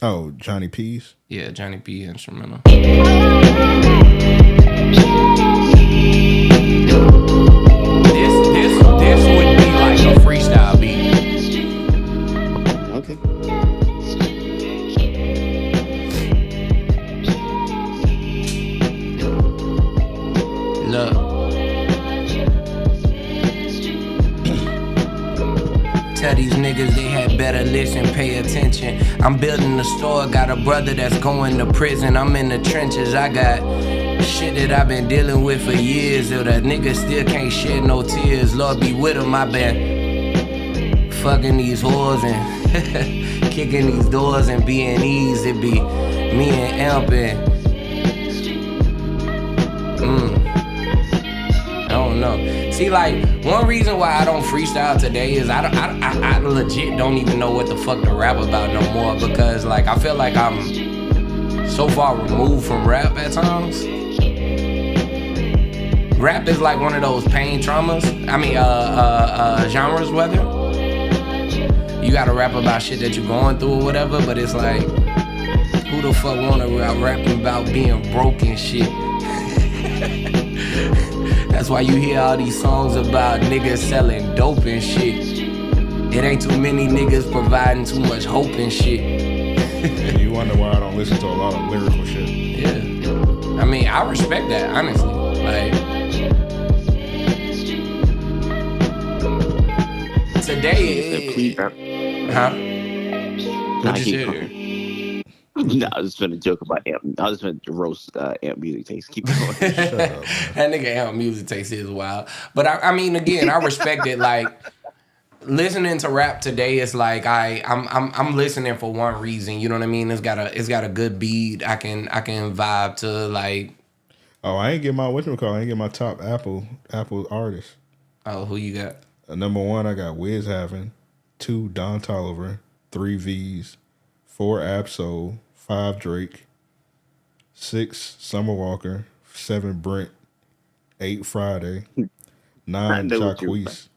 Oh, Johnny P's?
Yeah, Johnny P instrumental. This would be like a freestyle beat.
Okay.
Look. Tell these niggas they had better listen, pay attention. I'm building a store, got a brother that's going to prison. I'm in the trenches, I got shit that I've been dealing with for years. Or that nigga still can't shed no tears. Lord be with him, I've been fucking these whores and kicking these doors and being easy. It be me and Amp and I don't know. See, like, one reason why I don't freestyle today is I legit don't even know what the fuck to rap about no more, because, like, I feel like I'm so far removed from rap at times. Rap is like one of those pain traumas. I mean, genres, whether. You gotta rap about shit that you're going through or whatever, but it's like, who the fuck wanna rap about being broke and shit? That's why you hear all these songs about niggas selling dope and shit. It ain't too many niggas providing too much hope and shit.
And you wonder why I don't listen to a lot of lyrical shit.
Yeah. I mean, I respect that, honestly. Like, today, What'd you say?
No, I was just finna joke about Amp. I was just finna roast Amp music taste. Keep going.
Shut up, that nigga Amp music taste is wild. But I mean, again, I respect it. Like, listening to rap today is like I'm listening for one reason. You know what I mean? It's got a good beat. I can vibe to, like.
Oh, I ain't get my whatchamacallit. I ain't get my top Apple artist.
Oh, who you got?
Number 1, I got Wiz Having. 2, Don Toliver. 3, V's. 4, Absol. 5, Drake. 6, Summer Walker. 7, Brent. 8, Friday. 9, Jacquees.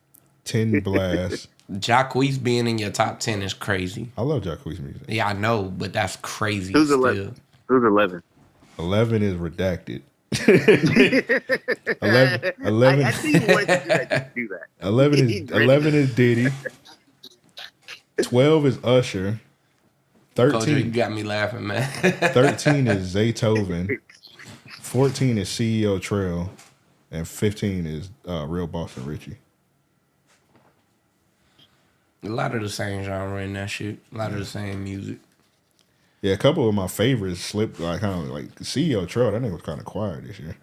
10, Blast.
Jacquees being in your top 10 is crazy.
I love Jacquees music.
Yeah, I know, but that's crazy.
Who's
still.
11? Who's 11?
11 is Redacted. 11.
I see you wanted to do that.
11 is Diddy. 12 is Usher.
Culture, you
13
got me laughing, man.
13 is Zaytoven. 14 is CEO Trail. And 15 is Real Boston Richie.
A lot of the same genre in that shit. A lot of the same music.
Yeah, a couple of my favorites slipped, like kind of like CEO Trail. That nigga was kind of quiet this year.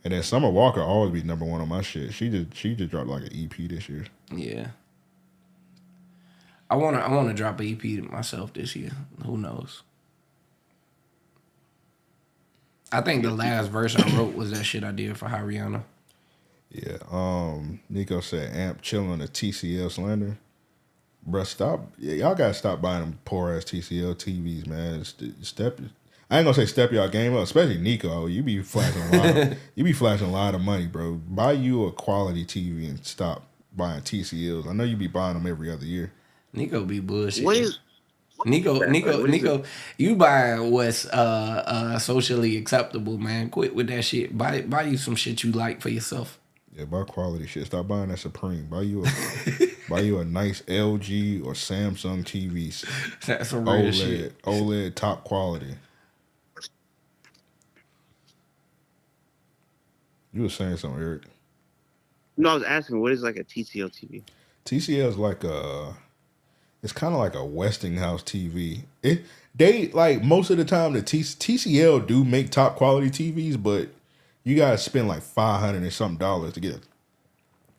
And then Summer Walker always be number 1 on my shit. She just dropped like an EP this year.
Yeah. I wanna drop an EP myself this year. Who knows? I think the last verse I wrote was that shit I did for Rihanna.
Yeah. Nico said Amp chilling on the TCL slander. Bruh, stop. Yeah, y'all gotta stop buying them poor ass TCL TVs, man. Step. I ain't gonna say step y'all game up, especially Nico. You be flashing a lot of money, bro. Buy you a quality TV and stop buying TCLs. I know you be buying them every other year.
Nico be bullshit.
What is
Nico, you buying what's socially acceptable, man. Quit with that shit. Buy you some shit you like for yourself.
Yeah, buy quality shit. Stop buying that Supreme. Buy you a nice LG or Samsung TV.
That's some real shit.
OLED top quality. You were saying something, Eric.
No, I was asking, what is like a TCL TV?
TCL is like it's kind of like a Westinghouse TV. They like most of the time the TCL do make top quality TVs, but you gotta spend like $500 and something to get a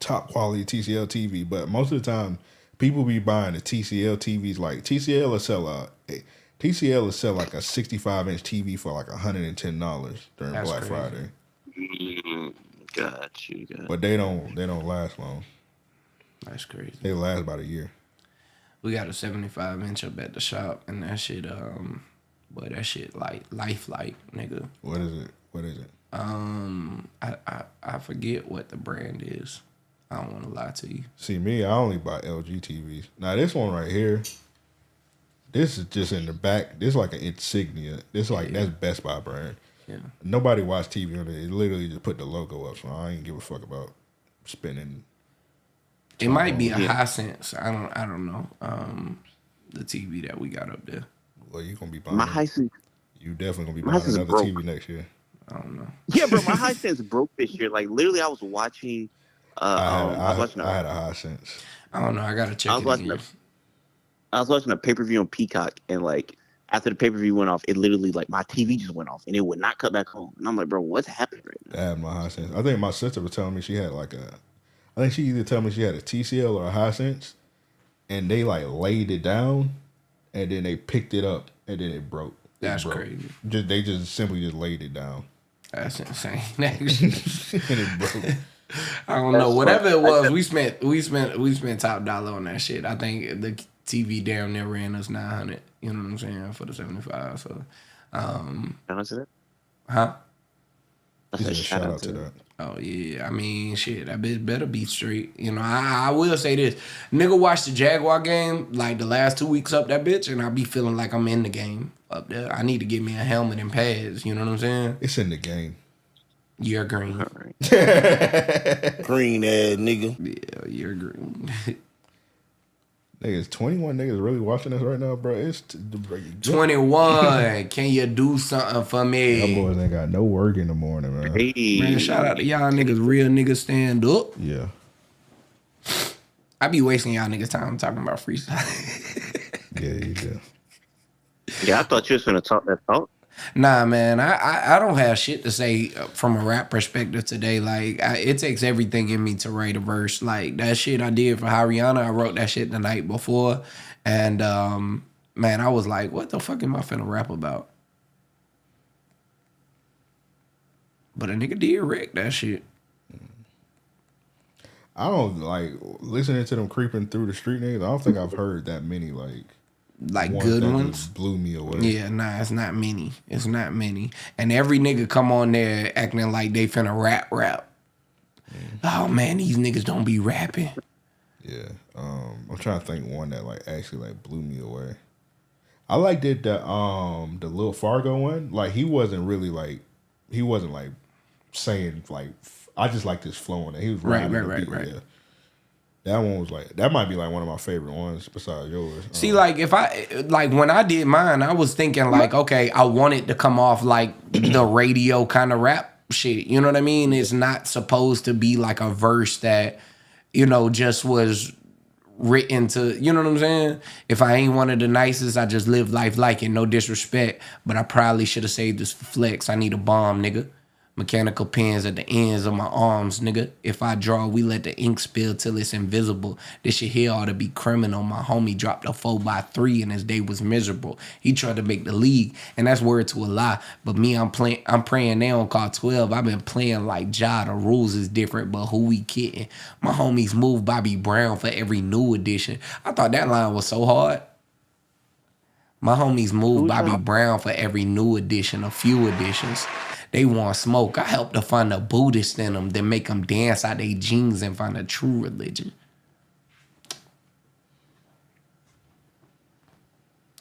top quality TCL TV. But most of the time, people be buying the TCL TVs. Like TCL will sell like a 65-inch TV for like $110 during
That's
Black
crazy.
Friday.
Got you.
But they don't last long.
That's crazy.
They last about a year.
We got a 75-inch up at the shop, and that shit, boy, that shit like lifelike, nigga.
What is it?
I forget what the brand is. I don't want to lie to you.
See me, I only buy LG TVs. Now this one right here, this is just in the back. This is like an insignia. That's Best Buy brand.
Yeah.
Nobody watch TV on it. It literally just put the logo up, so I ain't give a fuck about spending.
It might be a Hisense. I don't know. The TV that we got up there.
Well, you gonna be buying.
My Hisense.
You definitely gonna be buying
Hisense
another
broke.
TV next year.
I don't know.
Yeah, bro, my Hisense broke this year. Like literally, I was watching.
I had a Hisense.
I don't know. I gotta check
I was watching a pay-per-view on Peacock, and like after the pay-per-view went off, it literally like my TV just went off, and it would not cut back on. And I'm like, bro, what's happening right now?
I had my Hisense. I think my sister was telling me she had I think she either told me she had a TCL or a Hisense, and they like laid it down, and then they picked it up, and then it broke.
That's crazy.
They just simply just laid it down.
That's insane.
And it broke.
I don't know. Whatever it was, we spent top dollar on that shit. I think the TV damn near ran us $900. You know what I'm saying, for the 75. So,
Shout out to that.
huh?
I said
Shout out to that.
Oh yeah, I mean shit, that bitch better be straight. You know, I will say this. Nigga watched the Jaguar game like the last 2 weeks up that bitch, and I be feeling like I'm in the game up there. I need to get me a helmet and pads, you know what I'm saying?
It's in the game.
You're green.
All right.
Green ass nigga.
Yeah, you're green.
Niggas, 21 niggas really watching us right now, bro. It's
21. Can you do something for me?
Y'all boys ain't got no work in the morning, man.
Hey.
Man, shout out to y'all niggas. Real niggas stand up.
Yeah.
I be wasting y'all niggas time talking about freestyle.
Yeah, you do.
Yeah, I thought you was gonna talk that talk.
Nah, man, I don't have shit to say from a rap perspective today. Like, it takes everything in me to write a verse. Like, that shit I did for Rihanna, I wrote that shit the night before. And, man, I was like, what the fuck am I finna rap about? But a nigga did wreck that shit.
I don't like listening to them creeping through the street niggas. I don't think I've heard that many like
Good
that
ones.
just blew me away.
Yeah, nah, it's not many. It's not many. And every nigga come on there acting like they finna rap. Oh man, these niggas don't be rapping.
Yeah. I'm trying to think one that like actually like blew me away. I liked it the Lil Fargo one. Like he wasn't like saying like I just liked his flow on it. He was riding the beat.
Right.
Yeah. That one was like that might be like one of my favorite ones besides yours.
See, like if when I did mine, I was thinking like, okay, I want it to come off like the radio kind of rap shit. You know what I mean? It's not supposed to be like a verse that, just was written to, you know what I'm saying? If I ain't one of the nicest, I just live life like it. No disrespect, but I probably should have saved this for flex. I need a bomb, nigga. Mechanical pens at the ends of my arms, nigga. If I draw, we let the ink spill till it's invisible. This shit here ought to be criminal. My homie dropped a 4x3 and his day was miserable. He tried to make the league, and that's word to a lie. But me, I'm praying they don't call 12. I've been playing like Ja. The rules is different, but who we kidding? My homies move Bobby Brown for every new edition. I thought that line was so hard. My homies move Bobby Brown for every new edition, a few editions. They want smoke. I help to find a Buddhist in them, then make them dance out their jeans and find a true religion.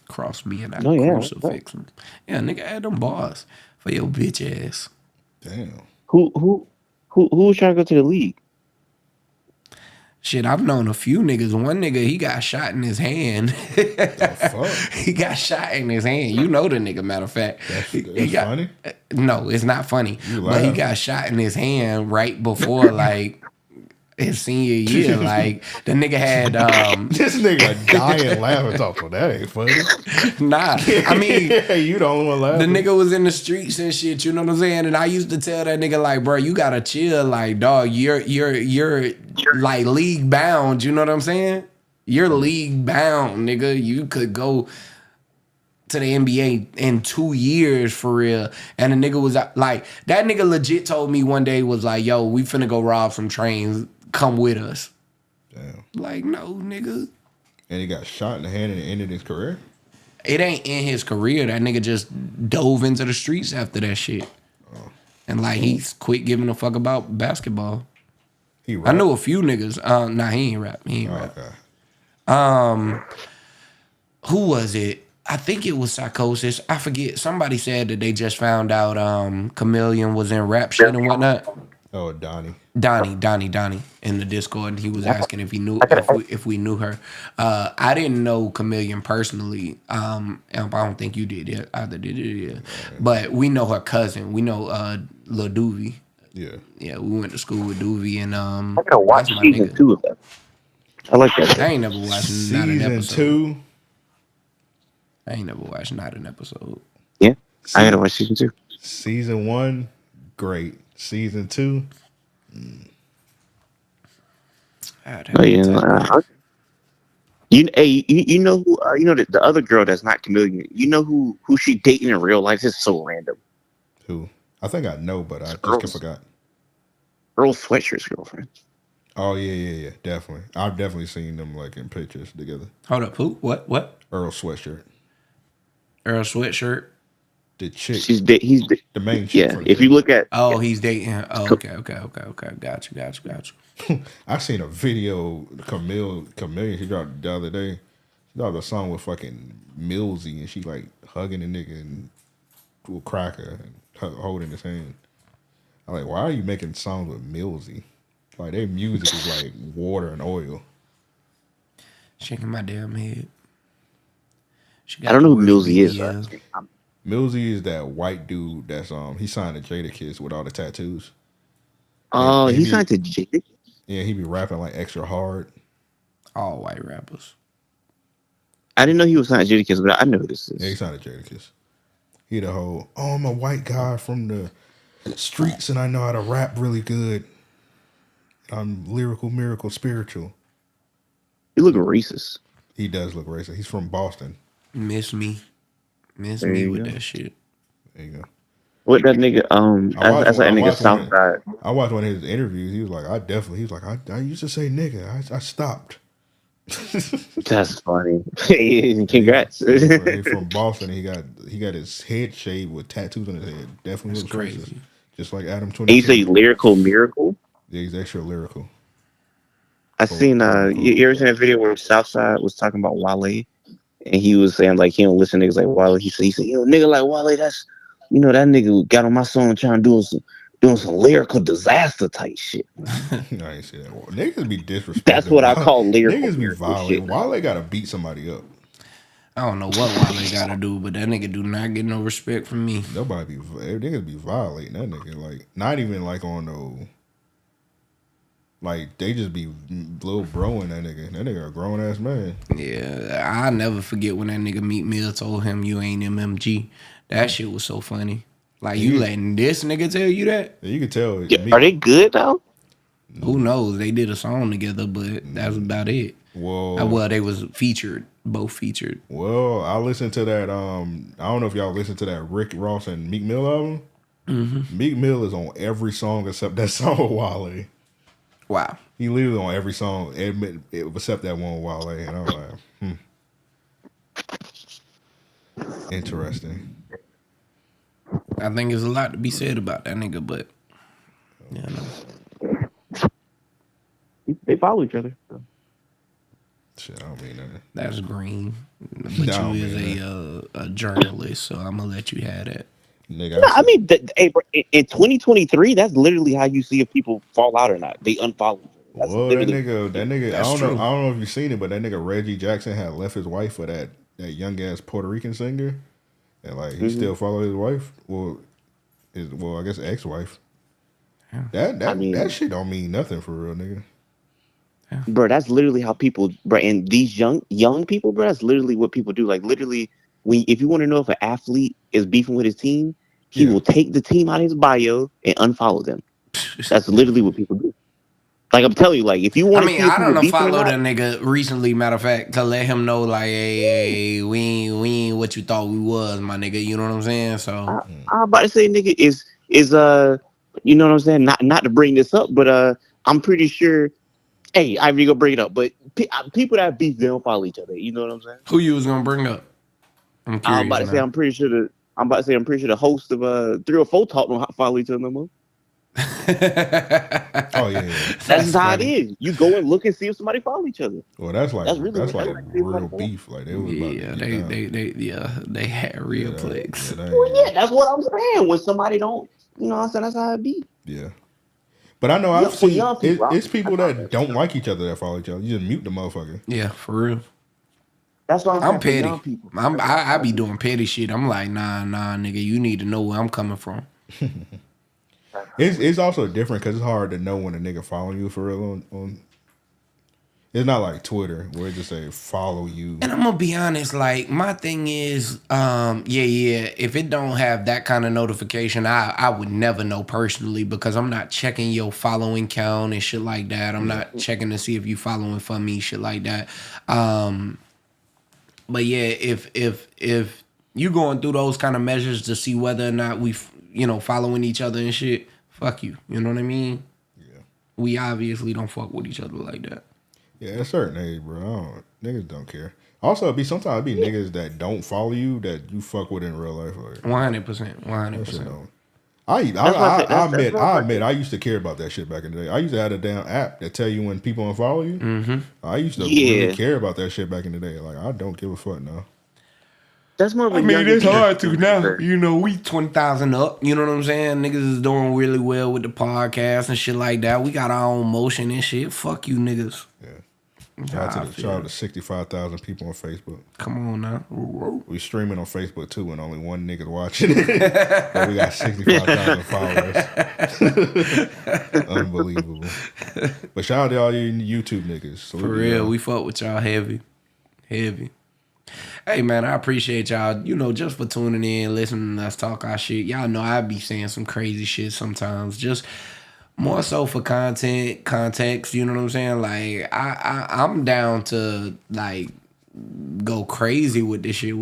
Cross me and I crucifix them. Yeah, nigga, add them bars for your bitch ass.
Damn.
Who was trying to go to the league?
Shit, I've known a few niggas. One nigga, he got shot in his hand. He got shot in his hand. You know the nigga, matter of fact.
That's funny?
No, it's not funny. But he got shot in his hand right before, like, his senior year. Like, the nigga had...
This nigga dying laughing talking. That ain't funny.
Nah, I mean...
You the only one laughing.
The nigga was in the streets and shit, you know what I'm saying? And I used to tell that nigga, like, bro, you gotta chill. Like, dog, you're like league bound, you know what I'm saying? You're league bound, nigga. You could go to the NBA in 2 years for real. And the nigga was like, that nigga legit told me one day, was like, yo, we finna go rob some trains. Come with us.
Damn.
Like, no, nigga.
And he got shot in the hand and it ended his career?
It ain't in his career. That nigga just dove into the streets after that shit.
Oh.
And like, he's quit giving a fuck about basketball.
He rap?
I know a few niggas. Nah, he ain't rap. He ain't rap.
Okay.
Who was it? I think it was Psychosis. I forget. Somebody said that they just found out Chameleon was in rap shit and whatnot.
Oh, Donnie
in the Discord. He was asking if he knew if we knew her. I didn't know Chameleon personally. And I don't think you did it either. Did you? Yeah. But we know her cousin. We know Lil Doovie.
Yeah.
Yeah, we went to school with Doovie and
I gotta watch season 2 of that. I like that.
I ain't never watched not an episode.
Season 2.
I ain't never watched not an episode.
Yeah, I gotta watch season 2.
Season 1, great. Season 2.
Oh yeah. You know who? You know the other girl that's not Chameleon. You know who she dating in real life? This is so random.
Who? I think I know, but I just forgot.
Earl Sweatshirt's girlfriend.
Oh yeah, definitely. I've definitely seen them like in pictures together.
Hold up, who? What?
Earl Sweatshirt.
Earl Sweatshirt.
The chick.
He's
the main chick.
Yeah, if you look at.
He's dating. Oh, okay. Got you.
I seen a video. Chameleon. She dropped the other day. She dropped a song with fucking Millsy, and she like hugging a nigga and to a cracker and holding his hand. I'm like, why are you making songs with Millsy? Like their music is like water and oil.
Shaking my damn head.
I don't know who Millsy is.
Millsy is that white dude that's he signed to Jadakiss with all the tattoos.
Oh, he signed to Jadakiss?
Yeah, he be rapping like extra hard.
All white rappers.
I didn't know he was signed to Jadakiss, but I know who this is.
Yeah, he signed to Jadakiss. He the whole, I'm a white guy from the streets and I know how to rap really good. I'm lyrical, miracle, spiritual.
He look racist.
He does look racist. He's from Boston.
Miss me with that shit.
There you go.
What that nigga? That's that nigga Southside.
I watched one of his interviews. He was like, I used to say nigga. I stopped.
That's funny. Congrats.
He's from Boston. And he got his head shaved with tattoos on his head. Definitely looks racist. Just like Adam 22.
And you say lyrical miracle?
Yeah, he's extra lyrical.
I seen you ever seen that video where Southside was talking about Wale, and he was saying like he don't listen to niggas like Wale. He said nigga like Wale, that's that nigga got on my song trying to doing some lyrical disaster type shit.
I ain't see that. Niggas be disrespectful.
That's what I call lyrical.
Niggas be violent. Wale gotta beat somebody up.
I don't know what Wale gotta do, but that nigga do not get no respect from me.
Niggas be violating that nigga. Like, not even like on no. Like, they just be little broing that nigga. That nigga a grown ass man.
Yeah, I'll never forget when that nigga Meek Mill told him you ain't MMG. That shit was so funny. Like, you letting this nigga tell you that?
Yeah, you can tell.
Yeah, are they good though?
Who knows? They did a song together, but that's about it. Well, they was both featured.
Well, I listened to that. I don't know if y'all listened to that Rick Ross and Meek Mill album. Mm-hmm. Meek Mill is on every song except that song with Wale.
Wow.
He literally on every song except that one with Wale, and I was like, interesting.
I think there's a lot to be said about that nigga, but
they follow each other. So.
Shit, I don't mean that.
That's green, but you is a journalist, so I'm gonna let you have that.
Nigga,
I mean, in 2023, that's literally how you see if people fall out or not. They unfollow.
Well, that nigga. I don't know if you've seen it, but that nigga Reggie Jackson had left his wife for that young ass Puerto Rican singer, and like he still followed his wife. I guess ex-wife. Yeah. That shit don't mean nothing for real, nigga.
Yeah. Bro, that's literally how people, bro, and these young people, bro, that's literally what people do. Like literally, if you want to know if an athlete is beefing with his team, he will take the team out of his bio and unfollow them. That's literally what people do. Like I'm telling you, like if you want to,
I don't know. Follow that nigga recently. Matter of fact, to let him know, like, hey, we ain't what you thought we was, my nigga. You know what I'm saying? So
I'm about to say, nigga, is you know what I'm saying? Not to bring this up, but I'm pretty sure. Hey, I'm gonna bring it up, but people that beef, they don't follow each other. You know what I'm saying?
Who you was gonna bring up?
I'm about to say, I'm pretty sure the host of 3 or 4 Talk don't follow each other no more.
Oh yeah.
That's how it is. You go and look and see if somebody follow each other.
Well, that's like real beef. Like they was
they had real plagues.
Yeah, that's what I'm saying. When somebody don't, you know what I'm saying, that's how it be.
Yeah. But I know I've seen it's people that don't like each other that follow each other. You just mute the motherfucker.
Yeah, for real.
That's why
I'm petty. I be doing petty shit. I'm like, nah, nigga, you need to know where I'm coming from.
It's also different because it's hard to know when a nigga following you for real. It's not like Twitter where it just say follow you.
And I'm gonna be honest, like my thing is, if it don't have that kind of notification, I would never know personally because I'm not checking your following count and shit like that. I'm not checking to see if you following for me, shit like that. But yeah, if you going through those kind of measures to see whether or not we following each other and shit, fuck you. You know what I mean? Yeah. We obviously don't fuck with each other like that.
Yeah, at a certain age, bro. Niggas don't care. Also, sometimes it be niggas that don't follow you that you fuck with in real life. Like
100%.
I admit, I used to care about that shit back in the day. I used to have a damn app that tell you when people unfollow you.
Mm-hmm.
I used to really care about that shit back in the day. Like, I don't give a fuck now.
That's more.
It's hard to now. You know, we 20,000 up. You know what I'm saying? Niggas is doing really well with the podcast and shit like that. We got our own motion and shit. Fuck you, niggas.
Yeah. Shout out to 65,000 people on Facebook.
Come on now.
We streaming on Facebook too, and only one nigga watching it. But we got 65,000 followers. Unbelievable. But shout out to all you YouTube niggas. So
for real, we fuck with y'all heavy. Hey man, I appreciate y'all, just for tuning in, listening to us talk our shit. Y'all know I be saying some crazy shit sometimes. Just more so for context, you know what I'm saying? Like I'm down to like go crazy with this shit.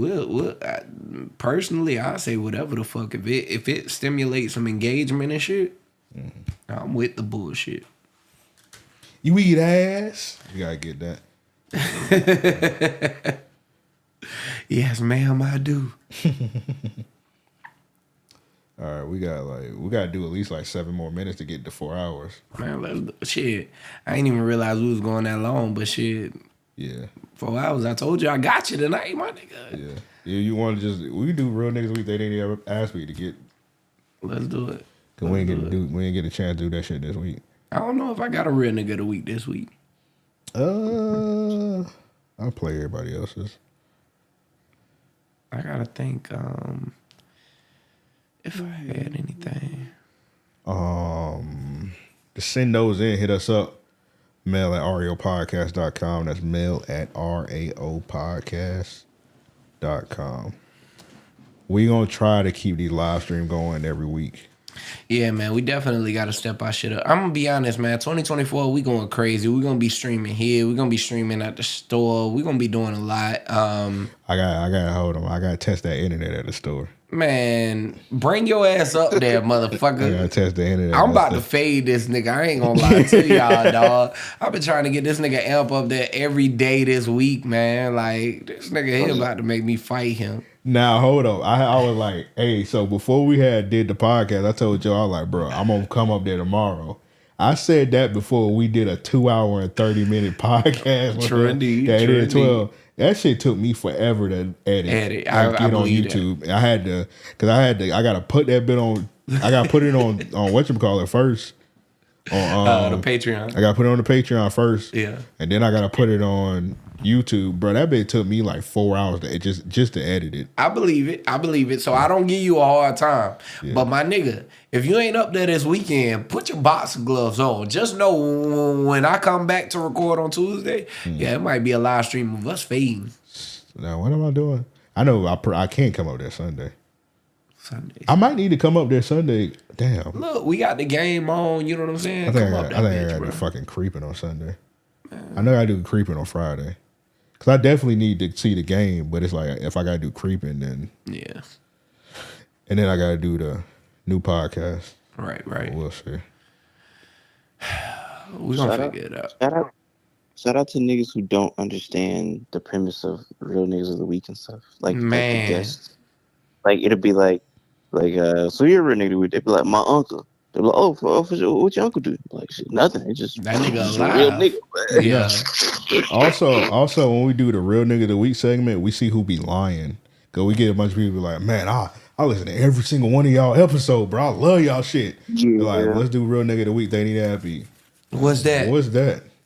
Personally, I say whatever the fuck. If it stimulates some engagement and shit, I'm with the bullshit.
You eat ass. You gotta get that.
Yes, ma'am, I do.
All right, we gotta do at least like 7 more minutes to get to 4 hours.
Man, shit. I ain't even realize we was going that long, but shit.
Yeah.
4 hours. I told you I got you tonight, my nigga.
Yeah. Yeah, you want to we do real niggas week they didn't ever ask me to get.
Let's do it.
Cause we ain't get a chance to do that shit this week.
I don't know if I got a real nigga of the week this week.
I'll play everybody else's.
I gotta think if I had anything.
To send those in, hit us up. Mail at raopodcast.com. That's mail at raopodcast.com. We gonna try to keep these live stream going every week.
Yeah, man, we definitely got to step our shit up. I'm going to be honest, man. 2024, we going crazy. We going to be streaming here. We going to be streaming at the store. We going to be doing a lot.
I got hold on. I got to test that internet at the store.
Man, bring your ass up there, motherfucker.
I got to test the internet.
I'm about to fade this nigga. I ain't going to lie to y'all, dog. I've been trying to get this nigga amp up there every day this week, man. Like, this nigga here about to make me fight him.
Now hold on. I was like, hey, so before we did the podcast, I told Joe, I was like, bro, I'm gonna come up there tomorrow. I said that before we did a 2 hour and 30-minute podcast.
Trendy.
12. That shit took me forever to edit.
I
get on YouTube. That. I gotta put that bit on. I gotta put it on whatchamacallit first. On
the Patreon.
I gotta put it on the Patreon first.
Yeah.
And then I gotta put it on YouTube, bro. That bit took me like 4 hours to just to edit it.
I believe it. So I don't give you a hard time. Yeah. But my nigga, if you ain't up there this weekend, put your boxing gloves on. Just know when I come back to record on Tuesday, yeah, it might be a live stream of us fading.
Now, what am I doing? I know I can't come up there Sunday. I might need to come up there Sunday. Damn.
Look, we got the game on. You know what I'm saying?
I think I got to do fucking creeping on Sunday. Man. I know I do creeping on Friday. Because I definitely need to see the game, but it's like if I got to do creeping, then.
Yeah.
And then I got to do the new podcast.
Right.
We'll see.
We're going to figure it out.
Shout out to niggas who don't understand the premise of Real Niggas of the Week and stuff. Like the guests. Like, it'll be like, so you're a real nigga. They'd be like, my uncle. They're like, oh, for sure, what your uncle do? Like, shit, nothing. It's just
that nigga
a real nigga.
Yeah.
Also, when we do the Real Nigga of the Week segment, we see who be lying. Cause we get a bunch of people like, man, I listen to every single one of y'all episode, bro. I love y'all shit. Yeah. Like, let's do Real Nigga of the Week. They need to happy.
What's that?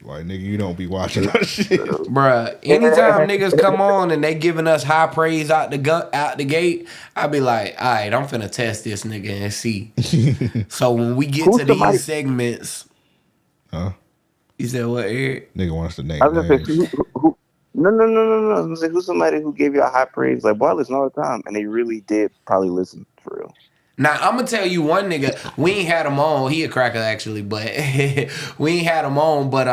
Like, nigga, you don't be watching that shit.
Bruh, anytime niggas come on and they giving us high praise out the gate, I be like, all right, I'm finna test this nigga and see. So when we get to these segments.
Huh?
You said what, Eric?
Nigga wants to name
I was gonna say, no. I was gonna say, who's somebody who gave you a high praise? Like, boy, I listen all the time. And they really did probably listen for real.
Now, I'm going to tell you one nigga, we ain't had him on. He a cracker, actually, but we ain't had him on. But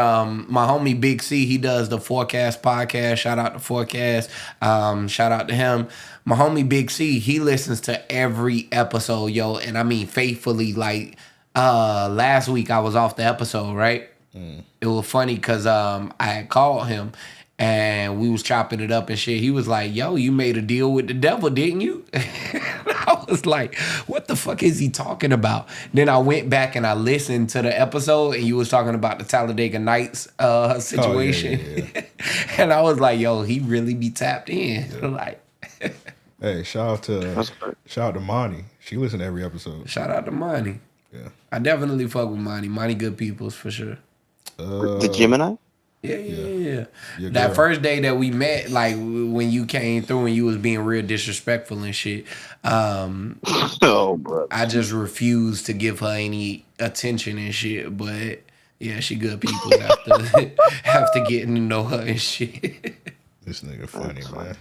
my homie Big C, he does the Forecast podcast. Shout out to Forecast. Shout out to him. My homie Big C, he listens to every episode, yo. And I mean, faithfully, like, last week I was off the episode, right? It was funny because I had called him. And we was chopping it up and shit. He was like, yo, you made a deal with the devil, didn't you? I was like, what the fuck is he talking about? Then I went back and I listened to the episode and you was talking about the Talladega Nights situation. Oh, yeah. And I was like, yo, he really be tapped in. Yeah. Like,
hey, shout out to Monty. She listened to every episode.
Shout out to Monty.
Yeah.
I definitely fuck with Monty. Monty good peoples for sure.
The Gemini?
Yeah. That first day that we met, like when you came through and you was being real disrespectful and shit,
bro.
I just refused to give her any attention and shit. But yeah, she good people after getting to know her and shit.
This nigga funny, man.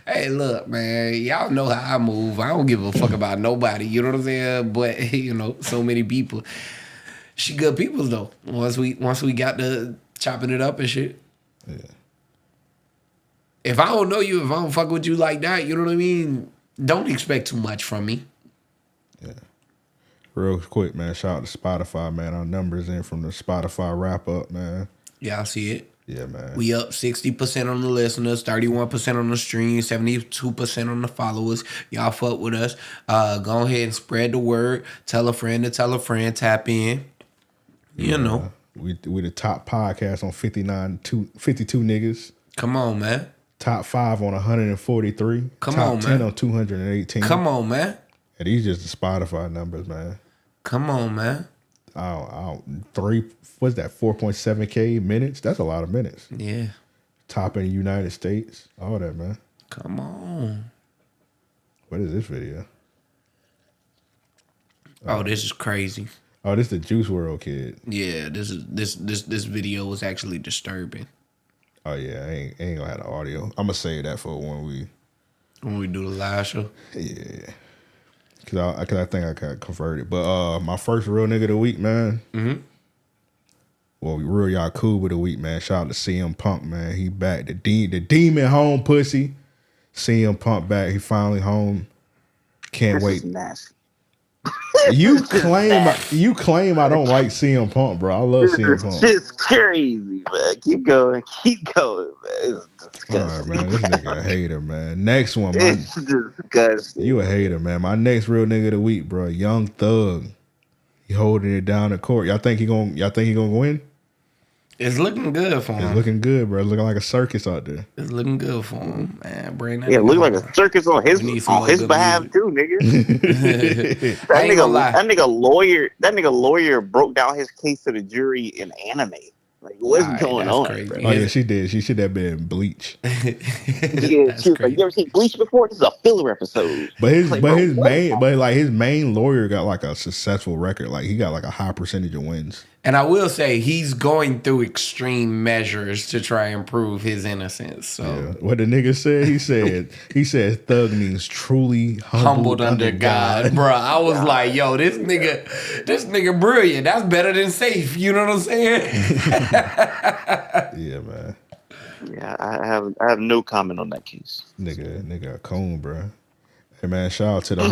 Hey, look, man, y'all know how I move. I don't give a fuck about nobody. You know what I'm saying? But you know, so many people. She good people though. Once we got to chopping it up and shit.
Yeah.
if I don't know you, if I don't fuck with you like that, you know what I mean? Don't expect too much from me.
Yeah. Real quick, man. Shout out to Spotify, man. Our numbers in from the Spotify wrap up, man.
Yeah, I see it.
Yeah, man.
We up 60% on the listeners, 31% on the stream, 72% on the followers. Y'all fuck with us. Go ahead and spread the word. Tell a friend to tell a friend. Tap in. You know.
We the top podcast on 52 niggas.
Come on, man.
Top 5 on 143.
Come
top
on,
10
man.
on 218.
Come on, man.
And these just the Spotify numbers, man.
Come on, man.
What's that? 4.7K minutes? That's a lot of minutes.
Yeah.
Top in the United States. All that, man.
Come on.
What is this video?
Oh, this is crazy.
Oh, this is the Juice WRLD kid.
Yeah, this video was actually disturbing.
Oh yeah, I ain't gonna have the audio. I'm gonna save that for when
we do the live show.
Yeah. Cause I think I got converted. But my first real nigga of the week, man.
Mm-hmm.
Well, real y'all cool with the week, man. Shout out to CM Punk, man. He back. The demon home pussy. CM Punk back. He finally home. Can't wait. You claim I don't like CM Punk, bro. I love CM Punk.
It's crazy, man. Keep going, man. It's
all right, man. This nigga a hater, man. Next one, man.
It's disgusting.
You a hater, man. My next real nigga of the week, bro. Young Thug. He holding it down the court. Y'all think he gonna win?
It's looking good for him.
It's looking good, bro. It's looking like a circus out there.
It's looking good for him, man. Bring that.
Yeah, it look like a circus on his behalf
music.
too, nigga. that nigga lawyer broke down his case to the jury in anime. Like, what's going on?
Crazy. Oh yeah, she did. She should have been Bleach.
Yeah, she was like, you ever seen Bleach before? This is a filler episode.
But his main lawyer got like a successful record. Like he got like a high percentage of wins.
And I will say he's going through extreme measures to try and prove his innocence. So
yeah. What the nigga said, he said Thug means truly humbled under God.
Bro, I was like, yo, this nigga brilliant. That's better than safe. You know what I'm saying?
Yeah, man.
Yeah, I have no comment on that case.
Nigga a coon, bro. Hey man, shout out to the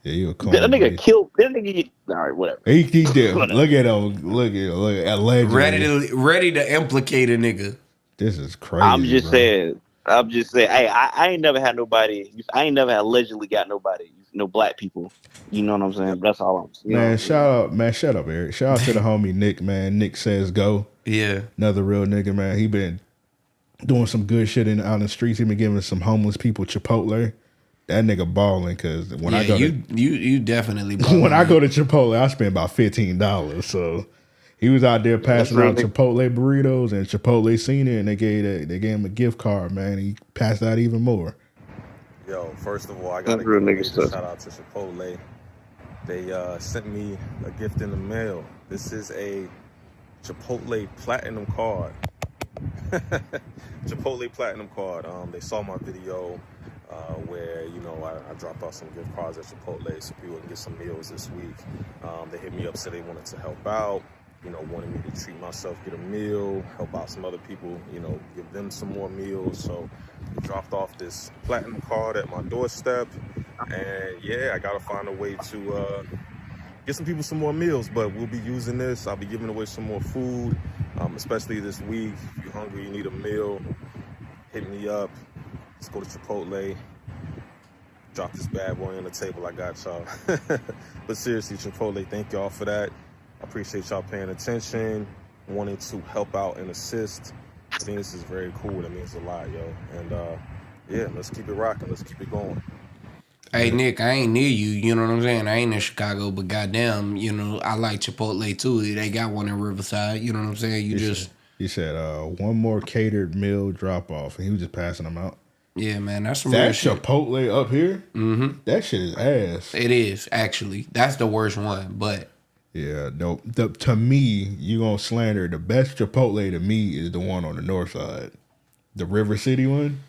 yeah, you a coon.
That nigga killed. That nigga. All right, whatever.
He did. Look at him. Look at allegedly.
Ready to implicate a nigga.
This is crazy.
I'm just saying. Hey, I ain't never had nobody. I ain't never allegedly got nobody. No black people. You know what I'm saying? That's all I'm saying.
Man, shut up, Eric. Shout out to the homie Nick, man. Nick says go.
Yeah.
Another real nigga, man. He been doing some good shit out in the streets. He been giving some homeless people Chipotle. That nigga balling because when I go
you definitely balling.
When I go to Chipotle, I spend about $15. So he was out there passing out Chipotle burritos, and Chipotle seen it, and they gave him a gift card, man. He passed out even more.
Yo, first of all, I gotta give a shout out to Chipotle. They sent me a gift in the mail. This is a Chipotle Platinum card. Chipotle Platinum card. They saw my video where, you know, I dropped off some gift cards at Chipotle so people can get some meals this week. They hit me up, said they wanted to help out, you know, wanted me to treat myself, get a meal, help out some other people, you know, give them some more meals. So they dropped off this platinum card at my doorstep. And yeah, I gotta find a way to get some people some more meals, but we'll be using this. I'll be giving away some more food, especially this week. If you're hungry, you need a meal, hit me up. Let's go to Chipotle. Drop this bad boy on the table. I got y'all. But seriously, Chipotle, thank y'all for that. I appreciate y'all paying attention, wanting to help out and assist. I think this is very cool. That means a lot, yo. And yeah, let's keep it rocking. Let's keep it going.
Hey, Nick, I ain't near you. You know what I'm saying? I ain't in Chicago, but goddamn, you know, I like Chipotle too. They got one in Riverside. You know what I'm saying?
He said one more catered meal drop off, and he was just passing them out.
Yeah, man, that's some real shit.
Chipotle up here?
Mm-hmm.
That shit is ass.
It is, actually. That's the worst one, but...
Yeah, no. To me, you gonna slander. The best Chipotle to me is the one on the north side. The River City one.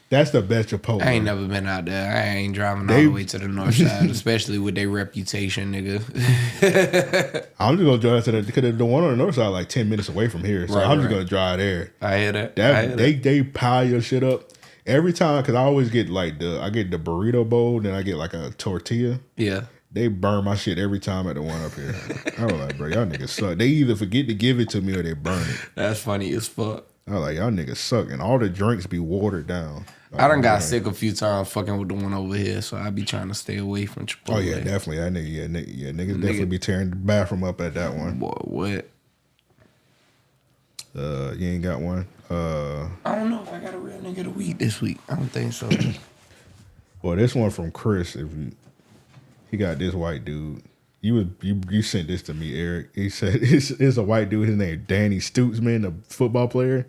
That's the best Chipotle.
I ain't never been out there. I ain't driving all the way to the north side, especially with their reputation, nigga.
I'm just gonna drive to because the one on the north side like 10 minutes away from here, so I'm just gonna drive there.
I hear that.
They pile your shit up every time because I always get like the burrito bowl, then I get like a tortilla.
Yeah.
They burn my shit every time at the one up here. I was like, bro, y'all niggas suck. They either forget to give it to me or they burn it.
That's funny as fuck.
I was like, y'all niggas suck, and all the drinks be watered down. Like,
I done got sick a few times fucking with the one over here, so I be trying to stay away from Chipotle.
Oh yeah, definitely. That niggas definitely be tearing the bathroom up at that one.
Boy, what?
You ain't got one?
I don't know if I got a real nigga of the week this week. I don't think so.
Well, this one from Chris. He got this white dude. You sent this to me, Eric. He said it's a white dude. His name Danny Stootsman, a football player.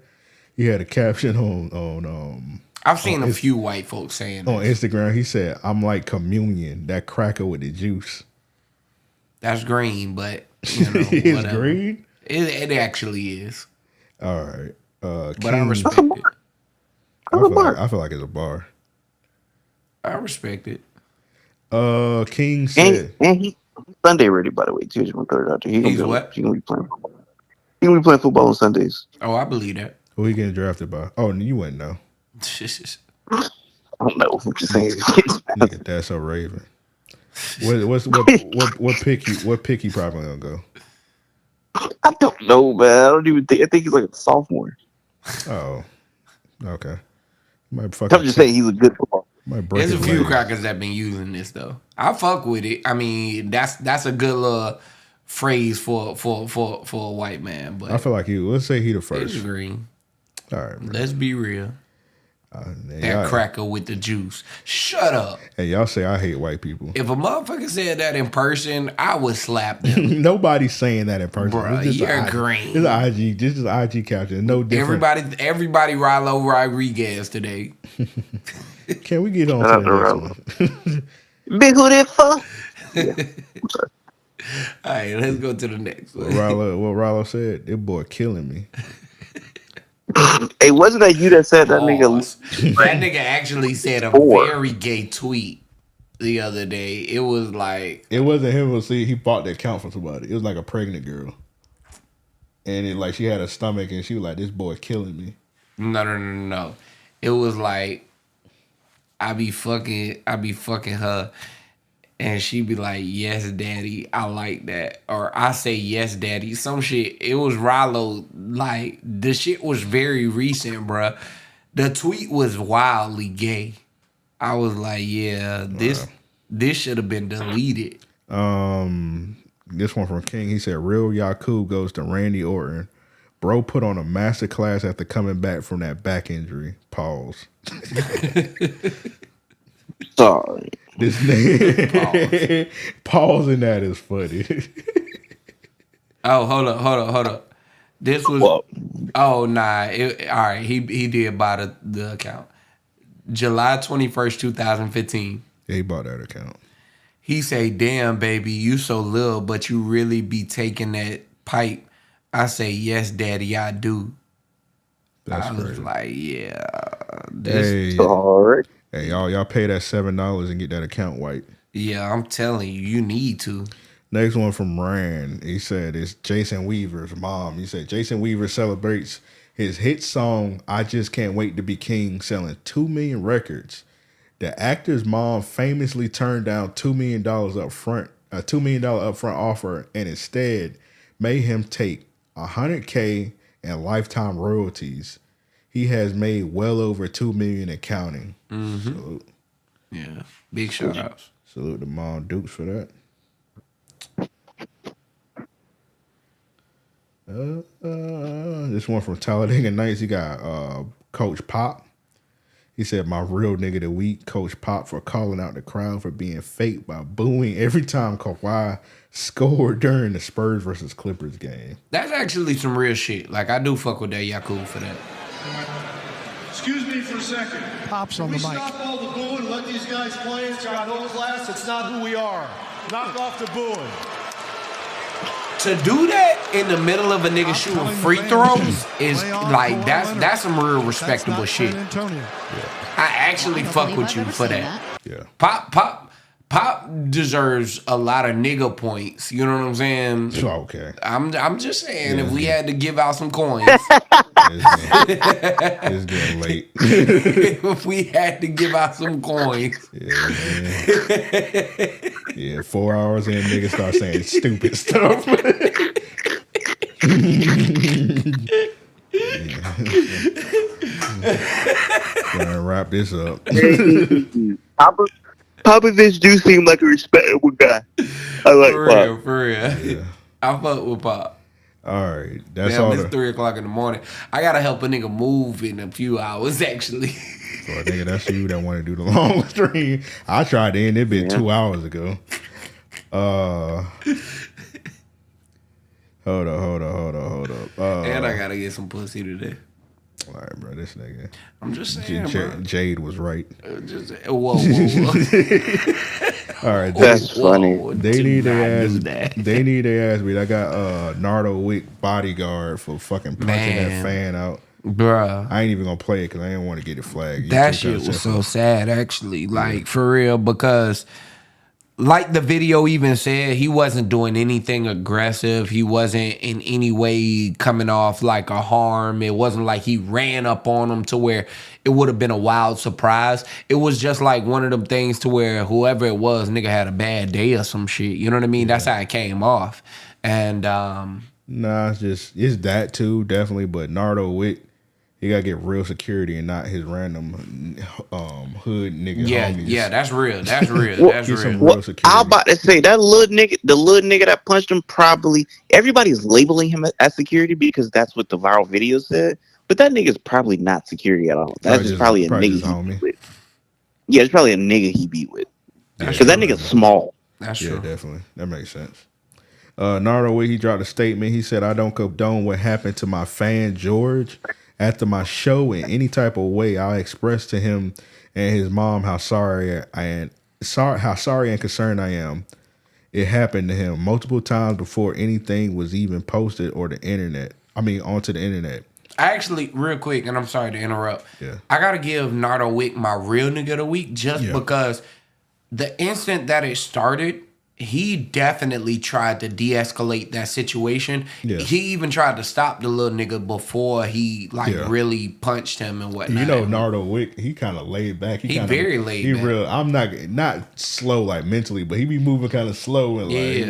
He had a caption on
I've seen a few white folks saying
on Instagram. He said, "I'm like communion, that cracker with the juice."
That's green, but you know,
it's green.
It actually is.
All right,
but
King,
I respect it.
I feel like it's a bar.
I respect it.
King said,
and he's Sunday ready, by the way, too. Just want to throw it out there.
He's what?
He's gonna be playing football. He's gonna be playing football on Sundays.
Oh, I believe that.
Who he getting drafted by? Oh, you wouldn't know.
I don't know. I'm just saying.
Nigga, that's a Raven. What pick he probably gonna go?
I don't know, man. I don't even think. I think he's like a sophomore.
Oh, okay.
I'm just saying he's a good football.
There's a few crackers that been using this though. I fuck with it. I mean, that's a good little phrase for a white man. But
I feel like let's say he the first.
It's green.
All right, bro.
Let's be real. That cracker with the juice. Shut up.
Hey, y'all say I hate white people.
If a motherfucker said that in person, I would slap them.
Nobody's saying that in person.
Bruh, you're green.
This is IG. This is IG caption. No different.
Everybody Rilo Rodriguez today.
Can we get on to the next one?
Big who that for?
All right, let's go to the next one.
What Rilo said, that boy killing me.
Hey, wasn't that you that said that nigga?
That nigga actually said a very gay tweet the other day. It was like,
it wasn't him. He bought the account from somebody. It was like a pregnant girl, and it like she had a stomach, and she was like, "This boy killing me."
No. It was like, I be fucking her, and she be like, "Yes, daddy, I like that," or I say, "Yes, daddy." Some shit. It was Rilo. Like the shit was very recent, bruh. The tweet was wildly gay. I was like, "Yeah, this should have been deleted."
This one from King. He said, "Real Yakub goes to Randy Orton. Bro put on a master class after coming back from that back injury." Pause.
Sorry.
This nigga pausing that is funny.
Oh, hold up. This was all right. He did buy the account. July 21st, 2015.
Yeah, he bought that account.
He say, "Damn, baby, you so little, but you really be taking that pipe." I say, "Yes, daddy, I do."
That's
I was
crazy.
like, yeah.
Hey, y'all pay that $7 and get that account white.
Yeah, I'm telling you, you need to.
Next one from Rand. He said it's Jason Weaver's mom. He said Jason Weaver celebrates his hit song "I Just Can't Wait to Be King" selling 2 million records. The actor's mom famously turned down $2 million upfront, a $2 million upfront offer, and instead made him take $100K and lifetime royalties. He has made well over $2 million and counting.
Mm-hmm.
Salute.
Yeah, big shout outs.
Salute to Mom Dukes for that. This one from Talladega Nights. He got Coach Pop. He said, "My real nigga of the week, Coach Pop, for calling out the crowd for being fake by booing every time Kawhi scored during the Spurs versus Clippers game."
That's actually some real shit. Like, I do fuck with that Yakub for that.
Excuse me for a second.
Pops on the mic.
Stop all the booing and let these guys play. It's got no class. It's not who we are. Knock off the booing.
to do that in the middle of a nigga shooting free throws is like that's some real respectable shit. I actually fuck with you for that.
Yeah.
Pop deserves a lot of nigga points. You know what I'm saying?
Okay.
I'm just saying if we had to give out some coins.
It's getting late.
If we had to give out some coins.
Yeah, 4 hours in, niggas start saying stupid stuff. Gonna wrap this up.
Popovich do seem like a respectable guy. I like Pop.
For real. Yeah. I fuck with Pop.
All right, that's
damn,
all.
It's 3 o'clock in the morning. I gotta help a nigga move in a few hours, actually.
Well, nigga, that's you that want to do the long stream. I tried to end it been 2 hours ago. Hold up.
And I gotta get some pussy today.
All right, bro, this nigga.
I'm just saying, bro.
Jade was right.
Whoa.
All right,
that's funny.
They need their ass. They need their ass beat. I got Nardo Wick bodyguard for fucking punching that fan out.
Bruh.
I ain't even gonna play it because I didn't want to get it flagged.
That shit was so sad, actually. Like, for real, because like the video even said, he wasn't doing anything aggressive. He wasn't in any way coming off like a harm. It wasn't like he ran up on him to where it would have been a wild surprise. It was just like one of them things to where whoever it was, nigga had a bad day or some shit. You know what I mean? That's how it came off. And
nah, it's that too, definitely. But Nardo Wick, he gotta get real security and not his random hood nigga. Homies.
Yeah, that's real. That's real. That's real.
Well, I was about to say that the little nigga that punched him, probably everybody's labeling him as security because that's what the viral video said. But that nigga's probably not security at all. That's just probably a nigga he beat with. Yeah, it's probably a nigga he beat with. Because that nigga's small.
That's true.
Yeah, definitely. That makes sense. Nardo Wick, he dropped a statement. He said, "I don't condone what happened to my fan George. After my show in any type of way, I expressed to him and his mom how sorry and concerned I am. It happened to him multiple times before anything was even posted or onto the internet.
Actually, real quick, and I'm sorry to interrupt.
Yeah.
I gotta give Nardo Wick my real nigga of the week just because the instant that it started, he definitely tried to de-escalate that situation. Yeah. He even tried to stop the little nigga before he really punched him and whatnot.
You know, Nardo Wick, he kind of laid back.
He very laid back.
Real. I'm not slow like mentally, but he be moving kind of slow and
he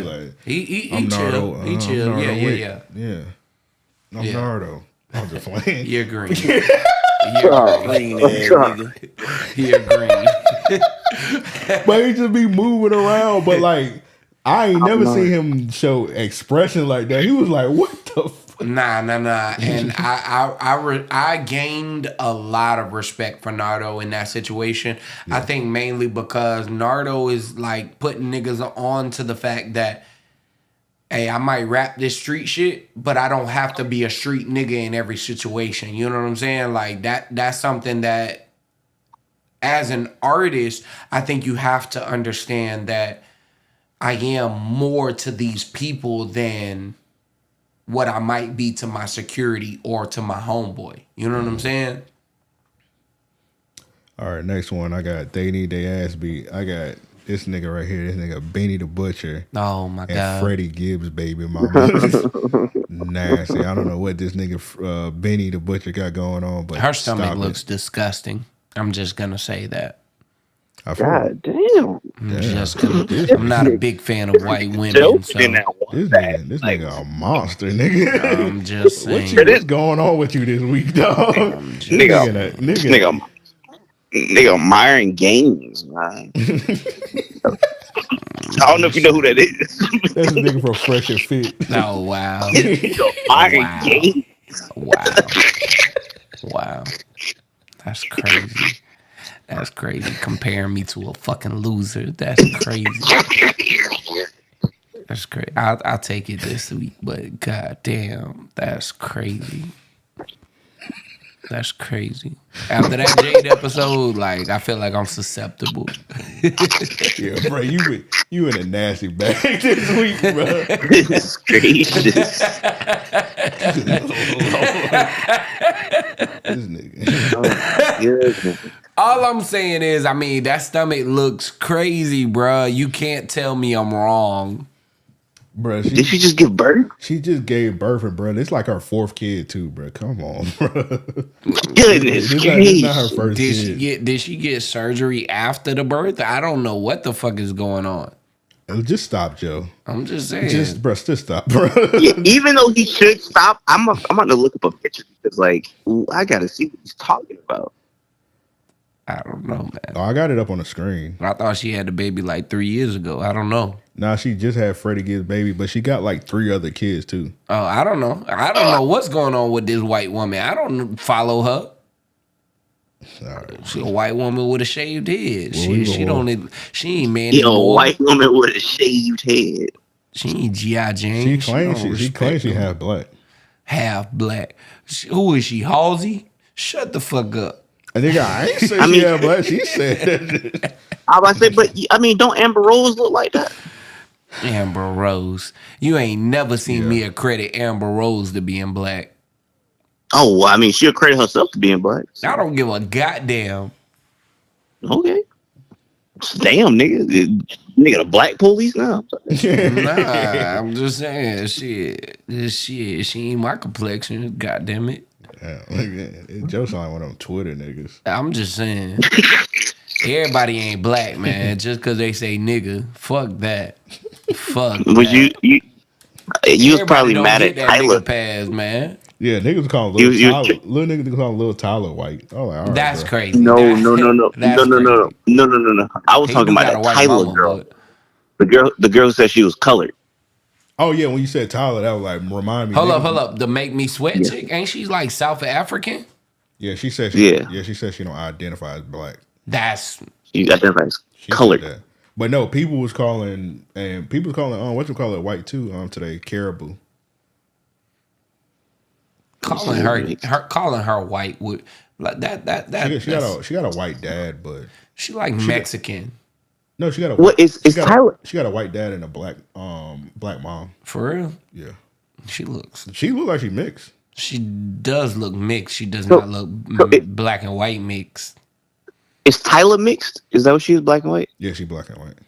I'm
chill.
Nardo.
He chill.
Nardo
Yeah.
I'm Nardo. I'm just playing.
You're green.
Green ass nigga.
You're green.
But he just be moving around. But like, I ain't never seen him show expression like that. He was like, "What the fuck?"
Nah. And I gained a lot of respect for Nardo in that situation. I think mainly because Nardo is like putting niggas on to the fact that, hey, I might rap this street shit, but I don't have to be a street nigga in every situation. You know what I'm saying? Like that's something that as an artist, I think you have to understand that I am more to these people than what I might be to my security or to my homeboy. You know what I'm saying?
All right, next one. I got They Need Their Ass Beat. I got this nigga right here. This nigga Benny the Butcher.
Oh my God.
And Freddie Gibbs, baby mama. Nasty. I don't know what this nigga Benny the Butcher got going on, but
her stomach looks disgusting. I'm just gonna say that.
God damn.
I'm not a big fan of white women. So.
This nigga a monster, nigga.
I'm just saying.
What's going on with you this week, dog?
Nigga Myron Gaines, man. I don't know if you know who that is.
That's a nigga from Fresh and Fit.
Oh, wow.
Myron Gaines.
Wow. That's crazy. That's crazy. Comparing me to a fucking loser. That's crazy. That's crazy. I'll take it this week, but god damn, that's crazy. That's crazy. After that Jade episode, like I feel like I'm susceptible.
Yeah, bro, you You in a nasty bag this week, bro.
Goodness gracious.
This nigga.
Oh, goodness.
All I'm saying is, I mean, that stomach looks crazy, bruh. You can't tell me I'm wrong.
Bro,
Did she just give birth?
She just gave birth, and bro, it's like her fourth kid too, bro. Come on, bro.
Goodness
This not her first
Did
kid.
did she get surgery after the birth? I don't know what the fuck is going on.
Just stop, Joe.
I'm just saying.
Just stop, bro.
Yeah, even though he should stop, I'm going to look up a picture because, like, I got to see what he's talking about.
I don't know, man.
Oh, I got it up on the screen.
I thought she had the baby like 3 years ago. I don't know.
Nah, she just had Freddie Gibbs' baby, but she got like 3 other kids too.
Oh, I don't know. I don't know what's going on with this white woman. I don't follow her. She a white woman with a shaved head.
Well,
she ain't man.
A white woman with a shaved head.
She ain't G.I. Jane.
She claims she half black.
Half black. Who is she? Halsey? Shut the fuck up.
I ain't say she half black. She said.
I was about to say, but I mean, don't Amber Rose look like that?
Amber Rose. You ain't never seen me accredit Amber Rose to being black.
Oh, well, I mean, she'll credit herself to being black. So.
I don't give a goddamn.
Okay. Damn, nigga. Nigga, the black police now.
Nah, I'm just saying, shit. She ain't my complexion. Goddamn it.
Yeah, Joe sound like one of them Twitter niggas.
I'm just saying. Everybody ain't black, man. Just because they say nigga. Fuck that. Fuck
But
that.
you was probably
don't
mad
get
at
that
Tyler.
Nigga pass, man.
Yeah, niggas call him Little Tyler. Little niggas call him Little Tyler White. Oh, all right,
that's
bro.
crazy.
No.
That's
No. I was talking about a Tyler girl. The girl said she was colored.
Oh yeah, when you said Tyler, that was like remind me.
Hold up. The Make Me Sweat chick, ain't she like South African?
Yeah, she said she said she don't identify as black.
She identifies colored.
But no, people was calling what you call it white too today, caribou.
Calling her white would like that.
She got a white dad, but
she like Mexican.
No, she got a
what is Tyler?
She got a white dad and a black mom.
For real?
Yeah.
She looks
like she mixed.
She does look mixed. She does not look black and white mixed.
Is Tyler mixed? Is that what she is, black and white?
Yeah, she black and white.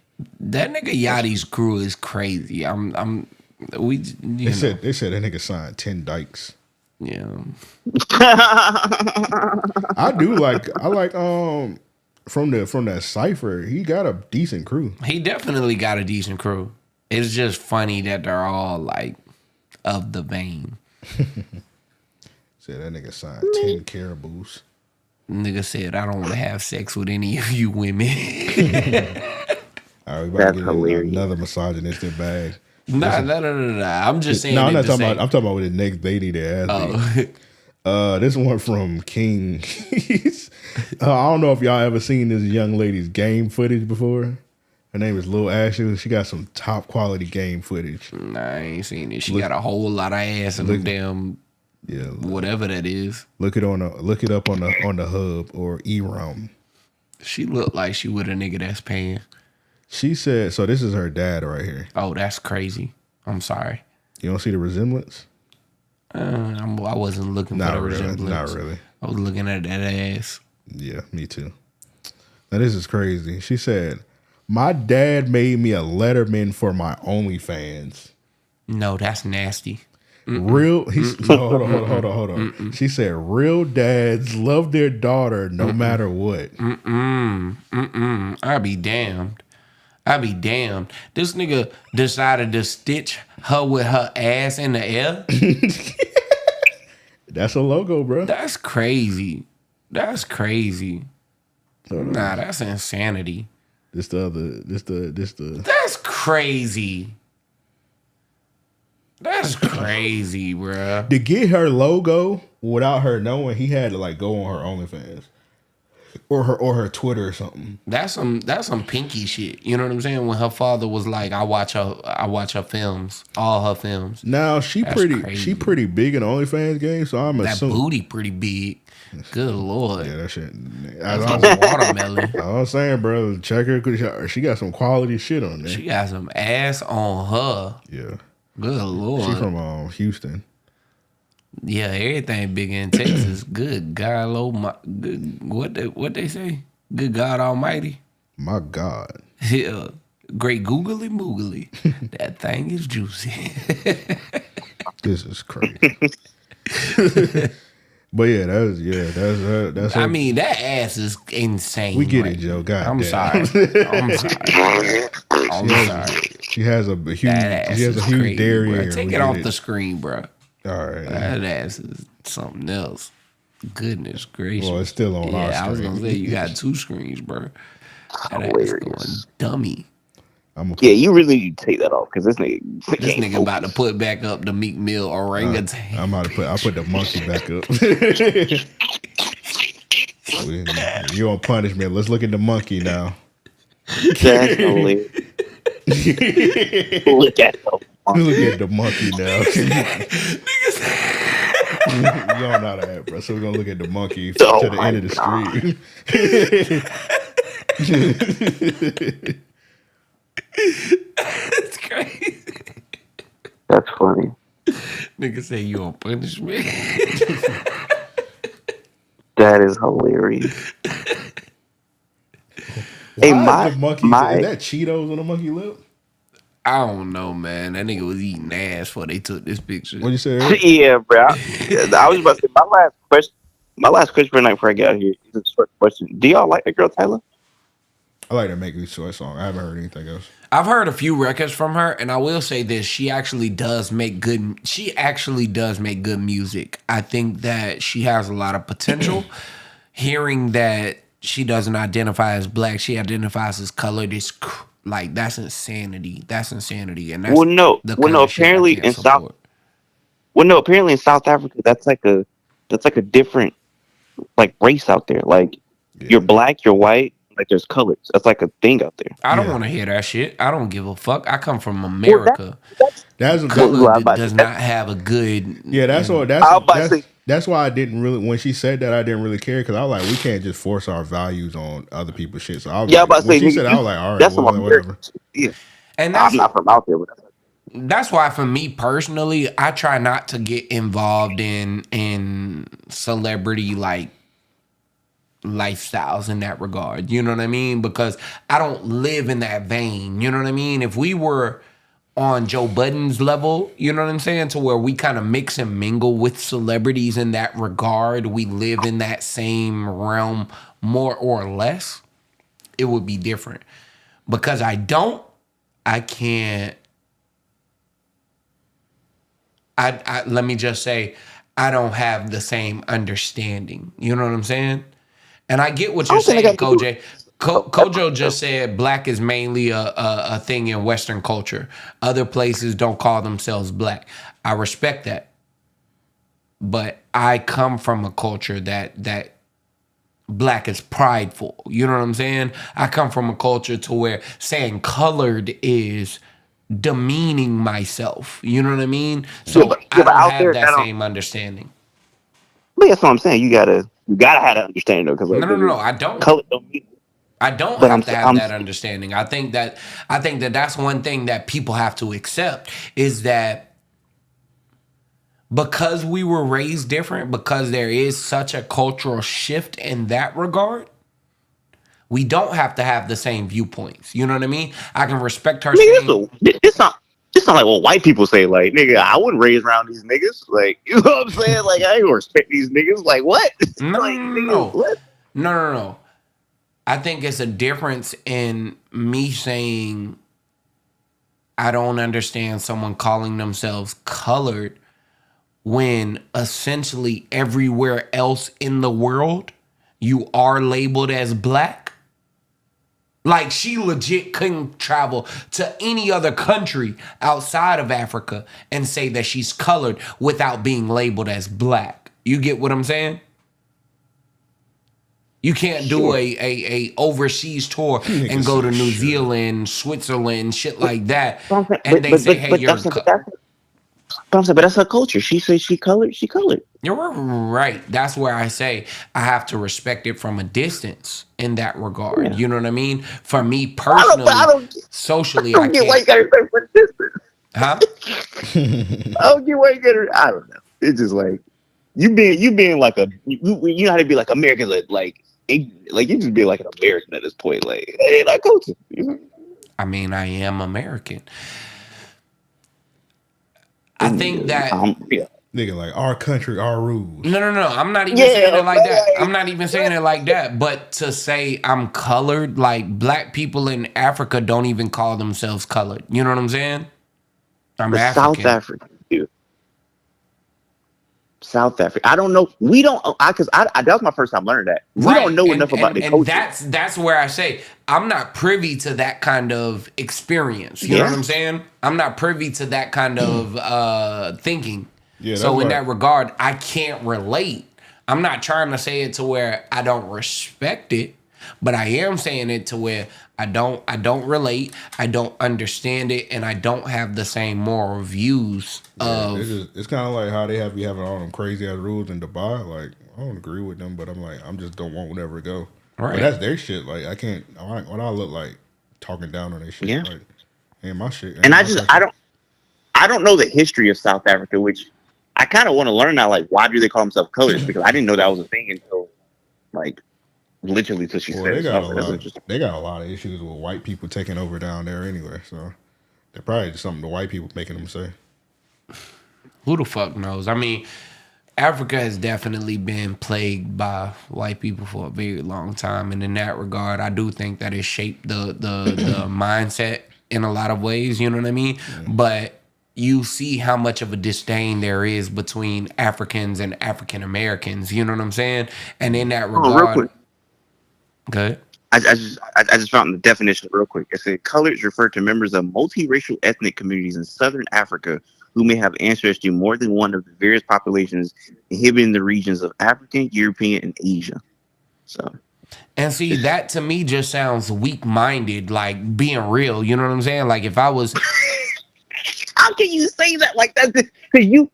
That nigga Yachty's crew is crazy. They said
that nigga signed 10 dykes.
Yeah.
I like from that cipher, he got a decent crew.
He definitely got a decent crew. It's just funny that they're all like of the vein.
Said that nigga signed 10 caribous.
Nigga said, I don't want to have sex with any of you women.
All right, we about to get another misogynistic bag.
Nah. I'm just saying.
No, I'm not talking about. I'm talking about with the next they need to ask me. This one from King. I don't know if y'all ever seen this young lady's game footage before. Her name is Lil Ashley. She got some top quality game footage.
Nah, I ain't seen it. She got a whole lot of ass in the damn whatever that is.
Look it up on the hub or eROM.
She looked like she with a nigga that's paying.
She said, so this is her dad right here.
Oh, that's crazy. I'm sorry.
You don't see the resemblance?
I wasn't looking for the resemblance.
Not really.
I was looking at that ass.
Yeah, me too. Now this is crazy. She said, my dad made me a letterman for my OnlyFans.
No, that's nasty.
Hold on. She said, real dads love their daughter no matter what.
I'd be damned. This nigga decided to stitch her with her ass in the air.
That's a logo, bro.
That's crazy. Nah, that's insanity.
This the.
That's crazy. That's crazy, bruh.
To get her logo without her knowing, he had to like go on her OnlyFans. or her Twitter or something.
That's some pinky shit. You know what I'm saying? When her father was like, I watch her films, all her films.
Now she pretty big in the OnlyFans game, so I'm
that
assuming
booty pretty big. Good Lord.
Yeah, that shit.
That's watermelon.
I'm saying, bro, check her. 'Cause she got some quality shit on there.
She got some ass on her.
Yeah.
Good Lord.
She from Houston.
Yeah, everything big in Texas. Good God, good, what they say? Good God Almighty.
My God.
Yeah. Great googly moogly. That thing is juicy.
This is crazy. But yeah, that's.
I mean, that ass is insane.
We get it, Joe. God
I'm
damn.
sorry. I'm sorry. I'm sorry.
She has a huge derriere.
Take it off the screen, bro.
All right.
That ass is something else. Goodness gracious.
Well, it's still on our
I was gonna say you got two screens, bro. That ass going dummy.
Yeah, you really need to take that off because this nigga
about to put back up the Meek Mill orangutan.
I'm about to put the monkey back up. You on punishment? Let's look at the monkey now.
That's hilarious. Look at
the monkey now. You don't know how to act, bro. So we're gonna look at the monkey to the end of the street.
That's crazy.
That's funny.
Nigga say you on punishment.
That is hilarious.
Hey, is that Cheetos on the monkey lip?
I don't know, man. That nigga was eating ass before they took this picture.
What you say?
Yeah, bro. I was about to say my last question for the night before I get out of here is a short question. Do y'all like that girl Tyler?
I like that Mikey short song. I haven't heard anything else.
I've heard a few records from her, and I will say this: she actually does make good. She actually does make good music. I think that she has a lot of potential. Hearing that she doesn't identify as black, she identifies as colored. Is like that's insanity. That's insanity, and that's
apparently in South Africa, that's like a different like race out there. Like you're black, you're white. Like there's colors. That's like a thing out there.
I don't want to hear that shit. I don't give a fuck. I come from America. Color does not have a good.
Yeah, that's why I didn't really. When she said that, I didn't really care because I was like, we can't just force our values on other people's shit. So I was she said, I was like, all right, whatever.
Yeah,
and
I'm not from out there, but
that's why for me personally, I try not to get involved in celebrity like lifestyles in that regard. You know what I mean? Because I don't live in that vein. You know what I mean? If we were on Joe Budden's level, you know what I'm saying? To where we kind of mix and mingle with celebrities in that regard, we live in that same realm more or less, it would be different. Because I can't. Let me just say, I don't have the same understanding. You know what I'm saying? And I get what you're saying, Koj. Kojo just said black is mainly a thing in Western culture. Other places don't call themselves black. I respect that. But I come from a culture that black is prideful. You know what I'm saying? I come from a culture to where saying colored is demeaning myself. You know what I mean? So I don't have that same understanding.
But that's what I'm saying. You gotta have that understanding though. Because
no, I don't.
Color don't mean.
I don't have to have that understanding. I think that that's one thing that people have to accept is that because we were raised different, because there is such a cultural shift in that regard, we don't have to have the same viewpoints. You know what I mean? I can respect her.
This not like what white people say. Like, nigga, I wouldn't raise around these niggas. Like, you know what I'm saying? Like, I ain't respect these niggas. Like, what?
No. I think it's a difference in me saying I don't understand someone calling themselves colored when essentially everywhere else in the world you are labeled as black. Like she legit couldn't travel to any other country outside of Africa and say that she's colored without being labeled as black. You get what I'm saying? You can't do a overseas tour and go to New Zealand, Switzerland, shit like that, and they say, "Hey, you're."
But that's her culture. She says she colored. She colored.
You're right. That's where I say I have to respect it from a distance in that regard. You know what I mean? For me personally, socially, I
get
can't.
why you got respect for the distance.
Huh?
I don't get why you got it. I don't know. It's just like you being like you know how to be like American, like you just be like an American at this point. Like, hey, not culture.
I mean, I am American. I think that
nigga, like our country, our rules.
No. I'm not even saying it like that. I'm not even saying it like that. But to say I'm colored, like black people in Africa don't even call themselves colored. You know what I'm saying? I'm African.
South African, dude. South Africa. I don't know. We don't. Because that was my first time learning that. We don't know enough about the culture.
And that's where I say I'm not privy to that kind of experience. You know what I'm saying? I'm not privy to that kind of thinking. Yeah. So in that regard, I can't relate. I'm not trying to say it to where I don't respect it, but I am saying it to where I don't relate, I don't understand it, and I don't have the same moral views of.
It's kind of like how they have you having all them crazy ass rules in Dubai. Like I don't agree with them, but I'm like I'm just don't want whatever go. Right. But that's their shit. Like I can't. When I look like talking down on their shit. Yeah. Like ain't my shit.
And I don't know the history of South Africa, which I kind of want to learn now. Like why do they call themselves colored? Because I didn't know that was a thing until like. Literally, till she said
they got a lot of issues with white people taking over down there anyway. So they're probably just something the white people making them say.
Who the fuck knows? I mean, Africa has definitely been plagued by white people for a very long time, and in that regard, I do think that it shaped the mindset in a lot of ways. You know what I mean? Mm-hmm. But you see how much of a disdain there is between Africans and African Americans. You know what I'm saying? And in that regard. Good.
I just found the definition real quick. It said coloreds refer to members of multiracial ethnic communities in Southern Africa who may have ancestors to more than one of the various populations inhabiting the regions of African, European, and Asia. So,
and see that to me just sounds weak-minded, like being real. You know what I'm saying? Like if I was,
how can you say that like that? Because you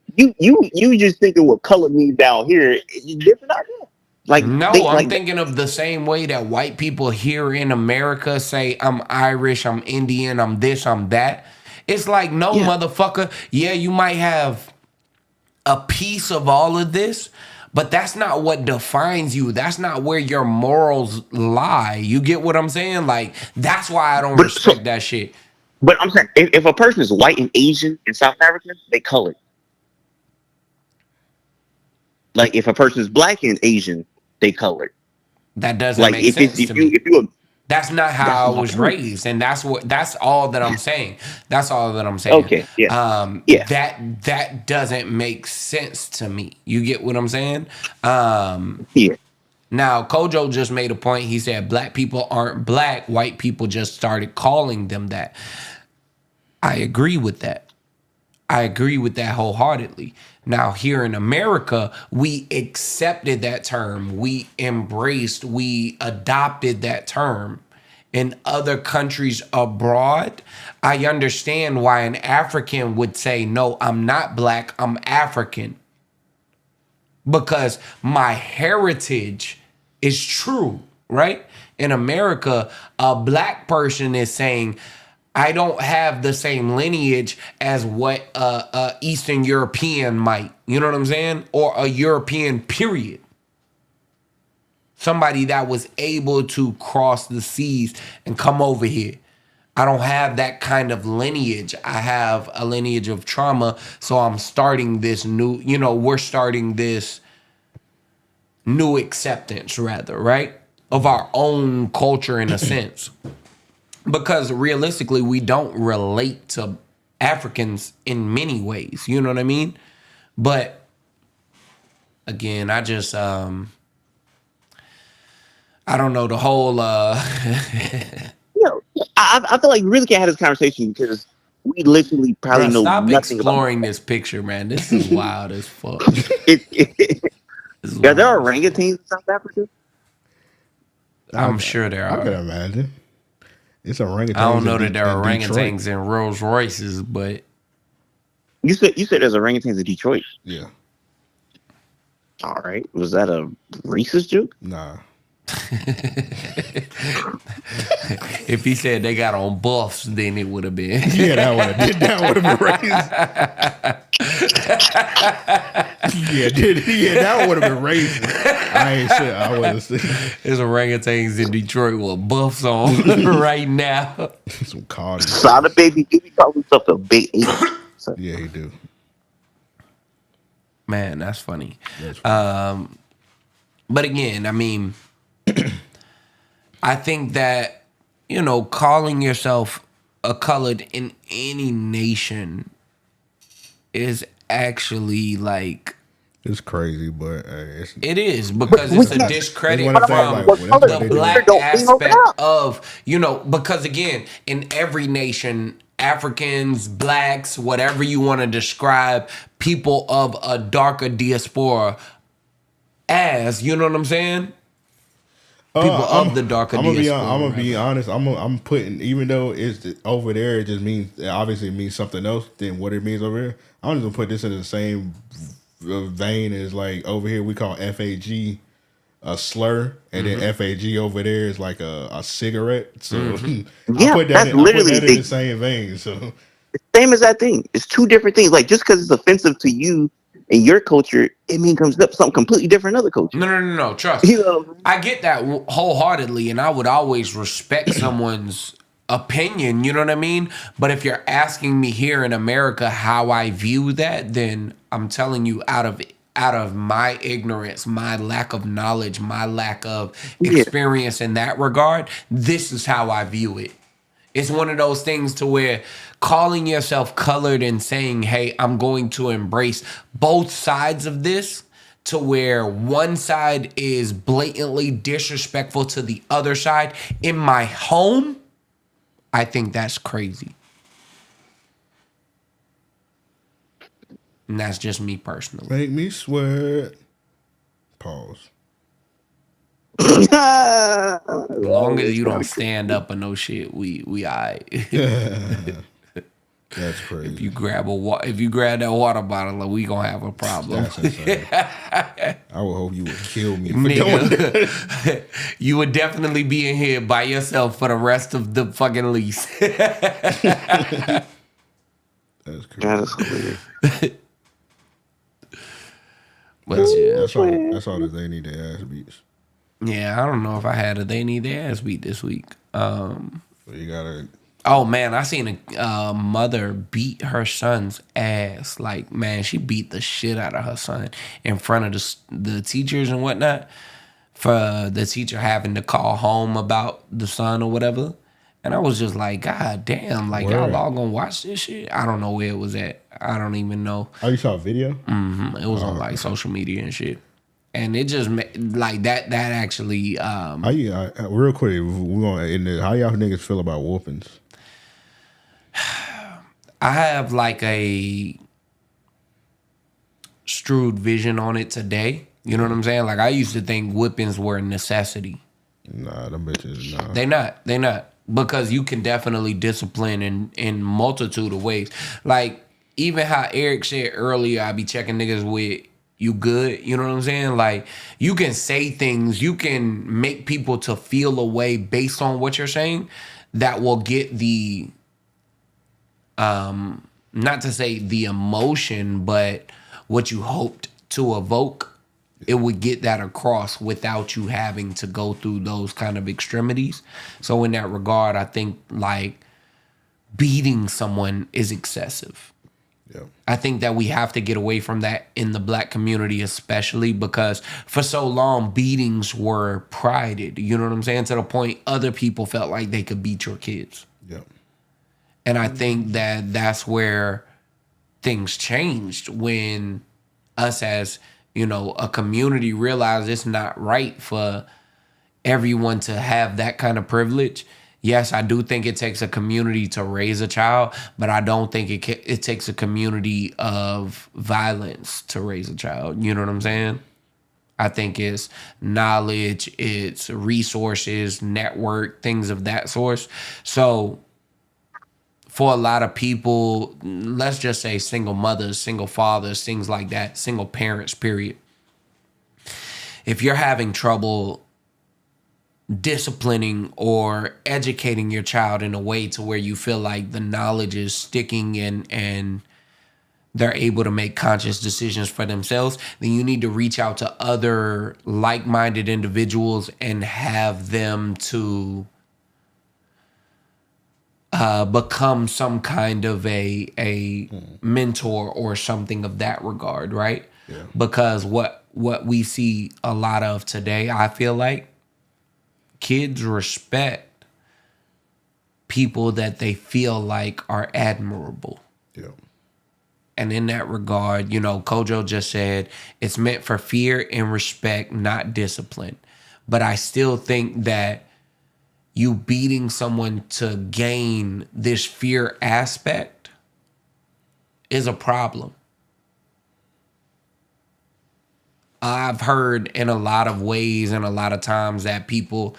just think of what color means down here. It's different out there. Like
no, I'm thinking of the same way that white people here in America say I'm Irish, I'm Indian, I'm this, I'm that. It's like, no, motherfucker. Yeah, you might have a piece of all of this, but that's not what defines you. That's not where your morals lie. You get what I'm saying? Like, that's why I don't respect that shit.
But I'm saying, if a person is white and Asian in South Africa, they colored. Like, if a person is black and Asian, they colored.
That doesn't make sense to me. That's not how I was raised, and that's all that I'm saying. That's all that I'm saying.
Okay, yeah.
That doesn't make sense to me. You get what I'm saying?
Yeah.
Now, Kojo just made a point. He said black people aren't black. White people just started calling them that. I agree with that. I agree with that wholeheartedly. Now, here in America, we accepted that term. We embraced, we adopted that term. In other countries abroad, I understand why an African would say, no, I'm not black, I'm African. Because my heritage is true, right? In America, a black person is saying, I don't have the same lineage as what a Eastern European might. You know what I'm saying? Or a European, period. Somebody that was able to cross the seas and come over here. I don't have that kind of lineage. I have a lineage of trauma. So I'm starting this new, we're starting this new acceptance, rather, right? Of our own culture in a sense. Because realistically, we don't relate to Africans in many ways. You know what I mean? But again, I just, I don't know, the whole...
I feel like we really can't have this conversation because we literally probably know
stop
nothing
exploring this picture, man. This is wild as fuck.
Are there orangutans in South Africa?
I'm sure there
I
are.
can imagine. It's orangutans.
I don't know that there are
in Detroit.
orangutans in Rolls Royces, but
You said there's orangutans in Detroit.
Yeah.
All right. Was that a racist joke?
Nah.
if he said they got on buffs, then it would have been.
Yeah, that would have been racist. That would have been racist. I ain't sure. I wasn't saying.
There's orangutans in Detroit with buffs on right now.
Some cardi.
Sada baby, he calls himself a big ape.
Yeah, he do.
Man, that's funny. But again, I mean, I think that, calling yourself a colored in any nation is actually like...
It's crazy, but
it is, because it's a discredit from the black aspect of, because again, in every nation, Africans, blacks, whatever you want to describe people of a darker diaspora as, you know what I'm saying? People of the darker diaspora.
I'm gonna be honest. I'm putting, even though it's over there, it just means, obviously it means something else than what it means over here. I'm just gonna put this in the same vein as like over here we call FAG a slur, and then FAG over there is like a cigarette. So I put that in the same vein. So
same as that thing. It's two different things. Like, just because it's offensive to you in your culture, it means comes up something completely different in other culture.
No. Trust. I get that wholeheartedly, and I would always respect someone's opinion. You know what I mean? But if you're asking me here in America how I view that, then I'm telling you out of my ignorance, my lack of knowledge, my lack of experience in that regard, this is how I view it. It's one of those things to where calling yourself colored and saying, hey, I'm going to embrace both sides of this, to where one side is blatantly disrespectful to the other side in my home, I think that's crazy. And that's just me personally.
Make me sweat. Pause.
As long as you don't stand up or no shit, we alright.
That's crazy.
If you grab that water bottle, we gonna have a problem.
That's insane. I would hope you would kill me for
Nigga,
doing that.
You would definitely be in here by yourself for the rest of the fucking lease.
That's crazy.
That is hilarious.
But yeah,
that's all that they need their ass beats.
Yeah, I don't know if I had a they need their ass beat this week.
You gotta.
Oh man, I seen a mother beat her son's ass. Like, man, she beat the shit out of her son in front of the teachers and whatnot, for the teacher having to call home about the son or whatever. And I was just like, God damn, like, y'all all gonna watch this shit? I don't know where it was at. I don't even know.
Oh, you saw a video?
Mm-hmm. It was on like social media and shit. And it just like that actually.
Real quick, we're gonna end it. How y'all niggas feel about whoopings?
I have like a strewed vision on it today. You know what I'm saying? Like, I used to think whippings were a necessity.
Nah, them bitches, nah.
They not. Because you can definitely discipline in multitude of ways. Like, even how Eric said earlier, I be checking niggas with, you good? You know what I'm saying? Like, you can say things, you can make people to feel a way based on what you're saying that will get the, not to say the emotion, but what you hoped to evoke. It would get that across without you having to go through those kind of extremities. So in that regard, I think like beating someone is excessive.
Yeah.
I think that we have to get away from that in the black community, especially because for so long beatings were prided. You know what I'm saying? To the point other people felt like they could beat your kids.
Yeah.
And I think that that's where things changed when us as, you know, a community realized it's not right for everyone to have that kind of privilege. Yes, I do think it takes a community to raise a child, but I don't think it takes a community of violence to raise a child. You know what I'm saying? I think it's knowledge, it's resources, network, things of that sort. So for a lot of people, let's just say single mothers, single fathers, things like that, single parents, period. If you're having trouble disciplining or educating your child in a way to where you feel like the knowledge is sticking and they're able to make conscious decisions for themselves, then you need to reach out to other like-minded individuals and have them to become some kind of a mentor or something of that regard, right? Yeah. Because what we see a lot of today, I feel like kids respect people that they feel like are admirable. Yeah. And in that regard, you know, Kojo just said it's meant for fear and respect, not discipline. But I still think that you beating someone to gain this fear aspect is a problem. I've heard in a lot of ways and a lot of times that people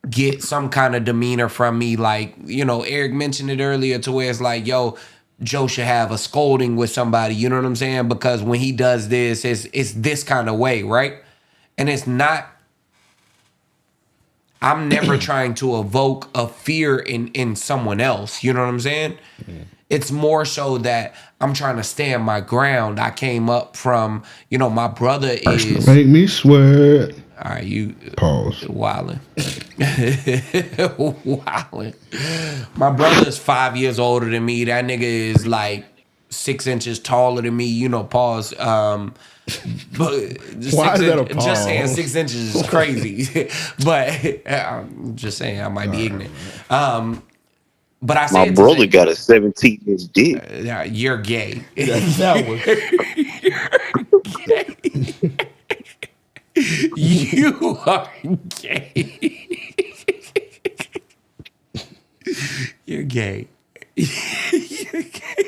get some kind of demeanor from me, like, you know, Eric mentioned it earlier, to where it's like, yo, Joe should have a scolding with somebody, you know what I'm saying? Because when he does this, it's this kind of way, right? And it's not, I'm never trying to evoke a fear in someone else, you know what I'm saying? Mm-hmm. It's more so that I'm trying to stand my ground. I came up from, you know, my brother is...
Make me sweat.
All right, you...
Pause.
Wildin'. Wildin'. My brother is 5 years older than me. That nigga is like 6 inches taller than me. You know, pause. But
why is that a pause?
Just saying 6 inches is crazy. But I'm just saying I might be ignorant. But I
my brother got a 17-inch dick.
You're gay.
That was...
You're gay. You are gay. You're gay. You're gay.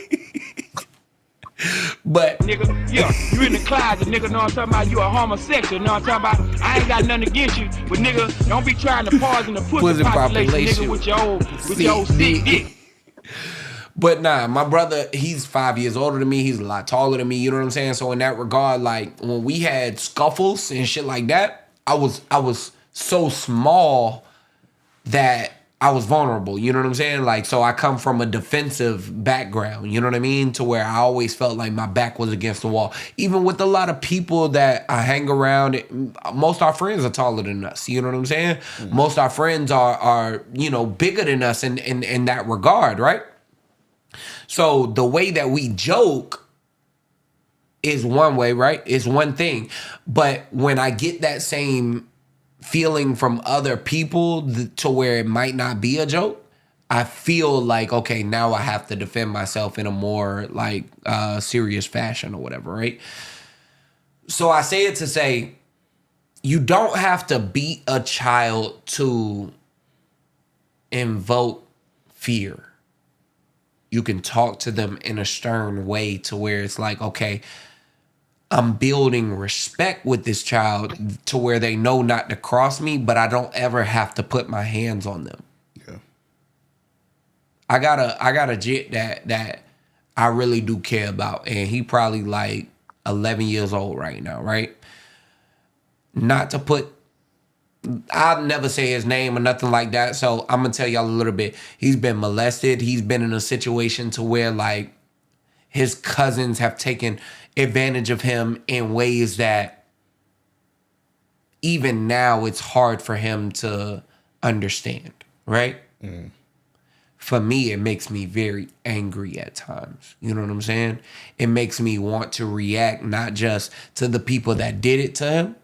But
nigga, yeah, you in the closet, nigga, know what I'm talking about? You a homosexual, know what I'm talking about? I ain't got nothing against you, but nigga, don't be trying to pause in the pussy population, nigga, with your old sick dick.
But nah, my brother, he's 5 years older than me. He's a lot taller than me. You know what I'm saying? So in that regard, like when we had scuffles and shit like that, I was so small that I was vulnerable. You know what I'm saying? Like, so I come from a defensive background. You know what I mean? To where I always felt like my back was against the wall. Even with a lot of people that I hang around, most of our friends are taller than us. You know what I'm saying? Mm-hmm. Most of our friends are you know, bigger than us in that regard, right? So the way that we joke is one way, right? Is one thing. But when I get that same feeling from other people to where it might not be a joke, I feel like, okay, now I have to defend myself in a more like serious fashion or whatever, right? So I say it to say, you don't have to beat a child to invoke fear. You can talk to them in a stern way to where it's like, okay, I'm building respect with this child to where they know not to cross me, but I don't ever have to put my hands on them. Yeah. I got a jit that I really do care about, and he probably like 11 years old right now, right? Not to put, I'll never say his name or nothing like that, so I'm gonna tell y'all a little bit. He's been molested. He's been in a situation to where like his cousins have taken advantage of him in ways that even now it's hard for him to understand, right? Mm. For me, it makes me very angry at times. You know what I'm saying? It makes me want to react not just to the people that did it to him,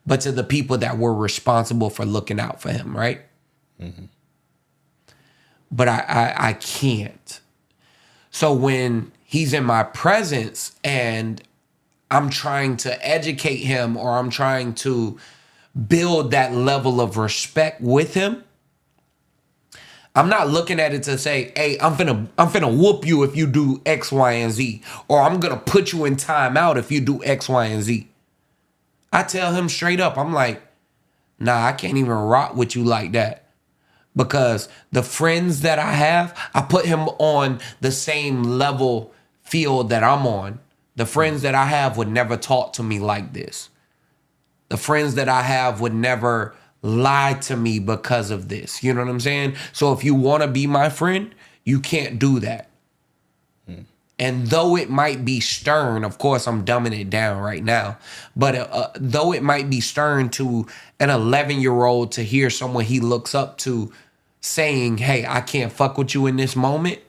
but to the people that were responsible for looking out for him, right? Mm-hmm. But I can't. So when he's in my presence and I'm trying to educate him or I'm trying to build that level of respect with him, I'm not looking at it to say, hey, I'm finna whoop you if you do X, Y, and Z, or I'm gonna put you in timeout if you do X, Y, and Z. I tell him straight up, I'm like, nah, I can't even rock with you like that. Because the friends that I have, I put him on the same level field that I'm on. The friends that I have would never talk to me like this. The friends that I have would never lie to me because of this. You know what I'm saying? So if you want to be my friend, you can't do that. And though it might be stern, of course, I'm dumbing it down right now. But though it might be stern to an 11-year-old to hear someone he looks up to saying, hey, I can't fuck with you in this moment,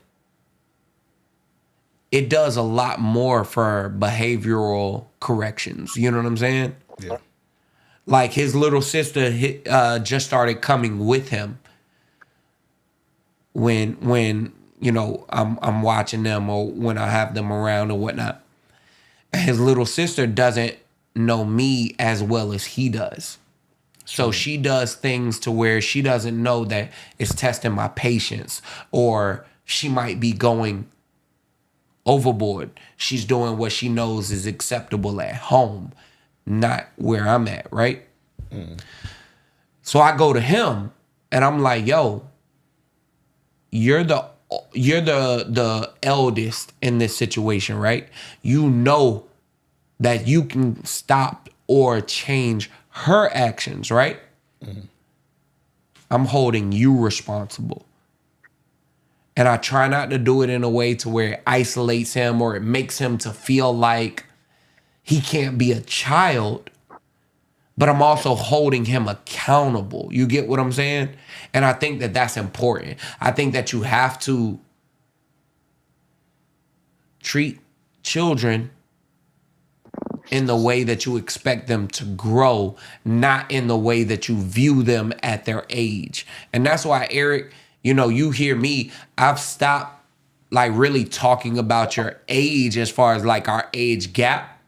it does a lot more for behavioral corrections. You know what I'm saying?
Yeah.
Like his little sister just started coming with him when you know, I'm watching them or when I have them around or whatnot. His little sister doesn't know me as well as he does. So she does things to where she doesn't know that it's testing my patience, or she might be going overboard. She's doing what she knows is acceptable at home, not where I'm at, right? So I go to him and I'm like, yo, you're the eldest in this situation, right? You know that you can stop or change her actions, right? I'm holding you responsible. And I try not to do it in a way to where it isolates him or it makes him to feel like he can't be a child, but I'm also holding him accountable. You get what I'm saying? And I think that that's important. I think that you have to treat children in the way that you expect them to grow, not in the way that you view them at their age. And that's why, Eric, you know, you hear me, I've stopped like really talking about your age as far as like our age gap.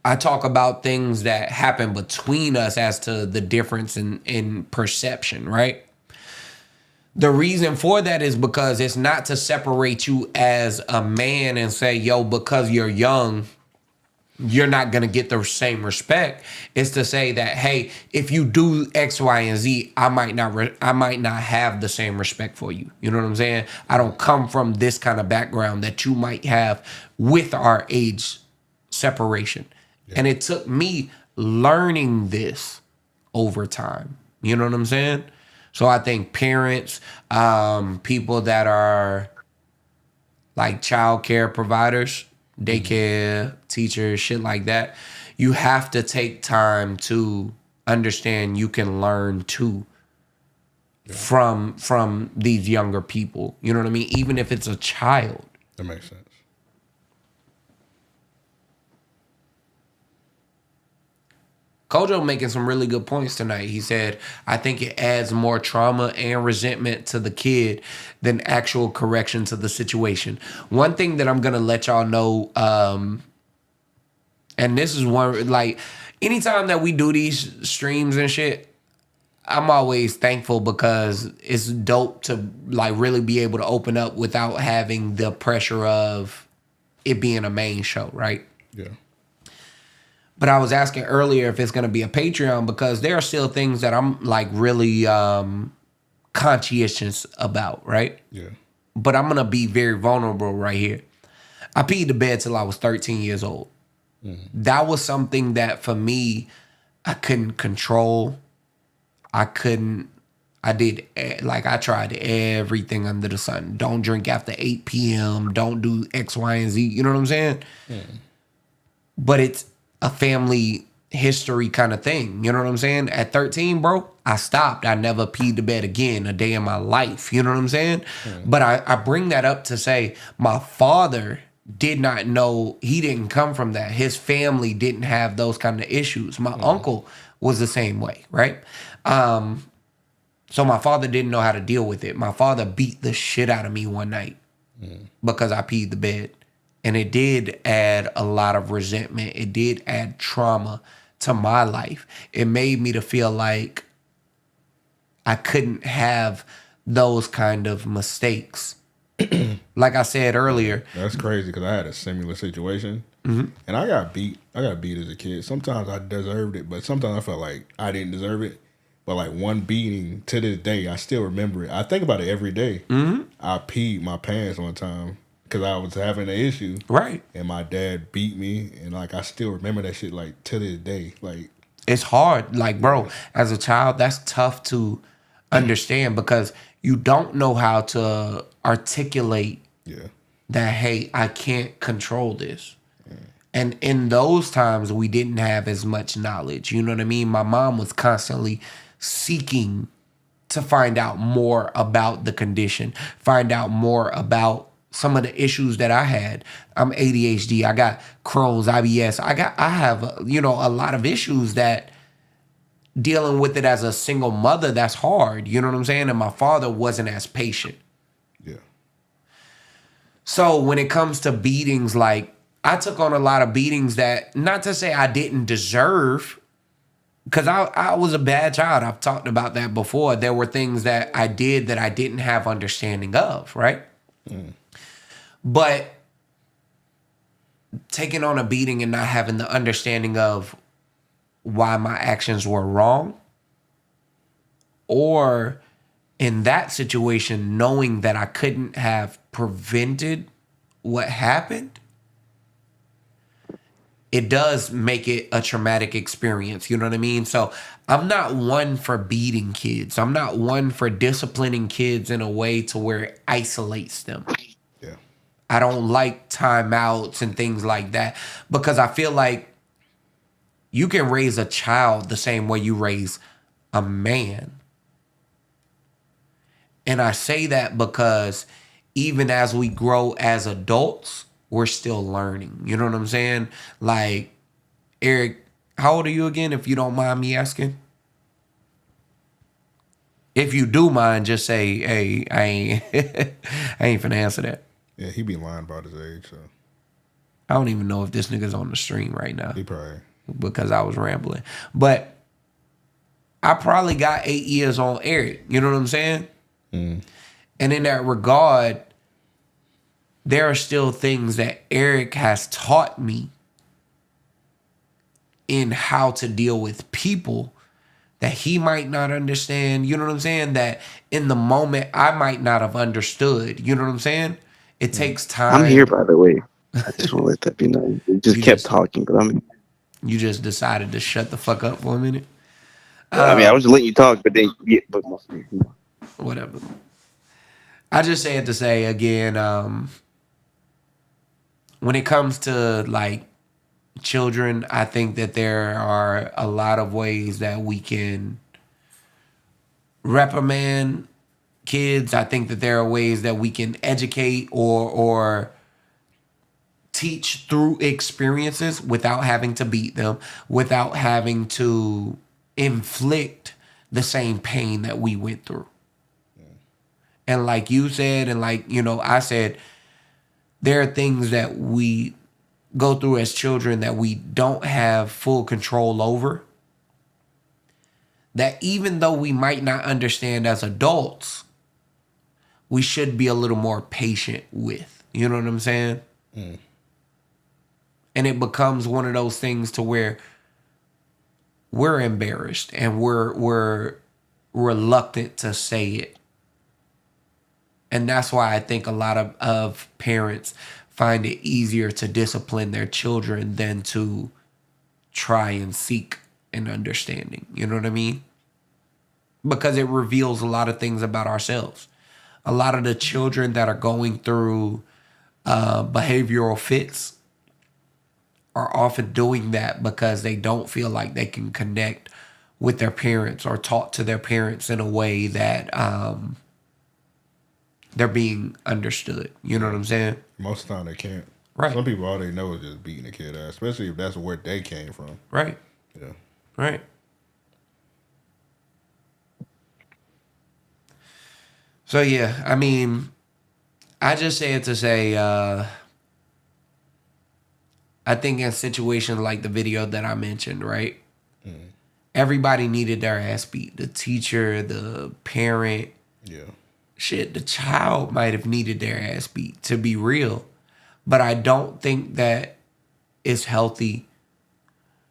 I talk about things that happen between us as to the difference in perception, right? The reason for that is because it's not to separate you as a man and say, yo, because you're young, you're not going to get the same respect. It's to say that, hey, if you do X, Y, and Z, I might not have the same respect for you. You know what I'm saying? I don't come from this kind of background that you might have with our age separation. Yeah. And it took me learning this over time. You know what I'm saying? So I think parents, people that are like child care providers, daycare, teachers, shit like that, you have to take time to understand you can learn too from these younger people. You know what I mean? Even if it's a child.
That makes sense.
Kojo making some really good points tonight. He said, I think it adds more trauma and resentment to the kid than actual correction to the situation. One thing that I'm going to let y'all know, and this is one, like, anytime that we do these streams and shit, I'm always thankful because it's dope to, like, really be able to open up without having the pressure of it being a main show, right?
Yeah.
But I was asking earlier if it's going to be a Patreon because there are still things that I'm like really conscientious about, right?
Yeah.
But I'm going to be very vulnerable right here. I peed the bed till I was 13 years old. That was something that for me, I couldn't control. I tried everything under the sun. Don't drink after 8 p.m. Don't do X, Y, and Z. You know what I'm saying? But it's a family history kind of thing. You know what I'm saying? At 13, bro, I stopped. I never peed the bed again a day in my life. You know what I'm saying? But I bring that up to say my father did not know. He didn't come from that. His family didn't have those kind of issues. My uncle was the same way, right? So my father didn't know how to deal with it. My father beat the shit out of me one night because I peed the bed. And it did add a lot of resentment. It did add trauma to my life. It made me to feel like I couldn't have those kind of mistakes. Like I said earlier.
That's crazy because I had a similar situation.
Mm-hmm.
And I got beat. I got beat as a kid. Sometimes I deserved it, but sometimes I felt like I didn't deserve it. But like one beating to this day, I still remember it. I think about it every day.
Mm-hmm.
I peed my pants one time because I was having an issue.
Right.
And my dad beat me, and like I still remember that shit like to this day. Like
it's hard. Like, bro, as a child, that's tough to understand because you don't know how to articulate that, hey, I can't control this. And in those times, we didn't have as much knowledge. You know what I mean? My mom was constantly seeking to find out more about the condition, find out more about some of the issues that I had. I'm ADHD. I got Crohn's, IBS. I have, you know, a lot of issues that dealing with it as a single mother, that's hard. You know what I'm saying? And my father wasn't as patient.
Yeah.
So when it comes to beatings, like, I took on a lot of beatings that, not to say I didn't deserve, because I was a bad child. I've talked about that before. There were things that I did that I didn't have understanding of, right? But taking on a beating and not having the understanding of why my actions were wrong, or in that situation, knowing that I couldn't have prevented what happened, it does make it a traumatic experience. You know what I mean? So I'm not one for beating kids. I'm not one for disciplining kids in a way to where it isolates them.
Yeah.
I don't like timeouts and things like that because I feel like you can raise a child the same way you raise a man. And I say that because even as we grow as adults, we're still learning. You know what I'm saying? Like, Eric, how old are you again, if you don't mind me asking? If you do mind, just say, hey, I ain't finna answer that.
Yeah, he be lying about his age, so.
I don't even know if this nigga's on the stream right now.
He probably.
Because I was rambling. But I probably got 8 years on Eric. You know what I'm saying?
Mm.
And in that regard, there are still things that Eric has taught me in how to deal with people that he might not understand. You know what I'm saying? That in the moment, I might not have understood. You know what I'm saying? It takes time.
I'm here, by the way. I just want to let that be known. We just kept talking, but I'm.
You just decided to shut the fuck up for a minute?
I mean, I was just letting you talk, but then, yeah, but
whatever. I just say it to say again, when it comes to like children, I think that there are a lot of ways that we can reprimand kids. I think that there are ways that we can educate or teach through experiences without having to beat them, without having to inflict the same pain that we went through. And like you said, and like, you know, I said, there are things that we go through as children that we don't have full control over. That even though we might not understand as adults, we should be a little more patient with. You know what I'm saying?
Mm.
And it becomes one of those things to where we're embarrassed and we're reluctant to say it. And that's why I think a lot of parents find it easier to discipline their children than to try and seek an understanding. You know what I mean? Because it reveals a lot of things about ourselves. A lot of the children that are going through behavioral fits are often doing that because they don't feel like they can connect with their parents or talk to their parents in a way that they're being understood. You know what I'm saying?
Most of the time they can't.
Right.
Some people, all they know is just beating a kid ass, especially if that's where they came from.
Right.
Yeah.
Right. So, yeah, I mean, I just say it to say, I think in situations like the video that I mentioned, right?
Mm.
Everybody needed their ass beat. The teacher, the parent.
Yeah.
Shit, the child might have needed their ass beat, to be real. But I don't think that it's healthy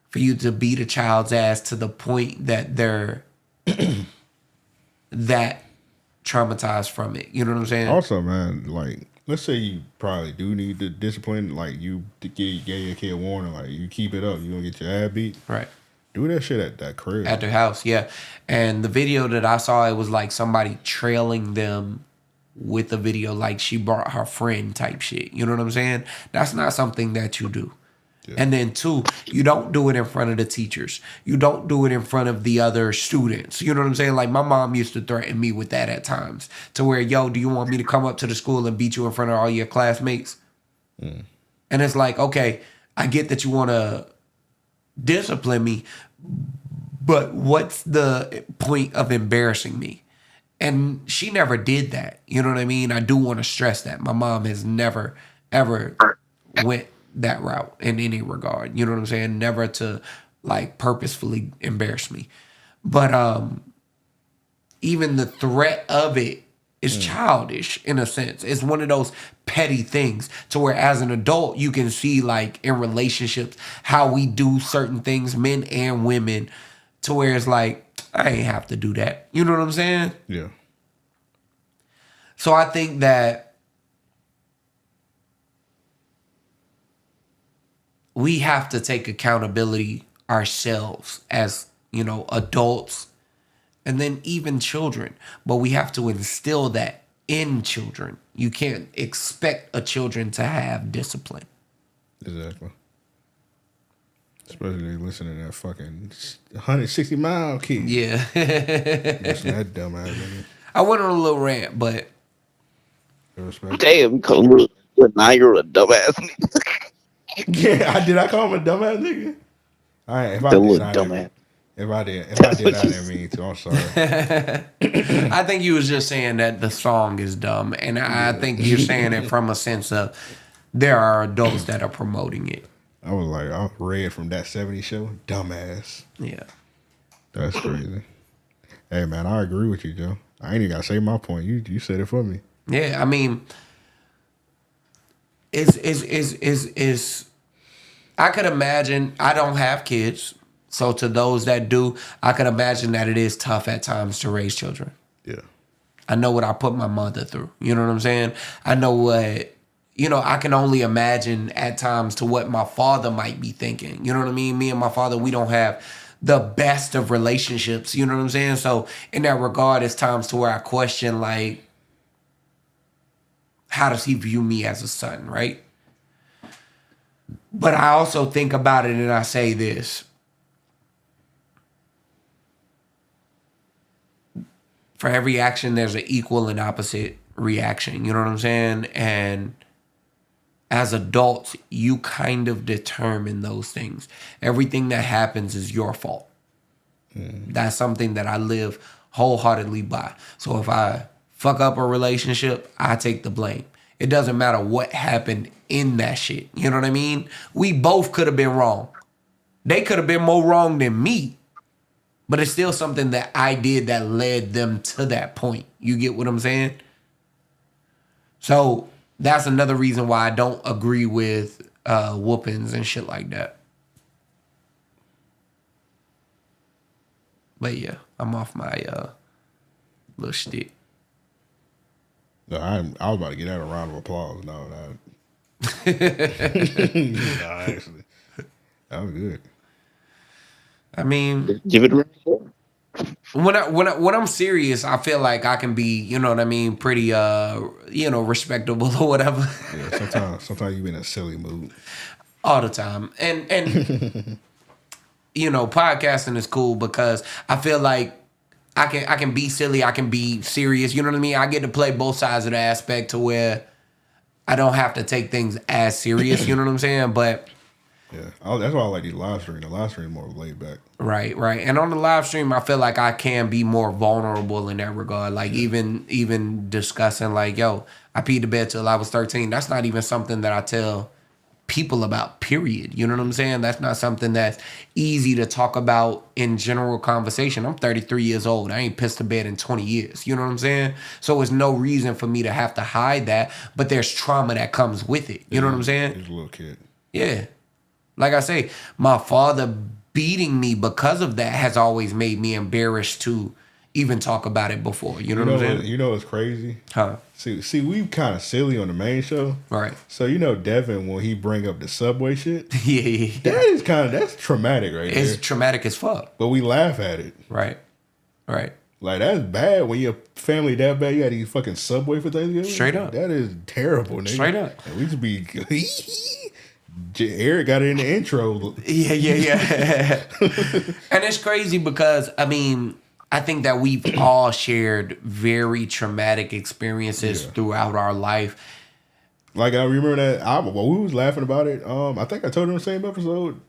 for you to beat a child's ass to the point that they're that traumatized from it. You know what I'm saying?
Also, man, like, let's say you probably do need the discipline. Like, you gave your kid a warning. Like, you keep it up, you gonna get your ass beat.
Right.
Do that shit at that crib.
At their house, yeah. And the video that I saw, it was like somebody trailing them with a video, like she brought her friend type shit. You know what I'm saying? That's not something that you do. Yeah. And then 2, you don't do it in front of the teachers. You don't do it in front of the other students. You know what I'm saying? Like my mom used to threaten me with that at times to where, yo, do you want me to come up to the school and beat you in front of all your classmates? And it's like, okay, I get that you want to discipline me, but what's the point of embarrassing me? And she never did that. You know what I mean? I do want to stress that. My mom has never, ever went that route in any regard. You know what I'm saying? Never to like purposefully embarrass me. But even the threat of it is childish in a sense. It's one of those petty things to where as an adult you can see like in relationships how we do certain things, men and women, to where it's like, I ain't have to do that. You know what I'm saying?
Yeah.
So I think that we have to take accountability ourselves as, you know, adults and then even children. But we have to instill that in children. You can't expect a children to have discipline.
Exactly. Especially listening to that fucking 160-mile kid.
Yeah.
Listen to that dumbass nigga.
I went on a little rant, but...
Damn, now you're a dumbass nigga.
Yeah, did I call him a dumbass nigga? All right, if I did, I didn't mean to. I'm sorry.
I think you was just saying that the song is dumb, and I think you're saying it from a sense of there are adults that are promoting it.
I was like, I read from that 70s show, dumbass.
Yeah.
That's crazy. Hey, man, I agree with you, Joe. I ain't even got to say my point. You said it for me.
Yeah, I mean, I could imagine, I don't have kids, so to those that do, I could imagine that it is tough at times to raise children.
Yeah.
I know what I put my mother through. You know what I'm saying? I know what, you know, I can only imagine at times to what my father might be thinking. You know what I mean? Me and my father, we don't have the best of relationships. You know what I'm saying? So in that regard, it's times to where I question, like, how does he view me as a son, right? But I also think about it and I say this. For every action, there's an equal and opposite reaction. You know what I'm saying? And as adults, you kind of determine those things. Everything that happens is your fault. That's something that I live wholeheartedly by. So if I fuck up a relationship, I take the blame. It doesn't matter what happened in that shit. You know what I mean? We both could have been wrong. They could have been more wrong than me. But it's still something that I did that led them to that point. You get what I'm saying? So that's another reason why I don't agree with whoopings and shit like that. But yeah, I'm off my little shtick.
No, I was about to get that a round of applause. No, actually, that was good.
I mean,
give it a round.
When I'm serious, I feel like I can be, you know what I mean, pretty respectable or whatever.
Yeah, sometimes you be in a silly mood.
All the time. And you know, podcasting is cool because I feel like I can be silly, I can be serious, you know what I mean? I get to play both sides of the aspect to where I don't have to take things as serious, you know what I'm saying? But
yeah, that's why I like these live streams. The live stream more laid back.
Right. And on the live stream, I feel like I can be more vulnerable in that regard. Like even discussing like, yo, I peed the bed till I was 13. That's not even something that I tell people about, period. You know what I'm saying? That's not something that's easy to talk about in general conversation. I'm 33 years old. I ain't pissed the bed in 20 years. You know what I'm saying? So there's no reason for me to have to hide that, but there's trauma that comes with it. You know what I'm saying?
He's a little kid.
Yeah. Like I say, my father beating me because of that has always made me embarrassed to even talk about it before. You know what I'm saying?
You know what's crazy?
Huh?
See, we kind of silly on the main show,
right?
So Devin, when he bring up the subway shit,
yeah,
that is that's traumatic, right?
It's traumatic as fuck.
But we laugh at it,
right?
Like that's bad when your family that bad. You got to eat fucking Subway for Thanksgiving.
Straight up,
that is terrible. Nigga.
Straight up,
and we just be. Eric got it in the intro.
Yeah. And it's crazy because I mean, I think that we've all shared very traumatic experiences throughout our life.
Like I remember that we was laughing about it. I think I told him the same episode.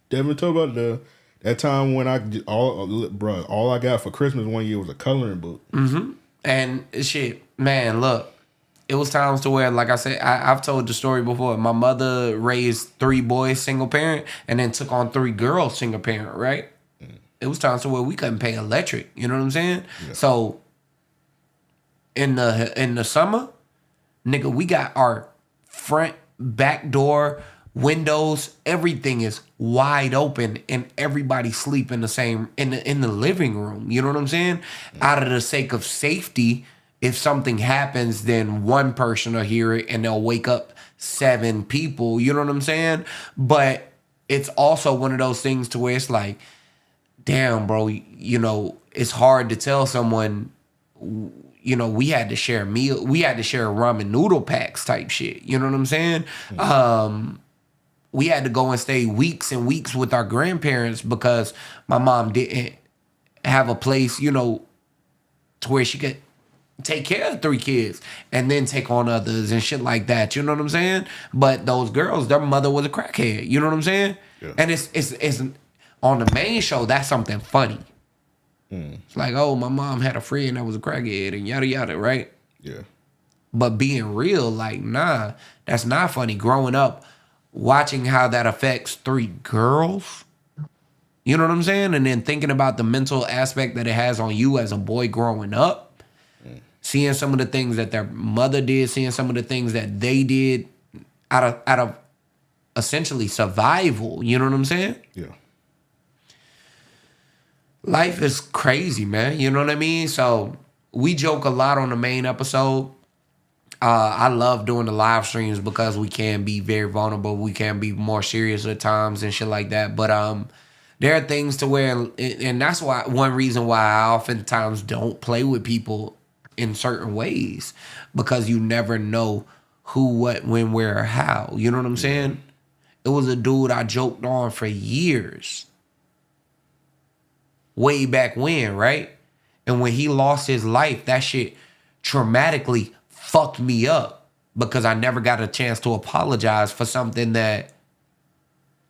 Devin told about that time when all I got for Christmas one year was a coloring book.
Mm-hmm. And shit, man, look. It was times to where, like I said, I've told the story before. My mother raised 3 boys single parent and then took on 3 girls single parent, right? It was times to where we couldn't pay electric. You know what I'm saying? Yeah. So in the summer, nigga, we got our front, back door, windows, everything is wide open and everybody sleep in the same in the living room. You know what I'm saying? Out of the sake of safety. If something happens, then one person will hear it and they'll wake up 7 people. You know what I'm saying? But it's also one of those things to where it's like, damn, bro, it's hard to tell someone, we had to share meal. We had to share ramen noodle packs type shit. You know what I'm saying? Mm-hmm. We had to go and stay weeks and weeks with our grandparents because my mom didn't have a place, to where she could take care of 3 kids and then take on others and shit like that. You know what I'm saying? But those girls, their mother was a crackhead. You know what I'm saying? Yeah. And it's on the main show, that's something funny. It's like, oh, my mom had a friend that was a crackhead and yada yada, right?
Yeah.
But being real, like, nah, that's not funny. Growing up, watching how that affects 3 girls. You know what I'm saying? And then thinking about the mental aspect that it has on you as a boy growing up. Seeing some of the things that their mother did, seeing some of the things that they did out of essentially survival. You know what I'm saying?
Yeah.
Life is crazy, man. You know what I mean? So we joke a lot on the main episode. I love doing the live streams because we can be very vulnerable. We can be more serious at times and shit like that. But there are things to where, and that's why one reason why I oftentimes don't play with people in certain ways, because you never know who, what, when, where, or how. You know what I'm saying? It was a dude I joked on for years. Way back when, right? And when he lost his life, that shit traumatically fucked me up because I never got a chance to apologize for something that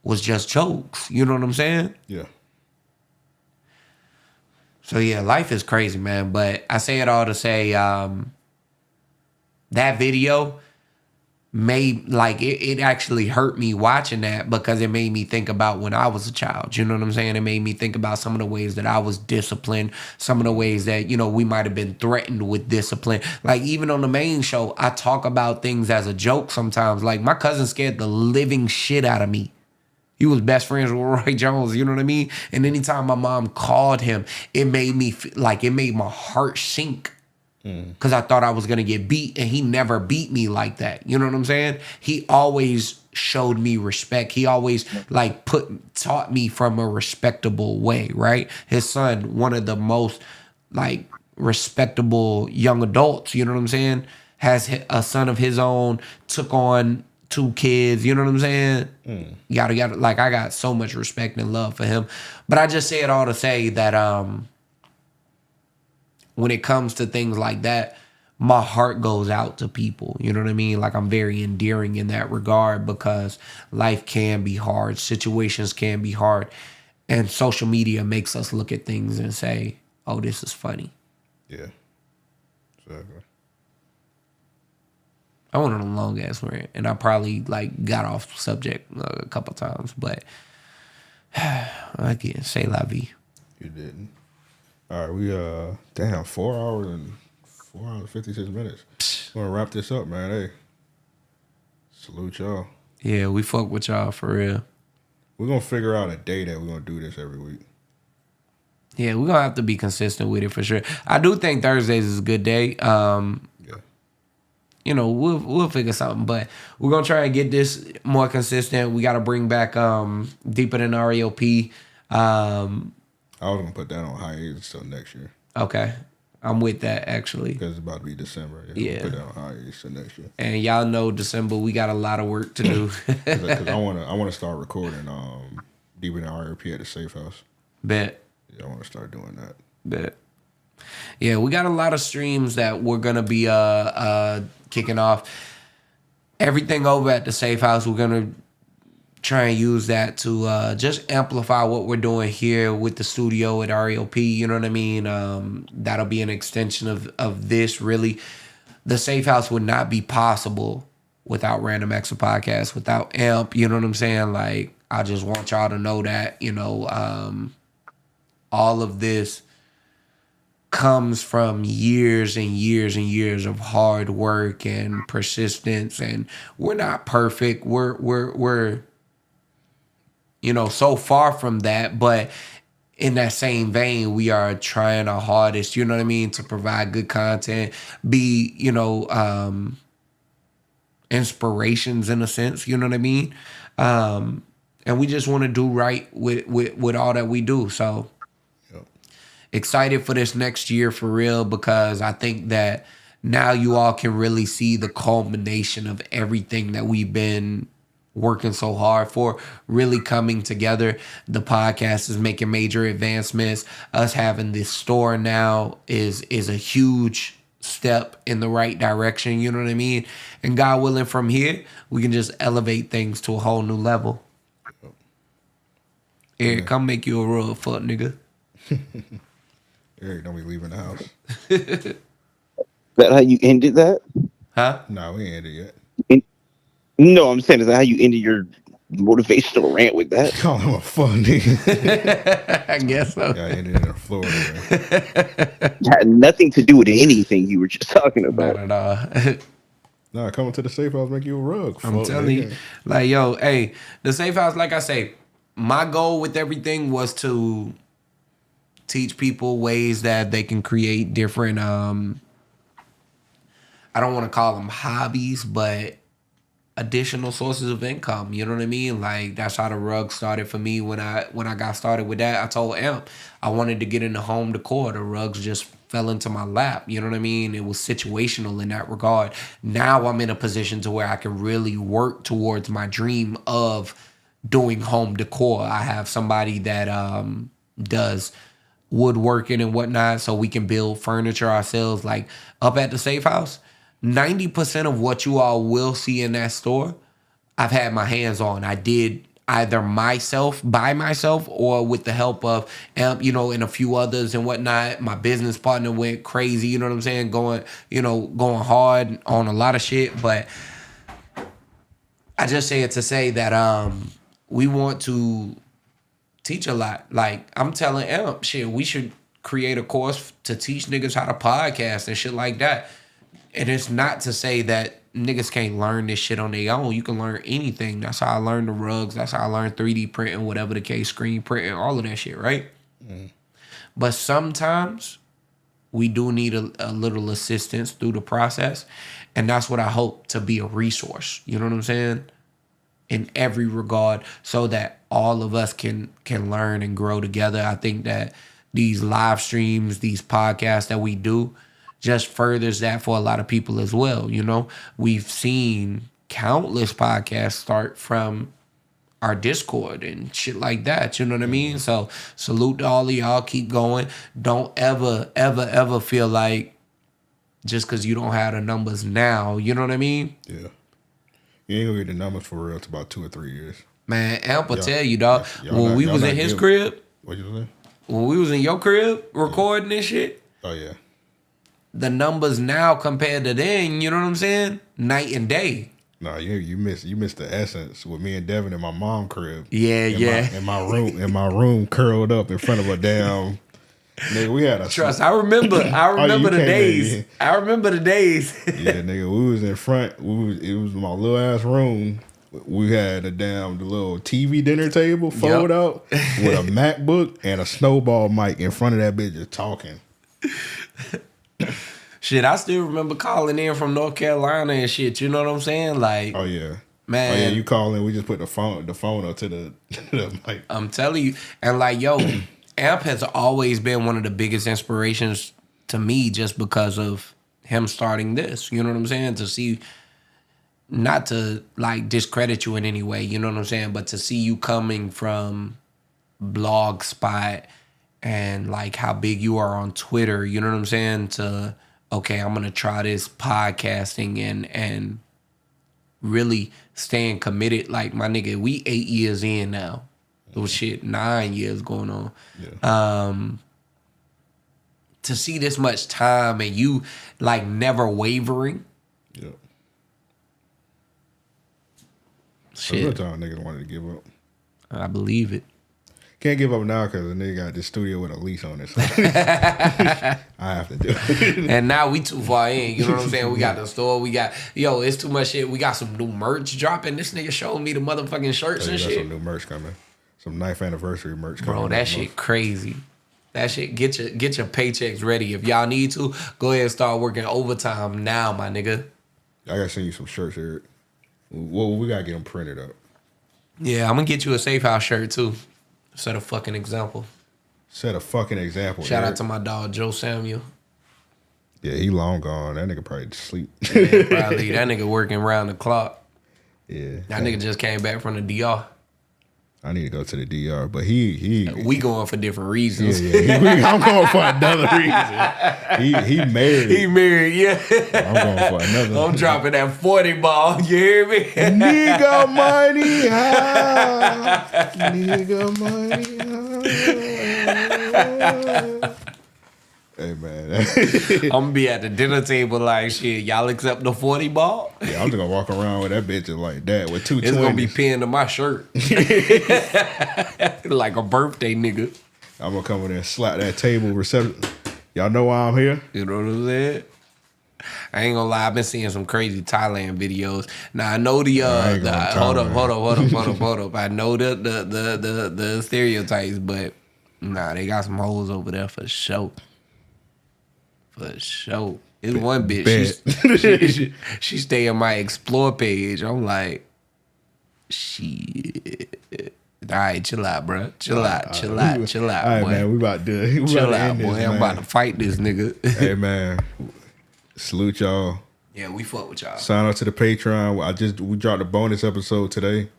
was just jokes. You know what I'm saying?
Yeah.
So yeah, life is crazy, man. But I say it all to say that video made, like, it actually hurt me watching that because it made me think about when I was a child. You know what I'm saying? It made me think about some of the ways that I was disciplined, some of the ways that, we might have been threatened with discipline. Like, even on the main show, I talk about things as a joke sometimes. Like, my cousin scared the living shit out of me. He was best friends with Roy Jones, you know what I mean? And anytime my mom called him, it made me it made my heart sink. Because I thought I was going to get beat, and he never beat me like that. You know what I'm saying? He always showed me respect. He always taught me from a respectable way, right? His son, one of the most respectable young adults, you know what I'm saying? Has a son of his own, took on 2 kids, you know what I'm saying? Yada yada. Like, I got so much respect and love for him. But I just say it all to say that when it comes to things like that, my heart goes out to people. You know what I mean? Like, I'm very endearing in that regard because life can be hard. Situations can be hard. And social media makes us look at things and say, oh, this is funny.
Yeah. Exactly.
I went on a long ass rant, and I probably got off subject a couple times, but I can't say la vie.
You didn't. All right, we 4 hours and 56 minutes. We're gonna wrap this up, man. Hey, salute y'all.
Yeah, we fuck with y'all for real.
We're gonna figure out a day that we're gonna do this every week.
Yeah, we're gonna have to be consistent with it for sure. I do think Thursdays is a good day. You know, we'll figure something, but we're gonna try and get this more consistent. We gotta bring back Deeper Than RAOP.
I was gonna put that on hiatus till next year.
Okay. I'm with that actually.
Because it's about to be December.
Yeah.
Put that on hiatus till next year.
And y'all know December we got a lot of work to do.
Because I wanna start recording Deeper Than RAOP at the Safe House.
Bet.
Yeah, I wanna start doing that.
Bet. Yeah, we got a lot of streams that we're gonna be kicking off. Everything over at the Safe House, we're gonna try and use that to just amplify what we're doing here with the studio at RAOP. You know what I mean? That'll be an extension of this. Really, the Safe House would not be possible without Random Acts of Podcast, without AMP. You know what I'm saying? Like, I just want y'all to know that, you know, all of this comes from years and years and years of hard work and persistence, and we're not perfect. We're you know, so far from that, but in that same vein, we are trying our hardest, you know what I mean, to provide good content, be, you know, inspirations in a sense, you know what I mean? And we just want to do right with all that we do. So excited for this next year for real, because I think that now you all can really see the culmination of everything that we've been working so hard for really coming together. The podcast is making major advancements. Us having this store now is a huge step in the right direction, you know what I mean? And God willing, from here, we can just elevate things to a whole new level. Eric, come make you a real fuck nigga.
Eric, don't be leaving the house.
That how you ended that?
Huh?
No, we ain't ended yet.
No, I'm saying, is that how you ended your motivational rant with that?
Call him a fuck nigga.
I guess so.
Yeah, I ended in Florida.
Had nothing to do with anything you were just talking about.
Not at all.
Nah, coming to the Safe House make you a rug.
I'm telling you. Like, yo, hey, the Safe House, like I say, my goal with everything was to teach people ways that they can create different, I don't want to call them hobbies, but additional sources of income. You know what I mean? Like, that's how the rug started for me. When I got started with that, I told Amp I wanted to get into home decor. The rugs just fell into my lap. You know what I mean? It was situational in that regard. Now I'm in a position to where I can really work towards my dream of doing home decor. I have somebody that does woodworking and whatnot, so we can build furniture ourselves. Like, up at the Safe House, 90% of what you all will see in that store, I've had my hands on. I did either by myself, or with the help of Amp, you know, and a few others and whatnot. My business partner went crazy, you know what I'm saying? Going hard on a lot of shit. But I just say it to say that we want to teach a lot. Like, I'm telling Amp, shit, we should create a course to teach niggas how to podcast and shit like that. And it's not to say that niggas can't learn this shit on their own. You can learn anything. That's how I learned the rugs. That's how I learned 3D printing, whatever the case, screen printing, all of that shit, right? Mm. But sometimes we do need a little assistance through the process. And that's what I hope to be, a resource. You know what I'm saying? In every regard, so that all of us can learn and grow together. I think that these live streams, these podcasts that we do, just furthers that for a lot of people as well. You know, we've seen countless podcasts start from our Discord and shit like that. You know what I mean? So salute to all of y'all. Keep going. Don't ever feel like just because you don't have the numbers now, you know what I mean?
Yeah. You ain't gonna get the numbers for real. It's about 2 or 3 years.
Man, Amp will tell you, dog. When we was in his crib.
What you saying?
When we was in your crib recording this shit.
Oh, yeah.
The numbers now compared to then, you know what I'm saying? Night and day.
No, you missed the essence with me and Devin in my mom crib.
Yeah,
in my room curled up in front of a damn nigga. We had a
trust. I remember the days. I remember the days.
Yeah, nigga, we was in front. It was my little ass room We had the little TV dinner table fold out with a MacBook and a snowball mic in front of that bitch just talking.
Shit, I still remember calling in from North Carolina and shit. You know what I'm saying? Like,
oh yeah,
man.
Oh yeah, you call in. We just put the phone up to the mic.
I'm telling you, and like, yo, Amp has always been one of the biggest inspirations to me, just because of him starting this. You know what I'm saying? To see. Not to like discredit you in any way, you know what I'm saying? But to see you coming from Blogspot and like how big you are on Twitter, you know what I'm saying? To, okay, I'm going to try this podcasting and really staying committed. Like, my nigga, we 8 years in now. It was 9 years going on. Yeah. To see this much time and you like never wavering.
Yeah.
Shit.
Real time niggas wanted to give up.
I believe it.
Can't give up now because the nigga got this studio with a lease on it. So I have to do it.
And now we too far in. You know what I'm saying? We got the store. We got, it's too much shit. We got some new merch dropping. This nigga showed me the motherfucking shirts and shit.
Some new merch coming. Some 9th anniversary merch coming.
Bro, that shit crazy. That shit, get your paychecks ready. If y'all need to, go ahead and start working overtime now, my nigga.
I gotta send you some shirts here. Well, we gotta get them printed up.
Yeah, I'm gonna get you a Safe House shirt too. Set a fucking example.
Set a fucking example.
Shout out to my dog Joe Samuel.
Yeah, he long gone. That nigga probably sleep.
Yeah, probably. That nigga working round the clock.
Yeah.
That nigga just came back from the DR.
I need to go to the DR, but he
we going for different reasons.
Yeah. I'm going for another reason. He married.
He married, yeah.
I'm going for another.
I'm dropping that 40 ball. You hear me?
Nigga money high. Nigga money high. Hey man,
I'm gonna be at the dinner table like shit. Y'all accept the 40 ball?
Yeah, I'm just gonna walk around with that bitch like that with 220s.
It's gonna be pinned to my shirt, like a birthday nigga.
I'm gonna come in there and slap that table reception. Y'all know why I'm here?
You know what I'm saying? I ain't gonna lie, I've been seeing some crazy Thailand videos. Now I know hold up. I know the stereotypes, but nah, they got some hoes over there for sure. For sure. It's one bitch. She stay on my explore page. I'm like, shit. All right, chill out, bro. Chill out,
All right,
boy.
Man, we about to
chill out,
boy.
I'm about to fight this nigga.
Hey man, salute y'all.
Yeah, we fuck with y'all.
Sign up to the Patreon. We dropped a bonus episode today.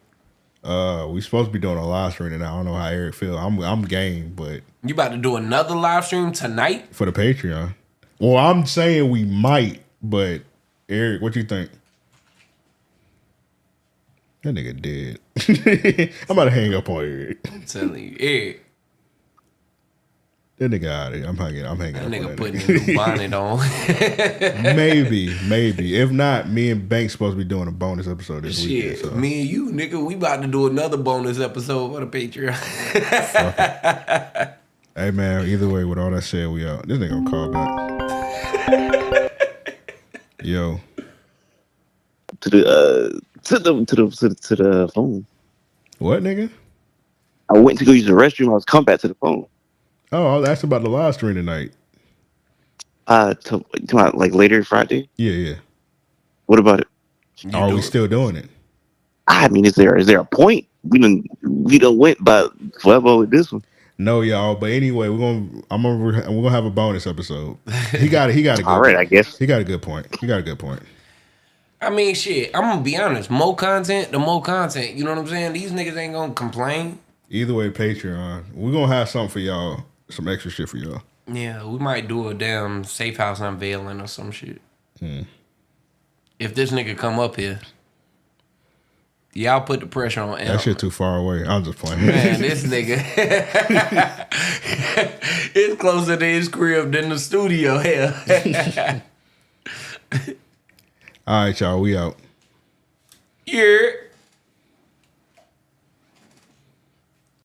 We supposed to be doing a live stream, and I don't know how Eric feel. I'm game, but
you about to do another live stream tonight
for the Patreon? Well, I'm saying we might, but Eric, what you think? That nigga dead. I'm about to hang up on Eric.
I'm telling you, Eric.
That nigga out of here. I'm hanging up
that
on
nigga putting a new bonnet on.
Maybe. If not, me and Banks supposed to be doing a bonus episode this weekend. So.
Me and you, nigga, we about to do another bonus episode for the Patreon.
Hey man, either way, with all that said, we out. This nigga gonna call back. Yo.
To the phone.
What, nigga?
I went to go use the restroom. I was come back to the phone.
Oh, I was asking about the live stream tonight.
Like later Friday.
Yeah.
What about it?
Are we still doing it?
I mean, is there a point? We done went by forever with this one.
No, y'all. But anyway, we're gonna have a bonus episode. He got a good.
All right, I guess
he got a good point.
I mean, shit. I'm gonna be honest. More content, the more content. You know what I'm saying? These niggas ain't gonna complain.
Either way, Patreon. We're gonna have something for y'all. Some extra shit for y'all.
Yeah, we might do a damn Safe House unveiling or some shit. If this nigga come up here. Y'all put the pressure on L.
That shit too far away. I'm just playing.
Man, this nigga. It's closer to his crib than the studio here.
All right, y'all. We out.
Yeah.